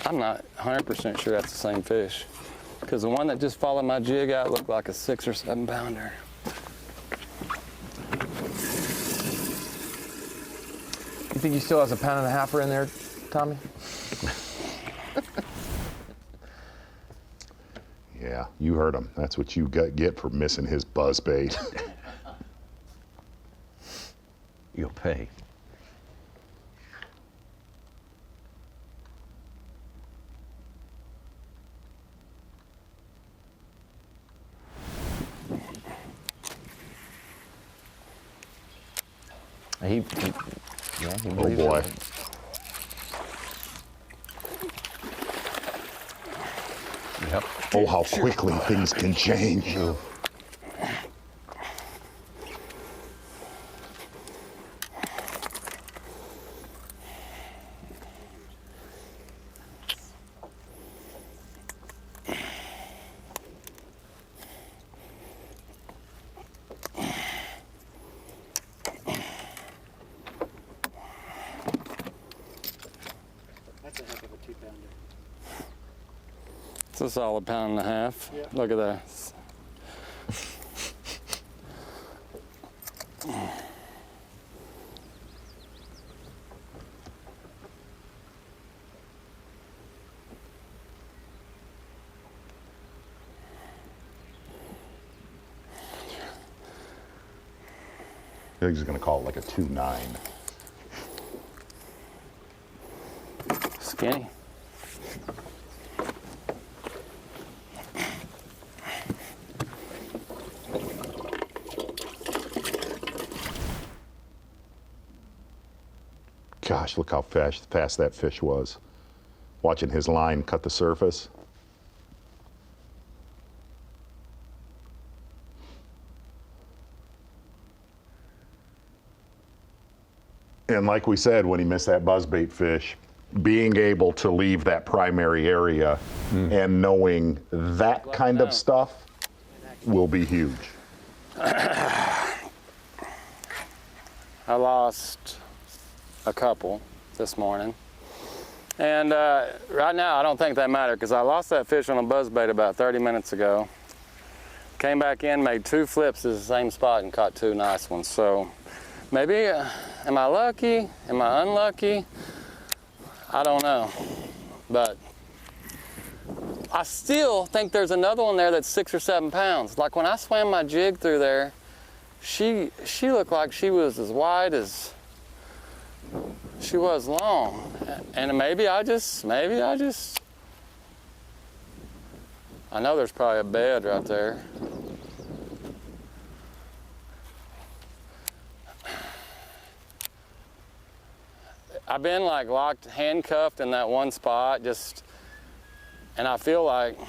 I'm not 100% sure that's the same fish, because the one that just followed my jig out looked like a 6 or 7 pounder. You think he still has a 1.5 pounder in there, Tommy? Yeah, you heard him. That's what you get for missing his buzz bait. You'll pay. He oh boy. It. Yep. Oh, how quickly things can change. It's a solid 1.5 pounds. Yeah. Look at that. I think he's going to call it like a 2.9. Skinny. Gosh, look how fast that fish was. Watching his line cut the surface. And like we said, when he missed that buzzbait fish, being able to leave that primary area and knowing that kind of stuff will be huge. I lost a couple this morning. And right now, I don't think that mattered because I lost that fish on a buzzbait about 30 minutes ago. Came back in, made 2 flips at the same spot and caught 2 nice ones. So maybe, am I lucky? Am I unlucky? I don't know. But I still think there's another one there that's 6 or 7 pounds. Like when I swam my jig through there, she looked like she was as wide as she was long. And maybe I know there's probably a bed right there. I've been like locked, handcuffed in that one spot, and I feel like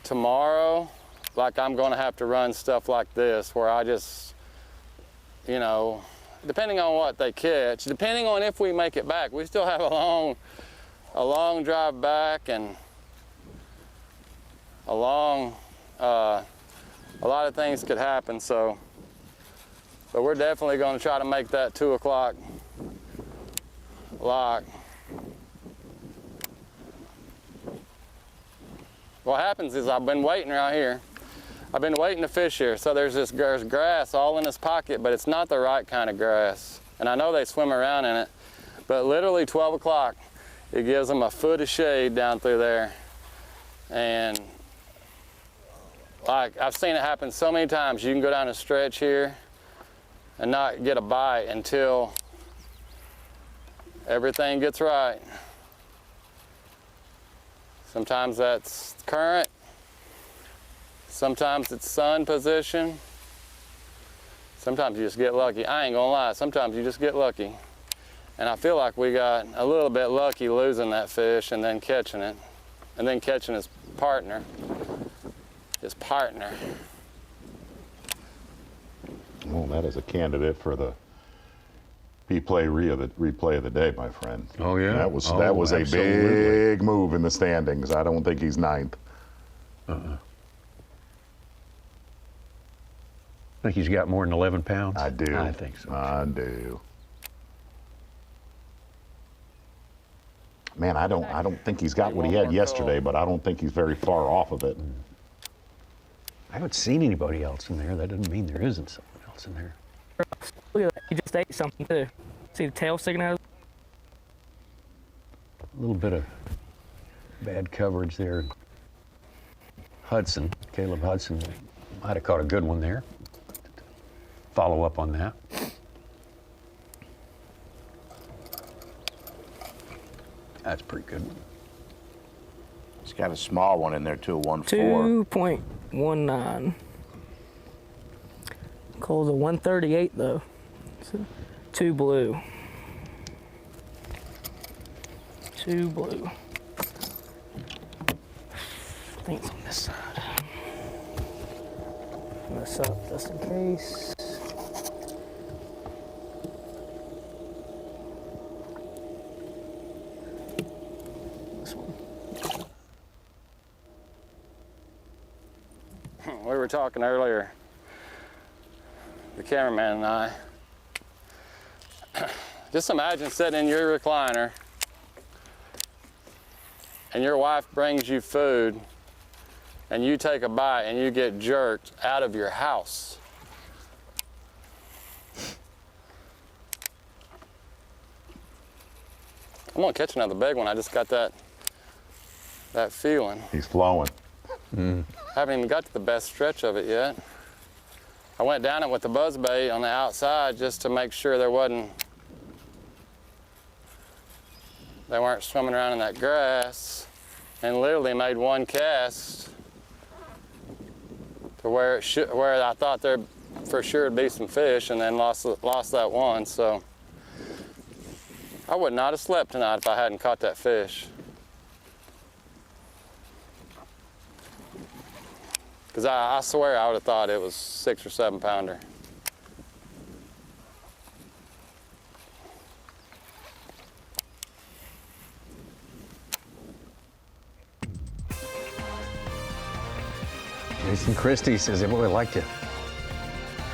tomorrow, like I'm gonna have to run stuff like this where I just, you know, depending on what they catch, depending on if we make it back. We still have a long drive back and a lot of things could happen, so, but we're definitely gonna try to make that 2 o'clock lock. What happens is I've been waiting right here. I've been waiting to fish here. So there's grass all in this pocket, but it's not the right kind of grass. And I know they swim around in it, but literally 12 o'clock, it gives them a foot of shade down through there. And like I've seen it happen so many times. You can go down a stretch here and not get a bite until everything gets right. Sometimes that's current, sometimes it's sun position, sometimes you just get lucky. I ain't gonna lie, sometimes you just get lucky. And I feel like we got a little bit lucky losing that fish and then catching it, and then catching his partner. Well, that is a candidate for the replay of the day, my friend. Oh yeah, that was a big move in the standings. I don't think he's 9th. I think he's got more than 11 pounds. I do. I think so. I do. Man, I don't think he's got what he had yesterday, but I don't think he's very far off of it. I haven't seen anybody else in there. That doesn't mean there isn't someone else in there. Look at that. He just ate something too. See the tail sticking out? A little bit of bad coverage there. Caleb Hudson might have caught a good one there. Follow up on that. That's pretty good. He's got a small one in there too, 1.4. 2.19. Cole's a 138 though. So 2 blue. 2 blue. I think it's on this side. Mess up just in case. This one. We were talking earlier, the cameraman and I. Just imagine sitting in your recliner and your wife brings you food and you take a bite and you get jerked out of your house. I'm gonna catch another big one. I just got that feeling. He's flowing. I haven't even got to the best stretch of it yet. I went down it with the buzzbait on the outside just to make sure they weren't swimming around in that grass, and literally made one cast to where I thought there for sure would be some fish, and then lost that one. So I would not have slept tonight if I hadn't caught that fish. Because I swear I would have thought it was 6 or 7 pounder. Jason Christie says, "Boy, I like to.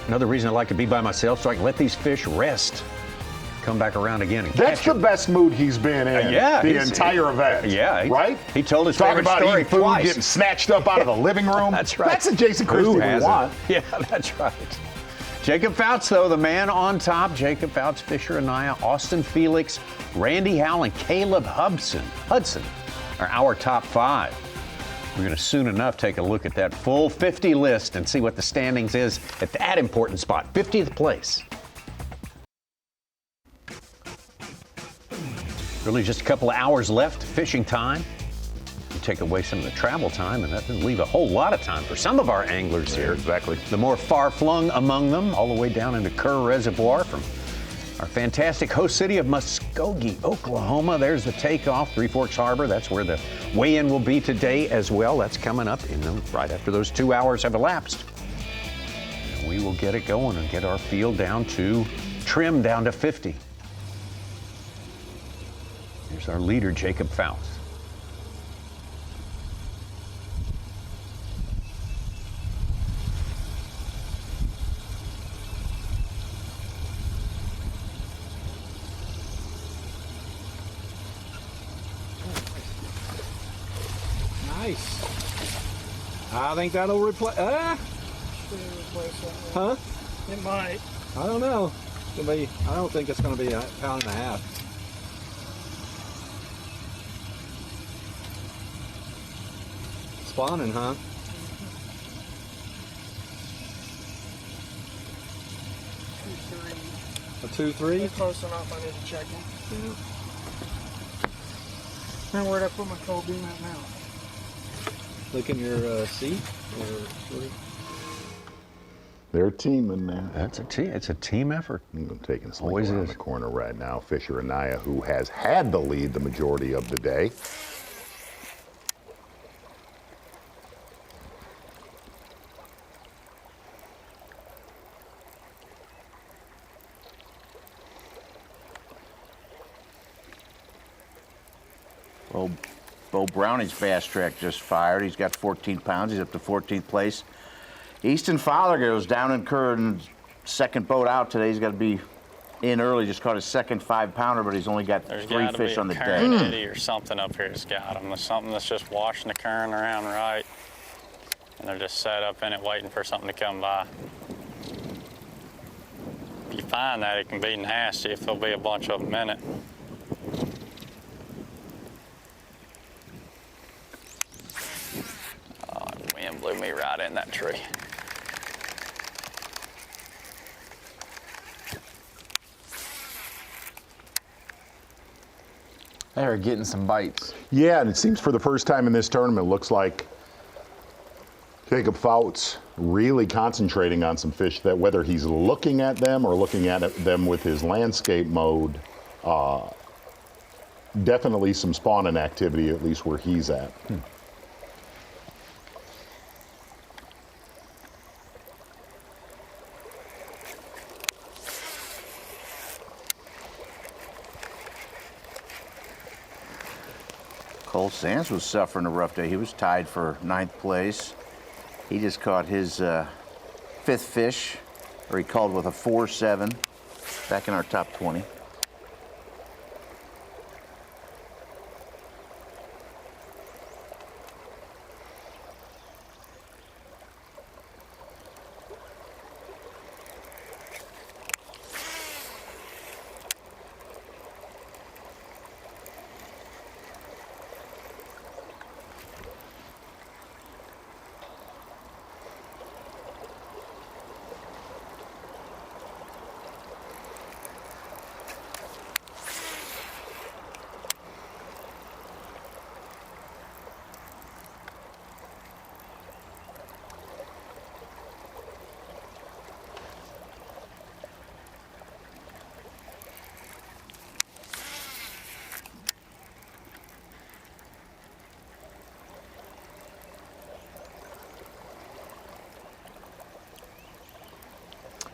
Another reason I like to be by myself, so I can let these fish rest, come back around again and That's catch the them." best mood he's been in the entire event. Yeah, right? He told his talking favorite about story eating food, twice. getting snatched up out of the living room. That's right. That's a Jason Christie we want. Yeah, that's right. Jacob Fouts, though, the man on top. Jacob Fouts, Fisher Anaya, Austin Felix, Randy Howell, and Caleb Hudson are our top 5. We're going to soon enough take a look at that full 50 list and see what the standings is at that important spot, 50th place. Really just a couple of hours left, fishing time. You take away some of the travel time, and that doesn't leave a whole lot of time for some of our anglers here. Exactly. The more far-flung among them, all the way down into Kerr Reservoir from our fantastic host city of Muskogee, Oklahoma. There's the takeoff, Three Forks Harbor. That's where the weigh-in will be today as well. That's coming up right after those 2 hours have elapsed. And we will get it going and get our field trim down to 50. Here's our leader, Jacob Fouts. Nice. I think that'll replace. Huh? It might. I don't know. I don't think it's going to be a pound and a half. Spawning, huh? A 2-3? They're close enough. I need to check them. Now where'd I put my cold beam at now? Look in your seat? They're teaming now. That's a team. It's a team effort. I'm taking a swing Always around is. the corner right now. Fisher Anaya, who has had the lead the majority of the day. Bo Browning's Bass Track just fired. He's got 14 pounds. He's up to 14th place. Easton Fowler goes down in Kerr and second boat out today. He's got to be in early. Just caught his second 5-pounder, but he's only got 3 fish on the day. There's got to be a current eddy or something up here that's got them. There's something that's just washing the current around right. And they're just set up in it waiting for something to come by. If you find that, it can be nasty if there'll be a bunch of them in it. Wind blew me right in that tree. They're getting some bites. Yeah, and it seems for the first time in this tournament, it looks like Jacob Fouts really concentrating on some fish that whether he's looking at them or looking at them with his landscape mode, definitely some spawning activity, at least where he's at. Cole Sands was suffering a rough day. He was tied for 9th place. He just caught his 5th fish, or he called with a 4-7, back in our top 20.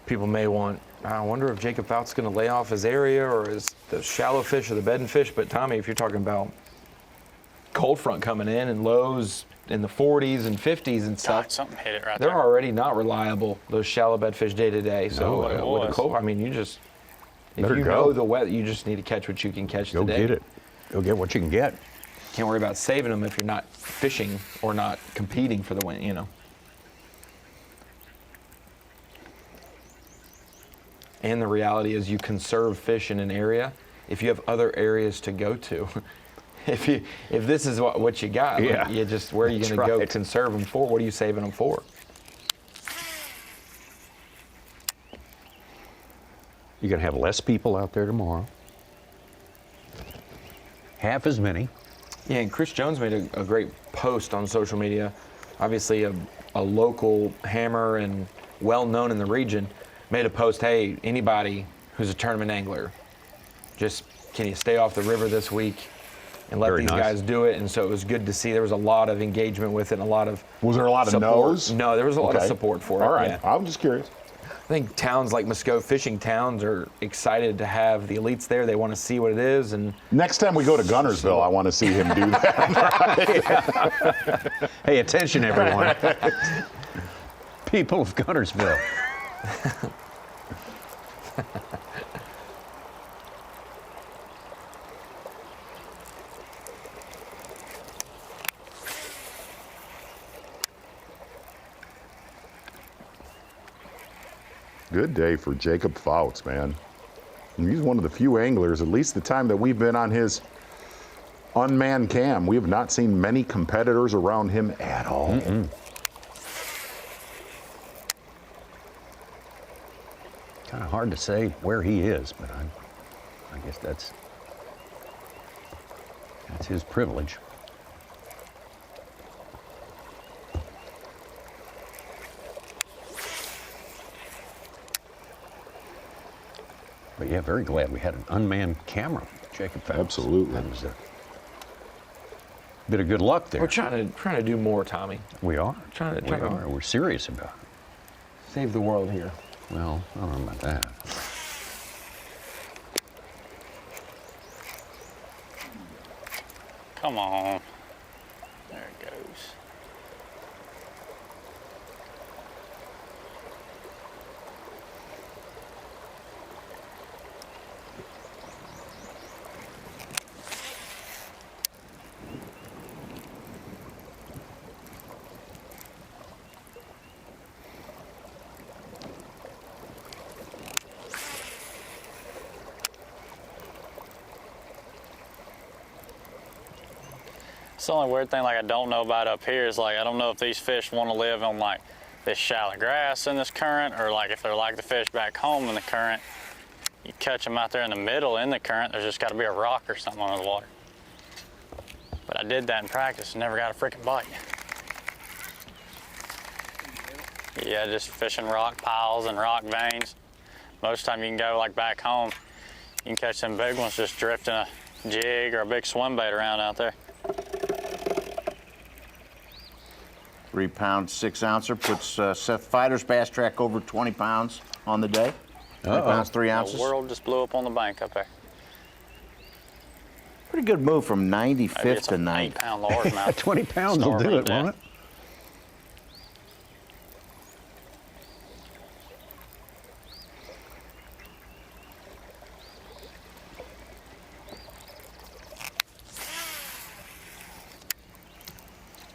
people may want, I wonder if Jacob Fout's going to lay off his area, or is the shallow fish or the bedding fish. But Tommy, if you're talking about cold front coming in and lows in the 40s and 50s and stuff, God, something hit it right they're there. already not reliable, those shallow bed fish day to day. So with the cold, I mean, you just, if Better you go. know the weather, you just need to catch what you can catch Go today. get it. Go get what you can get. Can't worry about saving them if you're not fishing or not competing for the win, you know. And the reality is you conserve fish in an area if you have other areas to go to. If this is what you got, Yeah. you just, where are you going to go conserve them for? What are you saving them for? You're going to have less people out there tomorrow. Half as many. Yeah, and Chris Jones made a great post on social media. Obviously a local hammer and well-known in the region, made a post, hey, anybody who's a tournament angler, just can you stay off the river this week and let these guys do it? And so it was good to see. There was a lot of engagement with it and a lot of Was there a lot of support. no's? No, there was a lot of support for it. All right, yeah. I'm just curious. I think towns like Muskogee, fishing towns, are excited to have the elites there. They want to see what it is. And next time we go to Gunnersville, I want to see him do that. Hey, attention, everyone. People of Gunnersville. Good day for Jacob Fouts, man. And he's one of the few anglers, at least the time that we've been on his unmanned cam, we have not seen many competitors around him at all. Kind of hard to say where he is, but I guess that's his privilege. But yeah, very glad we had an unmanned camera, Jacob Phelps. Absolutely. That was a bit of good luck there. we're trying to do more, Tommy. We are. Trying to We're serious about it. save the world here. Well, I don't know about that. Come on. There it goes. It's the only weird thing like I don't know about up here is like I don't know if these fish want to live on like this shallow grass in this current, or like if they're like the fish back home in the current, you catch them out there in the middle in the current, there's just got to be a rock or something under the water. But I did that in practice and never got a freaking bite. Yeah, just fishing rock piles and rock veins. Most of the time you can go like back home, you can catch them big ones just drifting a jig or a big swim bait around out there. 3 pound, 6 ouncer puts Seth Fighter's bass track over 20 pounds on the day. 20 pounds, 3 ounces. The world just blew up on the bank up there. Pretty good move from Maybe 95th it's to an 9th. 8-pound largemouth. 20 pounds will do it, won't it?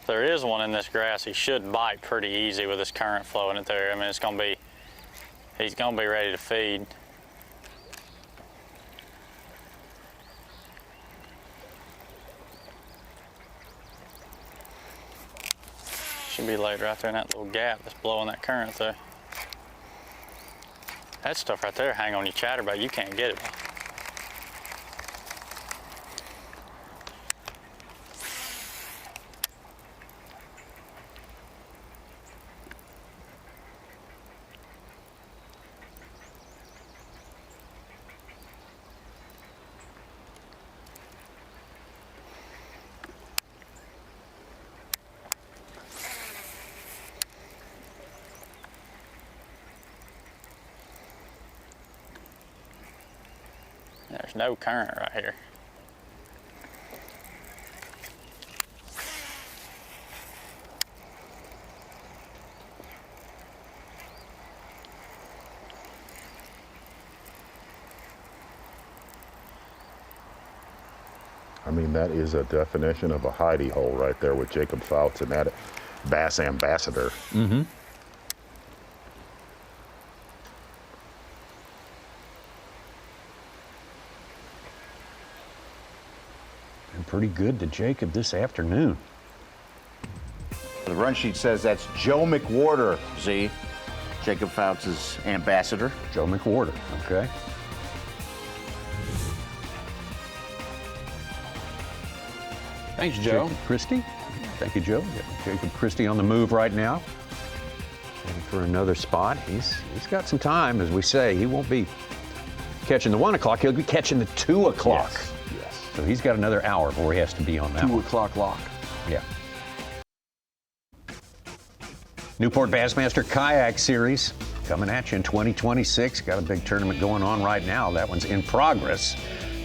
There is one in this grass. He should bite pretty easy with this current flowing it there. I mean, he's gonna be ready to feed. Should be laid right there in that little gap that's blowing that current through. That stuff right there, hang on your chatterbait, you can't get it. There's no current right here. I mean, that is a definition of a hidey hole right there with Jacob Fouts and that Bass Ambassador. Mm-hmm. Been pretty good to Jacob this afternoon. The run sheet says that's Joe McWhorter, Z. Jacob Fouts' ambassador. Joe McWhorter, okay. Thanks, Joe. Jacob Christie. Thank you, Joe. Jacob Christie on the move right now. Heading for another spot. He's got some time, as we say. He won't be catching the 1 o'clock. He'll be catching the 2 o'clock. Yes. So he's got another hour before he has to be on that 2 o'clock lock. Yeah. Newport Bassmaster Kayak Series coming at you in 2026. Got a big tournament going on right now. That one's in progress.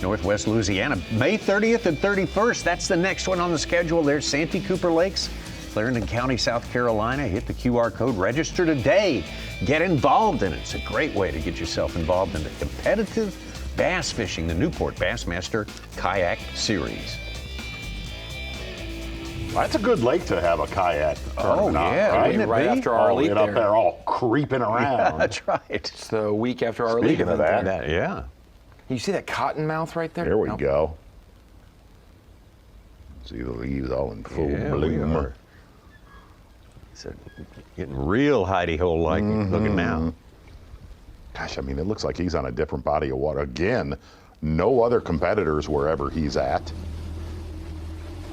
Northwest Louisiana, May 30th and 31st. That's the next one on the schedule. There's Santee Cooper Lakes, Clarendon County, South Carolina. Hit the QR code, register today. Get involved in it. It's a great way to get yourself involved in the competitive bass fishing, the Newport Bassmaster Kayak Series. That's a good lake to have a kayak tournament on, yeah, right? wouldn't it Right be? after our elite Up there all creeping around. That's right. It's the week after our elite Speaking of event that, there. Yeah. You see that cottonmouth right there? There we Nope. go. See the leaves all in full Yeah, we bloom. are. It's getting real hidey-hole like looking now. Gosh, I mean, it looks like he's on a different body of water. Again, no other competitors wherever he's at.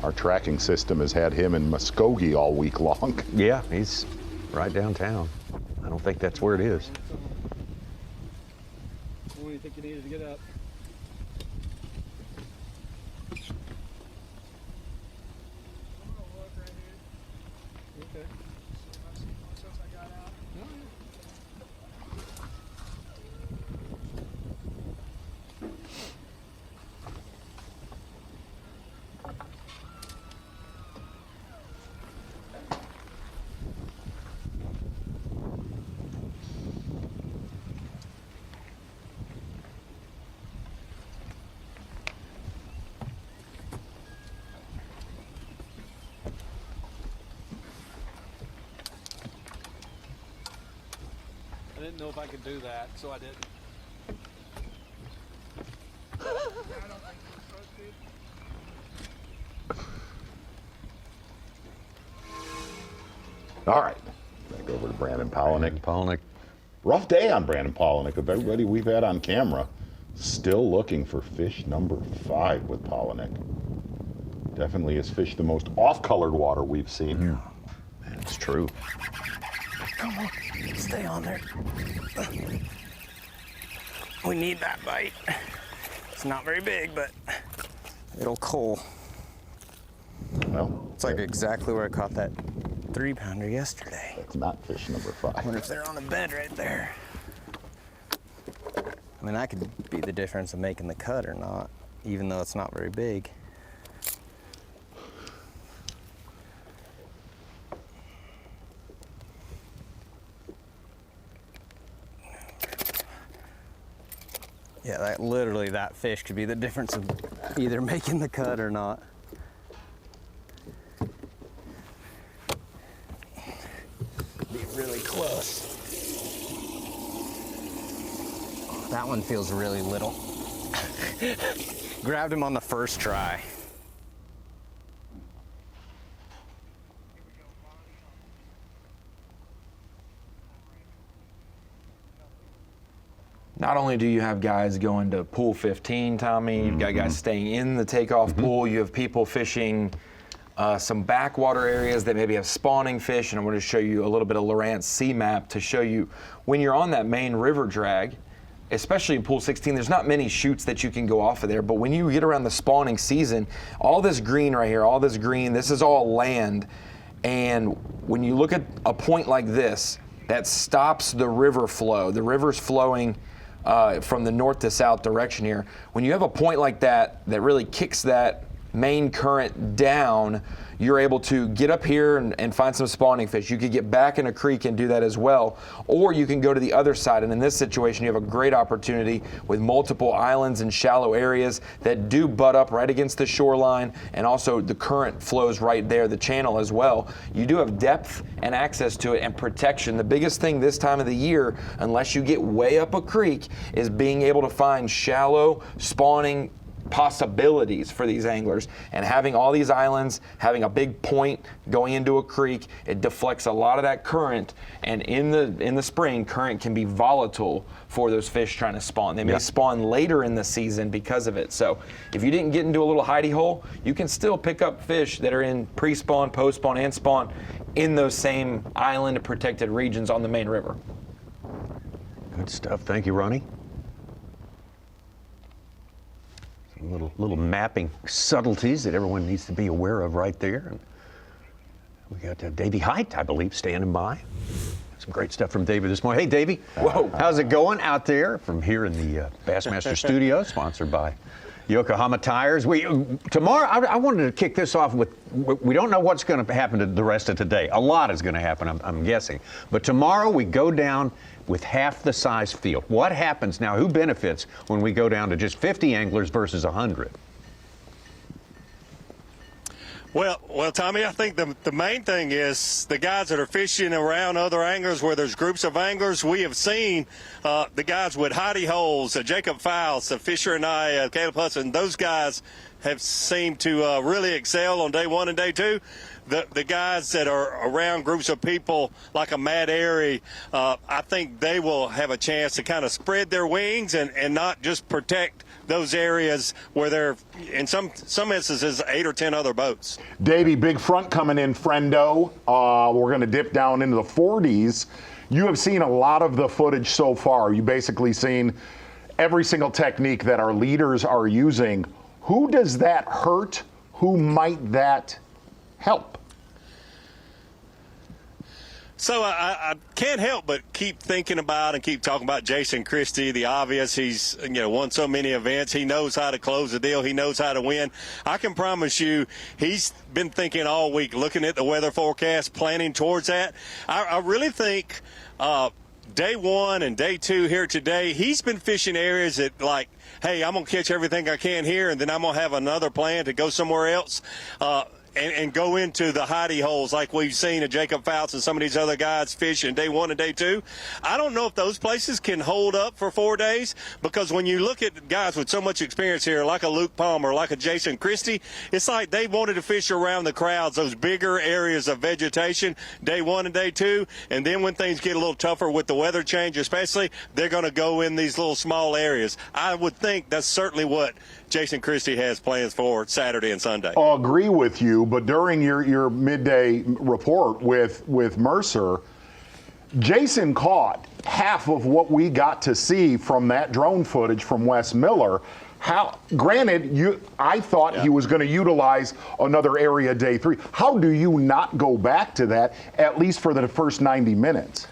Our tracking system has had him in Muskogee all week long. Yeah, he's right downtown. I don't think that's where it is. What do you think you needed to get up? Okay. Since I got out. I didn't know if I could do that, so I didn't. All right, back over to Brandon Polinick. Polinick. Rough day on Brandon Polinick of everybody we've had on camera. Still looking for fish number 5 with Polinick. Definitely has fished the most off-colored water we've seen. That's true. Come on, stay on there. We need that bite. It's not very big, but it'll cull. Well, it's like exactly where I caught that 3-pounder yesterday. That's not fish number 5. I wonder if they're on the bed right there. I mean, that could be the difference of making the cut or not, even though it's not very big. Yeah, that fish could be the difference of either making the cut or not. Be really close. That one feels really little. Grabbed him on the first try. Not only do you have guys going to pool 15, Tommy, you've got guys staying in the takeoff pool, you have people fishing some backwater areas that maybe have spawning fish, and I'm going to show you a little bit of Lowrance Sea Map to show you when you're on that main river drag, especially in pool 16, there's not many chutes that you can go off of there, but when you get around the spawning season, all this green right here, all this green, this is all land, and when you look at a point like this, that stops the river flow. The river's flowing from the north to south direction here. When you have a point like that that really kicks that main current down, you're able to get up here and find some spawning fish. You could get back in a creek and do that as well, or you can go to the other side, and in this situation you have a great opportunity with multiple islands and shallow areas that do butt up right against the shoreline, and also the current flows right there, the channel as well. You do have depth and access to it and protection. The biggest thing this time of the year, unless you get way up a creek, is being able to find shallow spawning possibilities for these anglers, and having all these islands, having a big point going into a creek, it deflects a lot of that current, and in the spring, current can be volatile for those fish trying to spawn. They may spawn later in the season because of it. So if you didn't get into a little hidey hole, you can still pick up fish that are in pre-spawn, post-spawn, and spawn in those same island protected regions on the main river. Good stuff. Thank you, Ronnie. Little mapping subtleties that everyone needs to be aware of right there. And we got Davey Height, I believe, standing by. Some great stuff from Davey this morning. Hey, Davey. Whoa. How's it going out there from here in the Bassmaster studio, sponsored by Yokohama Tires? Tomorrow, I wanted to kick this off with, we don't know what's going to happen to the rest of today. A lot is going to happen, I'm guessing. But tomorrow we go down with half the size field. What happens now? Who benefits when we go down to just 50 anglers versus 100? Well, Tommy, I think the main thing is the guys that are fishing around other anglers where there's groups of anglers. We have seen the guys with hidey holes, Jacob Faust, Fishery, Anaya, Caleb Hudson. Those guys have seemed to really excel on day one and day two. The guys that are around groups of people like a Matt Airy, I think they will have a chance to kind of spread their wings and not just protect those areas where there, in some instances, 8 or 10 other boats. Davey, big front coming in, friendo. We're going to dip down into the 40s. You have seen a lot of the footage so far. You've basically seen every single technique that our leaders are using. Who does that hurt? Who might that help? So I can't help but keep thinking about and keep talking about Jason Christie, the obvious. He's won so many events. He knows how to close the deal. He knows how to win. I can promise you he's been thinking all week, looking at the weather forecast, planning towards that. I really think day one and day two here today, he's been fishing areas that like, hey, I'm going to catch everything I can here, and then I'm going to have another plan to go somewhere else. And go into the hidey holes like we've seen of Jacob Faust and some of these other guys fishing day one and day two. I don't know if those places can hold up for 4 days, because when you look at guys with so much experience here, like a Luke Palmer, like a Jason Christie, it's like they wanted to fish around the crowds, those bigger areas of vegetation, day one and day two, and then when things get a little tougher with the weather change especially, they're going to go in these little small areas. I would think that's certainly what Jason Christie has plans for Saturday and Sunday. I'll agree with you, but during your midday report with Mercer, Jason caught half of what we got to see from that drone footage from Wes Miller. Granted, I thought he was going to utilize another area day 3. How do you not go back to that, at least for the first 90 minutes?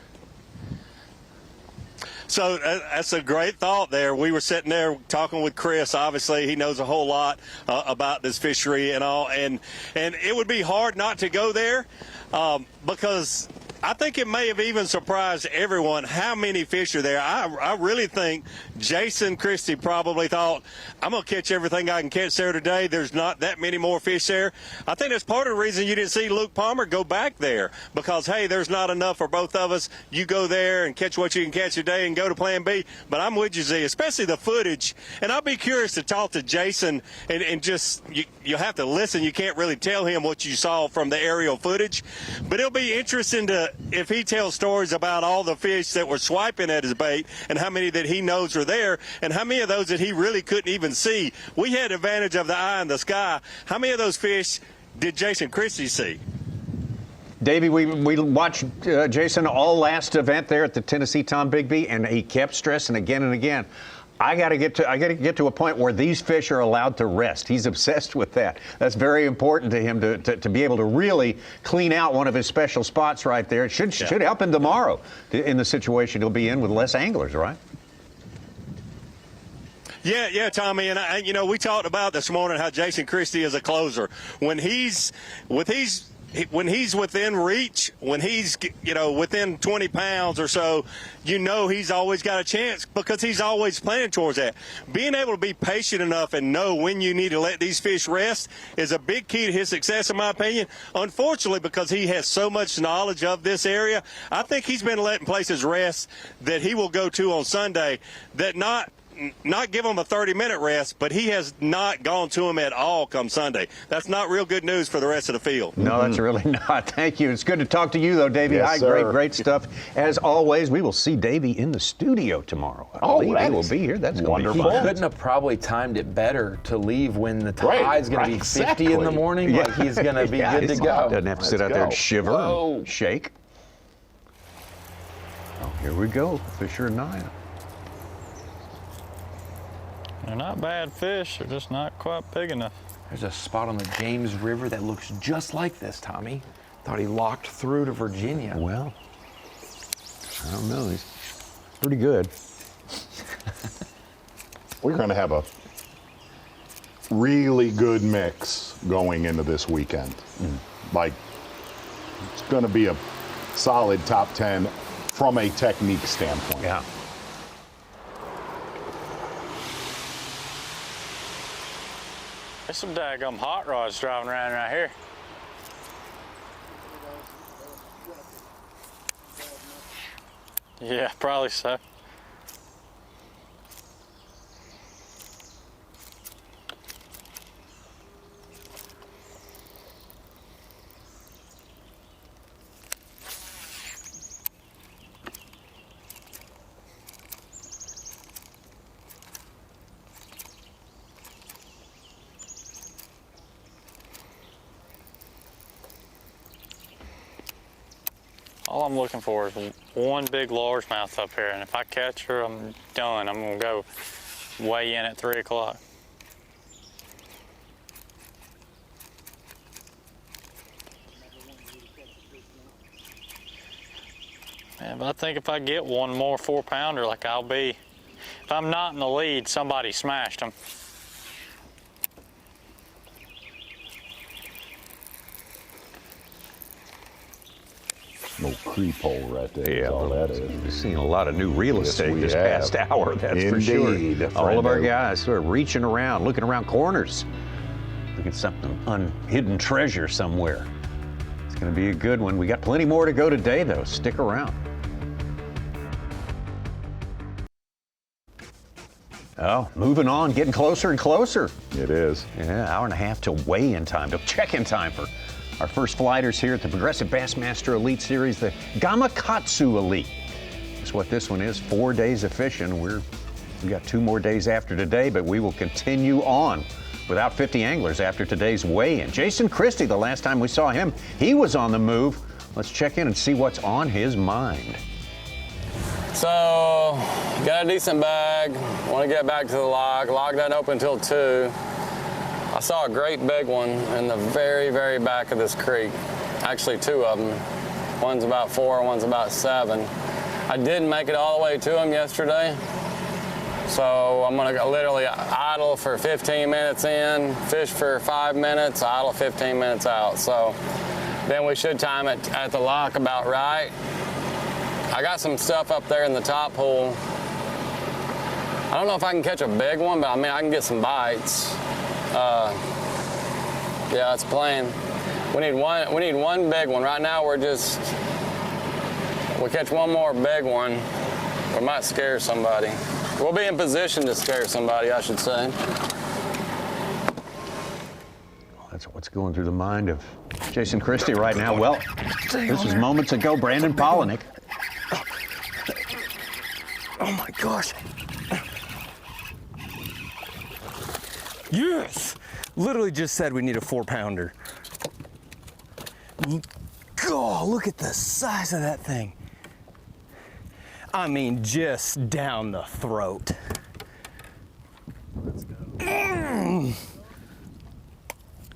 So that's a great thought there. We were sitting there talking with Chris. Obviously, he knows a whole lot about this fishery and all. And it would be hard not to go there because I think it may have even surprised everyone how many fish are there. I really think Jason Christie probably thought, I'm going to catch everything I can catch there today. There's not that many more fish there. I think that's part of the reason you didn't see Luke Palmer go back there, because, hey, there's not enough for both of us. You go there and catch what you can catch today and go to plan B. But I'm with you, Z, especially the footage. And I'll be curious to talk to Jason and just, you have to listen. You can't really tell him what you saw from the aerial footage. But it'll be interesting to, if he tells stories about all the fish that were swiping at his bait and how many that he knows are there and how many of those that he really couldn't even see. We had advantage of the eye in the sky. How many of those fish did Jason Christie see? Davey, we watched Jason all last event there at the Tennessee Tom Bigby, and he kept stressing again and again, I got to get to a point where these fish are allowed to rest. He's obsessed with that. That's very important to him to be able to really clean out one of his special spots right there. It should help him tomorrow in the situation he'll be in with less anglers, right? Yeah, Tommy, and you know, we talked about this morning how Jason Christie is a closer. When he's within reach, when he's, you know, within 20 pounds or so, you know he's always got a chance because he's always planning towards that. Being able to be patient enough and know when you need to let these fish rest is a big key to his success, in my opinion. Unfortunately, because he has so much knowledge of this area, I think he's been letting places rest that he will go to on Sunday that not give him a 30-minute rest, but he has not gone to him at all come Sunday. That's not real good news for the rest of the field. No, that's really not. Thank you. It's good to talk to you, though, Davey. Yes, Hi, sir. great stuff. As always, we will see Davey in the studio tomorrow. I believe he will be here. That's wonderful. Going to He be couldn't have probably timed it better to leave when the tide's going to be 50 in the morning. Yeah. Like he's going to be good to go. Doesn't have to sit out there and shiver and shake. Oh, here we go. Fisher and Anaya. They're not bad fish, they're just not quite big enough. There's a spot on the James River that looks just like this, Tommy. Thought he locked through to Virginia. Well, I don't know. He's pretty good. We're going to have a really good mix going into this weekend. Like, it's going to be a solid top 10 from a technique standpoint. Yeah. There's some daggum hot rods driving around right here. Yeah, probably so. All I'm looking for is one big largemouth up here, and if I catch her, I'm done. I'm gonna go weigh in at 3 o'clock. Man, but I think if I get one more 4-pounder, like I'll be, if I'm not in the lead, somebody smashed them. No creep hole right there. Yeah, all that is. We've seen a lot of new real Yes, estate we this have. past hour, that's for Indeed, sure. All of our friendo. guys sort of reaching around, looking around corners, looking at something hidden treasure somewhere. It's going to be a good one. We got plenty more to go today, though. Stick around. Oh, moving on, getting closer and closer. It is. Yeah, hour and a half till weigh-in time, till check-in time for our first flighters here at the Progressive Bassmaster Elite Series, the Gamakatsu Elite. That's what this one is, 4 days of fishing. We've got 2 more days after today, but we will continue on without 50 anglers after today's weigh-in. Jason Christie, the last time we saw him, he was on the move. Let's check in and see what's on his mind. So, got a decent bag, want to get back to the lock. Lock doesn't open until 2. I saw a great big one in the very, very back of this creek. Actually, 2 of them. One's about 4, one's about 7. I didn't make it all the way to them yesterday. So I'm gonna literally idle for 15 minutes in, fish for 5 minutes, idle 15 minutes out. So then we should time it at the lock about right. I got some stuff up there in the top pool. I don't know if I can catch a big one, but I mean, I can get some bites. Yeah, it's playing. We need one big one. Right now we catch one more big one, we might scare somebody. We'll be in position to scare somebody, I should say. That's what's going through the mind of Jason Christie right now. Well, this was moments ago, Brandon Polinick. Oh my gosh. Yes! Literally just said we need a 4-pounder. God, look at the size of that thing. I mean, just down the throat. Let's go.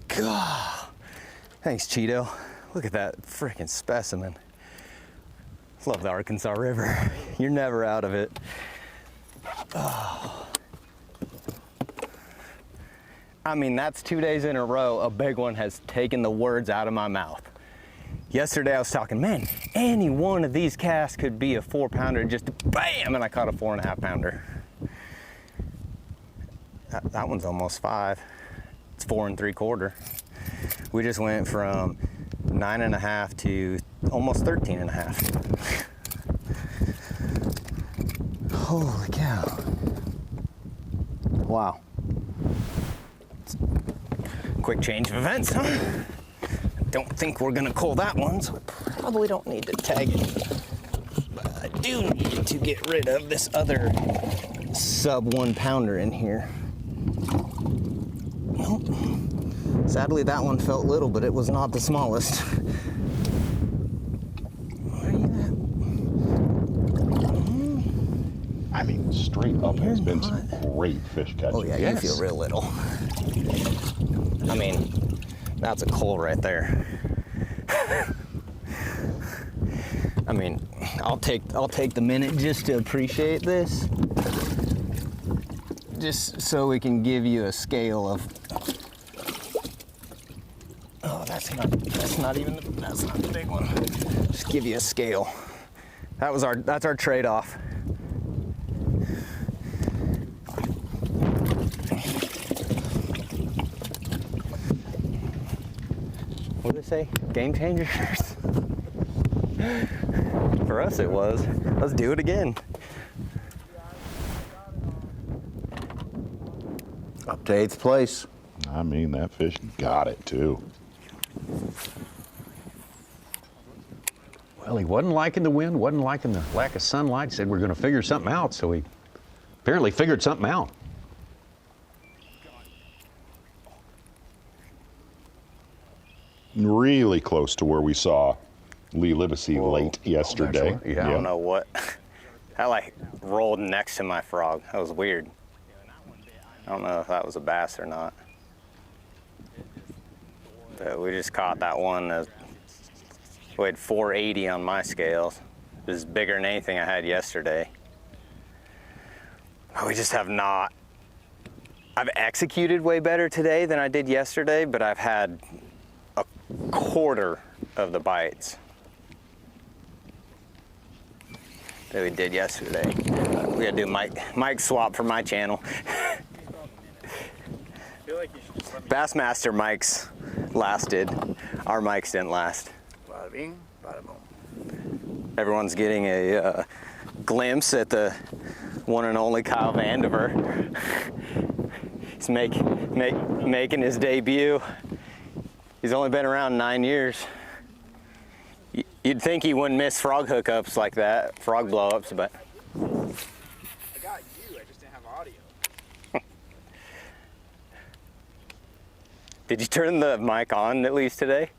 God. Thanks, Cheeto. Look at that freaking specimen. Love the Arkansas River. You're never out of it. Oh. I mean, that's 2 days in a row a big one has taken the words out of my mouth. Yesterday I was talking, man, any one of these casts could be a 4-pounder, just bam, and I caught a 4.5-pounder. That one's almost 5. It's 4 3/4. We just went from 9.5 to almost 13.5. Holy cow. Wow. Quick change of events, huh? Don't think we're gonna call that one, so I probably don't need to tag it. But I do need to get rid of this other sub 1-pounder in here. Nope. Sadly, that one felt little, but it was not the smallest. Where are you at? I mean, straight up has been some great fish catching. Oh yeah, you feel real little. I mean, that's a coal right there. I mean, I'll take the minute just to appreciate this, just so we can give you a scale of. Oh, that's not the big one. Just give you a scale. That's our trade-off. What did it say? Game changers? For us it was. Let's do it again. Up to 8th place. I mean, that fish got it too. Well, he wasn't liking the wind, wasn't liking the lack of sunlight. He said we're going to figure something out, so he apparently figured something out. Really close to where we saw Lee Livesey late yesterday. I don't know what. That like rolled next to my frog. That was weird. I don't know if that was a bass or not. But we just caught that one. We had 480 on my scales. It was bigger than anything I had yesterday. We just have not. I've executed way better today than I did yesterday, but I've had a quarter of the bites that we did yesterday. We gotta do mic swap for my channel. Bassmaster mics lasted. Our mics didn't last. Bada bing, bada boom. Everyone's getting a glimpse at the one and only Kyle Vandiver. He's making his debut. He's only been around 9 years. You'd think he wouldn't miss frog hookups like that, frog blowups, but. I got you, I just didn't have audio. Did you turn the mic on at least today?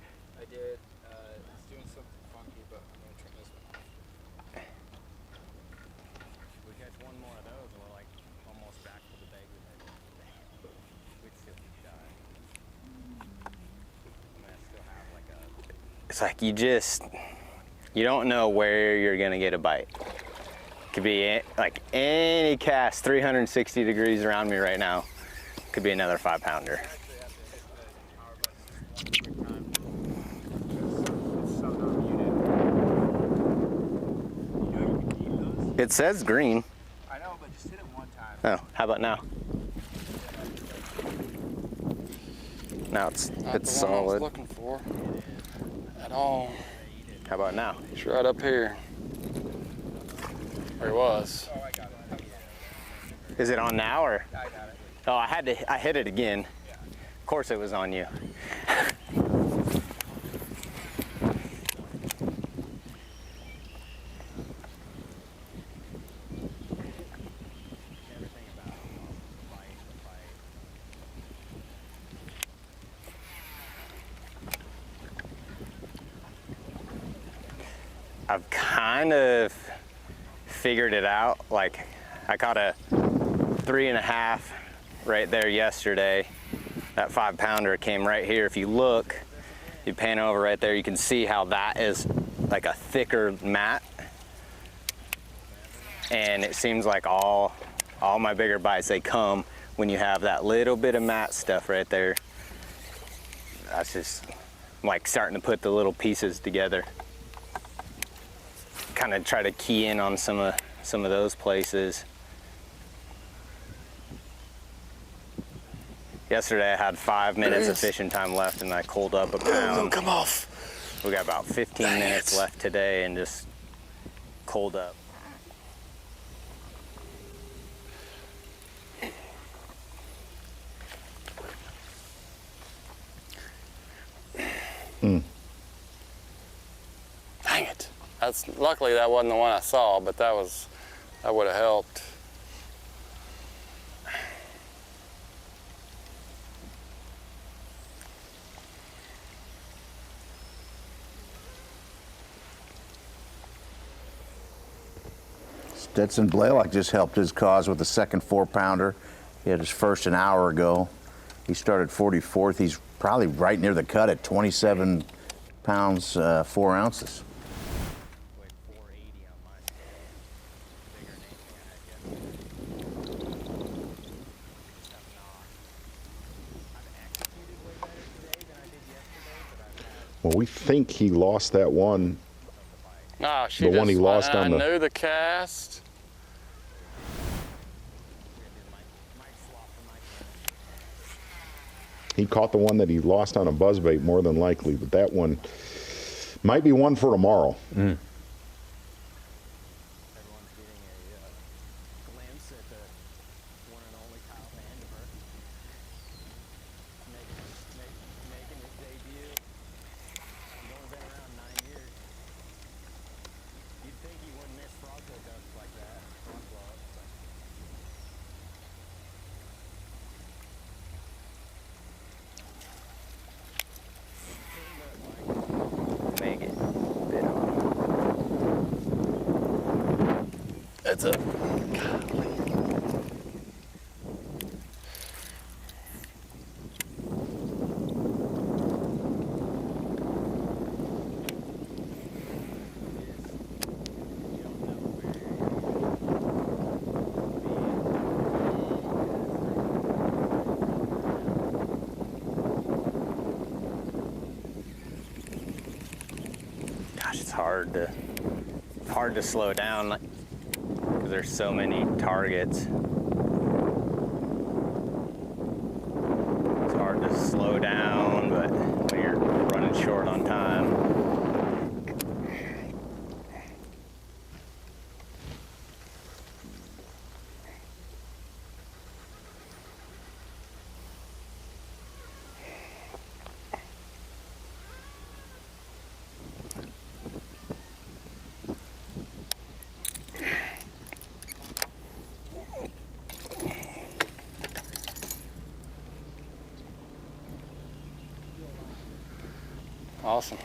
I did. It's doing something funky, but I'm going to turn this one off. We catch one more of those, we're like almost back to the bag we'd still be dying. It's like you don't know where you're gonna get a bite. Could be like any cast 360 degrees around me right now. Could be another 5-pounder. It says green. I know, but just hit it one time. Oh, how about now? Now it's Not the one I was solid. looking for at all. How about now? He's right up here. Or he was. Is it on now or? I got it. Oh, I hit it again. Yeah. Of course it was on you. I've kind of figured it out. Like, I caught a 3.5 right there yesterday. That 5-pounder came right here. If you look, you pan over right there, you can see how that is like a thicker mat. And it seems like all my bigger bites, they come when you have that little bit of mat stuff right there, that's just like starting to put the little pieces together. Kind of try to key in on some of those places. Yesterday I had 5 minutes of fishing time left and I cooled up a pound. Come off. We got about 15 minutes left today and just cooled up. Dang it. Luckily that wasn't the one I saw, but that would have helped. Stetson Blaylock just helped his cause with the second 4-pounder. He had his first an hour ago. He started 44th. He's probably right near the cut at 27 pounds, 4 ounces. Well, we think he lost that one. No, the one he lost on the. I knew the cast. He caught the one that he lost on a buzzbait more than likely, but that one might be one for tomorrow. Mm. That's it. Gosh, it's hard to slow down because there's so many targets. It's hard to slow down, but when you're running short on time. Awesome.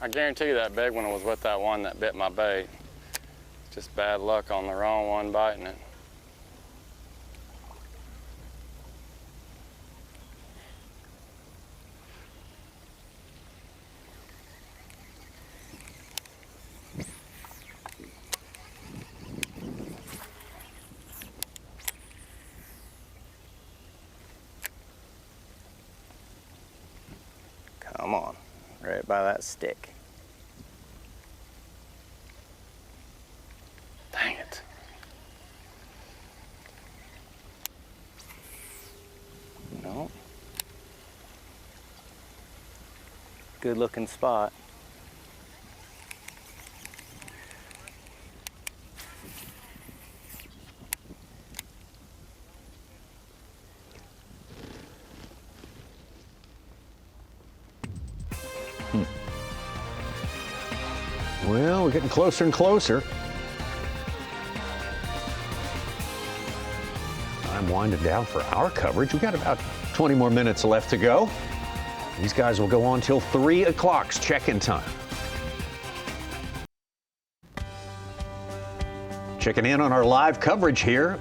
I guarantee you that big one was with that one that bit my bait. Just bad luck on the wrong one biting it. Come on, right by that stick. Dang it. No. Good looking spot. Well, we're getting closer and closer. I'm winding down for our coverage. We've got about 20 more minutes left to go. These guys will go on till 3 o'clock's check-in time. Checking in on our live coverage here.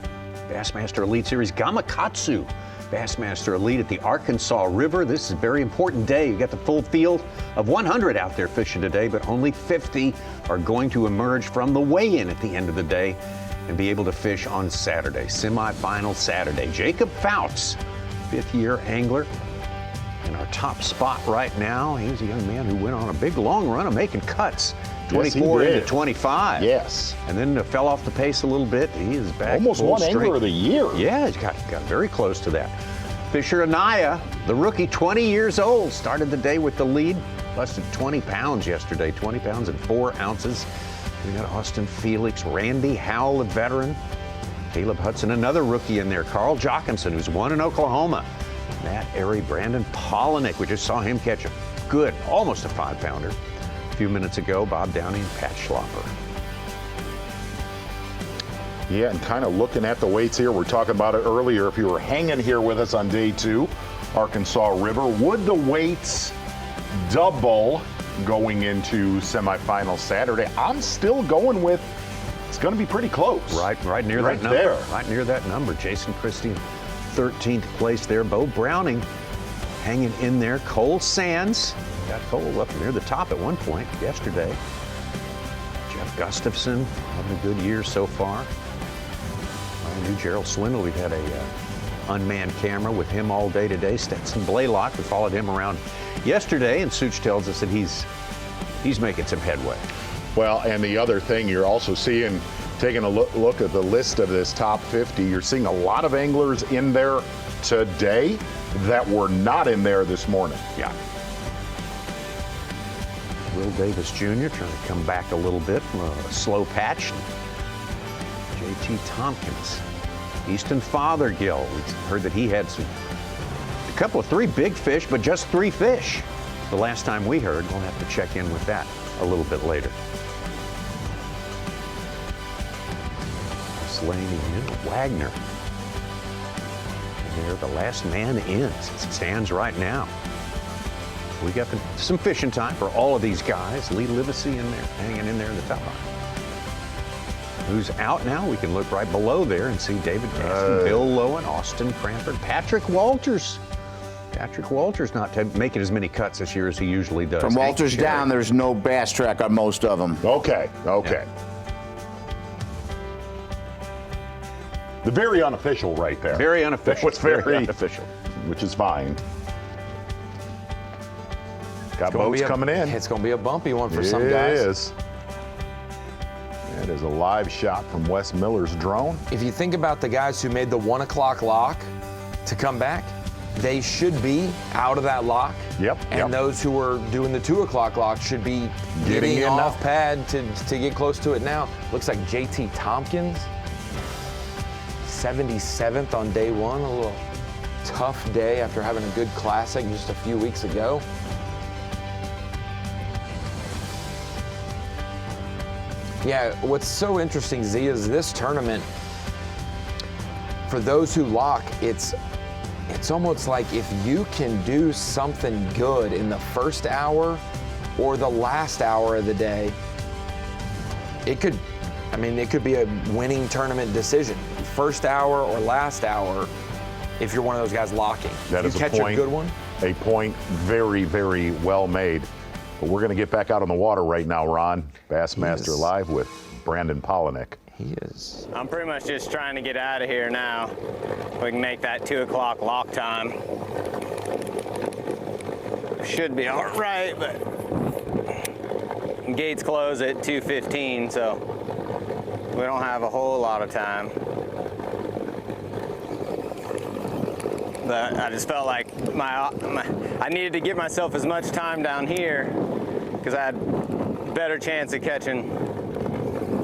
Bassmaster Elite Series Gamakatsu. Bassmaster Elite at the Arkansas River. This is a very important day. You got the full field of 100 out there fishing today, but only 50 are going to emerge from the weigh-in at the end of the day and be able to fish on Saturday. Semi-final Saturday. Jacob Fouts, fifth-year angler, in our top spot right now. He's a young man who went on a big long run of making cuts. 24 into 25. Yes. And then fell off the pace a little bit. He is back. Almost won Angler of the Year. Yeah, he's got very close to that. Fisher Anaya, the rookie, 20 years old, started the day with the lead. Busted 20 pounds yesterday, 20 pounds and 4 ounces. We got Austin Felix, Randy Howell, the veteran. Caleb Hudson, another rookie in there. Carl Jockinson, who's won in Oklahoma. Matt Airy, Brandon Polinick. We just saw him catch a good, almost a 5-pounder. A few minutes ago, Bob Downey and Pat Schlopper. Yeah, and kind of looking at the weights here, we're talking about it earlier. If you were hanging here with us on day 2, Arkansas River, would the weights double going into semifinal Saturday? I'm still going with it's going to be pretty close. Right near that number. There. Right near that number. Jason Christie, 13th place there. Bo Browning hanging in there. Cole Sands got Cole up near the top at one point yesterday. Jeff Gustafson having a good year so far. I knew Gerald Swindle. We've had a unmanned camera with him all day today. Stetson Blaylock, we followed him around yesterday, and Such tells us that he's making some headway. Well, and the other thing you're also seeing, taking a look at the list of this top 50, you're seeing a lot of anglers in there today that were not in there this morning. Yeah. Will Davis Jr. trying to come back a little bit from a slow patch. JT Tompkins, Easton Fothergill. We heard that he had a couple of 3 big fish, but just 3 fish. The last time we heard, we'll have to check in with that a little bit later. Slaney in, Wagner. And they're the last man in as it stands right now. We got some fishing time for all of these guys. Lee Livesey in there, hanging in there in the top line. Who's out now? We can look right below there and see David Gaston, Bill Lowen, Austin Cranford, Patrick Walters. Patrick Walters not making as many cuts this year as he usually does. From Walters down, there's no bass track on most of them. Okay. Yeah. The very unofficial right there. Very unofficial. What's very unofficial. Which is fine. Got boats coming in. It's going to be a bumpy one for some guys. It is. That is a live shot from Wes Miller's drone. If you think about the guys who made the 1 o'clock lock to come back, they should be out of that lock. Yep. And those who are doing the 2 o'clock lock should be getting enough pad to get close to it now. Looks like JT Tompkins, 77th on day 1. A little tough day after having a good classic just a few weeks ago. Yeah, what's so interesting, Z, is this tournament, for those who lock, it's almost like if you can do something good in the first hour or the last hour of the day, it could be a winning tournament decision. First hour or last hour, if you're one of those guys locking. That is a good one. A point very, very well made. But we're going to get back out on the water right now, Ron. Bassmaster Live with Brandon Polinick. He is. I'm pretty much just trying to get out of here now. We can make that 2 o'clock lock time. Should be all right, but gates close at 2:15, so we don't have a whole lot of time. But I just felt like I needed to give myself as much time down here because I had a better chance of catching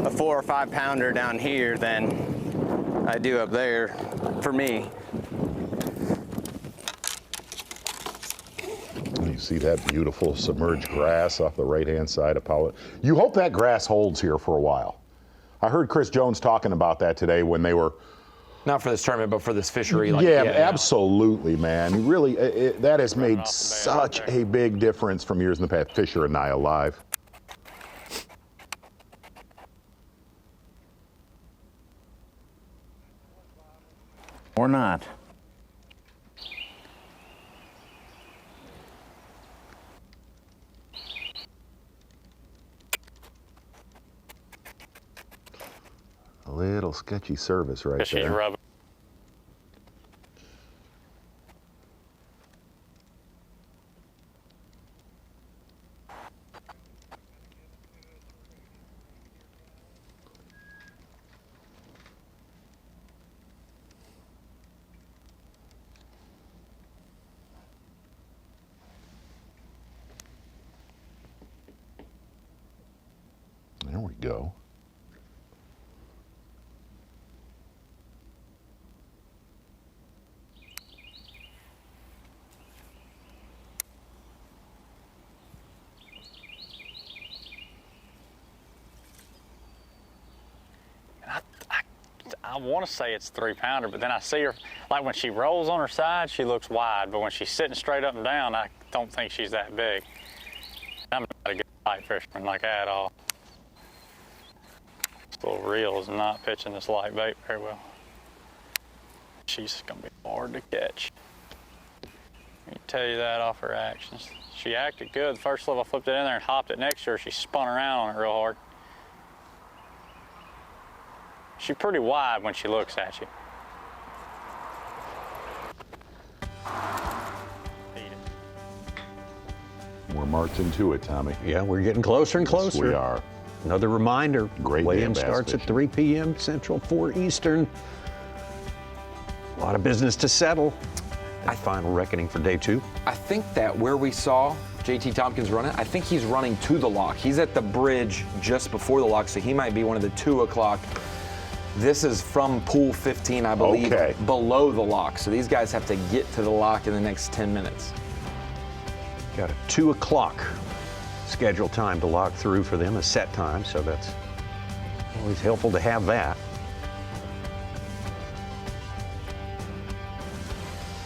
a 4 or 5 pounder down here than I do up there for me. You see that beautiful submerged grass off the right-hand side of Pollitt. You hope that grass holds here for a while. I heard Chris Jones talking about that today when they were not for this tournament, but for this fishery. Absolutely, man. Really, that has made such a big difference from years in the past. Fisher and Anaya live. or not. A little sketchy service right She's there. rubbing. There we go. I want to say it's 3-pounder, but then I see her, like when she rolls on her side, she looks wide, but when she's sitting straight up and down, I don't think she's that big. I'm not a good light fisherman like at all. This little reel is not pitching this light bait very well. She's gonna be hard to catch. I can tell you that off her actions. She acted good. The first level I flipped it in there and hopped it next to her, she spun around on it real hard. She's pretty wide when she looks at you. We're marching to it, Tommy. Yeah, we're getting closer and closer. Yes, we are. Another reminder, Great weigh-in day of bass starts at fishing. 3 p.m. Central, 4 Eastern. A lot of business to settle. That final reckoning for day 2. I think that where we saw JT Tompkins run it, I think he's running to the lock. He's at the bridge just before the lock, so he might be one of the 2 o'clock. This is from pool 15, I believe, below the lock. So these guys have to get to the lock in the next 10 minutes. Got a 2 o'clock scheduled time to lock through for them, a set time, so that's always helpful to have that.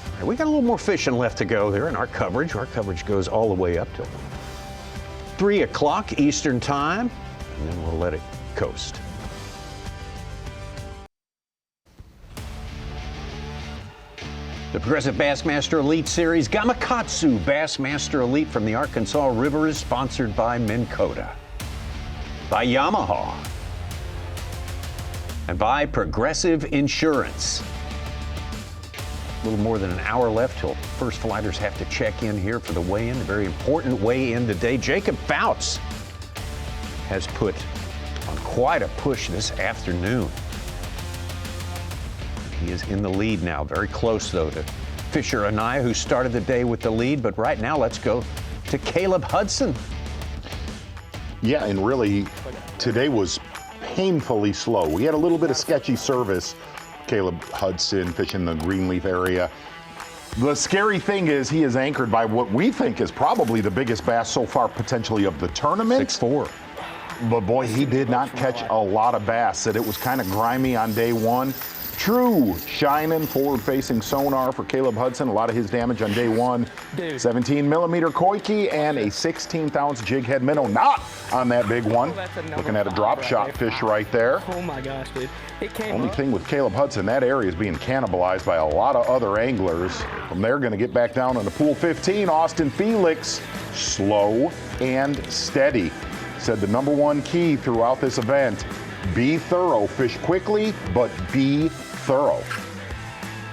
All right, we got a little more fishing left to go there in our coverage. Our coverage goes all the way up till 3 o'clock Eastern time, and then we'll let it coast. The Progressive Bassmaster Elite Series Gamakatsu Bassmaster Elite from the Arkansas River is sponsored by Minn Kota, by Yamaha, and by Progressive Insurance. A little more than an hour left till first flighters have to check in here for the weigh-in, a very important weigh-in today. Jacob Fouts has put on quite a push this afternoon. He is in the lead now, very close though to Fisher Anaya, who started the day with the lead, but right now let's go to Caleb Hudson. Yeah, and really, today was painfully slow. We had a little bit of sketchy service. Caleb Hudson fishing the Greenleaf area. The scary thing is he is anchored by what we think is probably the biggest bass so far potentially of the tournament. 6'4". But boy, he did not catch a lot of bass. Said it was kind of grimy on day 1. True shining forward-facing sonar for Caleb Hudson. A lot of his damage on day 1. 17-millimeter koiki and a 16th-ounce jig head minnow. Not on that big one. Looking at a drop shot fish right there. Oh my gosh, dude. It came Only up. thing with Caleb Hudson, that area is being cannibalized by a lot of other anglers. From there, going to get back down into pool 15. Austin Felix, slow and steady. Said the #1 key throughout this event, be thorough. Fish quickly, but be thorough.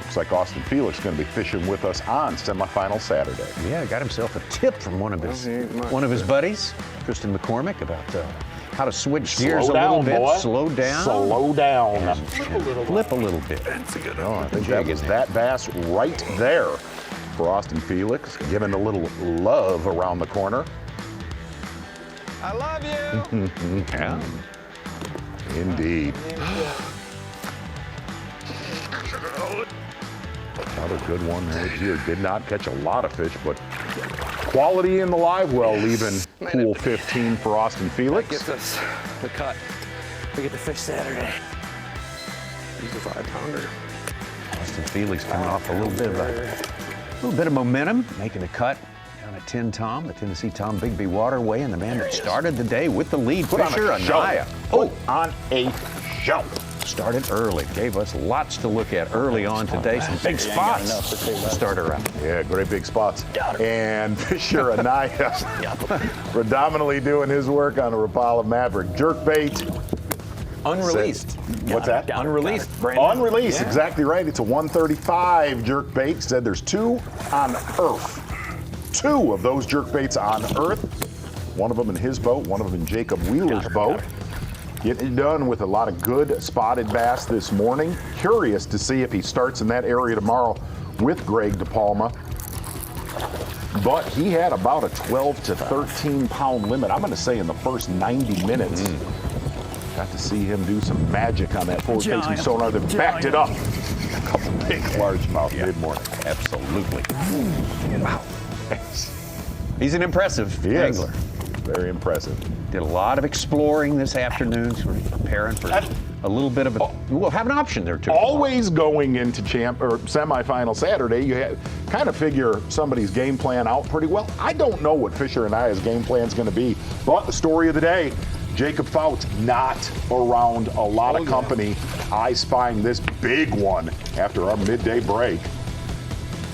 Looks like Austin Felix is going to be fishing with us on semifinal Saturday. Yeah, got himself a tip from one of his buddies, Tristan McCormick, about how to switch gears a little bit. Boy. Slow down. Slow down. And flip a little bit. That's a good one. I think that was that bass right there for Austin Felix, giving a little love around the corner. I love you. Yeah. Indeed. Another good one right here. Did not catch a lot of fish, but quality in the live well, leaving pool 15 for Austin Felix. That gets us the cut. We get to fish Saturday. He's a 5-pounder. Austin Felix coming off a little bit of momentum, making the cut down at 10 Tom, the Tennessee Tom Bigby Waterway, and the man that started the day with the lead, Fisher Anaya. Put on a show. started early. Gave us lots to look at early on today. Some big spots to start her out. Yeah, great big spots. And Fisher Anaya predominantly doing his work on a Rapala Maverick. Jerkbait. Unreleased. What's that? Unreleased. Brandon. Unreleased, Yeah. exactly right. It's a 135 jerkbait. Said there's 2 on Earth. 2 of those jerkbaits on Earth. One of them in his boat, one of them in Jacob Wheeler's boat. Getting it done with a lot of good spotted bass this morning. Curious to see if he starts in that area tomorrow with Greg DePalma. But he had about a 12 to 13 pound limit, I'm going to say, in the first 90 minutes. Got to see him do some magic on that forward-facing sonar that backed it up. A couple big largemouth mid-morning. Absolutely. Wow. He's an impressive angler. Very impressive. Did a lot of exploring this afternoon, sort of preparing for a little bit of a. We'll have an option there too. Always going into semifinal Saturday, you kind of figure somebody's game plan out pretty well. I don't know what Fisher and Aya's game plan is going to be, but the story of the day: Jacob Fouts not around a lot of company. I spying this big one after our midday break.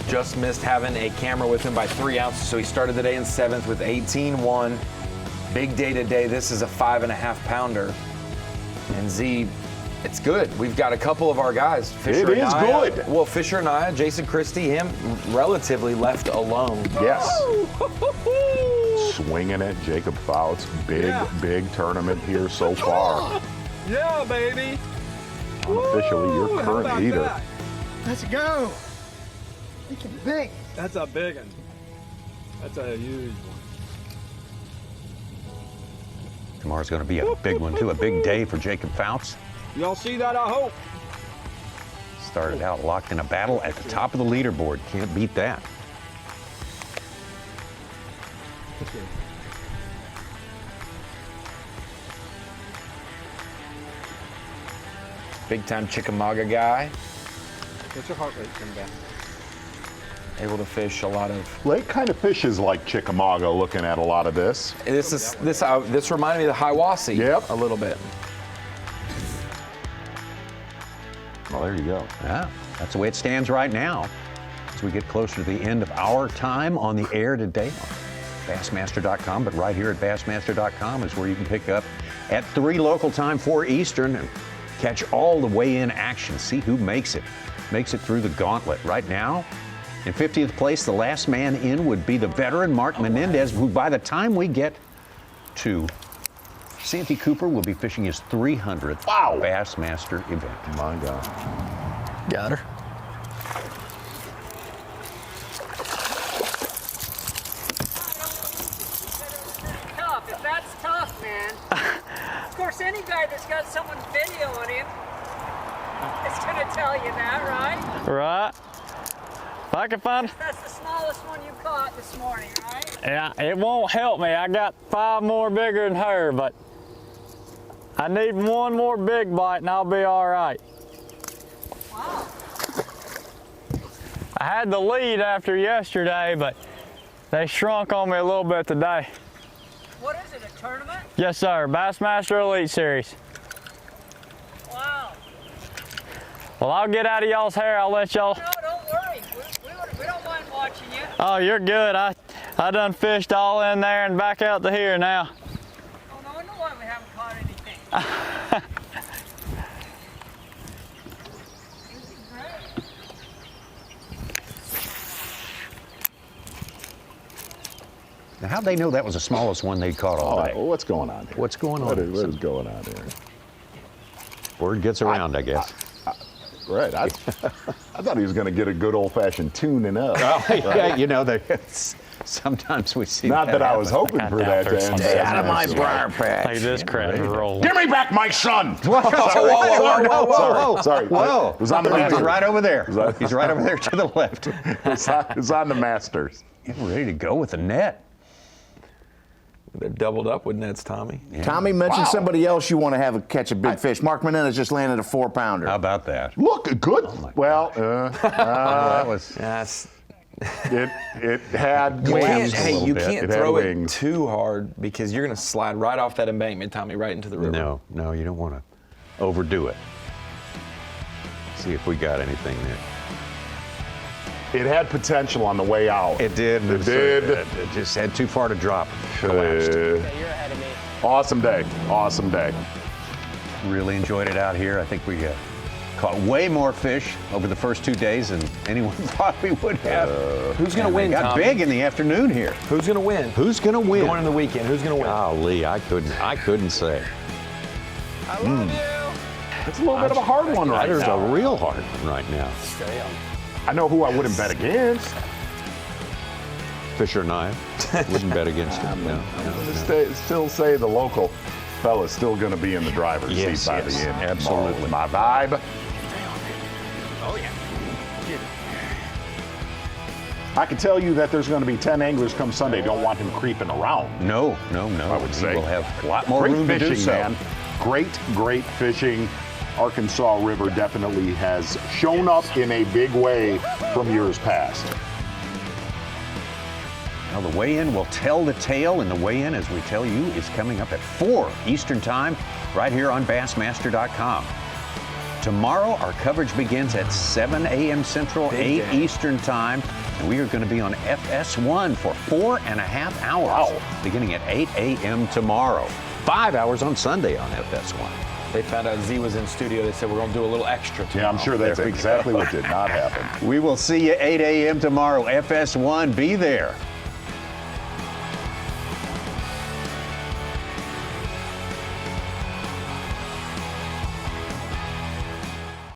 Just missed having a camera with him by 3 ounces, so he started the day in 7th with 18-1. Big day today. This is a 5.5 pounder. And Z, it's good. We've got a couple of our guys. Fisher It is Anaya, good. Well, Fisher and Anaya, Jason Christie, him relatively left alone. Yes. Swinging it, Jacob Fouts. Big tournament here so far. Yeah, baby. Unofficially, your current leader. Let's go. It's big. That's a big one. That's a huge one. Tomorrow's going to be a big one too. A big day for Jacob Fouts. Y'all see that, I hope. Started out locked in a battle at the top of the leaderboard. Can't beat that. Big time Chickamauga guy. What's your heart rate coming down? Able to fish a lot of. Lake kind of fishes like Chickamauga looking at a lot of this. This reminded me of the Hiwassee. Yep. A little bit. Well, there you go. Yeah, that's the way it stands right now. As we get closer to the end of our time on the air today, Bassmaster.com, but right here at Bassmaster.com is where you can pick up at 3 local time, 4 Eastern, and catch all the weigh-in action. See who makes it through the gauntlet. Right now, in 50th place, the last man in would be the veteran Mark Menendez, who by the time we get to Santee Cooper will be fishing his 300th Bassmaster event. My God. Got her. Tough. If that's tough, man. Of course, any guy that's got someone videoing him is going to tell you that, right? Right. If I can find. That's the smallest one you caught this morning, right? Yeah, it won't help me. I got 5 more bigger than her, but I need 1 more big bite and I'll be all right. Wow. I had the lead after yesterday, but they shrunk on me a little bit today. What is it, a tournament? Yes, sir. Bassmaster Elite Series. Wow. Well, I'll get out of y'all's hair. I'll let y'all. No, don't worry. We don't mind watching you. Oh, you're good. I done fished all in there and back out to here now. Oh, no wonder why we haven't caught anything. Now, how'd they know that was the smallest one they caught all day? What's going on here? What's going on? What is going on here? Word gets around, I guess. Right. I thought he was going to get a good old-fashioned tuning up. Yeah, you know, sometimes we see Not that I was happen. hoping for that to end. Stay out of my briar patch. Like this crap roll. Give me back my son! Whoa. Sorry. Whoa. It was on the He's Masters. right over there. He's right over there to the left. It's on the Masters. Getting ready to go with the net. They're doubled up with nets, Tommy. Yeah. Tommy mentioned somebody else you want to catch a big fish. Mark Menendez just landed a 4-pounder. How about that? Look, good. That was. Yes. It had You wings. can't It throw had it wings. too hard because you're going to slide right off that embankment, Tommy, right into the river. No, you don't want to overdo it. See if we got anything there. It had potential on the way out. It did. It did. It just had too far to drop. Collapsed. Okay, you're ahead of me. Awesome day. Awesome day. Really enjoyed it out here. I think we caught way more fish over the first 2 days than anyone thought we would have. Who's going to win, Got Tommy? big in the afternoon here. Who's going to win? Who's going to win? Going in the weekend, who's going to win? Golly, I couldn't say. I love you. It's a little bit of a hard one right That is now. a real hard one right now. Stay on. I know who I wouldn't bet against. Fisher Anaya. Wouldn't bet against him. No. Still say the local fella's still going to be in the driver's seat by the end. Absolutely. My vibe. Oh, yeah. I can tell you that there's going to be 10 anglers come Sunday. Don't want him creeping around. No. I would say. We'll have a lot more Great room fishing, to do so. man. Great fishing. Arkansas River definitely has shown up in a big way from years past. Now the weigh-in will tell the tale, and the weigh-in, as we tell you, is coming up at 4 Eastern Time, right here on Bassmaster.com. Tomorrow, our coverage begins at 7 a.m. Central, 8 Eastern Time, and we are going to be on FS1 for 4.5 hours, beginning at 8 a.m. tomorrow. 5 hours on Sunday on FS1. They found out Z was in studio. They said we're going to do a little extra tomorrow. Yeah, I'm sure that's exactly what did not happen. We will see you 8 a.m. tomorrow, FS1. Be there.